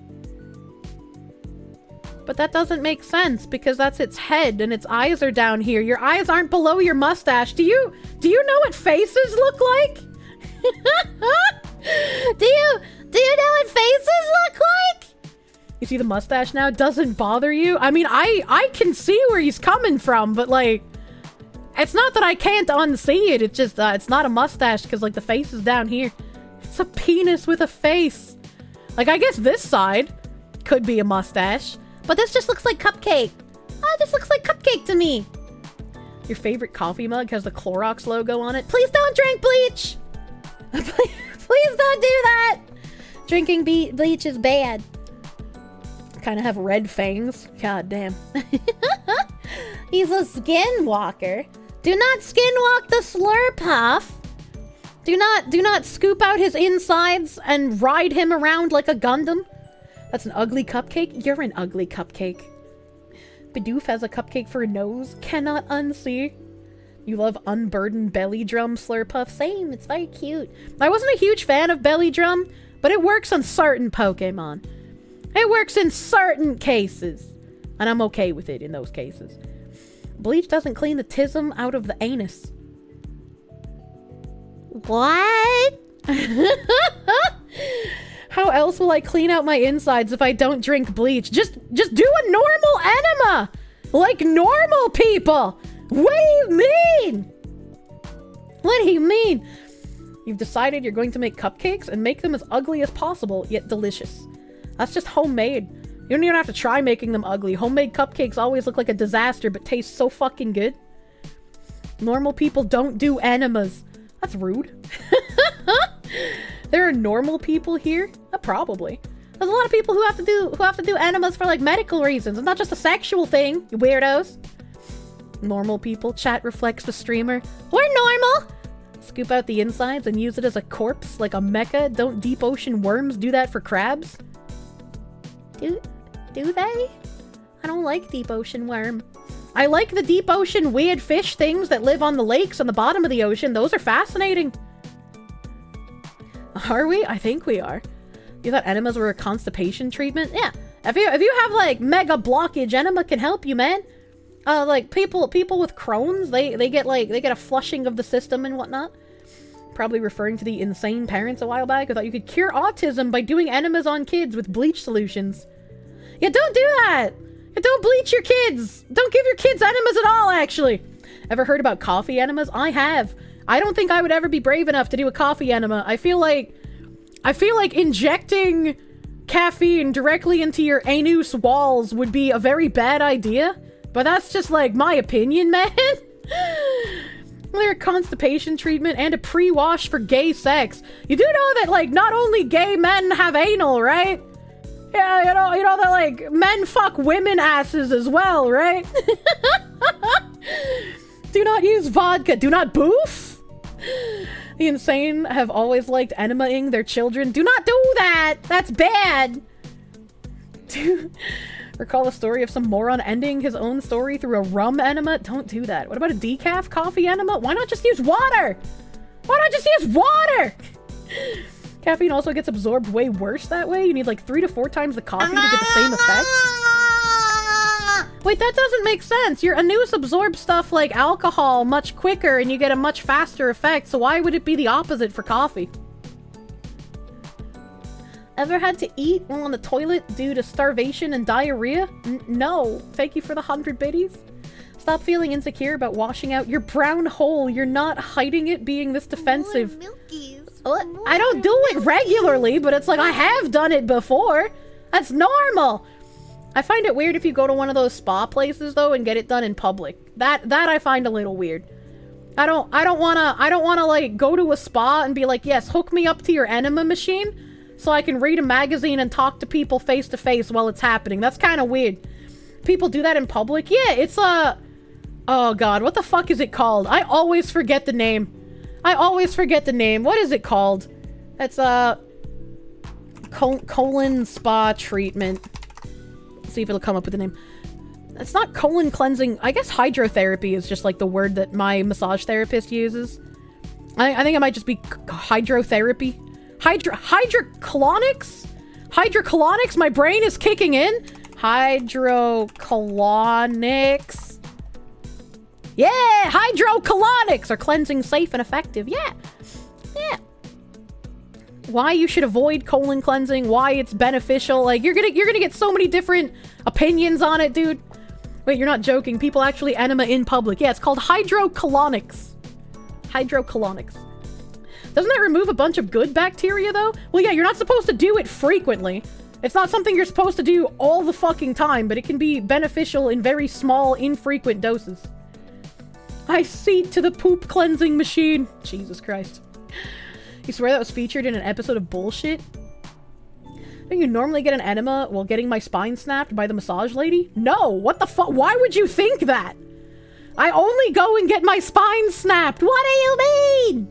[SPEAKER 1] But that doesn't make sense because that's its head and its eyes are down here. Your eyes aren't below your mustache. Do you know what faces look like? Do you know what faces look like? You see the mustache now? Doesn't bother you? I mean, I can see where he's coming from, but like, it's not that I can't unsee it. It's just, it's not a mustache because like the face is down here. It's a penis with a face. Like, I guess this side could be a mustache, but this just looks like Cupcake. Oh, this looks like Cupcake to me. Your favorite coffee mug has the Clorox logo on it. Please don't drink bleach. Please don't do that. Drinking bleach is bad. Kind of have red fangs. God damn. He's a skinwalker. Do not skinwalk the Slurpuff. Do not scoop out his insides and ride him around like a Gundam. That's an ugly cupcake. You're an ugly cupcake. Bidoof has a cupcake for a nose. Cannot unsee. You love unburdened belly drum Slurpuff. Same, it's very cute. I wasn't a huge fan of belly drum, but it works on certain Pokemon. It works in certain cases. And I'm okay with it in those cases. Bleach doesn't clean the tism out of the anus. What? How else will I clean out my insides if I don't drink bleach? Just do a normal enema! Like normal people! What do you mean? What do you mean? You've decided you're going to make cupcakes and make them as ugly as possible, yet delicious. That's just homemade. You don't even have to try making them ugly. Homemade cupcakes always look like a disaster, but taste so fucking good. Normal people don't do enemas. That's rude. There are normal people here? Probably. There's a lot of people who have to do enemas for like medical reasons. It's not just a sexual thing, you weirdos. Normal people. Chat reflects the streamer. We're normal! Scoop out the insides and use it as a corpse like a mecha. Don't deep ocean worms do that for crabs? Do they? I don't like deep ocean worm. I like the deep ocean weird fish things that live on the lakes on the bottom of the ocean. Those are fascinating. Are we? I think we are. You thought enemas were a constipation treatment? Yeah. If you have like mega blockage, enema can help you, man. Like people with Crohn's, they get a flushing of the system and whatnot. Probably referring to the insane parents a while back who thought you could cure autism by doing enemas on kids with bleach solutions. Yeah, don't do that! Don't bleach your kids! Don't give your kids enemas at all, actually! Ever heard about coffee enemas? I have. I don't think I would ever be brave enough to do a coffee enema. I feel like injecting caffeine directly into your anus walls would be a very bad idea. But that's just like my opinion, man. They're a constipation treatment and a pre-wash for gay sex. You do know that like not only gay men have anal, right? Yeah, you know that like men fuck women asses as well, right? Do not use vodka. Do not boof. The insane have always liked enema-ing their children. Do not do that. That's bad. Recall a story of some moron ending his own story through a rum enema? Don't do that. What about a decaf coffee enema? Why not just use water? Why not just use water? Caffeine also gets absorbed way worse that way. You need like 3 to 4 times the coffee to get the same effect.
[SPEAKER 4] Wait, that doesn't make sense. Your anus absorbs stuff like alcohol much quicker and you get a much faster effect, so why would it be the opposite for coffee? Ever had to eat while on the toilet due to starvation and diarrhea? No. Thank you for the 100 biddies. Stop feeling insecure about washing out your brown hole. You're not hiding it being this defensive. I don't do it regularly, but it's like I have done it before. That's normal. I find it weird if you go to one of those spa places though and get it done in public. That I find a little weird. I don't wanna like go to a spa and be like, yes, hook me up to your enema machine so I can read a magazine and talk to people face to face while it's happening. That's kind of weird. People do that in public. Yeah, it's oh god, what the fuck is it called? I always forget the name. What is it called? It's colon spa treatment. See if it'll come up with the name. It's not colon cleansing. I guess hydrotherapy is just like the word that my massage therapist uses. I think it might just be hydrotherapy. Hydrocolonics? Hydrocolonics? My brain is kicking in. Hydrocolonics. Yeah, hydrocolonics are cleansing, safe, and effective. Yeah. Yeah. Why you should avoid colon cleansing, why it's beneficial. Like, you're gonna get so many different opinions on it, dude. Wait, you're not joking. People actually enema in public. Yeah, it's called hydrocolonics. Hydrocolonics. Doesn't that remove a bunch of good bacteria, though? Well, yeah, you're not supposed to do it frequently. It's not something you're supposed to do all the fucking time, but it can be beneficial in very small, infrequent doses. I cede to the poop cleansing machine. Jesus Christ. You swear that was featured in an episode of Bullshit? I think you normally get an enema while getting my spine snapped by the massage lady? No, what the fuck? Why would you think that? I only go and get my spine snapped. What do you mean?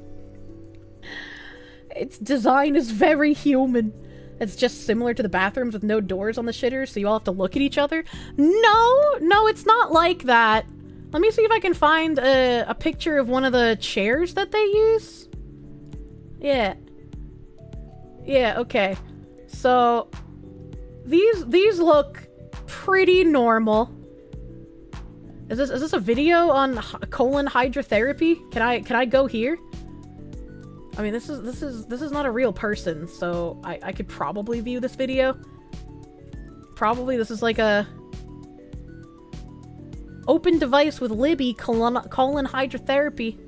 [SPEAKER 4] Its design is very human. It's just similar to the bathrooms with no doors on the shitters, so you all have to look at each other. No, it's not like that. Let me see if I can find a picture of one of the chairs that they use. Yeah. Yeah, okay. So, these look pretty normal. Is this a video on colon hydrotherapy? Can I go here? I mean, this is not a real person, so I could probably view this video. Probably this is like a open device with Libby colon hydrotherapy.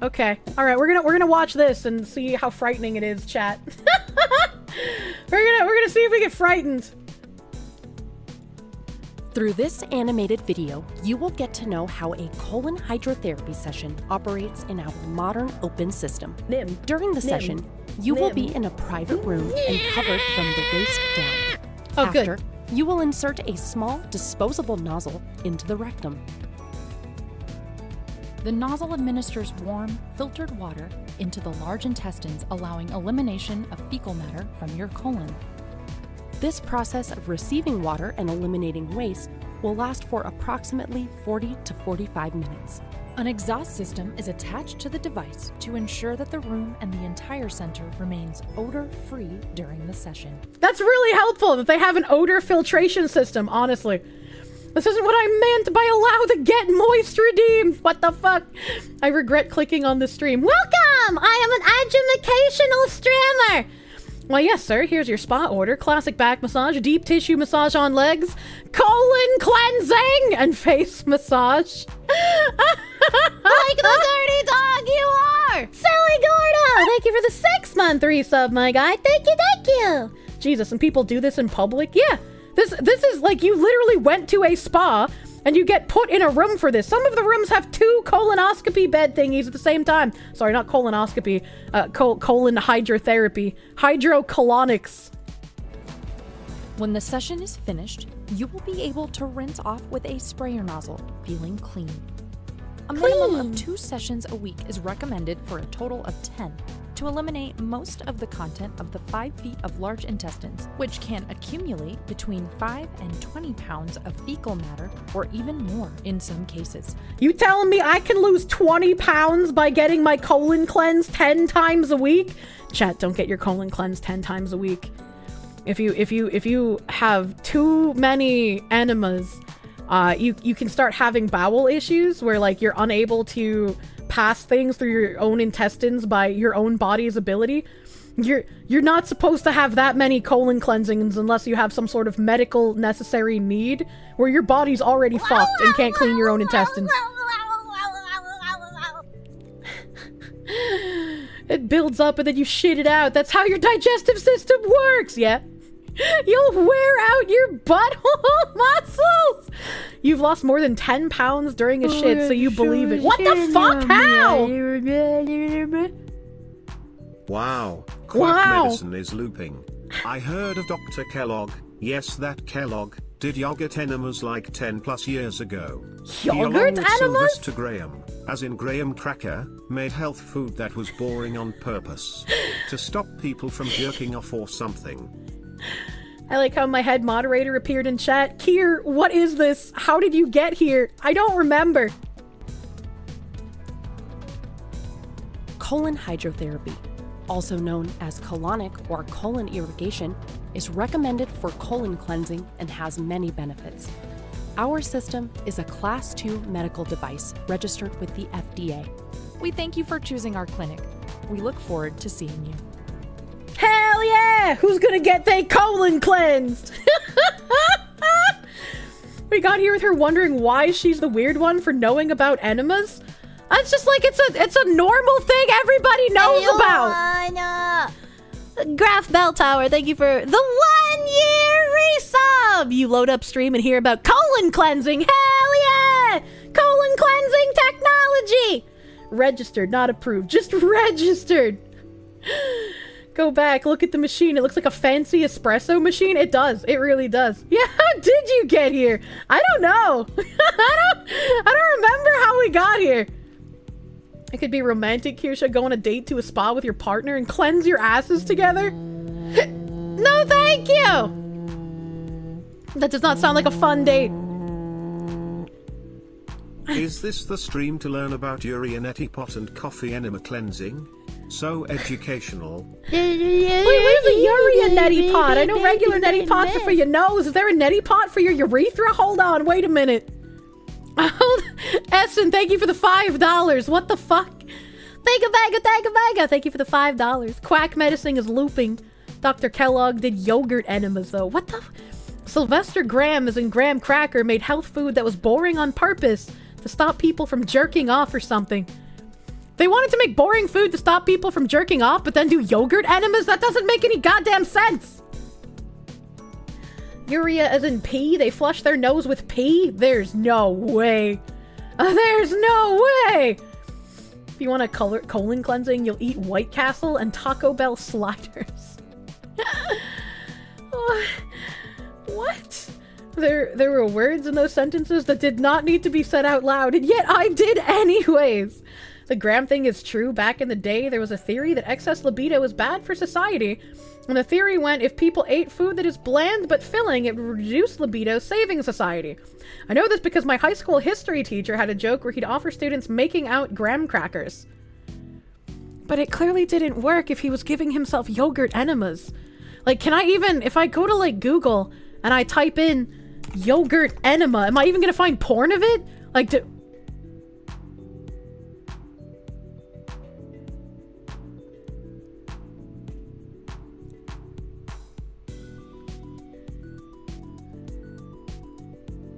[SPEAKER 4] Okay. Alright, we're gonna watch this and see how frightening it is, chat. we're gonna see if we get frightened.
[SPEAKER 11] Through this animated video, you will get to know how a colon hydrotherapy session operates in our modern open system. During the session, you will be in a private room and covered from the waist down.
[SPEAKER 4] Oh,
[SPEAKER 11] After,
[SPEAKER 4] good.
[SPEAKER 11] you will insert a small disposable nozzle into the rectum.
[SPEAKER 12] The nozzle administers warm, filtered water into the large intestines, allowing elimination of fecal matter from your colon.
[SPEAKER 11] This process of receiving water and eliminating waste will last for approximately 40 to 45 minutes.
[SPEAKER 12] An exhaust system is attached to the device to ensure that the room and the entire center remains odor-free during the session.
[SPEAKER 4] That's really helpful that they have an odor filtration system, honestly. This isn't what I meant by allow the get moist redeem. What the fuck? I regret clicking on the stream. Welcome! I am an educational streamer. Well, yes, sir. Here's your spa order. Classic back massage, deep tissue massage on legs, colon cleansing, and face massage. Like the dirty dog you are! Silly Gordo! Thank you for the 6-month resub, my guy. Thank you. Jesus, and people do this in public? Yeah. This is like you literally went to a spa and you get put in a room for this. Some of the rooms have 2 colonoscopy bed thingies at the same time. Sorry, not colonoscopy. Colon hydrotherapy. Hydrocolonics.
[SPEAKER 12] When the session is finished, you will be able to rinse off with a sprayer nozzle, feeling clean. A minimum of 2 sessions a week is recommended for a total of 10 to eliminate most of the content of the 5 feet of large intestines, which can accumulate between 5 and 20 pounds of fecal matter, or even more in some cases.
[SPEAKER 4] You telling me I can lose 20 pounds by getting my colon cleansed 10 times a week? Chat, don't get your colon cleansed 10 times a week.
[SPEAKER 1] If you have too many enemas, you can start having bowel issues where like you're unable to pass things through your own intestines by your own body's ability. You're not supposed to have that many colon cleansings unless you have some sort of medical necessary need where your body's already fucked and can't clean your own intestines. It builds up and then you shit it out. That's how your digestive system works, yeah? You'll wear out your butthole muscles! You've lost more than 10 pounds during a shit, so you believe it. What the fuck? How?
[SPEAKER 7] Wow. Quack medicine is looping. I heard of Dr. Kellogg. Yes, that Kellogg did yogurt enemas like 10 plus years ago.
[SPEAKER 1] Yogurt enemas?
[SPEAKER 7] Sylvester Graham, as in Graham Cracker, made health food that was boring on purpose to stop people from jerking off or something.
[SPEAKER 1] I like how my head moderator appeared in chat. Kier, what is this? How did you get here? I don't remember.
[SPEAKER 11] Colon hydrotherapy, also known as colonic or colon irrigation, is recommended for colon cleansing and has many benefits. Our system is a Class 2 medical device registered with the FDA.
[SPEAKER 12] We thank you for choosing our clinic. We look forward to seeing you.
[SPEAKER 1] Hell yeah! Who's gonna get their colon cleansed? We got here with her wondering why she's the weird one for knowing about enemas. It's just like it's a normal thing everybody knows about.
[SPEAKER 4] Graph Bell Tower, thank you for the 1 year resub! You load up stream and hear about colon cleansing. Hell yeah! Colon cleansing technology! Registered, not approved. Just registered.
[SPEAKER 1] Go back, look at the machine. It looks like a fancy espresso machine. It does. It really does. Yeah, how did you get here? I don't know. I don't remember how we got here. It could be romantic, Kirsche. Go on a date to a spa with your partner and cleanse your asses together. No, thank you. That does not sound like a fun date.
[SPEAKER 7] Is this the stream to learn about Yuri neti pot and coffee enema cleansing? So educational.
[SPEAKER 1] Wait, what is a Yuri neti pot? I know regular neti pots are for your nose. Is there a neti pot for your urethra? Hold on, wait a minute. Essen, thank you for the $5. What the fuck? Thank you for the $5. Quack medicine is looping. Dr. Kellogg did yogurt enemas though. What the? Sylvester Graham, as in Graham Cracker, made health food that was boring on purpose to stop people from jerking off or something. They wanted to make boring food to stop people from jerking off, but then do yogurt enemas? That doesn't make any goddamn sense. Urea as in pee? They flush their nose with pee? There's no way. There's no way! If you want a colon cleansing, you'll eat White Castle and Taco Bell sliders. What? There were words in those sentences that did not need to be said out loud, and yet I did anyways. The Graham thing is true. Back in the day, there was a theory that excess libido is bad for society. And the theory went, if people ate food that is bland but filling, it would reduce libido, saving society. I know this because my high school history teacher had a joke where he'd offer students making out graham crackers. But it clearly didn't work if he was giving himself yogurt enemas. Like, can I even, if I go to, like, Google and I type in yogurt enema, am I even gonna find porn of it? Like,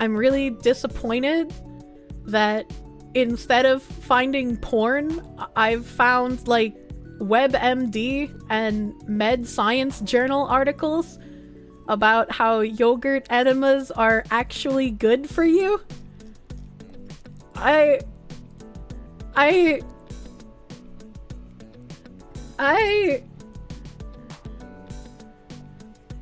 [SPEAKER 1] I'm really disappointed that instead of finding porn, I've found like WebMD and Med Science Journal articles about how yogurt enemas are actually good for you.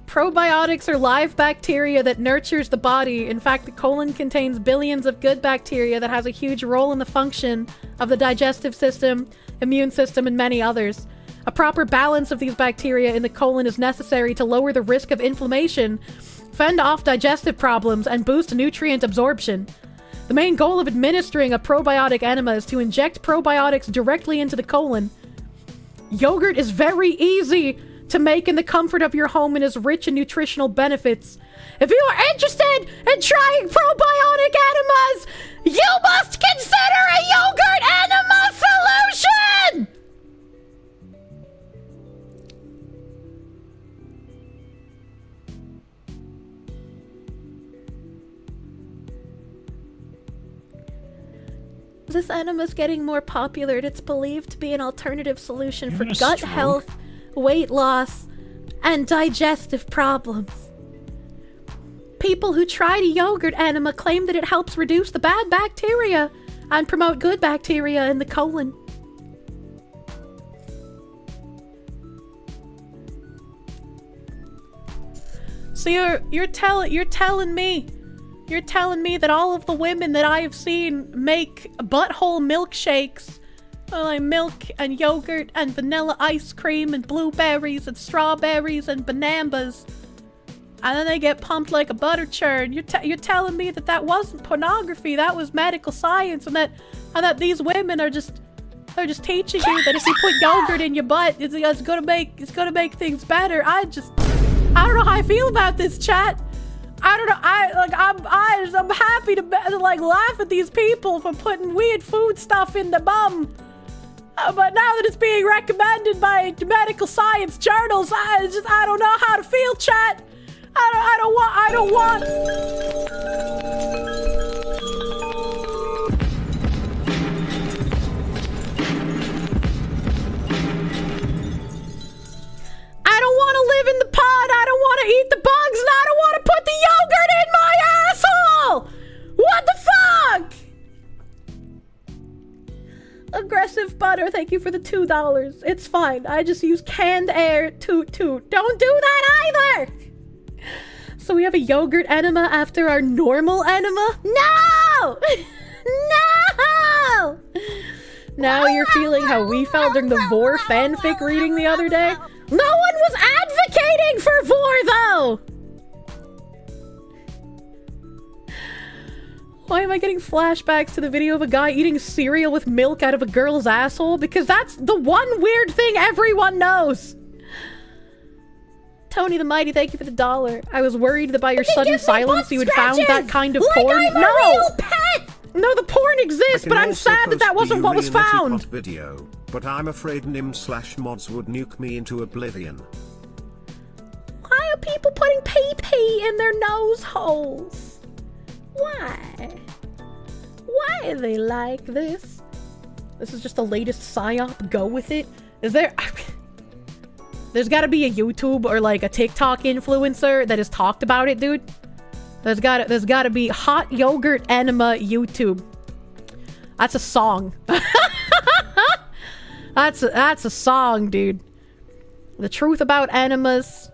[SPEAKER 1] Probiotics are live bacteria that nurtures the body. In fact, the colon contains billions of good bacteria that has a huge role in the function of the digestive system, immune system, and many others. A proper balance of these bacteria in the colon is necessary to lower the risk of inflammation, fend off digestive problems, and boost nutrient absorption. The main goal of administering a probiotic enema is to inject probiotics directly into the colon. Yogurt is very easy to make in the comfort of your home and has rich in nutritional benefits. If you are interested in trying probiotic enemas, you must consider a yogurt enema solution! This enema is getting more popular, and it's believed to be an alternative solution for gut health, weight loss, and digestive problems. People who tried a yogurt enema claim that it helps reduce the bad bacteria and promote good bacteria in the colon. So you're telling me that all of the women that I have seen make butthole milkshakes, like milk and yogurt and vanilla ice cream and blueberries and strawberries and bananas, and then they get pumped like a butter churn. You're telling me that wasn't pornography, that was medical science, and that these women are just teaching you that if you put yogurt in your butt, it's gonna make things better. I don't know how I feel about this, chat. I don't know. I'm happy to like laugh at these people for putting weird food stuff in the bum. But now that it's being recommended by medical science journals, I don't know how to feel, chat. I don't want. I don't want to live in the pod. I don't want to eat the bugs, and I don't want to put the yogurt in my asshole. What the fuck? Aggressive butter, thank you for the $2. It's fine. I just use canned air. Toot toot. Don't do that either. So we have a yogurt enema after our normal enema? No! No! Now you're feeling how we felt during the Vor fanfic reading the other day? No one was advocating for Vor, though! Why am I getting flashbacks to the video of a guy eating cereal with milk out of a girl's asshole? Because that's the one weird thing everyone knows! Tony the Mighty, thank you for the $1. I was worried that by your sudden silence you had found that kind of porn. No! No, the porn exists, but I'm sad that wasn't what was found.
[SPEAKER 7] Video, but I'm afraid nim/mods would nuke me into oblivion.
[SPEAKER 1] Why are people putting pee in their nose holes? Why? Why are they like this? This is just the latest psyop. Go with it. Is there... There's gotta be a YouTube or like a TikTok influencer that has talked about it, dude. There's gotta be hot yogurt enema YouTube. That's a song. That's a song, dude. The truth about enemas.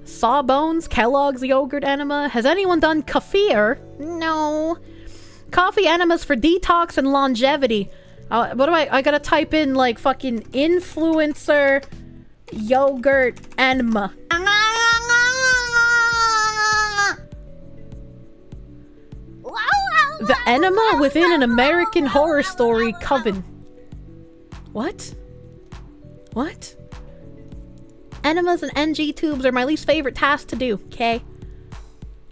[SPEAKER 1] Sawbones, Kellogg's yogurt enema. Has anyone done kefir? No. Coffee enemas for detox and longevity. What do I gotta type in like fucking influencer yogurt enema. The enema within an American Horror Story coven. What? What? Enemas and NG tubes are my least favorite task to do, okay?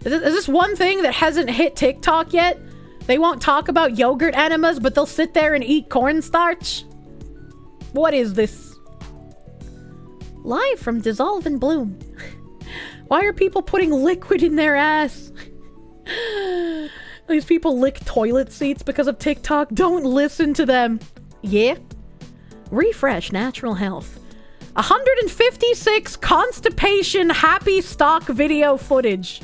[SPEAKER 1] Is this one thing that hasn't hit TikTok yet? They won't talk about yogurt enemas, but they'll sit there and eat cornstarch? What is this? Live from Dissolve and Bloom. Why are people putting liquid in their ass? These people lick toilet seats because of TikTok. Don't listen to them. Yeah? Refresh natural health. 156 constipation happy stock video footage.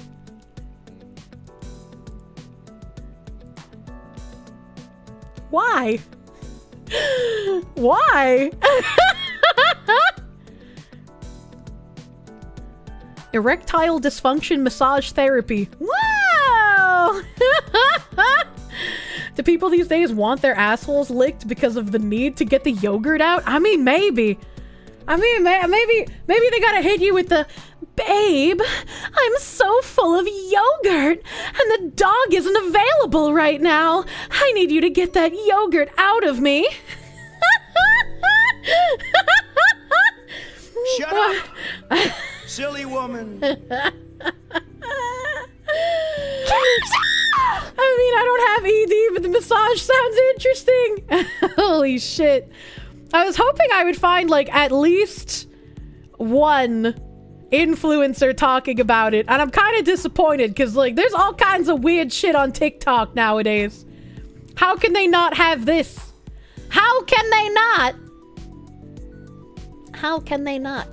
[SPEAKER 1] Why? Why? Erectile dysfunction massage therapy. Whoa! Do people these days want their assholes licked because of the need to get the yogurt out? I mean, maybe. I mean, maybe they gotta hit you with the, babe, I'm so full of yogurt, and the dog isn't available right now. I need you to get that yogurt out of me.
[SPEAKER 10] Shut up! Silly woman!
[SPEAKER 1] I mean, I don't have ED, but the massage sounds interesting. Holy shit. I was hoping I would find, like, at least one influencer talking about it, and I'm kind of disappointed, because, like, there's all kinds of weird shit on TikTok nowadays. How can they not have this? How can they not? How can they not?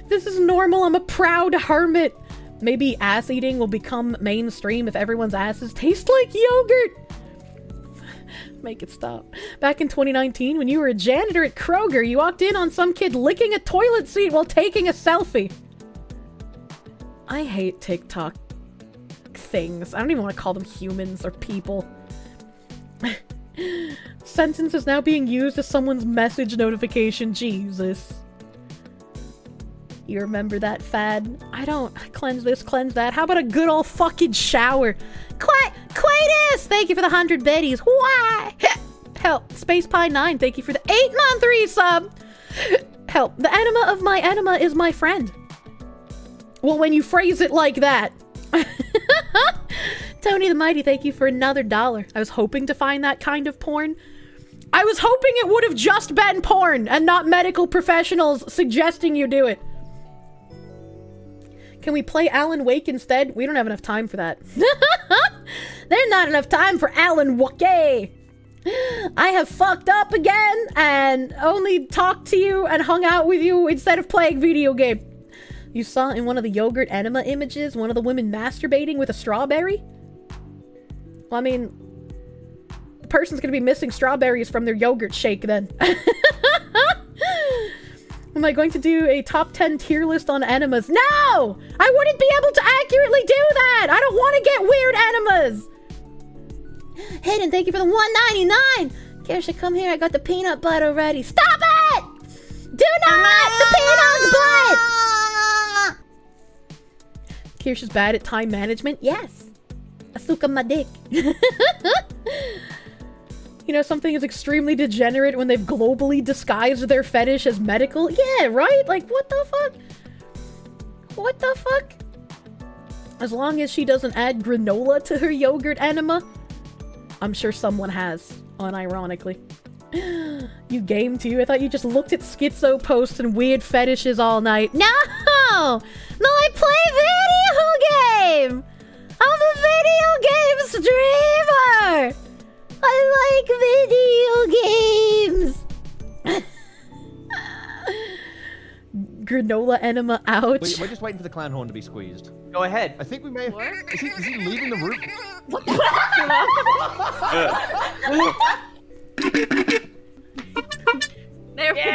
[SPEAKER 1] This is normal. I'm a proud hermit. Maybe ass eating will become mainstream if everyone's asses taste like yogurt. Make it stop. Back in 2019, when you were a janitor at Kroger, you walked in on some kid licking a toilet seat while taking a selfie. I hate TikTok things. I don't even want to call them humans or people. Sentence is now being used as someone's message notification. Jesus. You remember that fad? I don't. Cleanse this, cleanse that. How about a good old fucking shower? Quatus! Thank you for the 100 biddies. Why? Help. Space Pie 9, thank you for the 8-month resub. Help. The enema of my enema is my friend. Well, when you phrase it like that. Tony the Mighty, thank you for another $1. I was hoping to find that kind of porn. I was hoping it would have just been porn and not medical professionals suggesting you do it. Can we play Alan Wake instead? We don't have enough time for that. There's not enough time for Alan Wake. I have fucked up again and only talked to you and hung out with you instead of playing video game. You saw in one of the yogurt enema images one of the women masturbating with a strawberry? Well, I mean, the person's gonna be missing strawberries from their yogurt shake then. Am I going to do a top 10 tier list on enemas? No! I wouldn't be able to accurately do that! I don't want to get weird enemas! Hayden, thank you for the $1.99! Kirsche, come here, I got the peanut butter ready. Stop it! Do not! The peanut butter! Kirsche's bad at time management? Yes. Asuka my dick. You know, something is extremely degenerate when they've globally disguised their fetish as medical. Yeah, right? Like, what the fuck? What the fuck? As long as she doesn't add granola to her yogurt enema, I'm sure someone has, unironically. You game too? I thought you just looked at schizo posts and weird fetishes all night. No! No, I play video game! I'm a video game streamer! I like video games! Granola enema, ouch.
[SPEAKER 2] We're just waiting for the clown horn to be squeezed.
[SPEAKER 13] Go ahead.
[SPEAKER 2] I think we may have... Is he leaving the room?
[SPEAKER 5] What? There we go.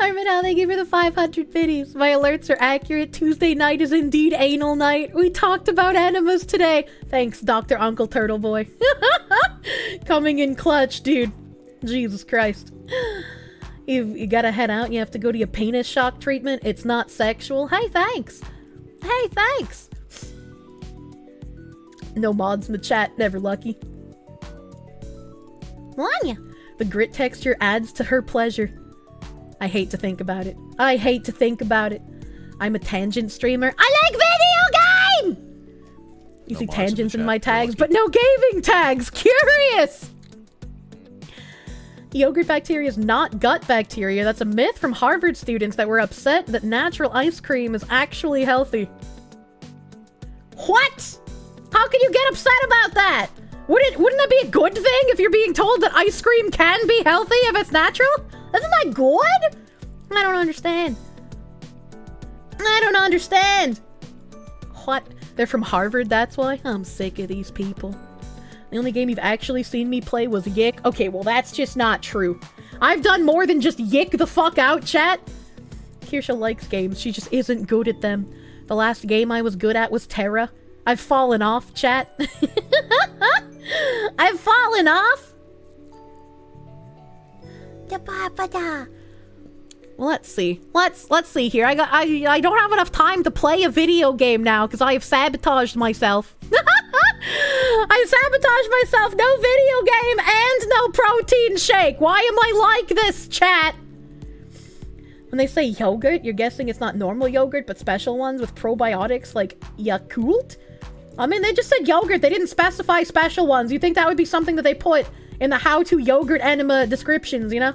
[SPEAKER 1] Arminal, thank you for the 500 biddies. My alerts are accurate. Tuesday night is indeed anal night. We talked about enemas today. Thanks, Dr. Uncle Turtle Boy. Coming in clutch, dude. Jesus Christ. You gotta head out. You have to go to your penis shock treatment. It's not sexual. Hey, thanks. Hey, thanks. No mods in the chat. Never lucky. Wanya. The grit texture adds to her pleasure. I hate to think about it. I hate to think about it. I'm a tangent streamer. I like video game! You see tangents in my tags, but no gaming tags! Curious! Yogurt bacteria is not gut bacteria. That's a myth from Harvard students that were upset that natural ice cream is actually healthy. What? How can you get upset about that? Wouldn't that be a good thing if you're being told that ice cream can be healthy if it's natural? Isn't that good? I don't understand. I don't understand. What? They're from Harvard, that's why? I'm sick of these people. The only game you've actually seen me play was Yick. Okay, well that's just not true. I've done more than just Yick the fuck out, chat. Kirsche likes games, she just isn't good at them. The last game I was good at was Terra. I've fallen off, chat. I've fallen off. Well, let's see. Let's see here. I don't have enough time to play a video game now because I have sabotaged myself.
[SPEAKER 4] I sabotaged myself. No video game and no protein shake. Why am I like this, chat? When they say yogurt, you're guessing it's not normal yogurt, but special ones with probiotics like Yakult? I mean, they just said yogurt. They didn't specify special ones. You think that would be something that they put in the how-to yogurt enema descriptions, you know?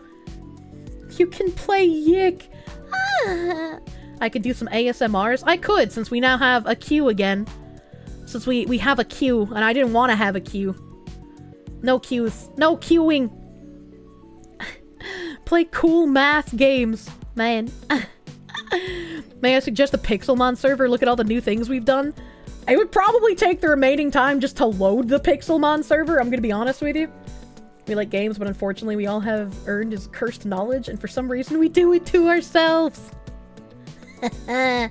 [SPEAKER 4] You can play Yick. I could do some ASMRs. I could, since we now have a queue again. Since we have a queue, and I didn't want to have a queue. No queues. No queuing. Play cool math games, man. May I suggest the Pixelmon server? Look at all the new things we've done. It would probably take the remaining time just to load the Pixelmon server, I'm gonna be honest with you. We like games, but unfortunately we all have earned his cursed knowledge, and for some reason we do it to ourselves. This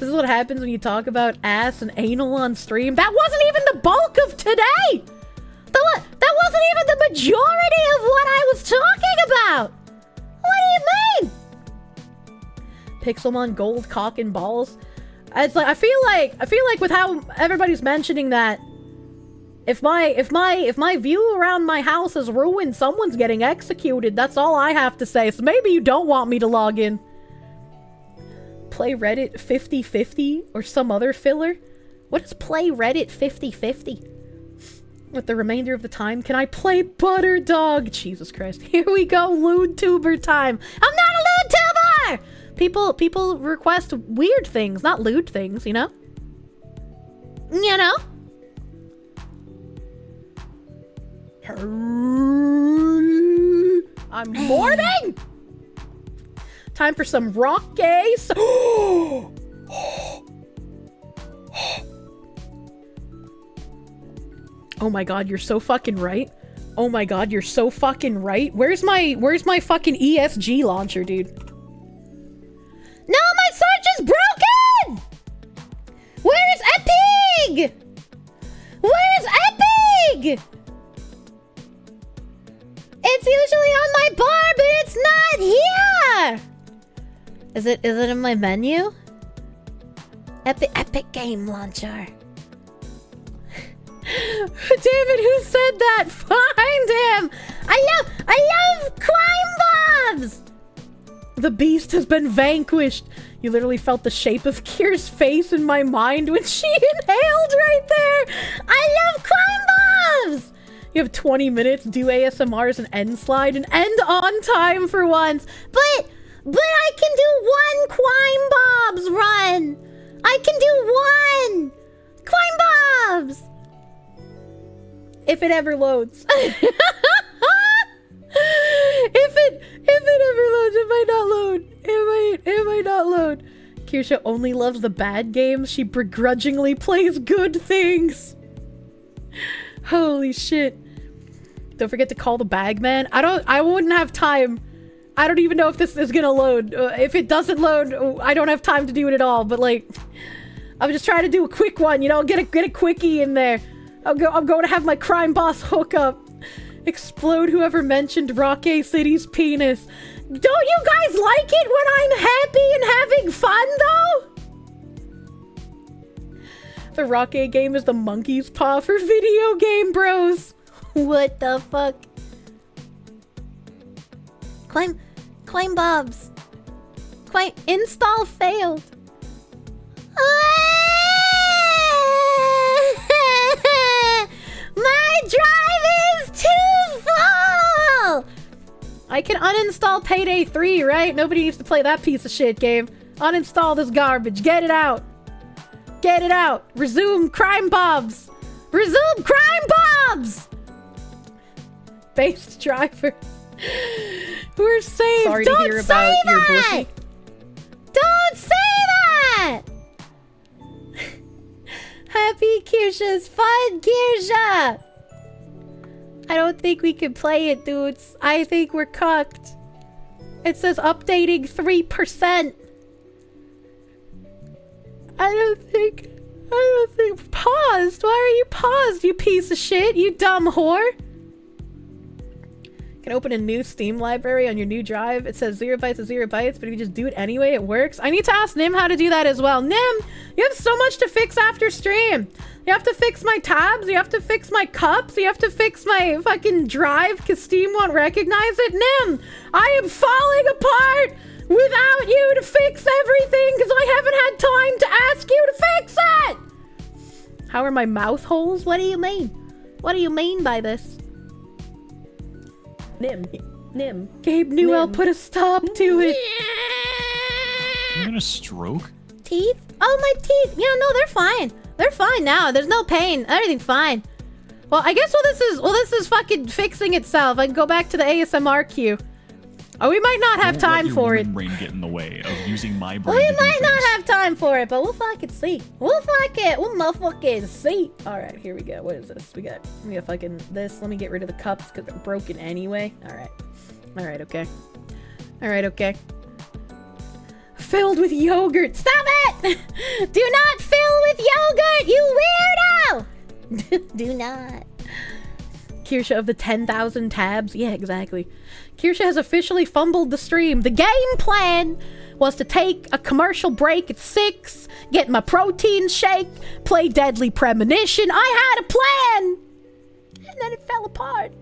[SPEAKER 4] is what happens when you talk about ass and anal on stream. That wasn't even the bulk of today! That wasn't even the majority of what I was talking about! What do you mean? Pixelmon gold cock and balls. It's like I feel like with how everybody's mentioning that, if my view around my house is ruined, someone's getting executed. That's all I have to say. So maybe you don't want me to log in. Play Reddit 50/50 or some other filler. What is play Reddit 50/50? With the remainder of the time, can I play Butter Dog? Jesus Christ. Here we go, lewd tuber time. I'm not a lewd tuber! People request weird things, not lewd things, you know? You know? I'm mourning! Time for some rock gaze. Oh my god, you're so fucking right. Oh my god, you're so fucking right. Where's my fucking ESG launcher, dude? No, my search is broken! Where is Epig? Where is Epig? It's usually on my bar, but it's not here! Is it in my menu? Epic Game Launcher. Damn it, who said that? Find him! I love crime bobs! The beast has been vanquished. You literally felt the shape of Kier's face in my mind when she inhaled right there. I love crime bobs! You have 20 minutes, do ASMRs and end slide, and end on time for once. But I can do one Quime Bob's run. I can do one Quime Bob's. If it ever loads. If it ever loads, it might not load. It might not load. Kirsche only loves the bad games. She begrudgingly plays good things. Holy shit. Don't forget to call the bagman. I wouldn't have time. I don't even know if this is gonna load. If it doesn't load, I don't have time to do it at all. But like, I'm just trying to do a quick one, you know, get a quickie in there. I'm going to have my crime boss hookup. Explode whoever mentioned Rocky City's penis. Don't you guys like it when I'm happy and having fun, though? The Rocky game is the monkey's paw for video game bros. What the fuck? Climb Bobs. Install failed. My drive is too full! I can uninstall Payday 3, right? Nobody needs to play that piece of shit game. Uninstall this garbage. Get it out. Get it out. Resume Crime Bobs. Resume Crime Bobs! Based drivers. We're saved.
[SPEAKER 1] Sorry
[SPEAKER 4] Don't
[SPEAKER 1] to hear about your bussy.
[SPEAKER 4] Don't say that! Happy Kirsche's fun, Kirsche! I don't think we can play it, dudes. I think we're cucked. It says updating 3%. I don't think... Paused? Why are you paused, you piece of shit? You dumb whore?
[SPEAKER 1] can open a new Steam library on your new drive. It says 0 bytes is 0 bytes, but if you just do it anyway, it works. I need to ask Nim how to do that as well. Nim, you have so much to fix after stream. You have to fix my tabs, you have to fix my cups, you have to fix my fucking drive because Steam won't recognize it. Nim, I am falling apart without you to fix everything because I haven't had time to ask you to fix it! How are my mouth holes? What do you mean? What do you mean by this?
[SPEAKER 13] Nim.
[SPEAKER 1] Gabe Newell put a stop to it.
[SPEAKER 8] You're gonna stroke?
[SPEAKER 4] Teeth? Oh, my teeth. Yeah, no, they're fine. They're fine now. There's no pain. Everything's fine. Well, I guess this is fucking fixing itself. I can go back to the ASMR queue. Oh, we might not have time for it.
[SPEAKER 8] Brain get in the way of using my brain.
[SPEAKER 4] We might not have time for it, but we'll fucking see. We'll motherfucking see. All right, here we go. What is this? We got fucking this. Let me get rid of the cups because they're broken anyway. All right, okay. Filled with yogurt. Stop it! Do not fill with yogurt, you weirdo! Do not.
[SPEAKER 1] Kirsche of the 10,000 tabs. Yeah, exactly. Kirsche has officially fumbled the stream. The game plan was to take a commercial break at 6, get my protein shake, play Deadly Premonition. I had a plan! And then it fell apart.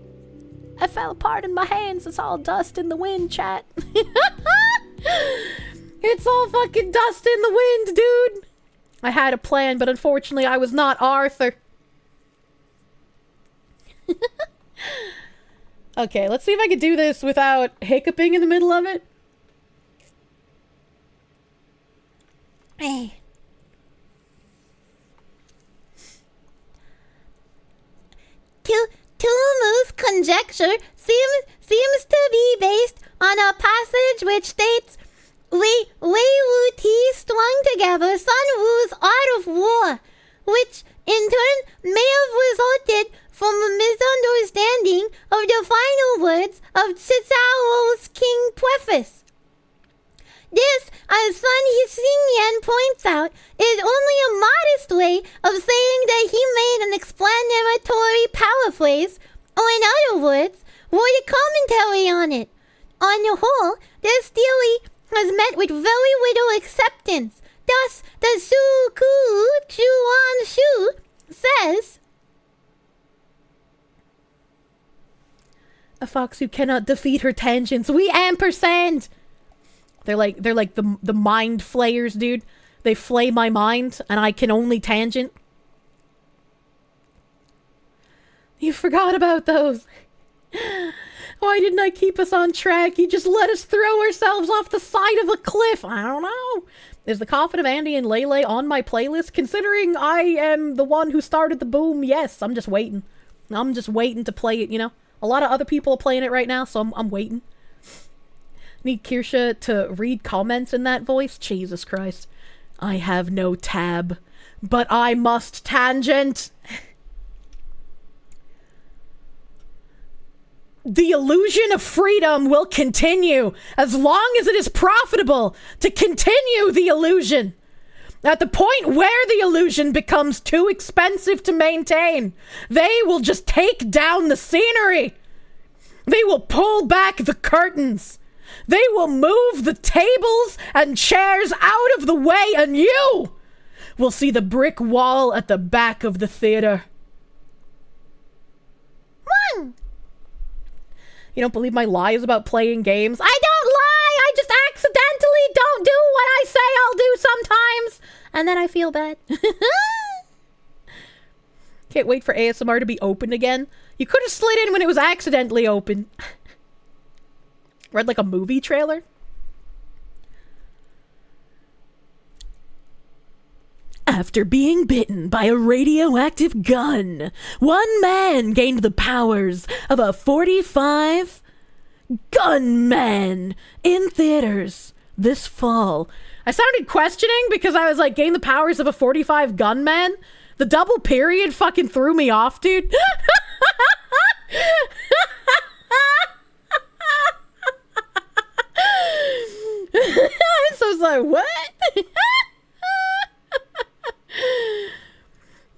[SPEAKER 1] I fell apart in my hands. It's all dust in the wind, chat. It's all fucking dust in the wind, dude. I had a plan, but unfortunately I was not Arthur. Okay, let's see if I can do this without hiccuping in the middle of it.
[SPEAKER 4] Hey. Tulu's conjecture seems to be based on a passage which states, Wei Wu Ti strung together Sun Wu's art of war, which in turn may have resulted from a misunderstanding of the final words of Cicaro's King Preface. This, as Sun Xingyan points out, is only a modest way of saying that he made an explanatory paraphrase, or in other words, wrote a commentary on it. On the whole, this theory has met with very little acceptance. Thus, the Su Ku Chuan Shu says,
[SPEAKER 1] a fox who cannot defeat her tangents. We ampersand. They're like the mind flayers, dude. They flay my mind, and I can only tangent. You forgot about those. Why didn't I keep us on track? You just let us throw ourselves off the side of a cliff. I don't know. Is the Coffin of Andy and Lele on my playlist? Considering I am the one who started the boom, yes. I'm just waiting. I'm just waiting to play it, you know? A lot of other people are playing it right now, so I'm waiting. Need Kirsche to read comments in that voice? Jesus Christ. I have no tab, but I must tangent. The illusion of freedom will continue as long as it is profitable to continue the illusion. At the point where the illusion becomes too expensive to maintain, they will just take down the scenery. They will pull back the curtains. They will move the tables and chairs out of the way, and you will see the brick wall at the back of the theater. You don't believe my lies about playing games? I don't lie! I just accidentally don't do what I say I'll do sometimes! And then I feel bad. Can't wait for ASMR to be open again. You could have slid in when it was accidentally open. Read like a movie trailer. After being bitten by a radioactive gun, one man gained the powers of a 45 gunman in theaters this fall. I sounded questioning because I was like, gained the powers of a 45 gunman? The double period fucking threw me off, dude. So I was like, what?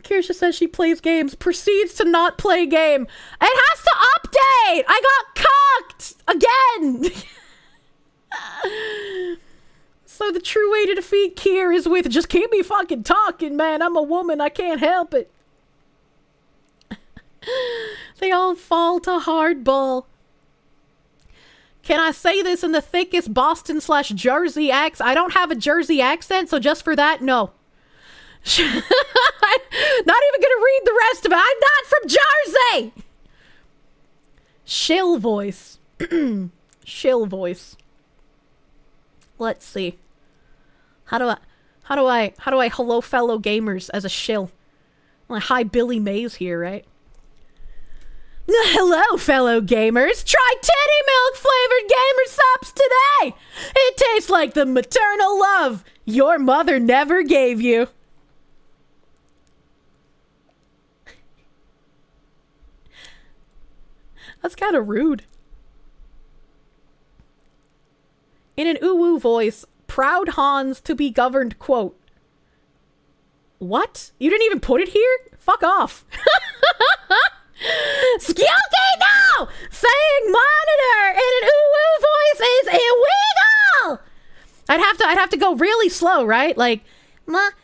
[SPEAKER 1] Kirsche says she plays games, proceeds to not play game. It has to Update! I got cocked again! So the true way to defeat Kier is with just keep me fucking talking, man. I'm a woman. I can't help it. They all fall to hardball. Can I say this in the thickest Boston/Jersey accent? I don't have a Jersey accent, so just for that, no. Not even gonna read the rest of it. I'm not from Jersey! Shill voice. Shill voice. Let's see. How do I hello fellow gamers as a shill? Well, hi Billy Mays here, right? Hello, fellow gamers! Try titty milk flavored gamer subs today! It tastes like the maternal love your mother never gave you. That's kind of rude. In an uwu voice, proud Hans to be governed, quote. What? You didn't even put it here? Fuck off. Skilty, no! Saying monitor in an uwu voice is illegal! I'd have to go really slow, right? Like, monitor.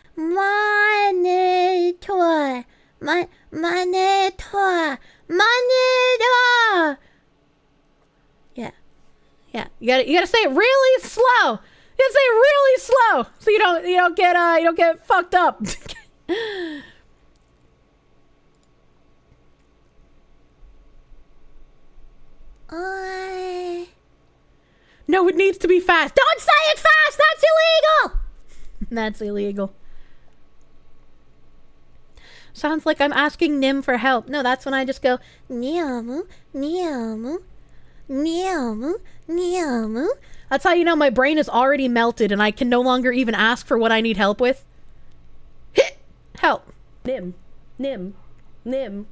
[SPEAKER 1] Monitor. Yeah. You gotta say it really slow. You gotta say it really slow, so you don't get fucked up. No, it needs to be fast. Don't say it fast. That's illegal. That's illegal. Sounds like I'm asking Nim for help. No, that's when I just go, Niamu, Niamu, Niamu, Niamu. That's how you know my brain is already melted and I can no longer even ask for what I need help with. Help. Nim. Nim. Nim.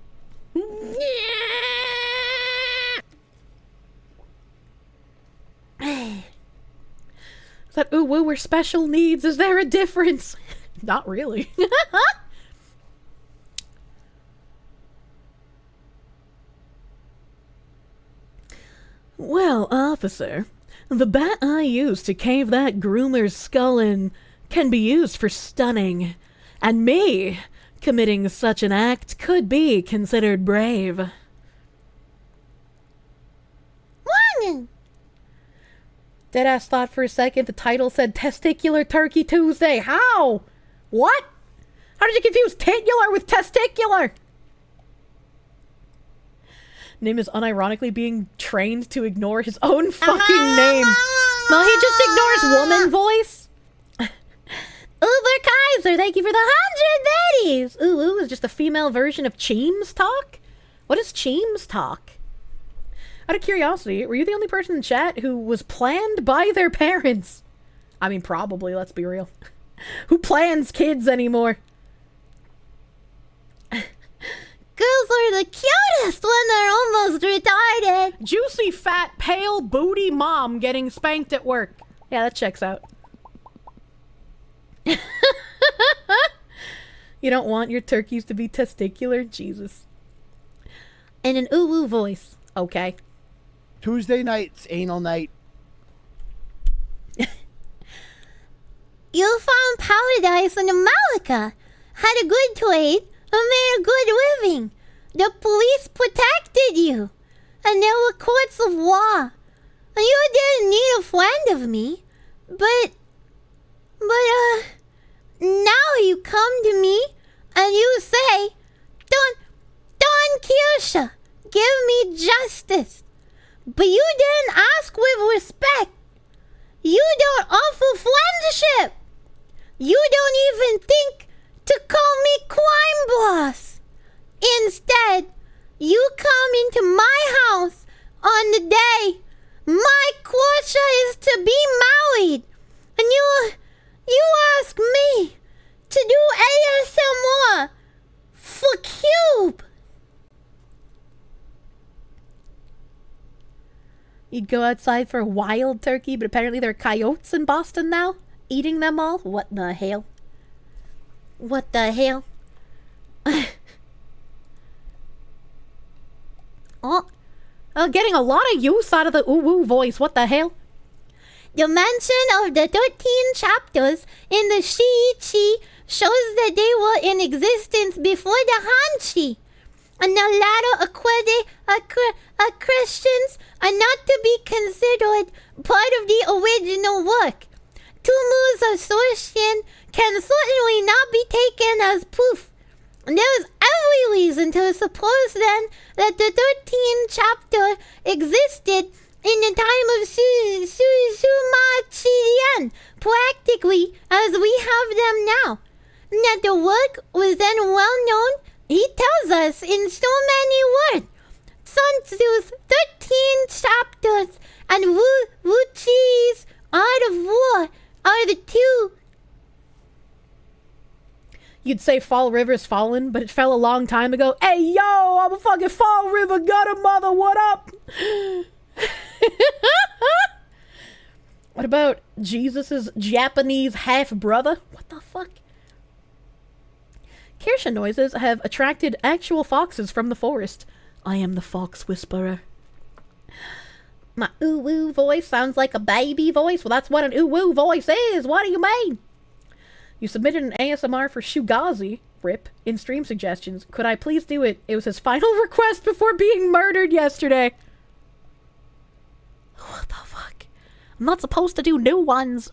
[SPEAKER 1] Is that uwu or special needs? Is there a difference? Not really. Well, officer, the bat I used to cave that groomer's skull in can be used for stunning, and me committing such an act could be considered brave. Morning! Deadass thought for a second the title said Testicular Turkey Tuesday. How? What? How did you confuse titular with testicular? Nim is unironically being trained to ignore his own fucking name. Well, he just ignores woman voice. Uber Kaiser, thank you for the 100 baddies. Ooh is just a female version of Cheems Talk? What is Cheems Talk? Out of curiosity, were you the only person in chat who was planned by their parents? I mean, probably, let's be real. Who plans kids anymore? Girls are the cutest when they're almost retarded. Juicy, fat, pale, booty mom getting spanked at work. Yeah, that checks out. You don't want your turkeys to be testicular? Jesus. And an uwu voice. Okay.
[SPEAKER 10] Tuesday night's anal night.
[SPEAKER 4] You found paradise in America. Had a good trade. And made a good living. The police protected you. And there were courts of law. And you didn't need a friend of me. But now you come to me and you say, Don Kirsche, give me justice. But you didn't ask with respect. You don't offer friendship. You don't even think to call me crime boss. Instead, you come into my house on the day my Kirsche is to be married, and you ask me to do ASMR for Cube. You'd go outside for a wild turkey, but apparently there are coyotes in Boston now, eating them all. What the hell? What the hell? Getting a lot of use out of the ooh-woo voice. What the hell? The mention of the 13 chapters in the Shiichi shows that they were in existence before the Hanshi. And the latter Christians are not to be considered part of the original work. Tumu's assertion can certainly not be taken as proof. And there is every reason to suppose then that the 13th chapter existed in the time of Sumachian, practically as we have them now. And that the work was then well known, he tells us in so many words. Sun Tzu's 13 chapters and Wu Chi's Art of War are the two.
[SPEAKER 1] You'd say Fall River's fallen, but it fell a long time ago. Hey, yo, I'm a fucking Fall River gutter mother, what up? What about Jesus's Japanese half-brother? What the fuck? Kirsche noises have attracted actual foxes from the forest. I am the fox whisperer.
[SPEAKER 4] My ooh-woo voice sounds like a baby voice. Well, that's what an ooh-woo voice is. What do you mean?
[SPEAKER 1] You submitted an ASMR for Shugazi, RIP, in stream suggestions. Could I please do it? It was his final request before being murdered yesterday.
[SPEAKER 4] What the fuck? I'm not supposed to do new ones.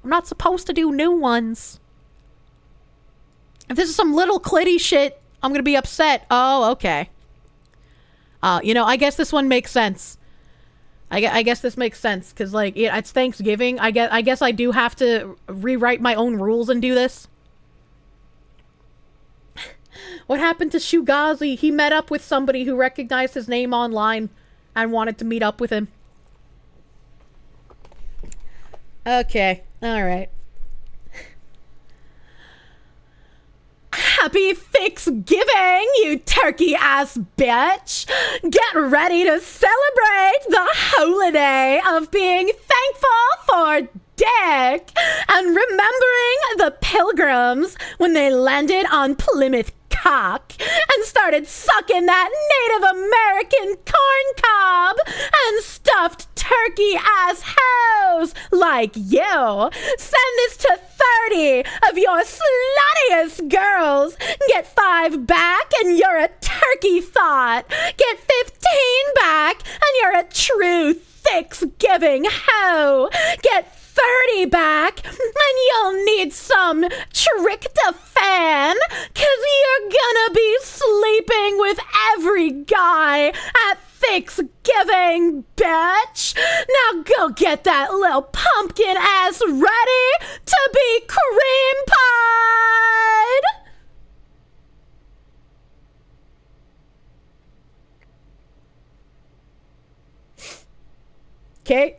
[SPEAKER 4] I'm not supposed to do new ones.
[SPEAKER 1] If this is some little clitty shit, I'm gonna be upset. Oh, okay. You know, I guess this one makes sense. I guess this makes sense, because, like, it's Thanksgiving. I guess I do have to rewrite my own rules and do this. What happened to Shugazi? He met up with somebody who recognized his name online and wanted to meet up with him. Okay, alright. Happy Thanksgiving, you turkey-ass bitch! Get ready to celebrate the holiday of being thankful for dick and remembering the pilgrims when they landed on Plymouth Cock and started sucking that Native American corn cob and stuffed turkey-ass hoes like you. Send this to 30 of your sluttiest girls. Get 5 back and you're a turkey thought. Get 15 back and you're a true Thanksgiving hoe. Get 30 back and you'll need some tryptophan, cause you're gonna be sleeping with every guy at Thanksgiving, bitch. Now go get that little pumpkin ass ready to be cream pied. Okay.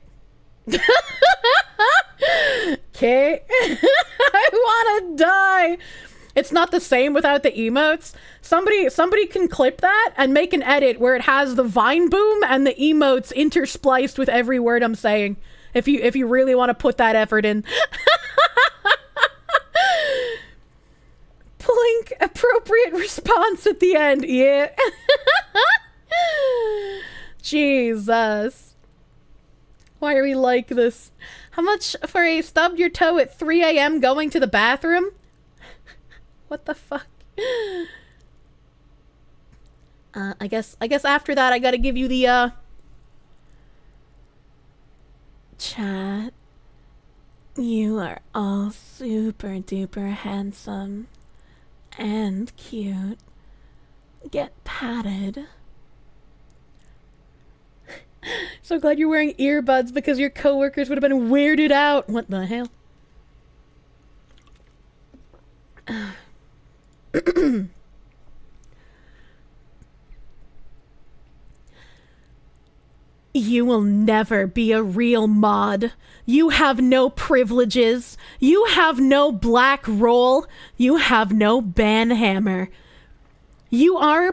[SPEAKER 1] Okay. I wanna die. It's not the same without the emotes. Somebody can clip that and make an edit where it has the vine boom and the emotes interspliced with every word I'm saying. If you really want to put that effort in. Blink appropriate response at the end. Yeah. Jesus. Why are we like this? How much for a stubbed your toe at 3 a.m. going to the bathroom? What the fuck? I guess after that I gotta give you the chat. You are all super duper handsome and cute. Get patted. So glad you're wearing earbuds because your coworkers would have been weirded out. What the hell? You will never be a real mod. You have no privileges. You have no black roll. You have no banhammer. You are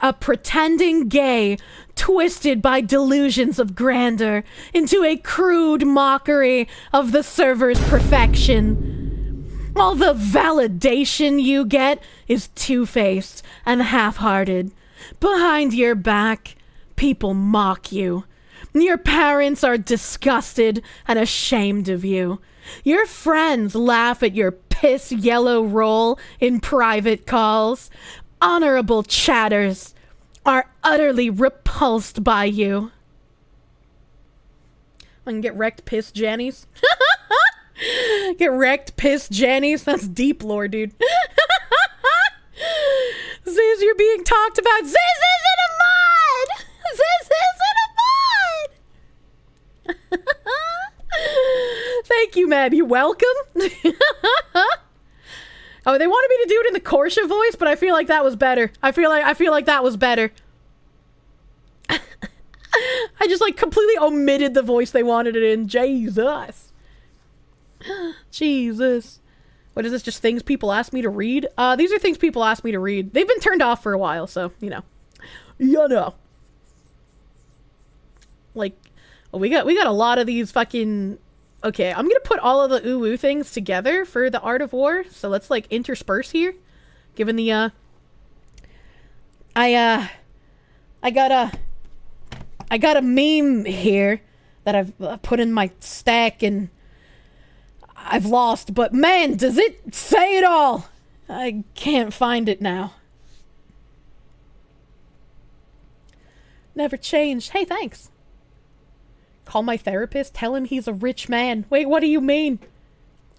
[SPEAKER 1] a pretending gay, twisted by delusions of grandeur into a crude mockery of the server's perfection. All the validation you get is two-faced and half-hearted. Behind your back, people mock you. Your parents are disgusted and ashamed of you. Your friends laugh at your piss yellow roll in private calls. Honorable chatters are utterly repulsed by you. I can get wrecked, piss, Jannies. Get wrecked, piss, Jannies. That's deep lore, dude. Ziz, you're being talked about. Ziz isn't a mod! Ziz isn't a mod! Thank you, man. You're welcome. Oh, they wanted me to do it in the Kirsche voice, but I feel like that was better. I feel like that was better. I just like completely omitted the voice they wanted it in. Jesus. Jesus. What is this? Just things people ask me to read? These are things people ask me to read. They've been turned off for a while, so, you know. You know. Like, well, we got a lot of these fucking... Okay, I'm gonna put all of the ooh-woo things together for the Art of War, so let's, like, intersperse here. Given the, I got a meme here that I've put in my stack and I've lost, but man, does it say it all! I can't find it now. Never changed. Hey, thanks. Call my therapist, tell him he's a rich man. Wait, what do you mean?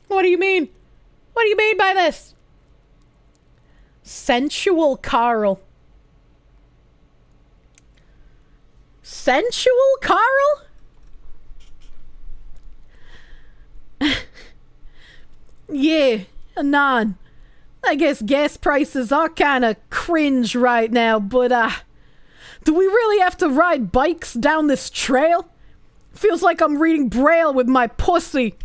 [SPEAKER 1] What do you mean? What do you mean by this? Sensual Carl. Sensual Carl? Yeah, Anon. I guess gas prices are kinda cringe right now, but do we really have to ride bikes down this trail? Feels like I'm reading Braille with my pussy.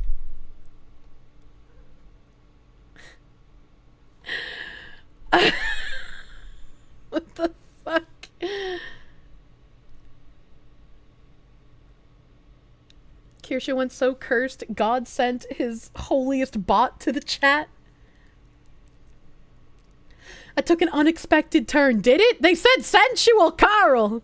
[SPEAKER 1] What the fuck? Kirsche went so cursed, God sent his holiest bot to the chat. I took an unexpected turn, did it? They said sensual Carl!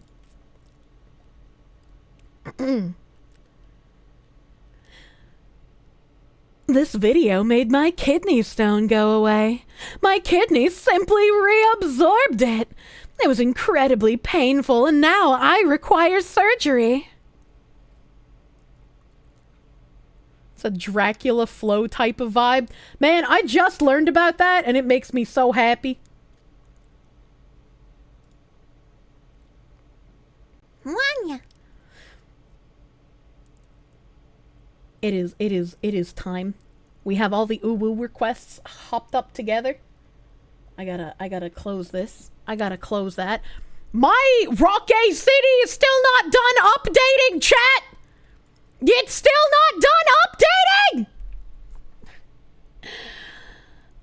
[SPEAKER 1] This video made my kidney stone go away. My kidney simply reabsorbed it. It was incredibly painful and now I require surgery. It's a Dracula flow type of vibe. Man, I just learned about that and it makes me so happy.
[SPEAKER 4] Wanya.
[SPEAKER 1] It is time. We have all the ooh-woo requests hopped up together. I gotta close this. I gotta close that. My Rocky City is still not done updating, chat! It's still not done updating!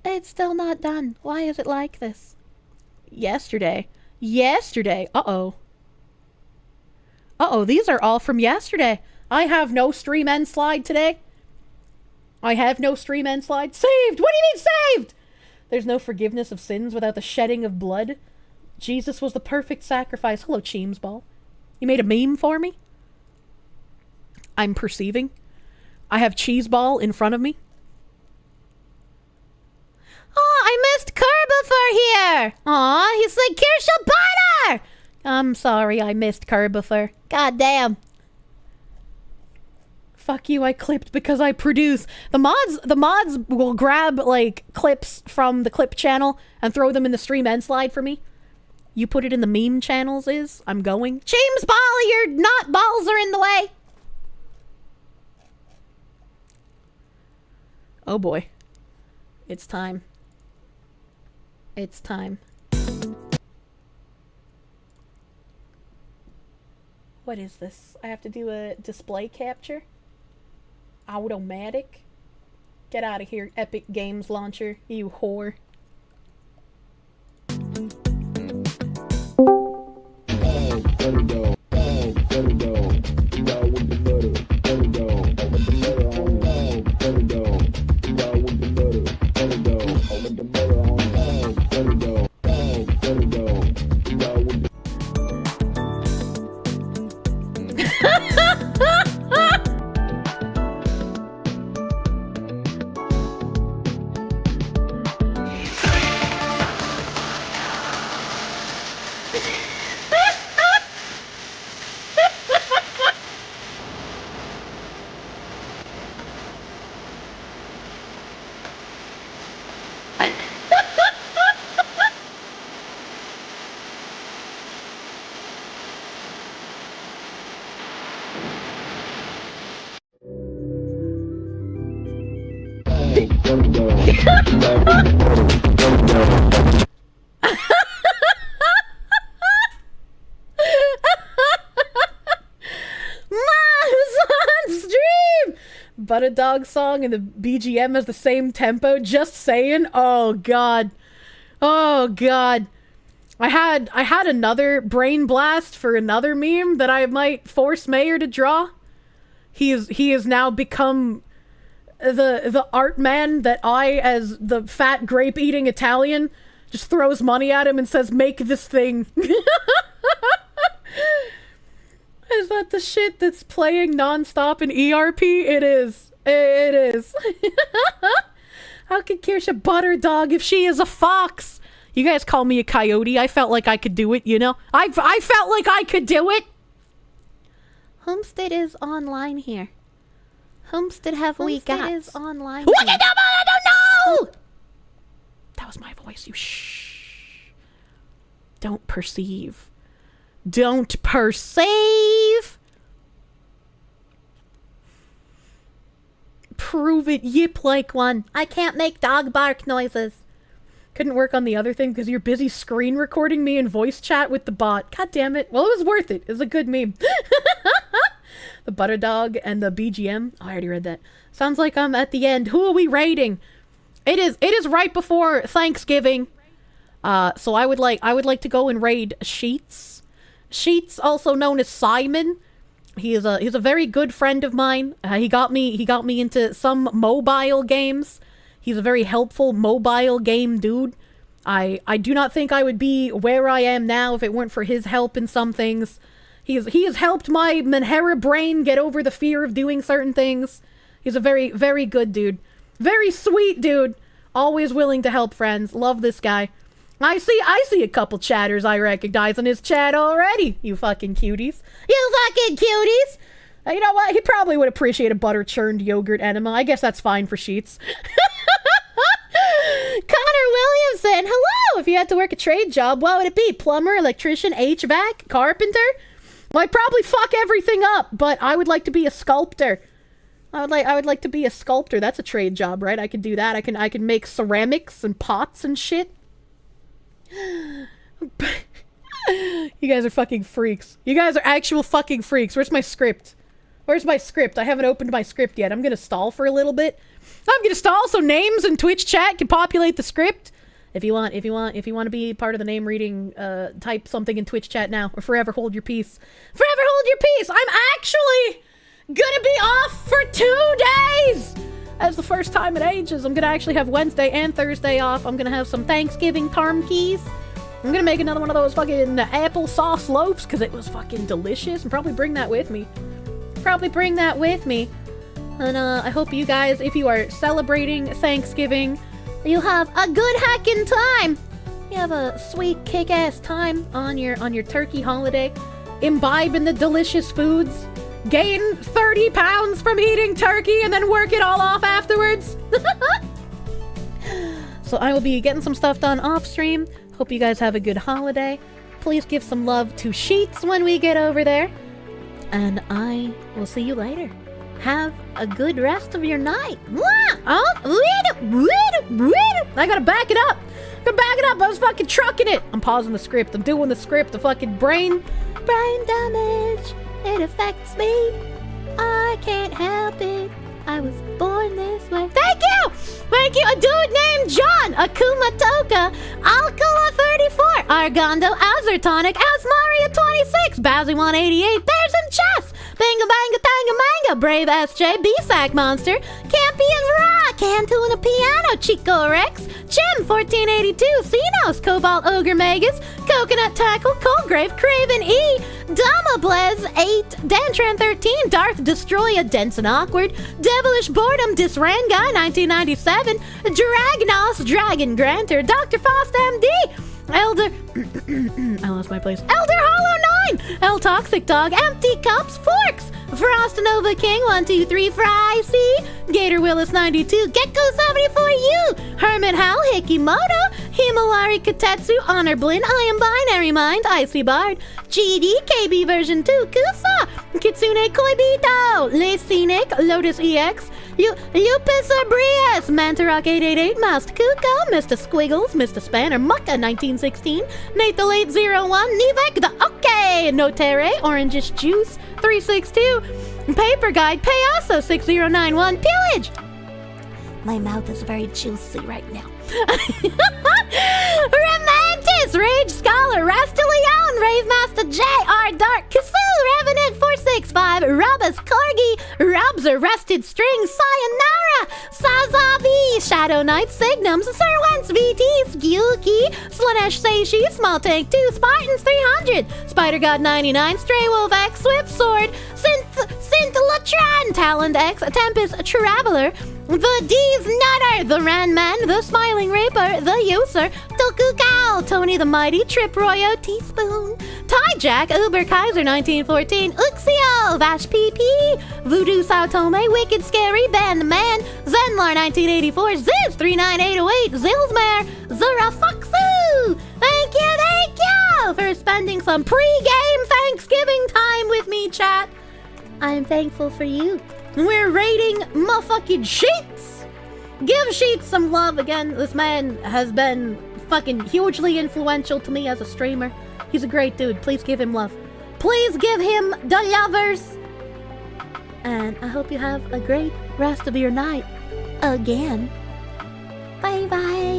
[SPEAKER 1] It's still not done. Why is it like this? Yesterday. Uh-oh. Uh-oh, these are all from yesterday. I have no stream end slide today. I have no stream end slide. Saved! What do you mean saved? There's no forgiveness of sins without the shedding of blood. Jesus was the perfect sacrifice. Hello, Cheems Ball. You made a meme for me? I'm perceiving. I have Cheese Ball in front of me.
[SPEAKER 4] Oh, I missed Kerbifer here! Aw, he's like Kirsche butter!
[SPEAKER 1] I'm sorry I missed Kerbifer.
[SPEAKER 4] God damn.
[SPEAKER 1] Fuck you, I clipped because I produce. The mods will grab, like, clips from the clip channel and throw them in the stream end slide for me. You put it in the meme channels I'm going.
[SPEAKER 4] James Ball, your not balls are in the way.
[SPEAKER 1] Oh boy. It's time. It's time. What is this? I have to do a display capture? Automatic? Get out of here, Epic Games Launcher, you whore. Mom's on stream! But a dog song and the BGM has the same tempo. Just saying. Oh god. Oh god. I had another brain blast for another meme that I might force Mayor to draw. He has now become the art man that I, as the fat grape eating Italian, just throws money at him and says, "Make this thing." Is that the shit that's playing nonstop in ERP? It is. It is. How could Kirsche butter dog if she is a fox? You guys call me a coyote. I felt like I could do it, you know? I felt like I could do it.
[SPEAKER 4] Homestead is online here. Homestead have we got?
[SPEAKER 1] Homestead is online.
[SPEAKER 4] What the hell? I don't know!
[SPEAKER 1] That was my voice, you shh. Don't perceive. Don't perceive! Prove it, yip like one.
[SPEAKER 4] I can't make dog bark noises.
[SPEAKER 1] Couldn't work on the other thing because you're busy screen recording me in voice chat with the bot. God damn it. Well, it was worth it. It was a good meme. The butter dog and the BGM. Oh, I already read that. Sounds like I'm at the end. Who are we raiding? It is right before Thanksgiving. So I would like to go and raid Sheets. Sheets, also known as Simon. He's a very good friend of mine. He got me into some mobile games. He's a very helpful mobile game dude. I do not think I would be where I am now if it weren't for his help in some things. He has helped my Menhera brain get over the fear of doing certain things. He's a very, very good dude. Very sweet dude. Always willing to help friends. Love this guy. I see a couple chatters I recognize in his chat already. You fucking cuties.
[SPEAKER 4] You fucking cuties!
[SPEAKER 1] You know what? He probably would appreciate a butter churned yogurt enema. I guess that's fine for Sheets.
[SPEAKER 4] Connor Williamson, hello! If you had to work a trade job, what would it be? Plumber, electrician, HVAC, carpenter?
[SPEAKER 1] Well, I'd probably fuck everything up, but I would like to be a sculptor. I would like to be a sculptor. That's a trade job, right? I can do that. I can make ceramics and pots and shit. You guys are fucking freaks. You guys are actual fucking freaks. Where's my script? Where's my script? I haven't opened my script yet. I'm gonna stall for a little bit. I'm gonna stall so names and Twitch chat can populate the script. If you want to be part of the name reading, type something in Twitch chat now, or forever hold your peace. Forever hold your peace. I'm actually gonna be off for 2 days. That's the first time in ages. I'm gonna actually have Wednesday and Thursday off. I'm gonna have some Thanksgiving turkeys. I'm gonna make another one of those fucking applesauce loaves because it was fucking delicious, and probably bring that with me. And I hope you guys, if you are celebrating Thanksgiving, you have a good heckin' time. You have a sweet kick-ass time on your turkey holiday. Imbibe in the delicious foods. Gain 30 pounds from eating turkey and then work it all off afterwards. So I will be getting some stuff done off stream. Hope you guys have a good holiday. Please give some love to Sheets when we get over there. And I will see you later. Have a good rest of your night. I gotta back it up. I was fucking trucking it. I'm pausing the script. I'm doing the script. The fucking brain damage. It affects me. I can't help it. I was born this way. Thank you! A dude named John, Akuma Toka, Alcala 34, Argando Azertonic, Asmaria 26, Bazzy 188, Bears and Chess, Banga Banga Tanga Manga, Brave SJ, B-Sack Monster, Campion Ra, Cantu and a Piano, Chico Rex, Jim 1482, Cenos, Cobalt Ogre Magus, Coconut Tackle, Coldgrave, Craven E, Dama Blez 8, Dantran 13, Darth Destroya, Denson Awkward, Devilish Boredom, Disran Guy 1997, Dragnos, Dragon Granter, Dr. Faust MD, Elder I lost my place. Elder Hollow 9, El Toxic Dog, Empty Cups, Forks, Frost Nova King 123, Fry C, Gator Willis 92, Gecko 74U, Hermit Hal, Hikimoto, Himawari Katetsu, Honor Blin, I Am Binary Mind, Icy Bard, GD, KB version 2, Kusa, Kitsune Koibito, Le Scenic, Lotus EX,
[SPEAKER 4] Upis Abrius, Mantarock 888, Master Kuko, Mr. Squiggles, Mr. Spanner, Mucka 1916, Nathal 801, Nivek the Okay, Notere, Orangish Juice 362, Paper Guide, Payaso 6091, Pillage. My mouth is very juicy right now. Romantis, Rage Scholar, Rastaleon, Rave Master J, R Dark, Kasu, Revenant 465, Robus Corgi, Rob's Arrested String, Sayonara, Sazabi, Shadow Knight, Signums, Sir Wentz VT, Skyuki, Slanesh Seishi, Small Tank 2, Spartans 300, Spider God 99, Stray Wolf X, Swift Sword, Synth Talent X, Tempest Traveler, the D's Nutter, the Ranman, the Smiling Raper, the User, Toku Cow, Tony the Mighty, Trip Royo, Teaspoon, Ty Jack, Uber Kaiser 1914, Uxio, Vash PP, Voodoo Sao Tome, Wicked Scary, Ben the Man, Zenlar 1984, Ziz 39808, Zilsmare, Zura Foxu! Thank you for spending some pre-game Thanksgiving time with me, chat. I'm thankful for you. We're rating motherfucking Sheets. Give Sheets some love again. This man has been fucking hugely influential to me as a streamer. He's a great dude. Please give him love. Please give him the lovers. And I hope you have a great rest of your night. Again. Bye bye.